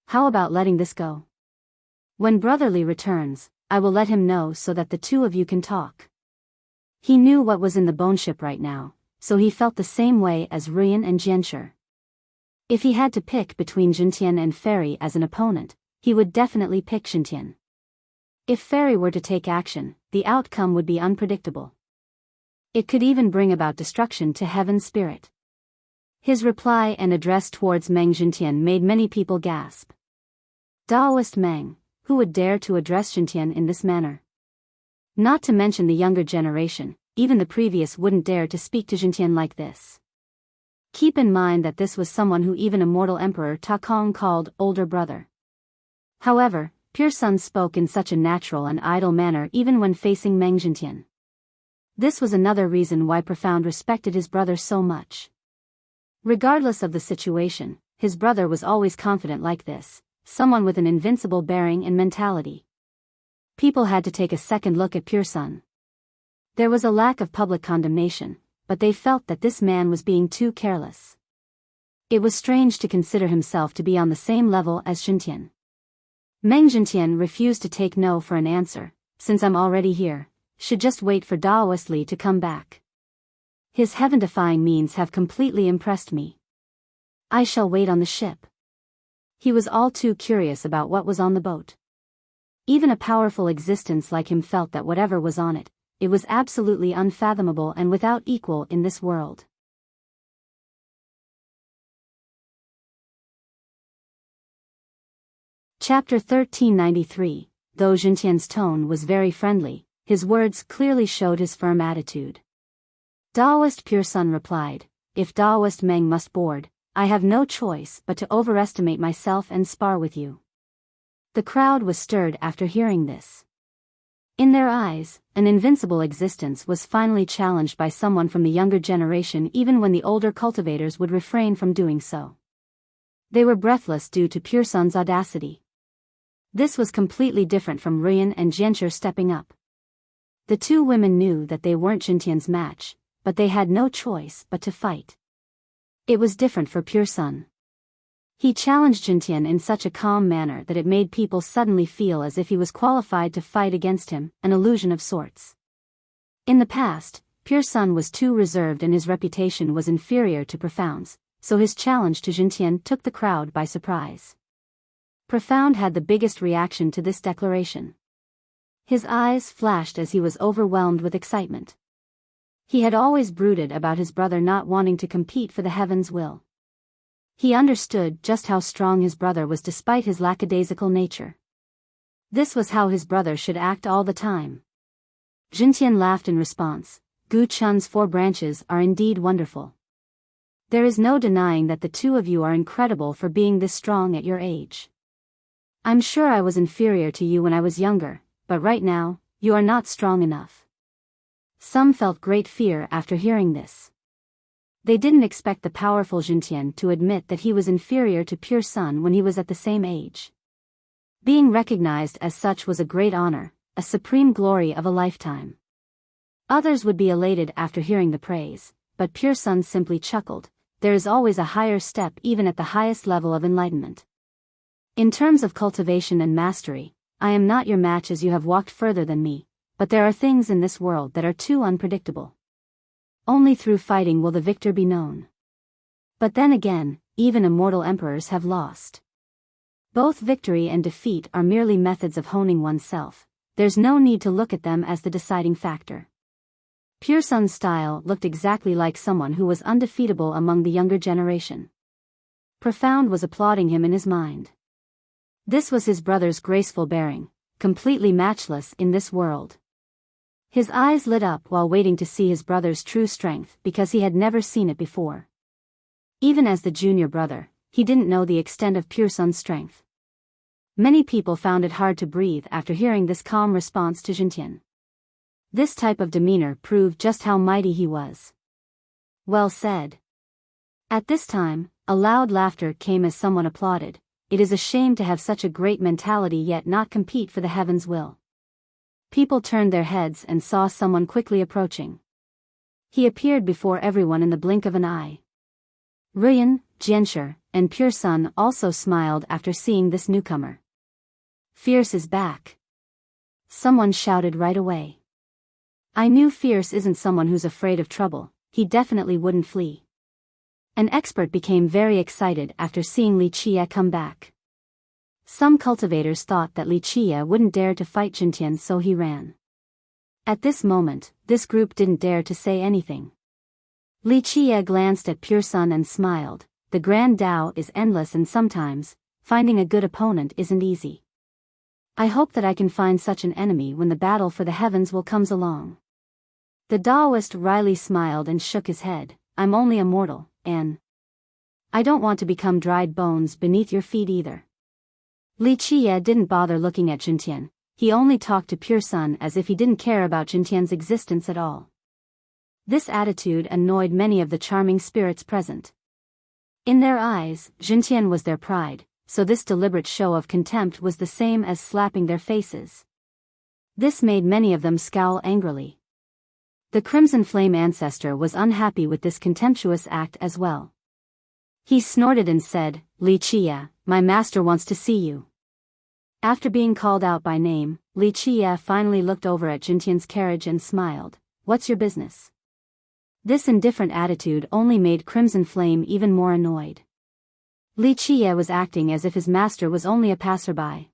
Speaker 1: How about letting this go? When brotherly returns, I will let him know so that the two of you can talk. He knew what was in the bone ship right now, so he felt the same way as Ruyan and Jianshi. If he had to pick between Jintian and Fairy as an opponent, he would definitely pick Jintian. If Fairy were to take action, the outcome would be unpredictable. It could even bring about destruction to Heaven's spirit. His reply and address towards Meng Jintian made many people gasp. Daoist Meng, who would dare to address Jintian in this manner? Not to mention the younger generation, even the previous wouldn't dare to speak to Jintian like this. Keep in mind that this was someone who even immortal Emperor Ta Kong called older brother. However, Pure Sun spoke in such a natural and idle manner even when facing Meng Jintian. This was another reason why Profound respected his brother so much. Regardless of the situation, his brother was always confident like this, someone with an invincible bearing and mentality. People had to take a second look at Pure Sun. There was a lack of public condemnation, but they felt that this man was being too careless. It was strange to consider himself to be on the same level as Jintian. Meng Jintian refused to take no for an answer, since I'm already here, should just wait for Daoist Li to come back. His heaven-defying means have completely impressed me. I shall wait on the ship. He was all too curious about what was on the boat. Even a powerful existence like him felt that whatever was on it, it was absolutely unfathomable and without equal in this world. Chapter 1393. Though Jintian's tone was very friendly, his words clearly showed his firm attitude. Daoist Pure Sun replied, If Daoist Meng must board, I have no choice but to overestimate myself and spar with you. The crowd was stirred after hearing this. In their eyes, an invincible existence was finally challenged by someone from the younger generation even when the older cultivators would refrain from doing so. They were breathless due to Pure Sun's audacity. This was completely different from Ruyan and Jianshi stepping up. The two women knew that they weren't Jintian's match, but they had no choice but to fight. It was different for Pure Sun. He challenged Jintian in such a calm manner that it made people suddenly feel as if he was qualified to fight against him, an illusion of sorts. In the past, Pure Sun was too reserved and his reputation was inferior to Profound's, so his challenge to Jintian took the crowd by surprise. Profound had the biggest reaction to this declaration. His eyes flashed as he was overwhelmed with excitement. He had always brooded about his brother not wanting to compete for the heaven's will. He understood just how strong his brother was despite his lackadaisical nature. This was how his brother should act all the time. Jintian laughed in response. Gu Chun's 4 branches are indeed wonderful. There is no denying that the two of you are incredible for being this strong at your age. I'm sure I was inferior to you when I was younger, but right now, you are not strong enough. Some felt great fear after hearing this. They didn't expect the powerful Jintian to admit that he was inferior to Pure Sun when he was at the same age. Being recognized as such was a great honor, a supreme glory of a lifetime. Others would be elated after hearing the praise, but Pure Sun simply chuckled. There is always a higher step even at the highest level of enlightenment. In terms of cultivation and mastery, I am not your match as you have walked further than me, but there are things in this world that are too unpredictable. Only through fighting will the victor be known. But then again, even immortal emperors have lost. Both victory and defeat are merely methods of honing oneself. There's no need to look at them as the deciding factor. Pure Sun's style looked exactly like someone who was undefeatable among the younger generation. Profound was applauding him in his mind. This was his brother's graceful bearing, completely matchless in this world. His eyes lit up while waiting to see his brother's true strength because he had never seen it before. Even as the junior brother, he didn't know the extent of Pure Sun's strength. Many people found it hard to breathe after hearing this calm response to Jintian. This type of demeanor proved just how mighty he was. Well said. At this time, a loud laughter came as someone applauded. It is a shame to have such a great mentality yet not compete for the heaven's will. People turned their heads and saw someone quickly approaching. He appeared before everyone in the blink of an eye. Ruyan, Jianshi, and Pure Sun also smiled after seeing this newcomer. Fierce is back. Someone shouted right away. I knew Fierce isn't someone who's afraid of trouble, he definitely wouldn't flee. An expert became very excited after seeing Li Qie come back. Some cultivators thought that Li Qie wouldn't dare to fight Jintian, so he ran. At this moment, this group didn't dare to say anything. Li Qie glanced at Pure Sun and smiled. The Grand Tao is endless and sometimes, finding a good opponent isn't easy. I hope that I can find such an enemy when the battle for the heavens will comes along. The Taoist wryly smiled and shook his head. I'm only a mortal, and I don't want to become dried bones beneath your feet either. Li Qie didn't bother looking at Jintian. He only talked to Pure Sun as if he didn't care about Jintian's existence at all. This attitude annoyed many of the charming spirits present. In their eyes, Jintian was their pride, so this deliberate show of contempt was the same as slapping their faces. This made many of them scowl angrily. The Crimson Flame ancestor was unhappy with this contemptuous act as well. He snorted and said, Li Qie, my master wants to see you. After being called out by name, Li Qie finally looked over at Jintian's carriage and smiled. What's your business? This indifferent attitude only made Crimson Flame even more annoyed. Li Qie was acting as if his master was only a passerby.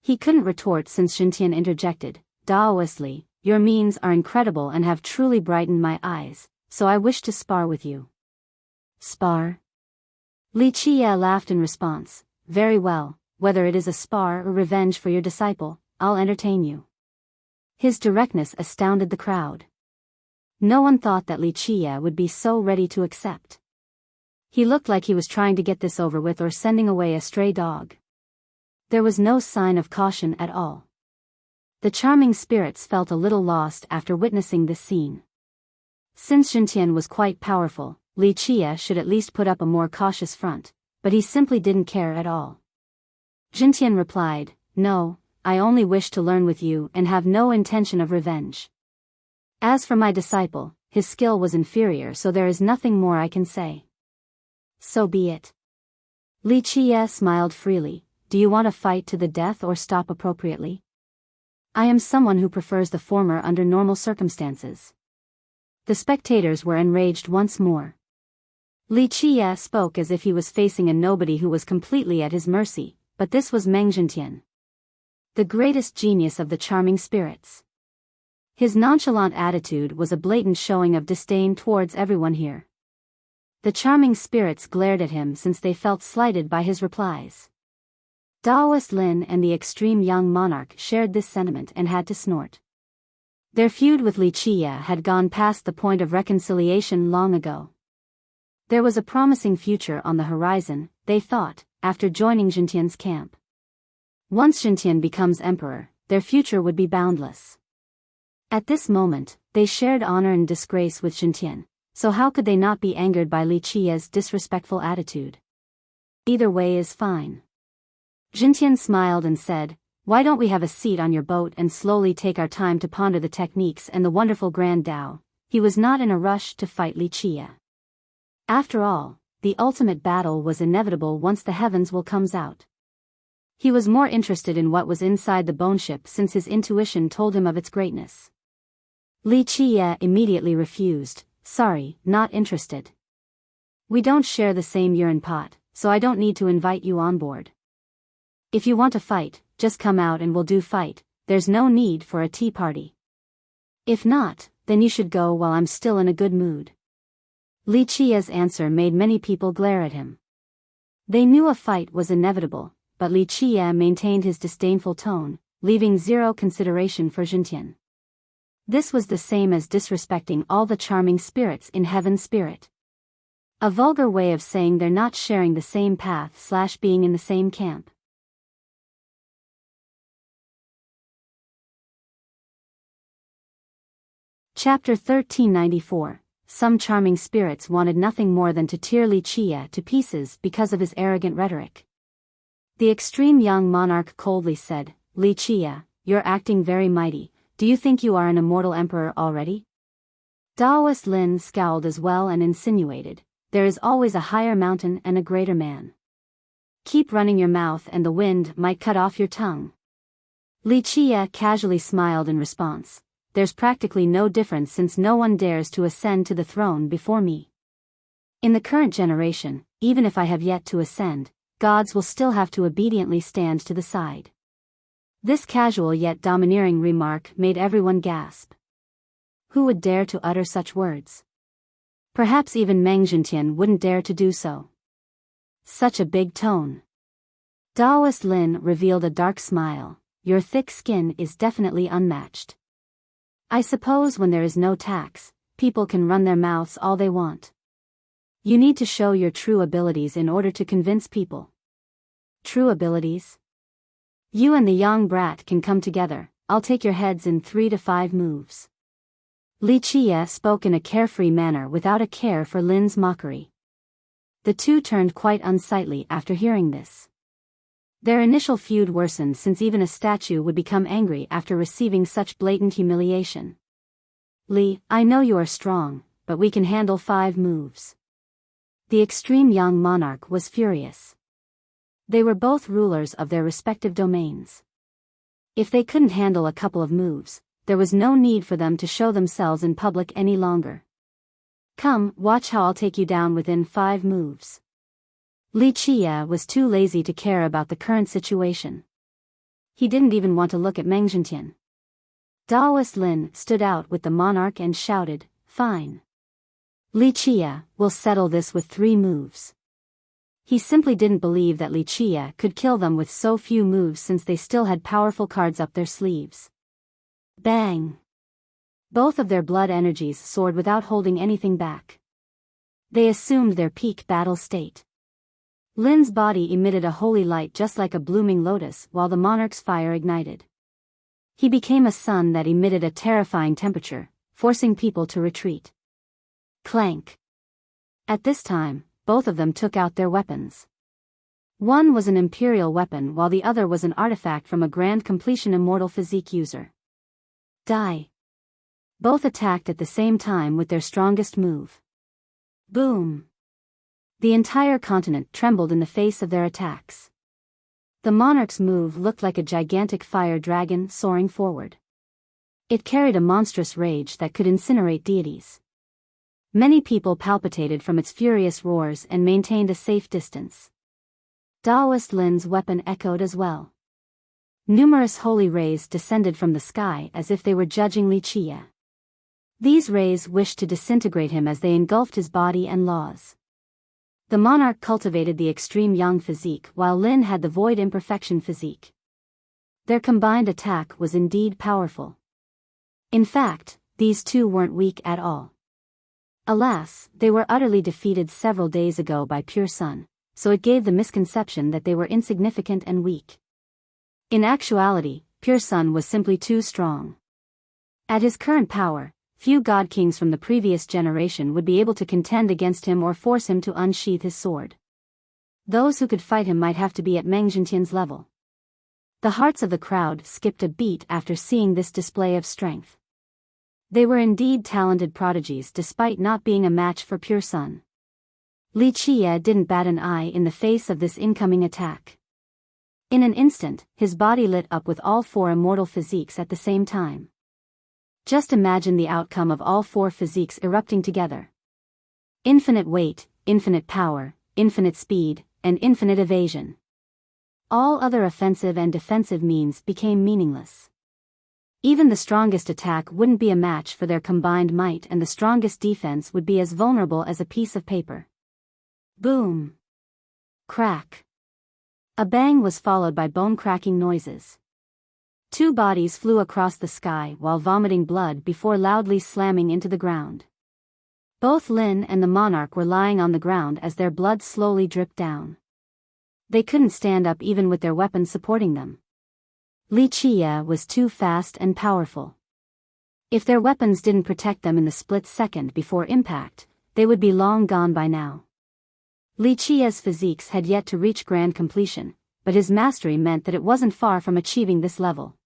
Speaker 1: He couldn't retort since Jintian interjected, Taoistly, your means are incredible and have truly brightened my eyes, so I wish to spar with you. Spar? Li Qie laughed in response. Very well, whether it is a spar or revenge for your disciple, I'll entertain you. His directness astounded the crowd. No one thought that Li Qie would be so ready to accept. He looked like he was trying to get this over with or sending away a stray dog. There was no sign of caution at all. The charming spirits felt a little lost after witnessing this scene. Since Jintian was quite powerful, Li Qie should at least put up a more cautious front, but he simply didn't care at all. Jintian replied, No, I only wish to learn with you and have no intention of revenge. As for my disciple, his skill was inferior, so there is nothing more I can say. So be it. Li Qie smiled freely. Do you want to fight to the death or stop appropriately? I am someone who prefers the former under normal circumstances. The spectators were enraged once more. Li Qie spoke as if he was facing a nobody who was completely at his mercy, but this was Meng Jintian, the greatest genius of the charming spirits. His nonchalant attitude was a blatant showing of disdain towards everyone here. The charming spirits glared at him since they felt slighted by his replies. Taoist Lin and the extreme young monarch shared this sentiment and had to snort. Their feud with Li Qie had gone past the point of reconciliation long ago. There was a promising future on the horizon, they thought, after joining Jintian's camp. Once Jintian becomes emperor, their future would be boundless. At this moment, they shared honor and disgrace with Jintian, so how could they not be angered by Li Qie's disrespectful attitude? Either way is fine. Jintian smiled and said, Why don't we have a seat on your boat and slowly take our time to ponder the techniques and the wonderful Grand Tao? He was not in a rush to fight Li Qie. After all, the ultimate battle was inevitable once the heavens will comes out. He was more interested in what was inside the bone ship since his intuition told him of its greatness. Li Qie immediately refused. Sorry, not interested. We don't share the same urine pot, so I don't need to invite you on board. If you want to fight, just come out and we'll do fight, there's no need for a tea party. If not, then you should go while I'm still in a good mood. Li Qie's answer made many people glare at him. They knew a fight was inevitable, but Li Qie maintained his disdainful tone, leaving zero consideration for Jintian. This was the same as disrespecting all the charming spirits in Heaven Spirit. A vulgar way of saying they're not sharing the same path / being in the same camp. Chapter 1394, some charming spirits wanted nothing more than to tear Li Qie to pieces because of his arrogant rhetoric. The extreme young monarch coldly said, "Li Qie, you're acting very mighty. Do you think you are an immortal emperor already?" Daoist Lin scowled as well and insinuated, "There is always a higher mountain and a greater man. Keep running your mouth and the wind might cut off your tongue." Li Qie casually smiled in response, "There's practically no difference since no one dares to ascend to the throne before me. In the current generation, even if I have yet to ascend, gods will still have to obediently stand to the side." This casual yet domineering remark made everyone gasp. Who would dare to utter such words? Perhaps even Meng Zhentian wouldn't dare to do so. Such a big tone. Daoist Lin revealed a dark smile. "Your thick skin is definitely unmatched. I suppose when there is no tax, people can run their mouths all they want. You need to show your true abilities in order to convince people." True abilities? You and the young brat can come together. I'll take your heads in 3 to 5 moves. Li Qie spoke in a carefree manner without a care for Lin's mockery. The two turned quite unsightly after hearing this. Their initial feud worsened since even a statue would become angry after receiving such blatant humiliation. "Li, I know you are strong, but we can handle 5 moves." The extreme young monarch was furious. They were both rulers of their respective domains. If they couldn't handle a couple of moves, there was no need for them to show themselves in public any longer. "Come, watch how I'll take you down within 5 moves." Li Qie was too lazy to care about the current situation. He didn't even want to look at Meng Zhentian. Daoist Lin stood out with the monarch and shouted, "Fine. Li Qie, we'll settle this with 3 moves." He simply didn't believe that Li Qie could kill them with so few moves since they still had powerful cards up their sleeves. Bang! Both of their blood energies soared without holding anything back. They assumed their peak battle state. Lin's body emitted a holy light just like a blooming lotus while the monarch's fire ignited. He became a sun that emitted a terrifying temperature, forcing people to retreat. Clank! At this time, both of them took out their weapons. One was an imperial weapon while the other was an artifact from a grand completion immortal physique user. Die! Both attacked at the same time with their strongest move. Boom! The entire continent trembled in the face of their attacks. The monarch's move looked like a gigantic fire dragon soaring forward. It carried a monstrous rage that could incinerate deities. Many people palpitated from its furious roars and maintained a safe distance. Daoist Lin's weapon echoed as well. Numerous holy rays descended from the sky as if they were judging Li Qie. These rays wished to disintegrate him as they engulfed his body and laws. The monarch cultivated the extreme young physique while Lin had the void imperfection physique. Their combined attack was indeed powerful. In fact, these two weren't weak at all. Alas, they were utterly defeated several days ago by Pure Sun, so it gave the misconception that they were insignificant and weak. In actuality, Pure Sun was simply too strong. At his current power, few god kings from the previous generation would be able to contend against him or force him to unsheath his sword. Those who could fight him might have to be at Meng Zhentian's level. The hearts of the crowd skipped a beat after seeing this display of strength. They were indeed talented prodigies despite not being a match for Pure Sun. Li Qie didn't bat an eye in the face of this incoming attack. In an instant, his body lit up with all 4 immortal physiques at the same time. Just imagine the outcome of all 4 physiques erupting together. Infinite weight, infinite power, infinite speed, and infinite evasion. All other offensive and defensive means became meaningless. Even the strongest attack wouldn't be a match for their combined might, and the strongest defense would be as vulnerable as a piece of paper. Boom! Crack! A bang was followed by bone-cracking noises. 2 bodies flew across the sky while vomiting blood before loudly slamming into the ground. Both Lin and the monarch were lying on the ground as their blood slowly dripped down. They couldn't stand up even with their weapons supporting them. Li Qie was too fast and powerful. If their weapons didn't protect them in the split second before impact, they would be long gone by now. Li Qia's physiques had yet to reach grand completion, but his mastery meant that it wasn't far from achieving this level.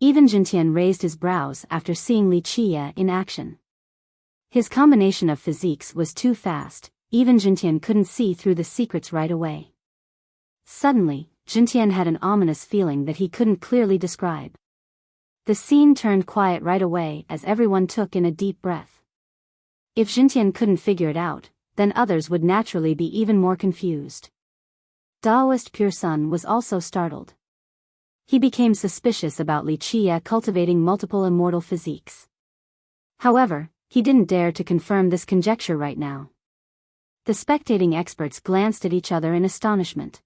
Speaker 1: Even Jintian raised his brows after seeing Li Qia in action. His combination of physiques was too fast, even Jintian couldn't see through the secrets right away. Suddenly, Jintian had an ominous feeling that he couldn't clearly describe. The scene turned quiet right away as everyone took in a deep breath. If Jintian couldn't figure it out, then others would naturally be even more confused. Daoist Pure Sun was also startled. He became suspicious about Li Qia cultivating multiple immortal physiques. However, he didn't dare to confirm this conjecture right now. The spectating experts glanced at each other in astonishment.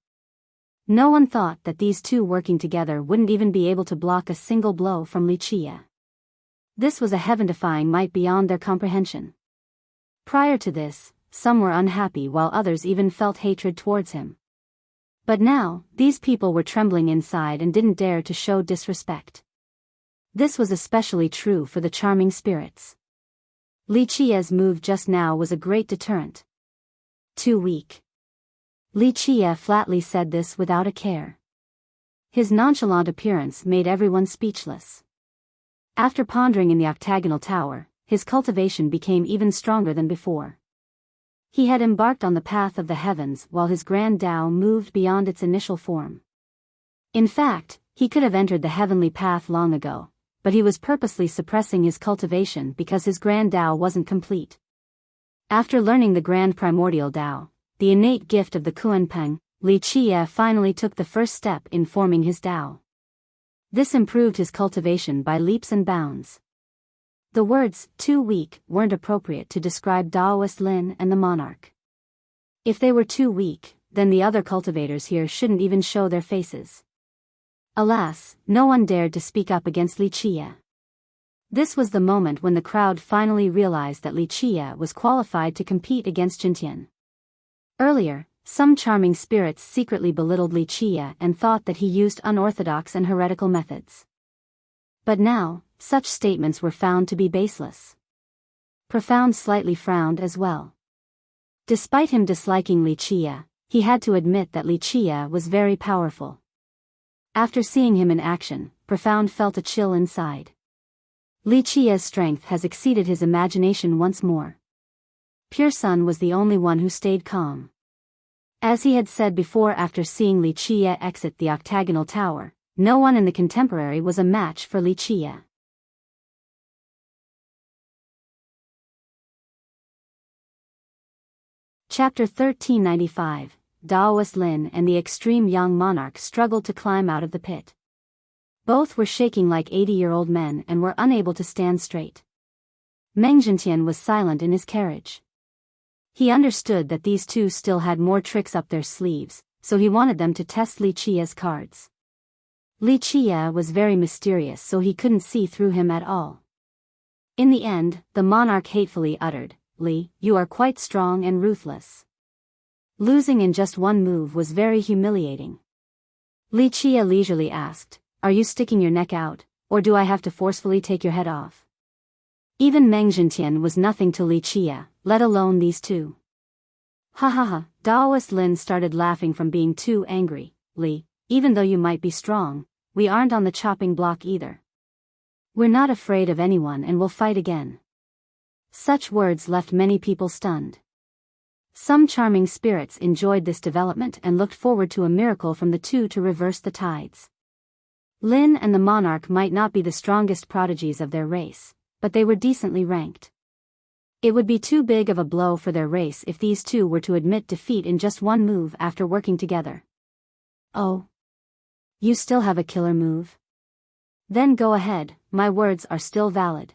Speaker 1: No one thought that these two working together wouldn't even be able to block a single blow from Li Qia. This was a heaven-defying might beyond their comprehension. Prior to this, some were unhappy while others even felt hatred towards him. But now, these people were trembling inside and didn't dare to show disrespect. This was especially true for the charming spirits. Li Qia's move just now was a great deterrent. Too weak. Li Qia flatly said this without a care. His nonchalant appearance made everyone speechless. After pondering in the octagonal tower, his cultivation became even stronger than before. He had embarked on the path of the heavens while his grand Tao moved beyond its initial form. In fact, he could have entered the heavenly path long ago, but he was purposely suppressing his cultivation because his grand Tao wasn't complete. After learning the grand primordial Tao, the innate gift of the Kunpeng, Li Qia finally took the first step in forming his Tao. This improved his cultivation by leaps and bounds. The words, too weak, weren't appropriate to describe Daoist Lin and the monarch. If they were too weak, then the other cultivators here shouldn't even show their faces. Alas, no one dared to speak up against Li Qia. This was the moment when the crowd finally realized that Li Qia was qualified to compete against Jintian. Earlier, some charming spirits secretly belittled Li Qia and thought that he used unorthodox and heretical methods. But now, such statements were found to be baseless. Profound slightly frowned as well. Despite him disliking Li Qia, he had to admit that Li Qia was very powerful. After seeing him in action, Profound felt a chill inside. Li Qia's strength has exceeded his imagination once more. Pure Sun was the only one who stayed calm. As he had said before, after seeing Li Qia exit the octagonal tower, no one in the contemporary was a match for Li Qia. Chapter 1395, Daoist Lin and the extreme young monarch struggled to climb out of the pit. Both were shaking like 80-year-old men and were unable to stand straight. Meng Jintian was silent in his carriage. He understood that these two still had more tricks up their sleeves, so he wanted them to test Li Qia's cards. Li Qia was very mysterious, so he couldn't see through him at all. In the end, the monarch hatefully uttered, "Li, you are quite strong and ruthless. Losing in just one move was very humiliating." Li Qia leisurely asked, "Are you sticking your neck out, or do I have to forcefully take your head off?" Even Meng Jintian was nothing to Li Qia, let alone these two. Ha ha ha, Daoist Lin started laughing from being too angry. "Li, even though you might be strong, we aren't on the chopping block either. We're not afraid of anyone and will fight again." Such words left many people stunned. Some charming spirits enjoyed this development and looked forward to a miracle from the two to reverse the tides. Lin and the monarch might not be the strongest prodigies of their race, but they were decently ranked. It would be too big of a blow for their race if these two were to admit defeat in just one move after working together. "Oh? You still have a killer move? Then go ahead, my words are still valid.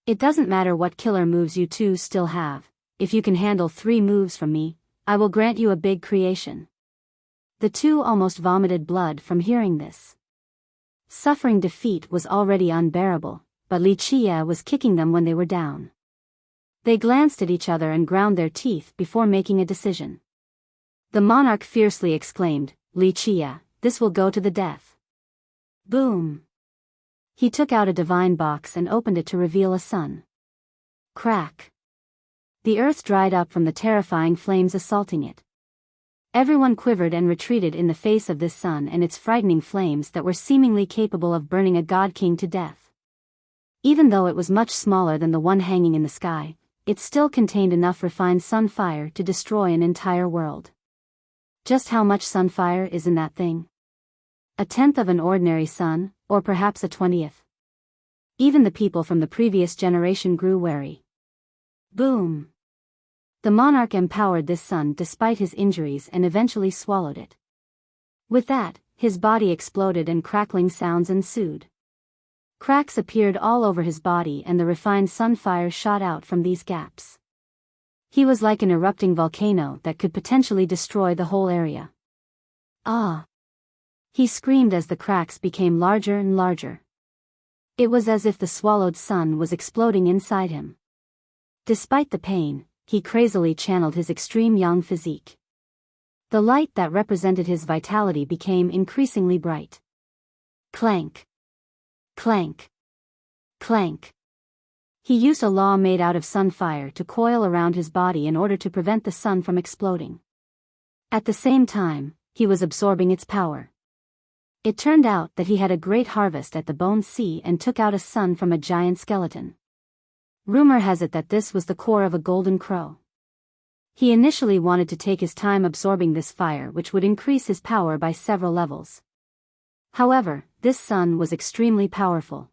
Speaker 1: It doesn't matter what killer moves you two still have, if you can handle 3 moves from me, I will grant you a big creation." The two almost vomited blood from hearing this. Suffering defeat was already unbearable, but Li Qia was kicking them when they were down. They glanced at each other and ground their teeth before making a decision. The monarch fiercely exclaimed, "Li Qia, this will go to the death." Boom! He took out a divine box and opened it to reveal a sun. Crack. The earth dried up from the terrifying flames assaulting it. Everyone quivered and retreated in the face of this sun and its frightening flames that were seemingly capable of burning a god-king to death. Even though it was much smaller than the one hanging in the sky, it still contained enough refined sun fire to destroy an entire world. Just how much sun fire is in that thing? 1/10 of an ordinary sun, or perhaps a 20th. Even the people from the previous generation grew wary. Boom! The monarch empowered this sun despite his injuries and eventually swallowed it. With that, his body exploded and crackling sounds ensued. Cracks appeared all over his body and the refined sun fire shot out from these gaps. He was like an erupting volcano that could potentially destroy the whole area. Ah! He screamed as the cracks became larger and larger. It was as if the swallowed sun was exploding inside him. Despite the pain, he crazily channeled his extreme young physique. The light that represented his vitality became increasingly bright. Clank. Clank. Clank. He used a law made out of sun fire to coil around his body in order to prevent the sun from exploding. At the same time, he was absorbing its power. It turned out that he had a great harvest at the Bone Sea and took out a sun from a giant skeleton. Rumor has it that this was the core of a golden crow. He initially wanted to take his time absorbing this fire, which would increase his power by several levels. However, this sun was extremely powerful.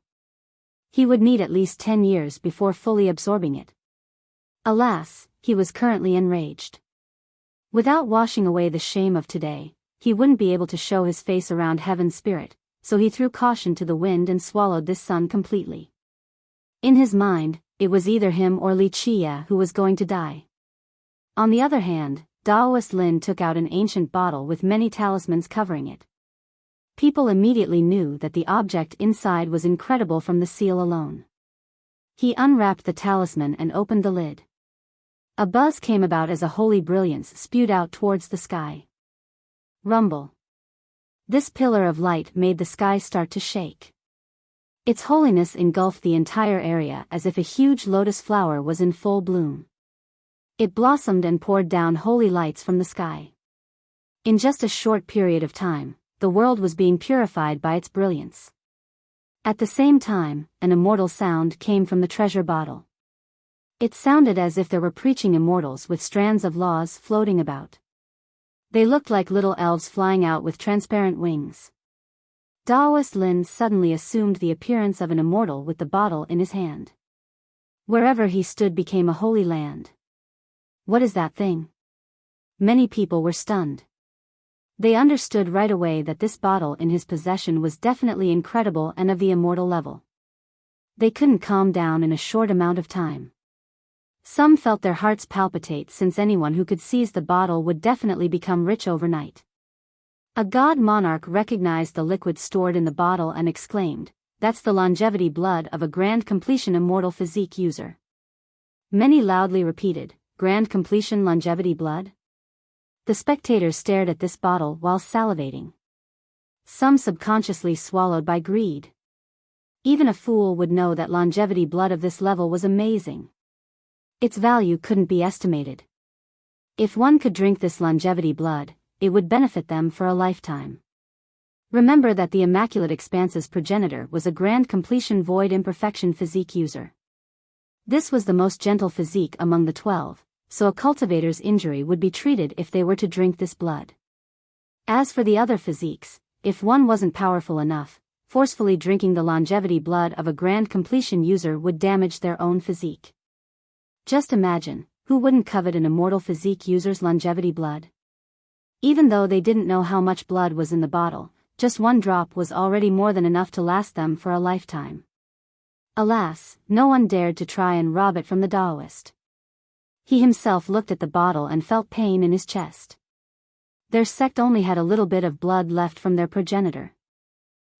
Speaker 1: He would need at least 10 years before fully absorbing it. Alas, he was currently enraged. Without washing away the shame of today, he wouldn't be able to show his face around Heaven's spirit, so he threw caution to the wind and swallowed this sun completely. In his mind, it was either him or Li Qia who was going to die. On the other hand, Daoist Lin took out an ancient bottle with many talismans covering it. People immediately knew that the object inside was incredible from the seal alone. He unwrapped the talisman and opened the lid. A buzz came about as a holy brilliance spewed out towards the sky. Rumble. This pillar of light made the sky start to shake. Its holiness engulfed the entire area as if a huge lotus flower was in full bloom. It blossomed and poured down holy lights from the sky. In just a short period of time, the world was being purified by its brilliance. At the same time, an immortal sound came from the treasure bottle. It sounded as if there were preaching immortals with strands of laws floating about. They looked like little elves flying out with transparent wings. Daoist Lin suddenly assumed the appearance of an immortal with the bottle in his hand. Wherever he stood became a holy land. What is that thing? Many people were stunned. They understood right away that this bottle in his possession was definitely incredible and of the immortal level. They couldn't calm down in a short amount of time. Some felt their hearts palpitate since anyone who could seize the bottle would definitely become rich overnight. A god monarch recognized the liquid stored in the bottle and exclaimed, "That's the longevity blood of a grand completion immortal physique user." Many loudly repeated, "Grand completion longevity blood?" The spectators stared at this bottle while salivating. Some subconsciously swallowed by greed. Even a fool would know that longevity blood of this level was amazing. Its value couldn't be estimated. If one could drink this longevity blood, it would benefit them for a lifetime. Remember that the Immaculate Expanse's progenitor was a grand completion void imperfection physique user. This was the most gentle physique among the 12, so a cultivator's injury would be treated if they were to drink this blood. As for the other physiques, if one wasn't powerful enough, forcefully drinking the longevity blood of a grand completion user would damage their own physique. Just imagine, who wouldn't covet an immortal physique user's longevity blood? Even though they didn't know how much blood was in the bottle, just one drop was already more than enough to last them for a lifetime. Alas, no one dared to try and rob it from the Daoist. He himself looked at the bottle and felt pain in his chest. Their sect only had a little bit of blood left from their progenitor.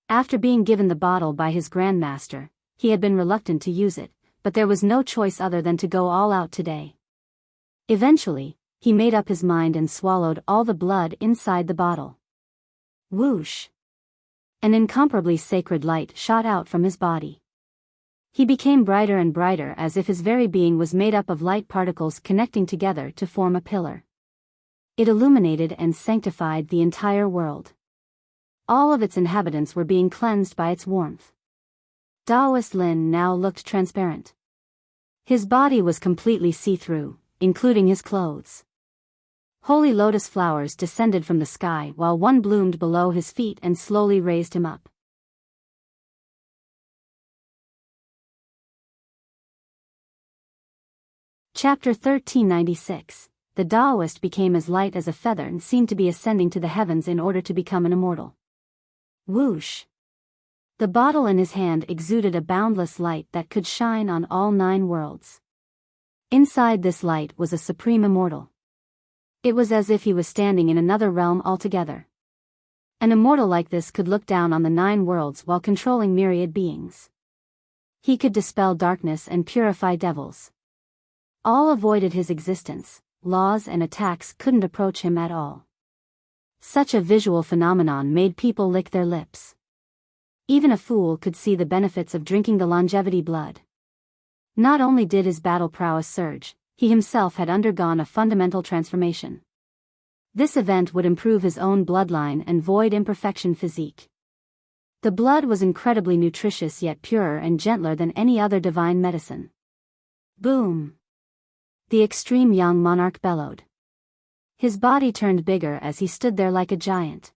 Speaker 1: After being given the bottle by his grandmaster, he had been reluctant to use it, but there was no choice other than to go all out today. Eventually, he made up his mind and swallowed all the blood inside the bottle. Whoosh! An incomparably sacred light shot out from his body. He became brighter and brighter as if his very being was made up of light particles connecting together to form a pillar. It illuminated and sanctified the entire world. All of its inhabitants were being cleansed by its warmth. Taoist Lin now looked transparent. His body was completely see-through, including his clothes. Holy lotus flowers descended from the sky while one bloomed below his feet and slowly raised him up. Chapter 1396. The Taoist became as light as a feather and seemed to be ascending to the heavens in order to become an immortal. Whoosh! The bottle in his hand exuded a boundless light that could shine on all 9 worlds. Inside this light was a supreme immortal. It was as if he was standing in another realm altogether. An immortal like this could look down on the 9 worlds while controlling myriad beings. He could dispel darkness and purify devils. All avoided his existence, laws and attacks couldn't approach him at all. Such a visual phenomenon made people lick their lips. Even a fool could see the benefits of drinking the longevity blood. Not only did his battle prowess surge, he himself had undergone a fundamental transformation. This event would improve his own bloodline and void imperfection physique. The blood was incredibly nutritious yet purer and gentler than any other divine medicine. Boom! The extreme young monarch bellowed. His body turned bigger as he stood there like a giant.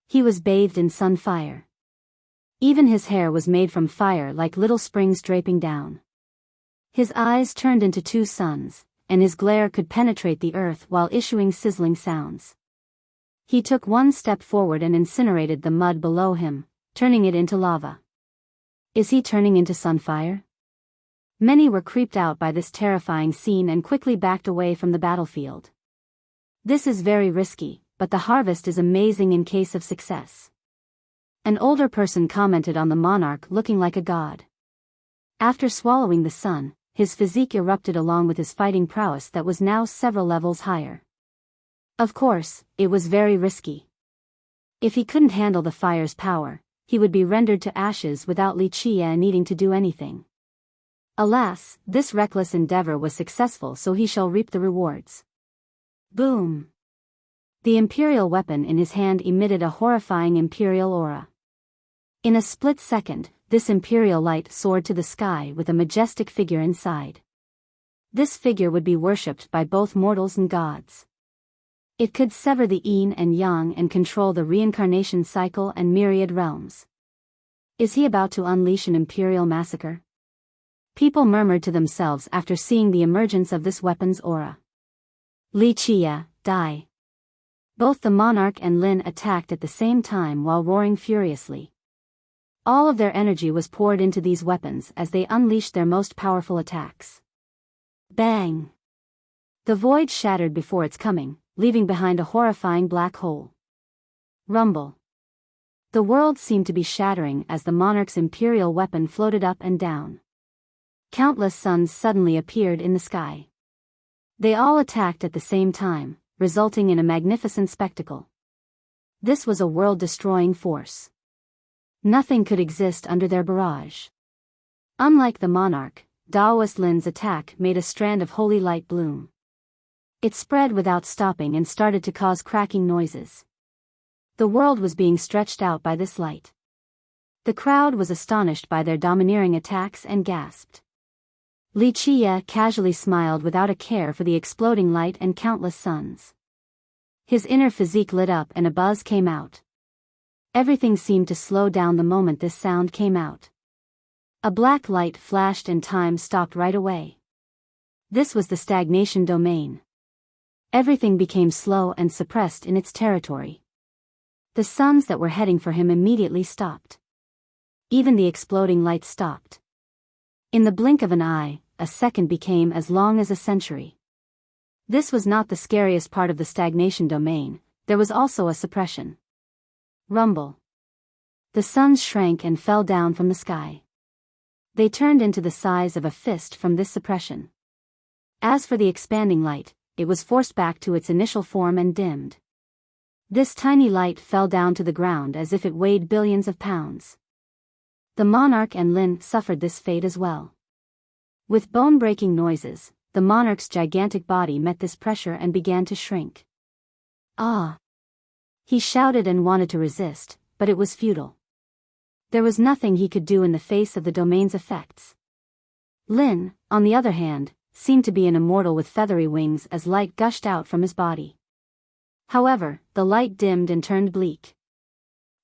Speaker 1: He was bathed in sun fire. Even his hair was made from fire like little springs draping down. His eyes turned into 2 suns, and his glare could penetrate the earth while issuing sizzling sounds. He took one step forward and incinerated the mud below him, turning it into lava. Is he turning into sunfire? Many were creeped out by this terrifying scene and quickly backed away from the battlefield. This is very risky, but the harvest is amazing in case of success. An older person commented on the monarch looking like a god. After swallowing the sun, his physique erupted along with his fighting prowess that was now several levels higher. Of course, it was very risky. If he couldn't handle the fire's power, he would be rendered to ashes without Li Qie needing to do anything. Alas, this reckless endeavor was successful, so he shall reap the rewards. Boom! The imperial weapon in his hand emitted a horrifying imperial aura. In a split second, this imperial light soared to the sky with a majestic figure inside. This figure would be worshipped by both mortals and gods. It could sever the yin and yang and control the reincarnation cycle and myriad realms. Is he about to unleash an imperial massacre? People murmured to themselves after seeing the emergence of this weapon's aura. Li Qie, die. Both the monarch and Lin attacked at the same time while roaring furiously. All of their energy was poured into these weapons as they unleashed their most powerful attacks. Bang! The void shattered before its coming, leaving behind a horrifying black hole. Rumble. The world seemed to be shattering as the monarch's imperial weapon floated up and down. Countless suns suddenly appeared in the sky. They all attacked at the same time, resulting in a magnificent spectacle. This was a world-destroying force. Nothing could exist under their barrage. Unlike the monarch, Taoist Lin's attack made a strand of holy light bloom. It spread without stopping and started to cause cracking noises. The world was being stretched out by this light. The crowd was astonished by their domineering attacks and gasped. Li Qie casually smiled without a care for the exploding light and countless suns. His inner physique lit up and a buzz came out. Everything seemed to slow down the moment this sound came out. A black light flashed and time stopped right away. This was the stagnation domain. Everything became slow and suppressed in its territory. The suns that were heading for him immediately stopped. Even the exploding light stopped. In the blink of an eye, a second became as long as a century. This was not the scariest part of the stagnation domain, there was also a suppression. Rumble. The suns shrank and fell down from the sky. They turned into the size of a fist from this suppression. As for the expanding light, it was forced back to its initial form and dimmed. This tiny light fell down to the ground as if it weighed billions of pounds. The monarch and Lin suffered this fate as well. With bone-breaking noises, the monarch's gigantic body met this pressure and began to shrink. Ah! He shouted and wanted to resist, but it was futile. There was nothing he could do in the face of the domain's effects. Lin, on the other hand, seemed to be an immortal with feathery wings as light gushed out from his body. However, the light dimmed and turned bleak.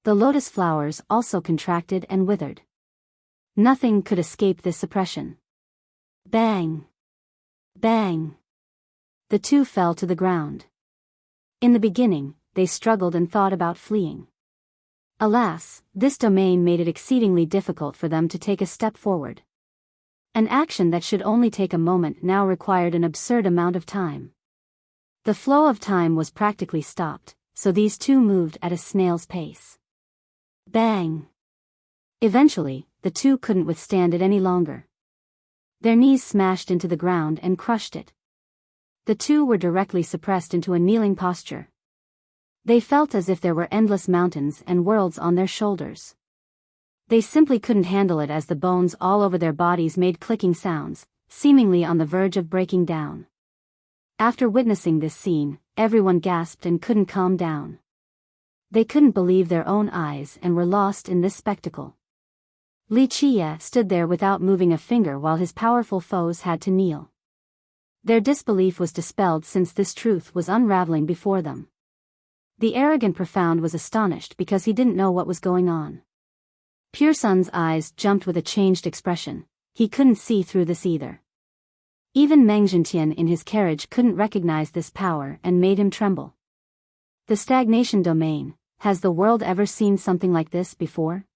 Speaker 1: The lotus flowers also contracted and withered. Nothing could escape this suppression. Bang! Bang! The two fell to the ground. In the beginning, they struggled and thought about fleeing. Alas, this domain made it exceedingly difficult for them to take a step forward. An action that should only take a moment now required an absurd amount of time. The flow of time was practically stopped, so these two moved at a snail's pace. Bang! Eventually, the two couldn't withstand it any longer. Their knees smashed into the ground and crushed it. The two were directly suppressed into a kneeling posture. They felt as if there were endless mountains and worlds on their shoulders. They simply couldn't handle it as the bones all over their bodies made clicking sounds, seemingly on the verge of breaking down. After witnessing this scene, everyone gasped and couldn't calm down. They couldn't believe their own eyes and were lost in this spectacle. Li Qiye stood there without moving a finger while his powerful foes had to kneel. Their disbelief was dispelled since this truth was unraveling before them. The arrogant Profound was astonished because he didn't know what was going on. Pure Sun's eyes jumped with a changed expression. He couldn't see through this either. Even Meng Zhentian in his carriage couldn't recognize this power and made him tremble. The stagnation domain, has the world ever seen something like this before?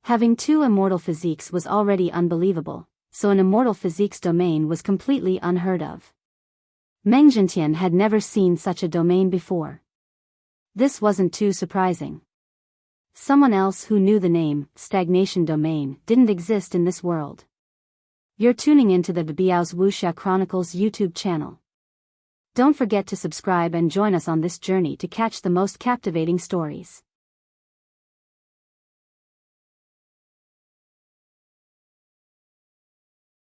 Speaker 1: Having two immortal physiques was already unbelievable, so an immortal physiques domain was completely unheard of. Meng Zhentian had never seen such a domain before. This wasn't too surprising. Someone else who knew the name, stagnation domain, didn't exist in this world. You're tuning into the Biyao's Wuxia Chronicles YouTube channel. Don't forget to subscribe and join us on this journey to catch the most captivating stories.